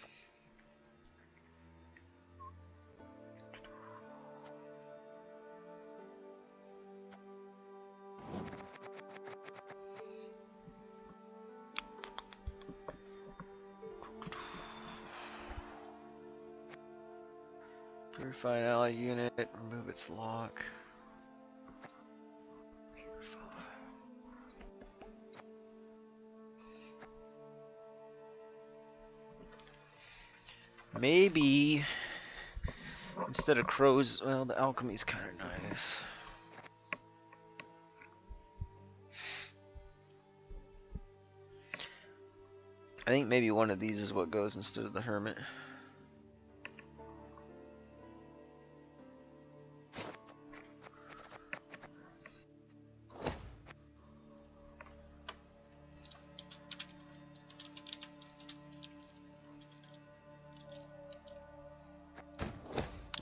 Purify an ally unit, remove its lock. Maybe instead of crows, well, the alchemy's kind of nice. I think maybe one of these is what goes instead of the hermit.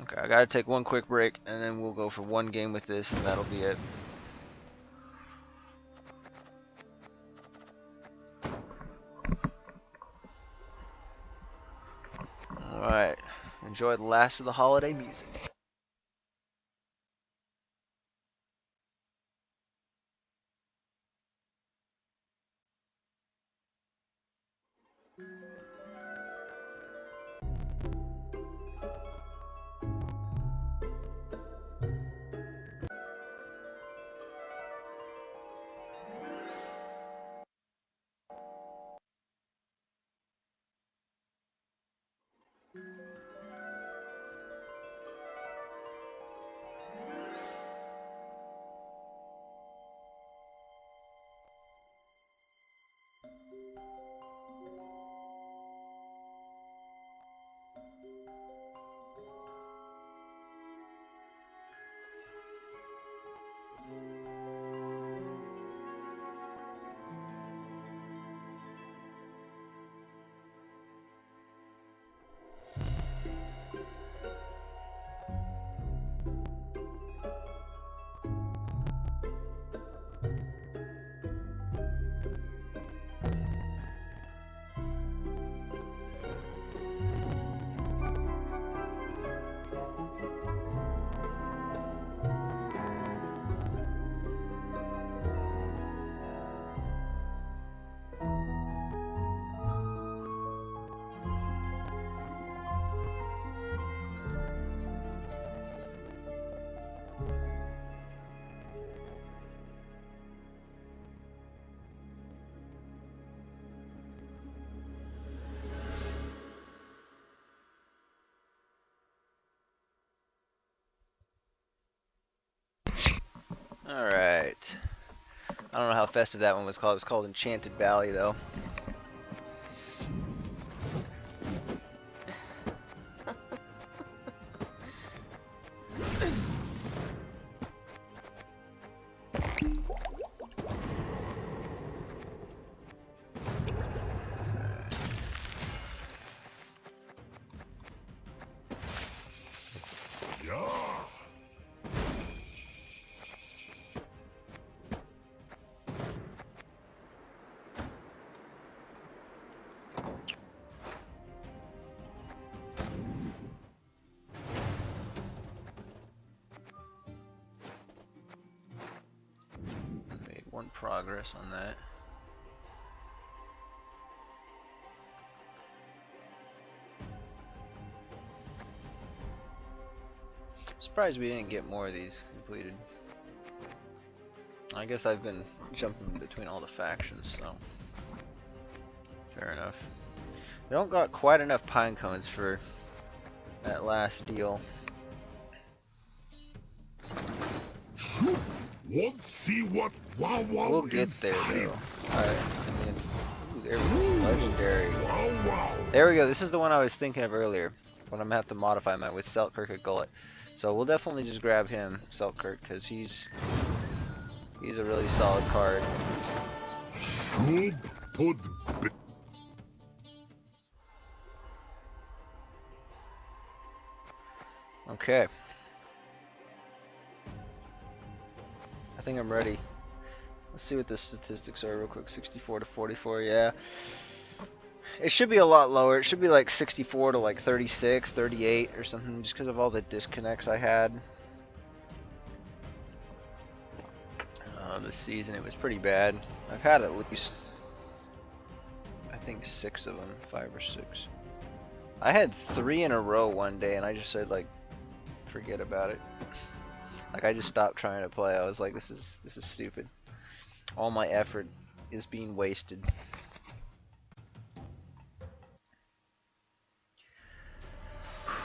Okay, I gotta take one quick break, and then we'll go for one game with this, and that'll be it. Alright, enjoy the last of the holiday music. Alright. I don't know how festive that one was called. It was called Enchanted Valley, though. One progress on that. Let's surprised we didn't get more of these completed. I guess I've been jumping between all the factions, so fair enough. They don't got quite enough pine cones for that last deal. Let's see what wow wow We'll get there though. Alright. There we go. Legendary. There we go. This is the one I was thinking of earlier. When I'm gonna have to modify mine with Selkirk at Gullet. So we'll definitely just grab him, Selkirk, because he's a really solid card. Okay. I think I'm ready. Let's see what the statistics are real quick. 64 to 44, yeah. It should be a lot lower. It should be like 64 to like 36, 38 or something, just because of all the disconnects I had. This season it was pretty bad. I've had at least, I think 6 of them, 5 or 6. I had 3 in a row one day and I just said like, forget about it. Like I just stopped trying to play. I was like, this is stupid. All my effort is being wasted.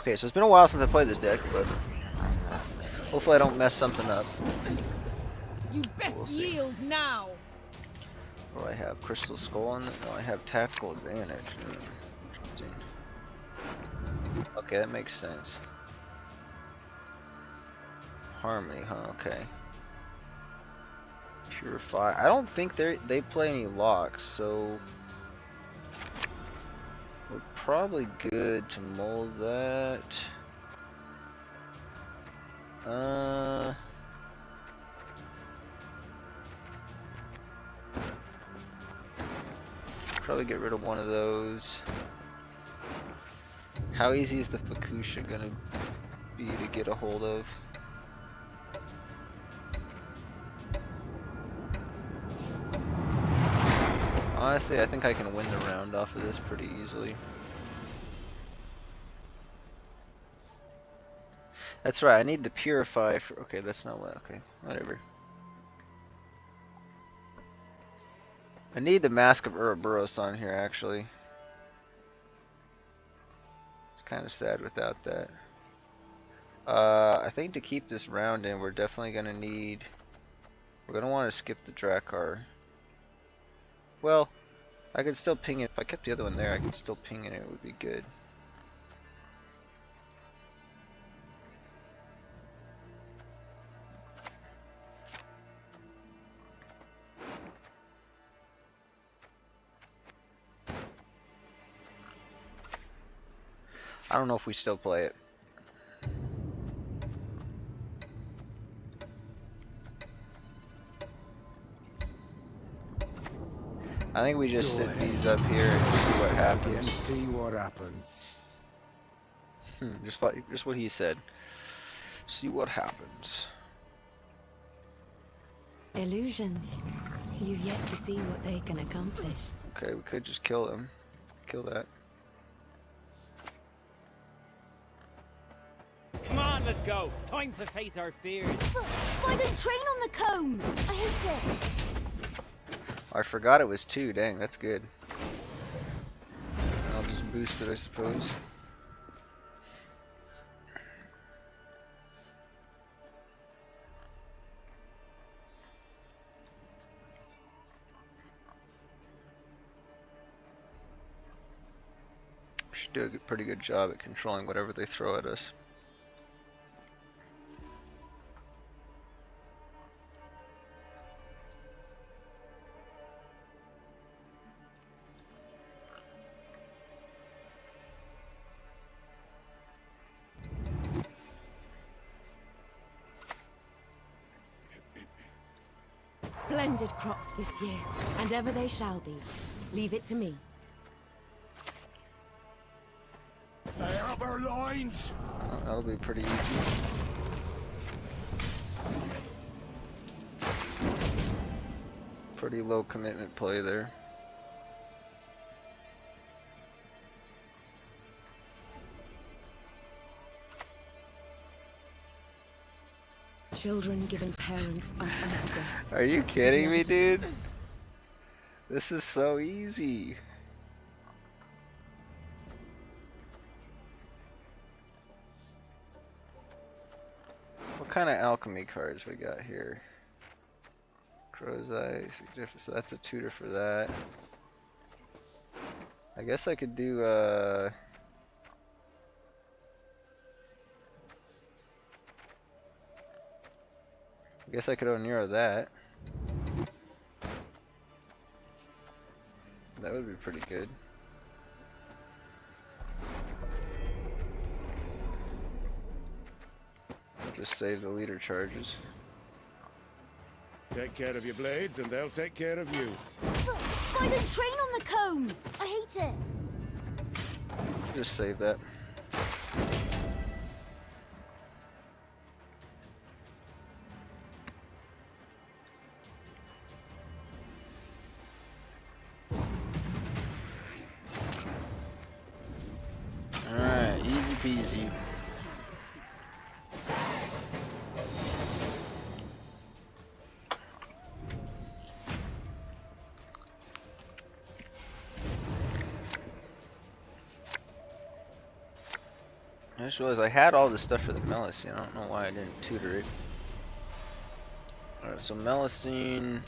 Okay, so it's been a while since I played this deck, but hopefully I don't mess something up. You best yield now. What do I have? Crystal Skull on it? No, I have Tactical Advantage. Interesting. Okay, that makes sense. Harmony, huh? Okay. Purify. I don't think they play any locks, so we're probably good to mold that. Probably get rid of one of those. How easy is the Fukusha gonna be to get a hold of? Honestly, I think I can win the round off of this pretty easily. That's right, I need the Purify for, okay, that's not what, okay, whatever. I need the Mask of Ouroboros on here, actually. It's kind of sad without that. I think to keep this round in, we're definitely going to need... We're going to want to skip the Drakkar. Well, I could still ping it. If I kept the other one there, I could still ping it. It would be good. I don't know if we still play it. I think we just sit these up here and see what happens. See what happens. Just what he said. See what happens. Illusions. You've yet to see what they can accomplish. Okay, we could just kill them. Kill that. Come on, let's go. Time to face our fears. Why don't train on the cone? I hate it. I forgot it was 2. Dang, that's good. I'll just boost it, I suppose. Should do a pretty good job at controlling whatever they throw at us. Splendid crops this year, and ever they shall be. Leave it to me. They have our lines. That'll be pretty easy. Pretty low commitment play there. Children giving parents up unto death. Are you kidding me, dude? This is so easy. What kind of alchemy cards we got here? Crow's Eye, so that's a tutor for that. I guess I could do I guess I could Oniro that. That would be pretty good. Just save the leader charges. Take care of your blades and they'll take care of you. But I don't train on the cone. I hate it. Just save that. Alright, easy peasy. I just realized I had all this stuff for the Melusine. I don't know why I didn't tutor it. Alright, so Melusine.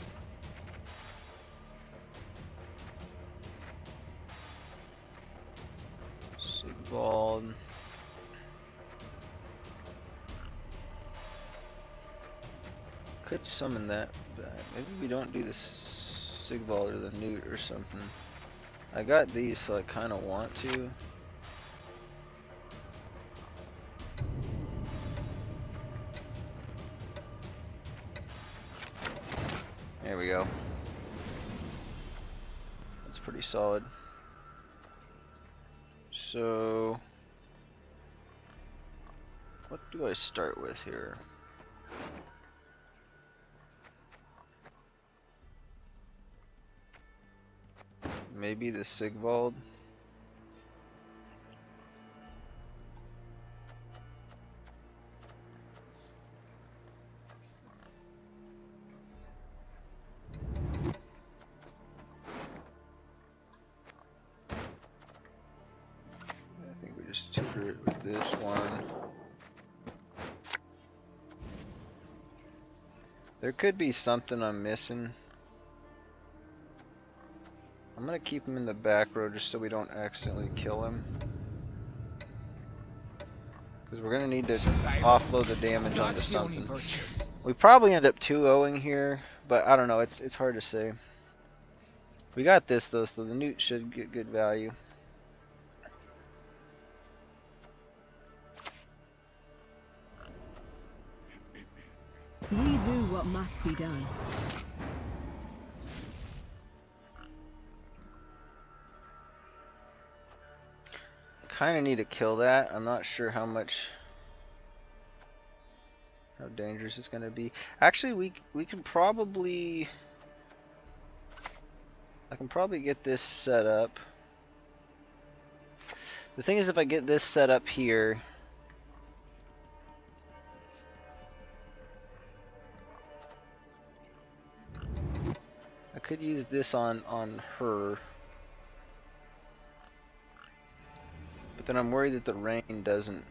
Sigvald. Could summon that back. Maybe we don't do the Sigvald or the Newt or something. I got these, so I kind of want to. There we go. That's pretty solid. So, what do I start with here? Maybe the Sigvald. Tutor it with this one. There could be something I'm missing. I'm gonna keep him in the back row just so we don't accidentally kill him. Because we're gonna need to offload the damage onto something. We probably end up 2-0ing here, but I don't know, it's hard to say. We got this though, so the Newt should get good value. We do what must be done. Kind of need to kill that. I'm not sure how dangerous it's going to be. Actually, we can probably. I can probably get this set up. The thing is, if I get this set up here. I could use this on her, but then I'm worried that the rain doesn't.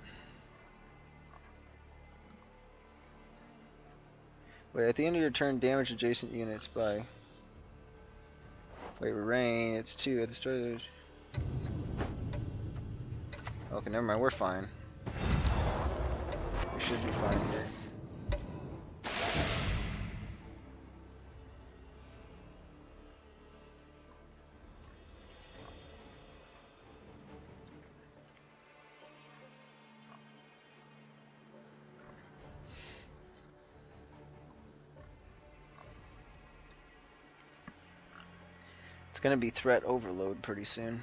Wait, at the end of your turn, damage adjacent units by. Wait, rain. It's 2 at the start of the. Okay, never mind. We're fine. We should be fine here. It's gonna be threat overload pretty soon.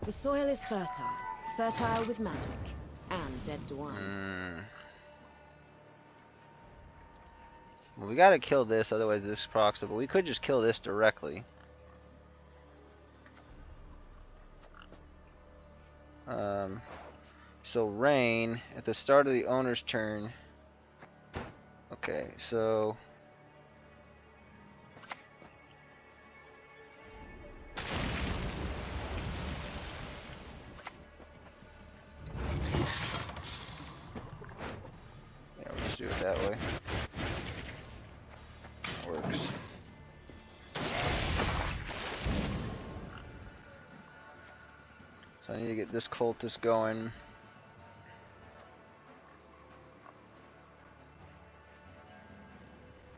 The soil is fertile with magic, and dead to wine. Well, we gotta kill this, otherwise this procs it, but we could just kill this directly. So rain at the start of the owner's turn. Okay, so yeah, we'll just do it that way. That works. So I need to get this cultist going.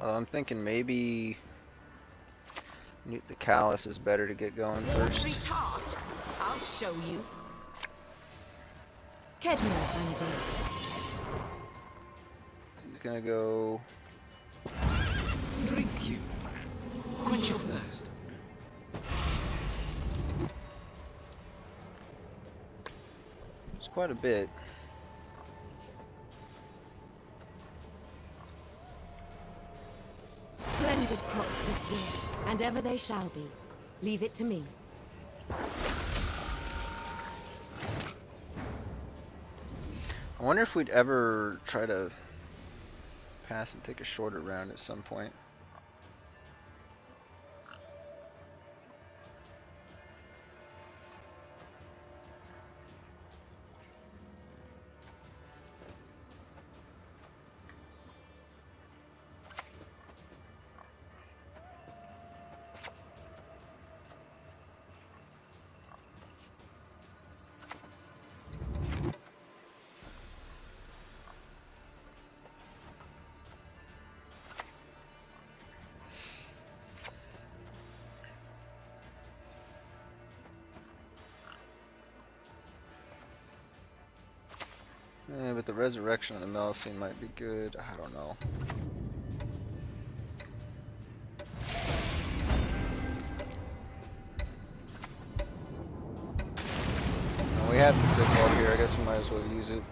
I'm thinking maybe Newt the Callous is better to get going first. Retard. I'll show you. Kedmore, Vanity. He's gonna go. Drink you. Quench your thirst. It's quite a bit. Splendid crops this year, and ever they shall be. Leave it to me. I wonder if we'd ever try to pass and take a shorter round at some point. But the resurrection of the Melusine might be good. I don't know. Well, we have the signal here. I guess we might as well use it.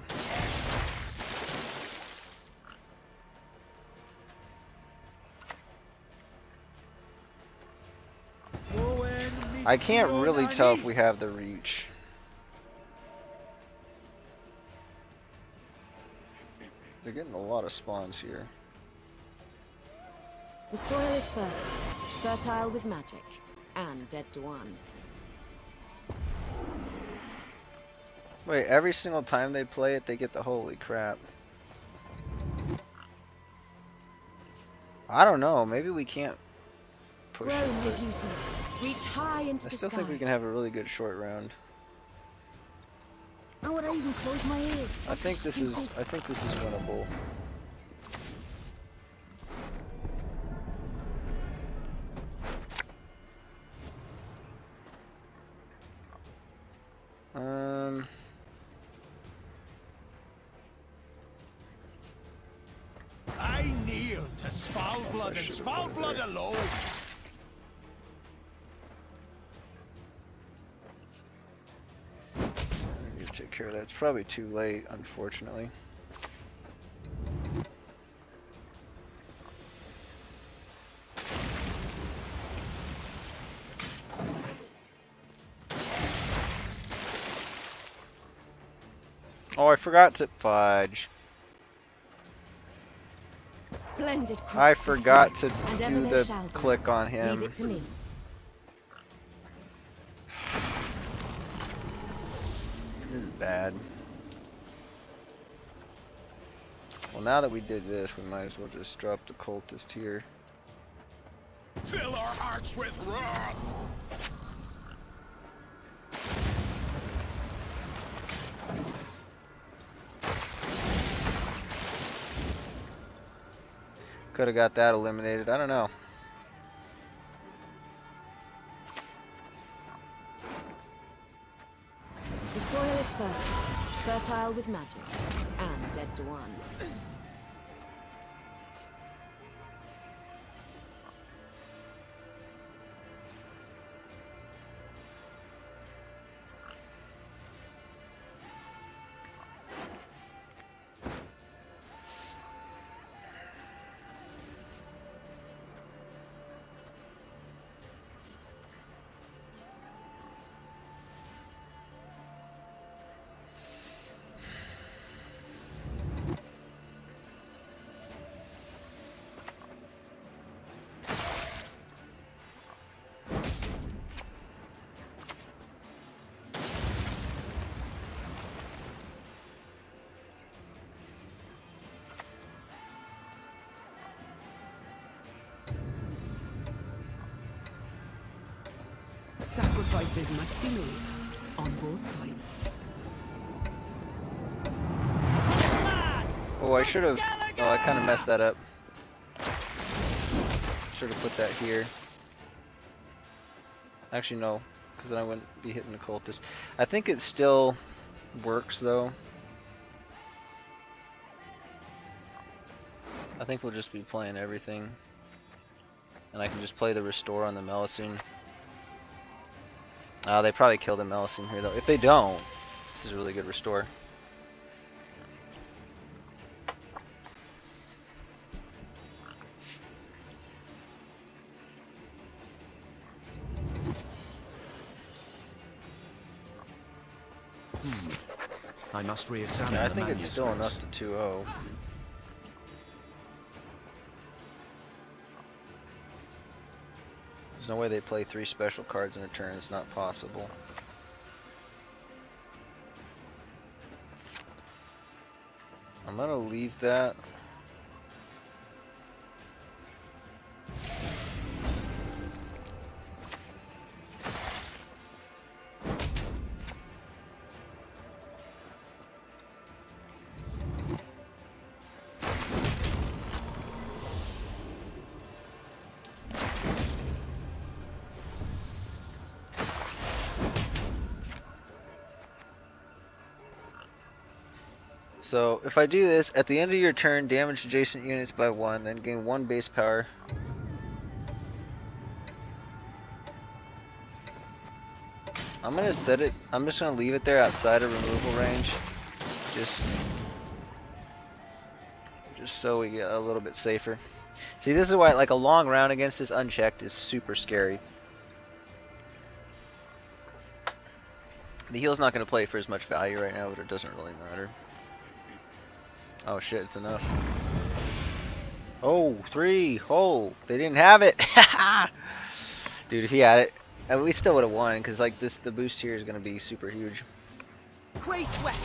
I can't really tell if we have the reach. They're getting a lot of spawns here. The soil is fertile with magic, and dead to one. Wait, every single time they play it, they get the holy crap. I don't know, maybe we can't push it. Reach high into I the still sky. think we can have a really good short round. How would I even close my ears? I think this is winnable. I kneel to Svalblood and Svalblood alone. I need to take care of that. It's probably too late, unfortunately. Oh, I forgot to fudge. Splendid crops I this forgot to year, and ever do they the shall be. click on him. Leave it to me. This is bad. Well, now that we did this, we might as well just drop the cultist here. Fill our hearts with wrath. Could have got that eliminated. I don't know. The soil is fertile with magic, and dead to one. Choices must be made on both sides. Oh, I should have. Oh, I kind of messed that up. Should have put that here. Actually, no, because then I wouldn't be hitting the cultist. I think it still works though. I think we'll just be playing everything, and I can just play the restore on the Melusine. They probably kill the Melusine here though. If they don't, this is a really good restore. I must re-examine Yeah, I the think it's still enough manuscripts. to 2-0. There's no way they play 3 special cards in a turn. It's not possible. I'm gonna leave that. So if I do this, at the end of your turn, damage adjacent units by 1, then gain 1 base power. I'm gonna set it. I'm just gonna leave it there outside of removal range, just so we get a little bit safer. See, this is why like a long round against this unchecked is super scary. The heal's not gonna play for as much value right now, but it doesn't really matter. Oh shit, it's enough. Oh, 3. Oh, they didn't have it. Dude, if he had it, we still would have won, because like this, the boost here is gonna be super huge. Quay sweat.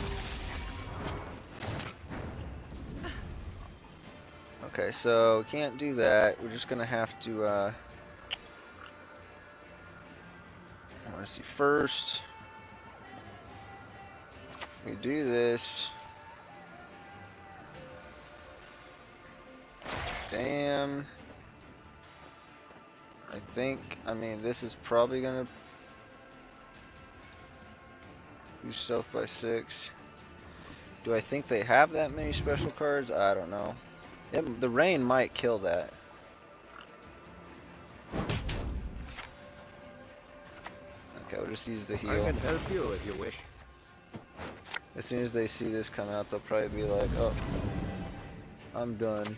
Okay, so can't do that. We're just gonna have to. I want to see first. We do this. Damn. I mean, this is probably gonna do self by 6. Do I think they have that many special cards? I don't know. The rain might kill that. Okay, we'll just use the heal. I can help you if you wish. As soon as they see this come out, they'll probably be like, oh, I'm done.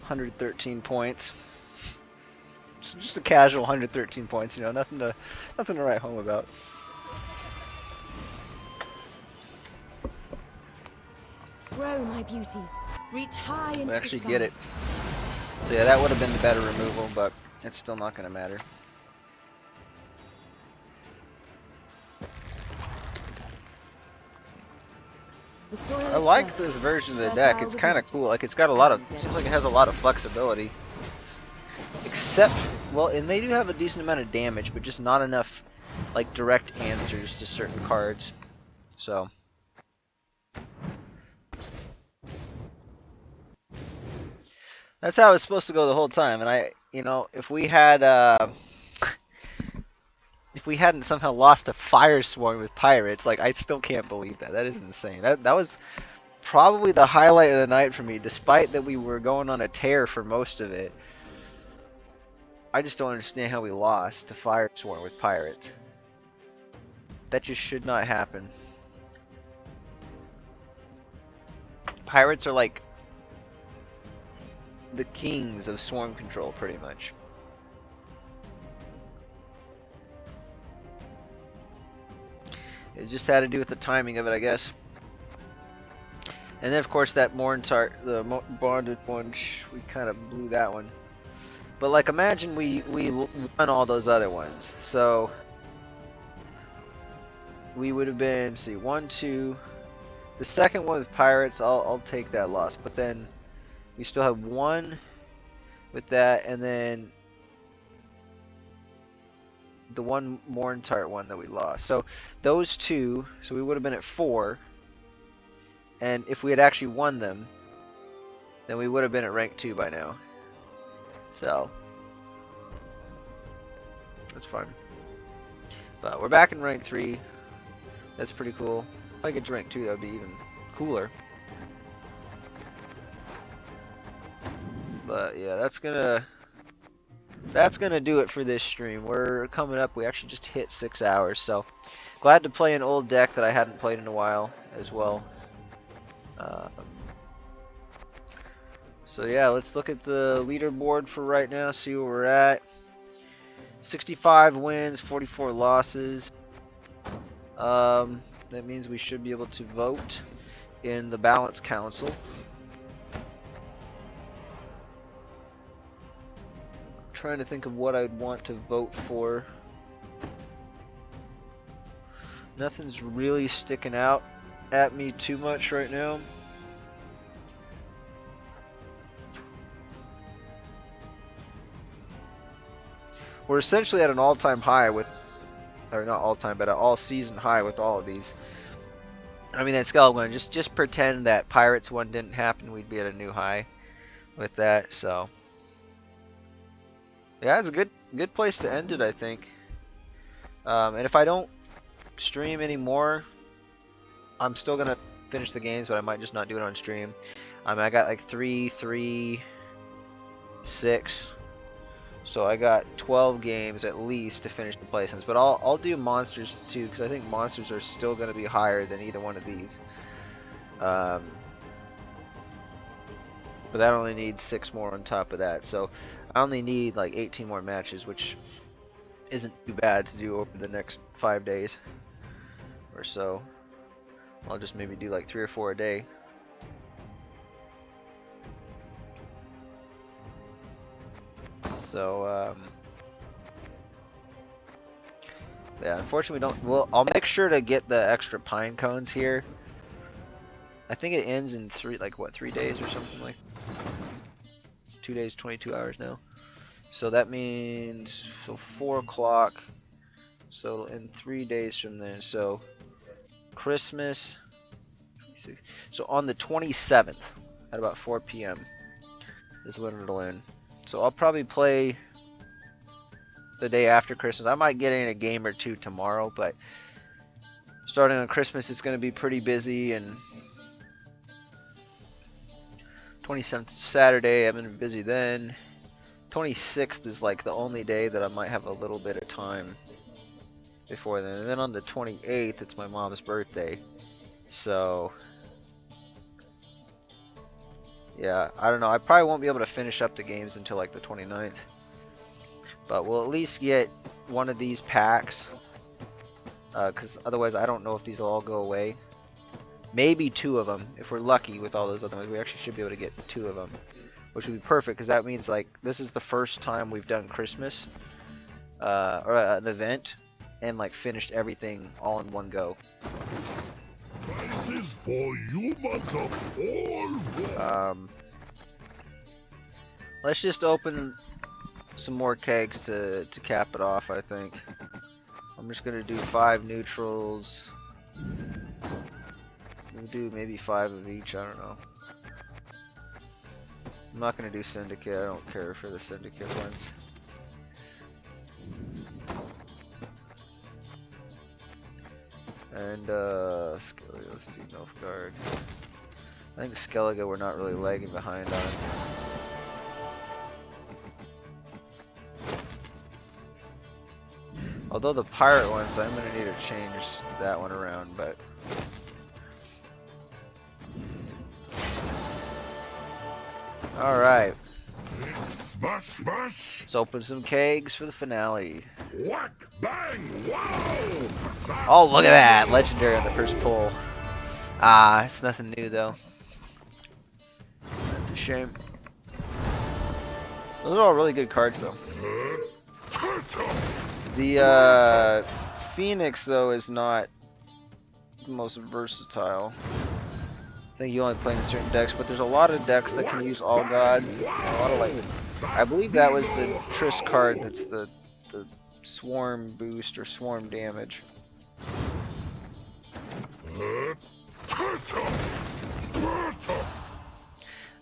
$113 points. It's just a casual 113 points, you know, nothing to write home about. Grow, my beauties. Reach high into We the actually sky. get it. So yeah, that would have been the better removal, but it's still not going to matter. The soil I is like fertile. this version of the Fertile deck. It's with kind of magic. cool. Like, it's got a lot of, seems like it has a lot of flexibility. Except, well, and they do have a decent amount of damage, but just not enough, like, direct answers to certain cards. So. That's how it's supposed to go the whole time. And you know, if we had, if we hadn't somehow lost a Fire Swarm with Pirates, like, I still can't believe that. That is insane. That was probably the highlight of the night for me, despite that we were going on a tear for most of it. I just don't understand how we lost to Fire Swarm with Pirates. That just should not happen. Pirates are like the kings of swarm control, pretty much. It just had to do with the timing of it, I guess. And then, of course, that Morntart, the bonded one, we kind of blew that one. But, like, imagine we won all those other ones. So, we would have been, let's see, 1, 2, The second one with pirates, I'll take that loss. But then we still have one with that, and then the one Morntart one that we lost. So those two, so we would have been at 4. And if we had actually won them, then we would have been at rank 2 by now. So that's fine. But we're back in rank 3. That's pretty cool. If I get to rank 2, that would be even cooler. But yeah, that's gonna do it for this stream. We're coming up. We actually just hit 6 hours, so glad to play an old deck that I hadn't played in a while as well. So yeah, let's look at the leaderboard for right now. See where we're at. 65 wins, 44 losses. That means we should be able to vote in the Balance Council. I'm trying to think of what I'd want to vote for. Nothing's really sticking out at me too much right now. We're essentially at an all-time high with, or not all-time, but an all-season high with all of these. I mean, that Skull one, just pretend that Pirates one didn't happen, we'd be at a new high with that. So yeah, it's a good place to end it, I think. And if I don't stream anymore, I'm still gonna finish the games, but I might just not do it on stream. I mean, I got like 3, 3, 6. So I got 12 games at least to finish the placements, but I'll do monsters too, because I think monsters are still going to be higher than either one of these. But that only needs 6 more on top of that, so I only need like 18 more matches, which isn't too bad to do over the next 5 days or so. I'll just maybe do like 3 or 4 a day. So yeah, unfortunately we don't. Well, I'll make sure to get the extra pine cones here. I think it ends in 3 days or something like. It's 2 days, 22 hours now. So that means 4 o'clock. So in 3 days from then. So Christmas. So on the 27th at about 4 p.m. is when it'll end. So I'll probably play the day after Christmas. I might get in a game or 2 tomorrow, but starting on Christmas it's going to be pretty busy, and 27th Saturday, I've been busy then. 26th is like the only day that I might have a little bit of time before then. And then on the 28th, it's my mom's birthday. So yeah, I don't know. I probably won't be able to finish up the games until like the 29th. But we'll at least get one of these packs. Because otherwise I don't know if these will all go away. Maybe 2 of them. If we're lucky with all those other ones, we actually should be able to get 2 of them. Which would be perfect, because that means like this is the first time we've done Christmas. Or an event. And like finished everything all in one go. This is for humans of all. Let's just open some more kegs to cap it off, I think. I'm just gonna do 5 neutrals. We'll do maybe 5 of each, I don't know. I'm not gonna do syndicate, I don't care for the syndicate ones. And Skellige, let's do Nilfgaard. I think Skellige we're not really lagging behind on. Although the pirate ones, I'm gonna need to change that one around, but alright. Smash, smash! Let's open some kegs for the finale. Whack, bang, wow! Oh, look at that! Legendary on the first pull. Ah, it's nothing new though. That's a shame. Those are all really good cards though. The Phoenix though is not the most versatile. I think you only play in certain decks, but there's a lot of decks that can use All God. And a lot of like, I believe that was the Triss card that's the swarm boost or swarm damage. I don't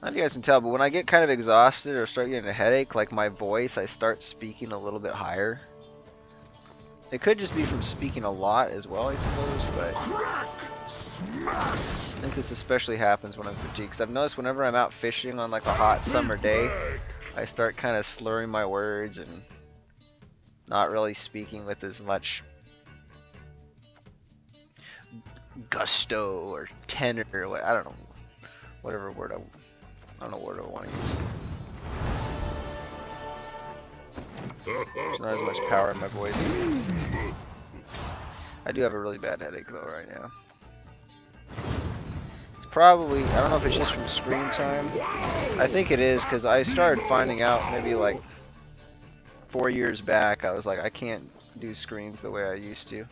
know if you guys can tell, but when I get kind of exhausted or start getting a headache, like my voice, I start speaking a little bit higher. It could just be from speaking a lot as well, I suppose, but I think this especially happens when I'm fatigued. 'Cause I've noticed whenever I'm out fishing on like a hot summer day, I start kind of slurring my words and not really speaking with as much gusto or tenor or I don't know, whatever word I don't know what I want to use. There's not as much power in my voice. I do have a really bad headache though right now. It's probably, I don't know if it's just from screen time. I think it is because I started finding out maybe like 4 years back. I was like, I can't do screens the way I used to.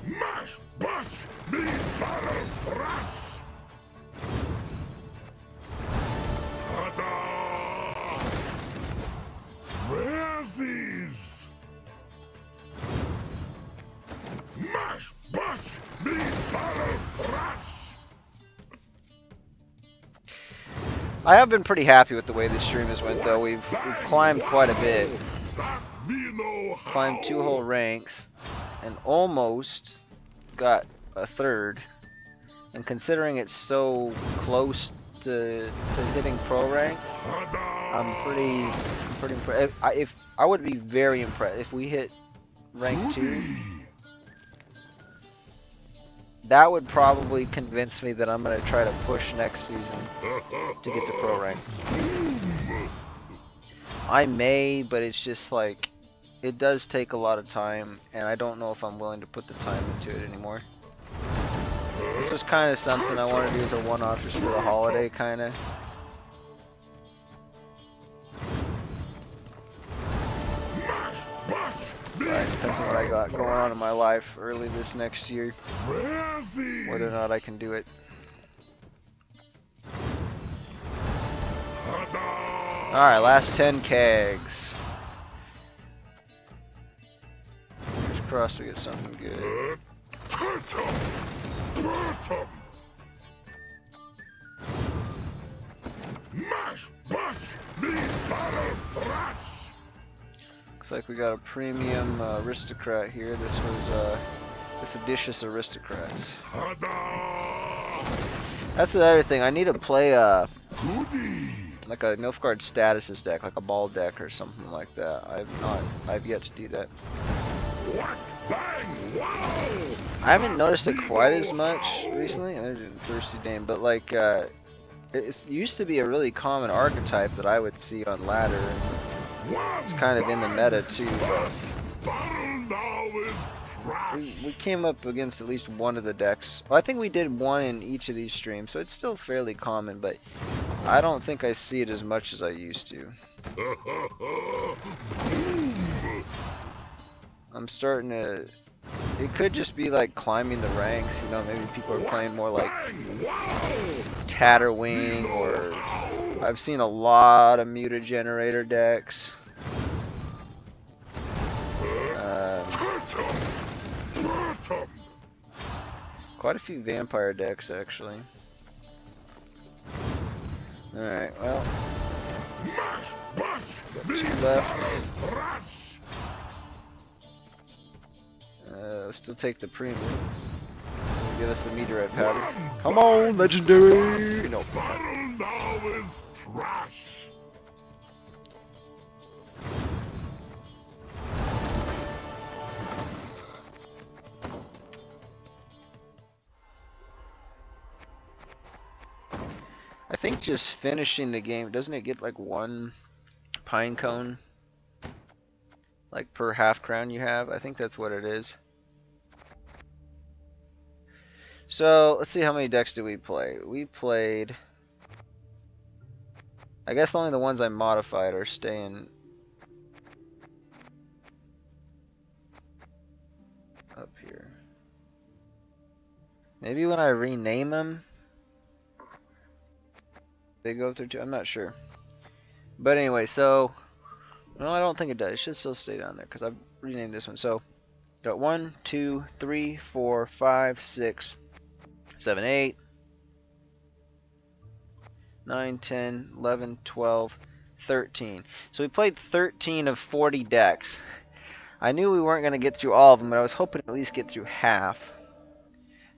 Mash, bash, me barrel thrash. Ta-da! Where's these? Mash, bash, me barrel thrash. I have been pretty happy with the way this stream has went though. We've climbed quite a bit. Climbed 2 whole ranks and almost got a 3rd. And considering it's so close to hitting pro rank, I'm pretty impressed. If I would be very impressed if we hit rank 2. That would probably convince me that I'm going to try to push next season to get to pro rank. I may, but it's just like, it does take a lot of time, and I don't know if I'm willing to put the time into it anymore. This was kind of something I wanted to do as a one-off just for the holiday, kind of. But it depends on what I got going on in my life early this next year, whether or not I can do it. Alright, last 10 kegs. Fingers crossed we get something good. Mash, bash, me barrel thrash. Looks like we got a premium aristocrat here. This was the seditious aristocrats. That's the other thing. I need to play like a Nilfgaard statuses deck, like a ball deck or something like that. I've yet to do that. I haven't noticed it quite as much recently. There's a thirsty dame, but like it used to be a really common archetype that I would see on ladder. And it's kind of in the meta too. We came up against at least one of the decks. Well, I think we did one in each of these streams, so it's still fairly common, but I don't think I see it as much as I used to. I'm starting to... It could just be like climbing the ranks, you know, maybe people are playing more like Tatterwing, or I've seen a lot of muted generator decks. Quite a few vampire decks actually. Alright, well, got 2 left. Still take the premium. Give us the meteorite powder. Come on, legendary! No. I think just finishing the game, doesn't it get like 1 pine cone? Like per half crown you have? I think that's what it is. So let's see, how many decks did we play? We played I guess only the ones I modified are staying up here. Maybe when I rename them, they go up there too. I'm not sure. But anyway, so no, I don't think it does. It should still stay down there because I've renamed this one. So got 1, 2, 3, 4, 5, 6, 7, 8, 9, 10, 11, 12, 13. So we played 13 of 40 decks. I knew we weren't going to get through all of them, but I was hoping to at least get through half.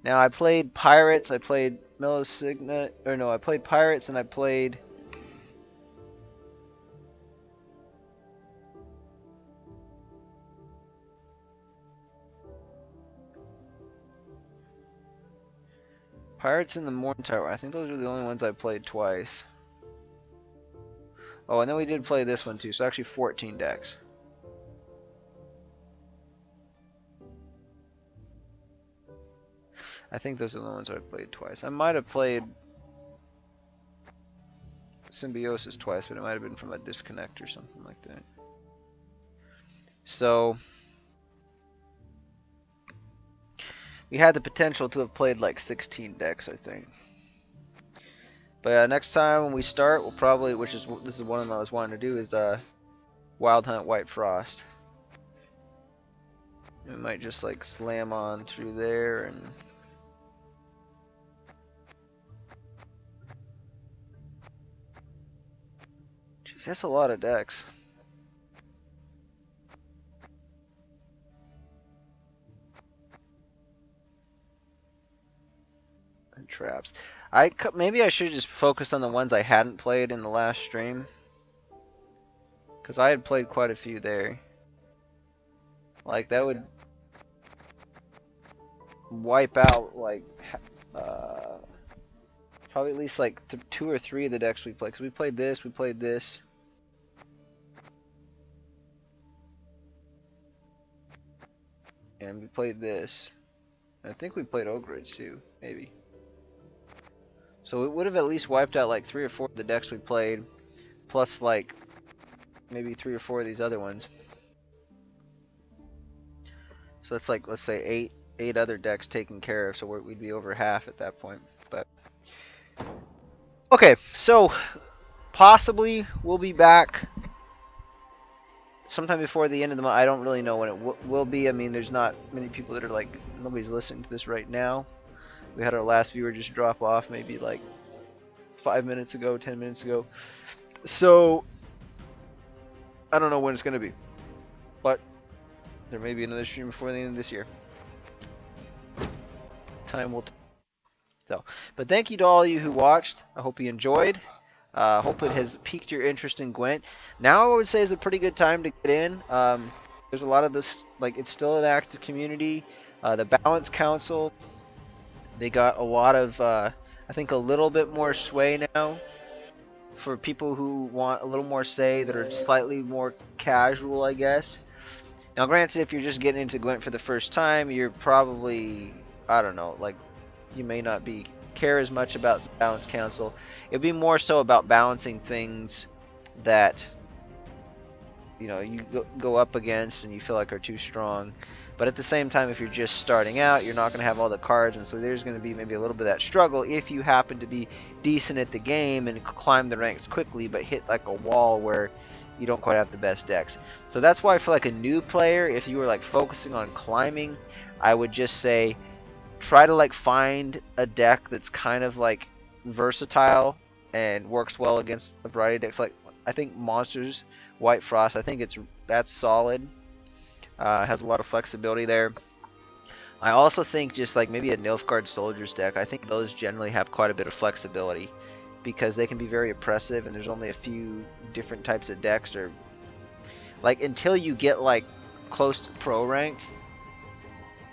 Now I played Pirates, I played Melosignet, or no, I played Pirates and I played Pirates in the Morning Tower. I think those are the only ones I played twice. Oh, and then we did play this one too, so actually 14 decks. I think those are the ones I played twice. I might have played Symbiosis twice, but it might have been from a disconnect or something like that. So we had the potential to have played like 16 decks, I think. But next time when we start, we'll probably, this is one of them I was wanting to do, is Wild Hunt White Frost. We might just like slam on through there and jeez, that's a lot of decks. And traps. Maybe I should just focus on the ones I hadn't played in the last stream, because I had played quite a few there. Like that would wipe out like probably at least like 2 or 3 of the decks we played. Because we played this, and we played this. I think we played Ogrids too, maybe. So it would have at least wiped out like 3 or 4 of the decks we played, plus like maybe 3 or 4 of these other ones. So it's like, let's say 8 other decks taken care of, so we'd be over half at that point. But okay, so possibly we'll be back sometime before the end of the month. I don't really know when it will be. I mean, there's not many people that are like, nobody's listening to this right now. We had our last viewer just drop off maybe like 5 minutes ago, 10 minutes ago. So I don't know when it's going to be, but there may be another stream before the end of this year. Time will tell. So, but thank you to all of you who watched. I hope you enjoyed. Hope it has piqued your interest in Gwent. Now I would say is a pretty good time to get in. There's a lot of this, like it's still an active community. The Balance Council, they got a lot of, I think a little bit more sway now for people who want a little more say, that are slightly more casual, I guess. Now granted, if you're just getting into Gwent for the first time, you're probably, I don't know, like you may not care as much about the Balance Council. It'd be more so about balancing things that you know you go up against and you feel like are too strong. But at the same time, if you're just starting out, you're not going to have all the cards, and so there's going to be maybe a little bit of that struggle if you happen to be decent at the game and climb the ranks quickly, but hit like a wall where you don't quite have the best decks. So that's why for like a new player, if you were like focusing on climbing, I would just say try to like find a deck that's kind of like versatile and works well against a variety of decks. Like I think Monsters White Frost, I think that's solid. Has a lot of flexibility there. I also think just like maybe a Nilfgaard Soldiers deck, I think those generally have quite a bit of flexibility because they can be very oppressive, and there's only a few different types of decks, or like until you get like close to pro rank,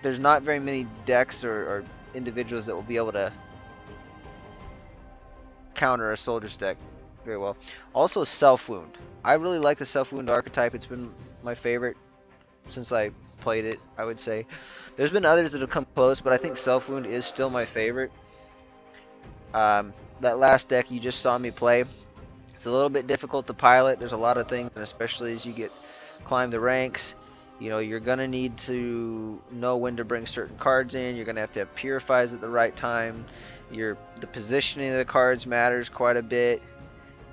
there's not very many decks or individuals that will be able to counter a Soldiers deck very well. Also Self Wound. I really like the Self Wound archetype. It's been my favorite since I played it, I would say. There's been others that have come close, but I think Self Wound is still my favorite. That last deck you just saw me play, It's a little bit difficult to pilot. There's a lot of things, and especially as you climb the ranks, you know, you're gonna need to know when to bring certain cards in. You're gonna have to have purifies at the right time. The positioning of the cards matters quite a bit,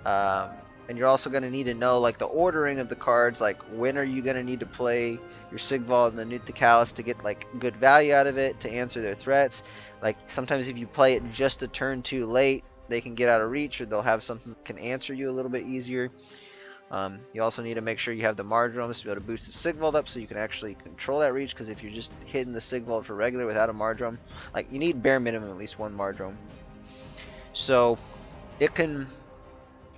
and you're also gonna need to know like the ordering of the cards. Like when are you gonna need to play your Sigvald and the Nuthicalis to get like good value out of it to answer their threats. Like sometimes if you play it just a turn too late, they can get out of reach, or they'll have something that can answer you a little bit easier. You also need to make sure you have the Mardrums to be able to boost the Sigvald up so you can actually control that reach, because if you're just hitting the Sigvald for regular without a Mardrum, like you need bare minimum at least one Mardrum. So it can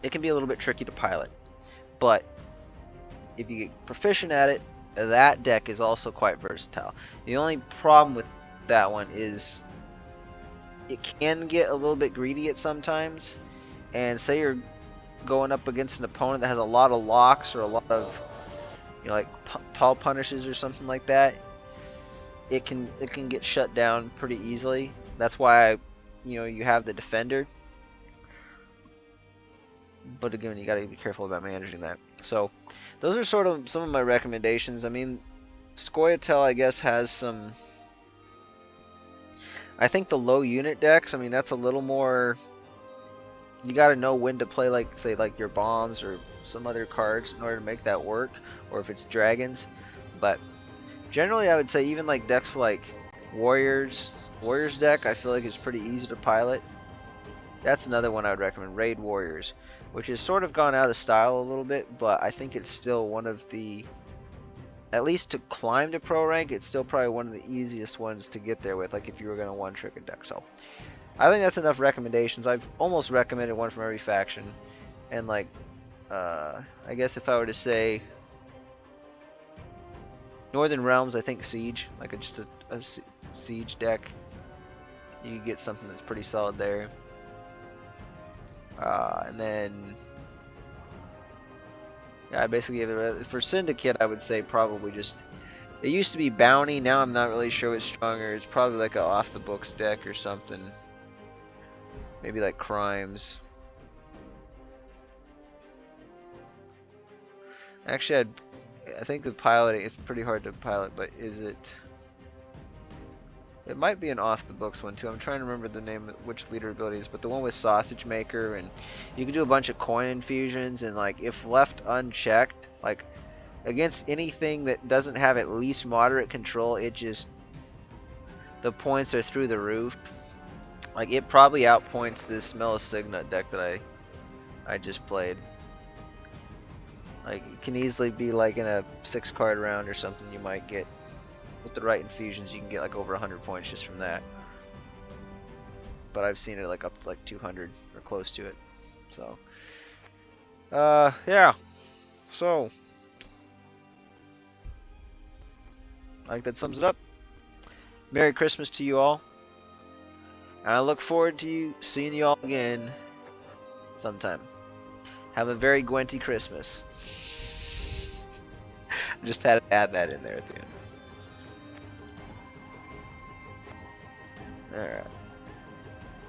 be a little bit tricky to pilot, but if you get proficient at it, that deck is also quite versatile. The only problem with that one is it can get a little bit greedy at sometimes, and say you're going up against an opponent that has a lot of locks or a lot of, you know, like tall punishes or something like that, it can get shut down pretty easily. That's why you have the defender, but again, you got to be careful about managing that. So those are sort of some of my recommendations. I mean, Scoia'tael I guess has some, I think the low unit decks, I mean that's a little more, you got to know when to play, like say like your bombs or some other cards in order to make that work, or if it's dragons. But generally I would say even like decks like Warriors deck, I feel like it's pretty easy to pilot. That's another one I would recommend, Raid Warriors, which has sort of gone out of style a little bit, but I think it's still one of the, at least to climb to pro rank, it's still probably one of the easiest ones to get there with, like if you were going to one-trick a deck. So I think that's enough recommendations. I've almost recommended one from every faction, and like I guess if I were to say Northern Realms, I think Siege, like just a Siege deck, you get something that's pretty solid there. And then yeah, I basically gave it for Syndicate. I would say probably just, it used to be Bounty, now I'm not really sure what's stronger. It's probably like a off the books deck or something, maybe like Crimes. Actually I think the piloting, it's pretty hard to pilot, but is it, it might be an off the books one too. I'm trying to remember the name, which leader ability is, but the one with Sausage Maker, and you can do a bunch of coin infusions, and like if left unchecked, like against anything that doesn't have at least moderate control, it just, the points are through the roof. Like it probably outpoints this Melissignet deck that I just played. Like it can easily be like in a 6-card round or something, you might get, with the right infusions, you can get like over 100 points just from that. But I've seen it like up to like 200 or close to it. So, yeah. So, I think that sums it up. Merry Christmas to you all. And I look forward to seeing you all again sometime. Have a very Gwenty Christmas. Just had to add that in there at the end. Alright.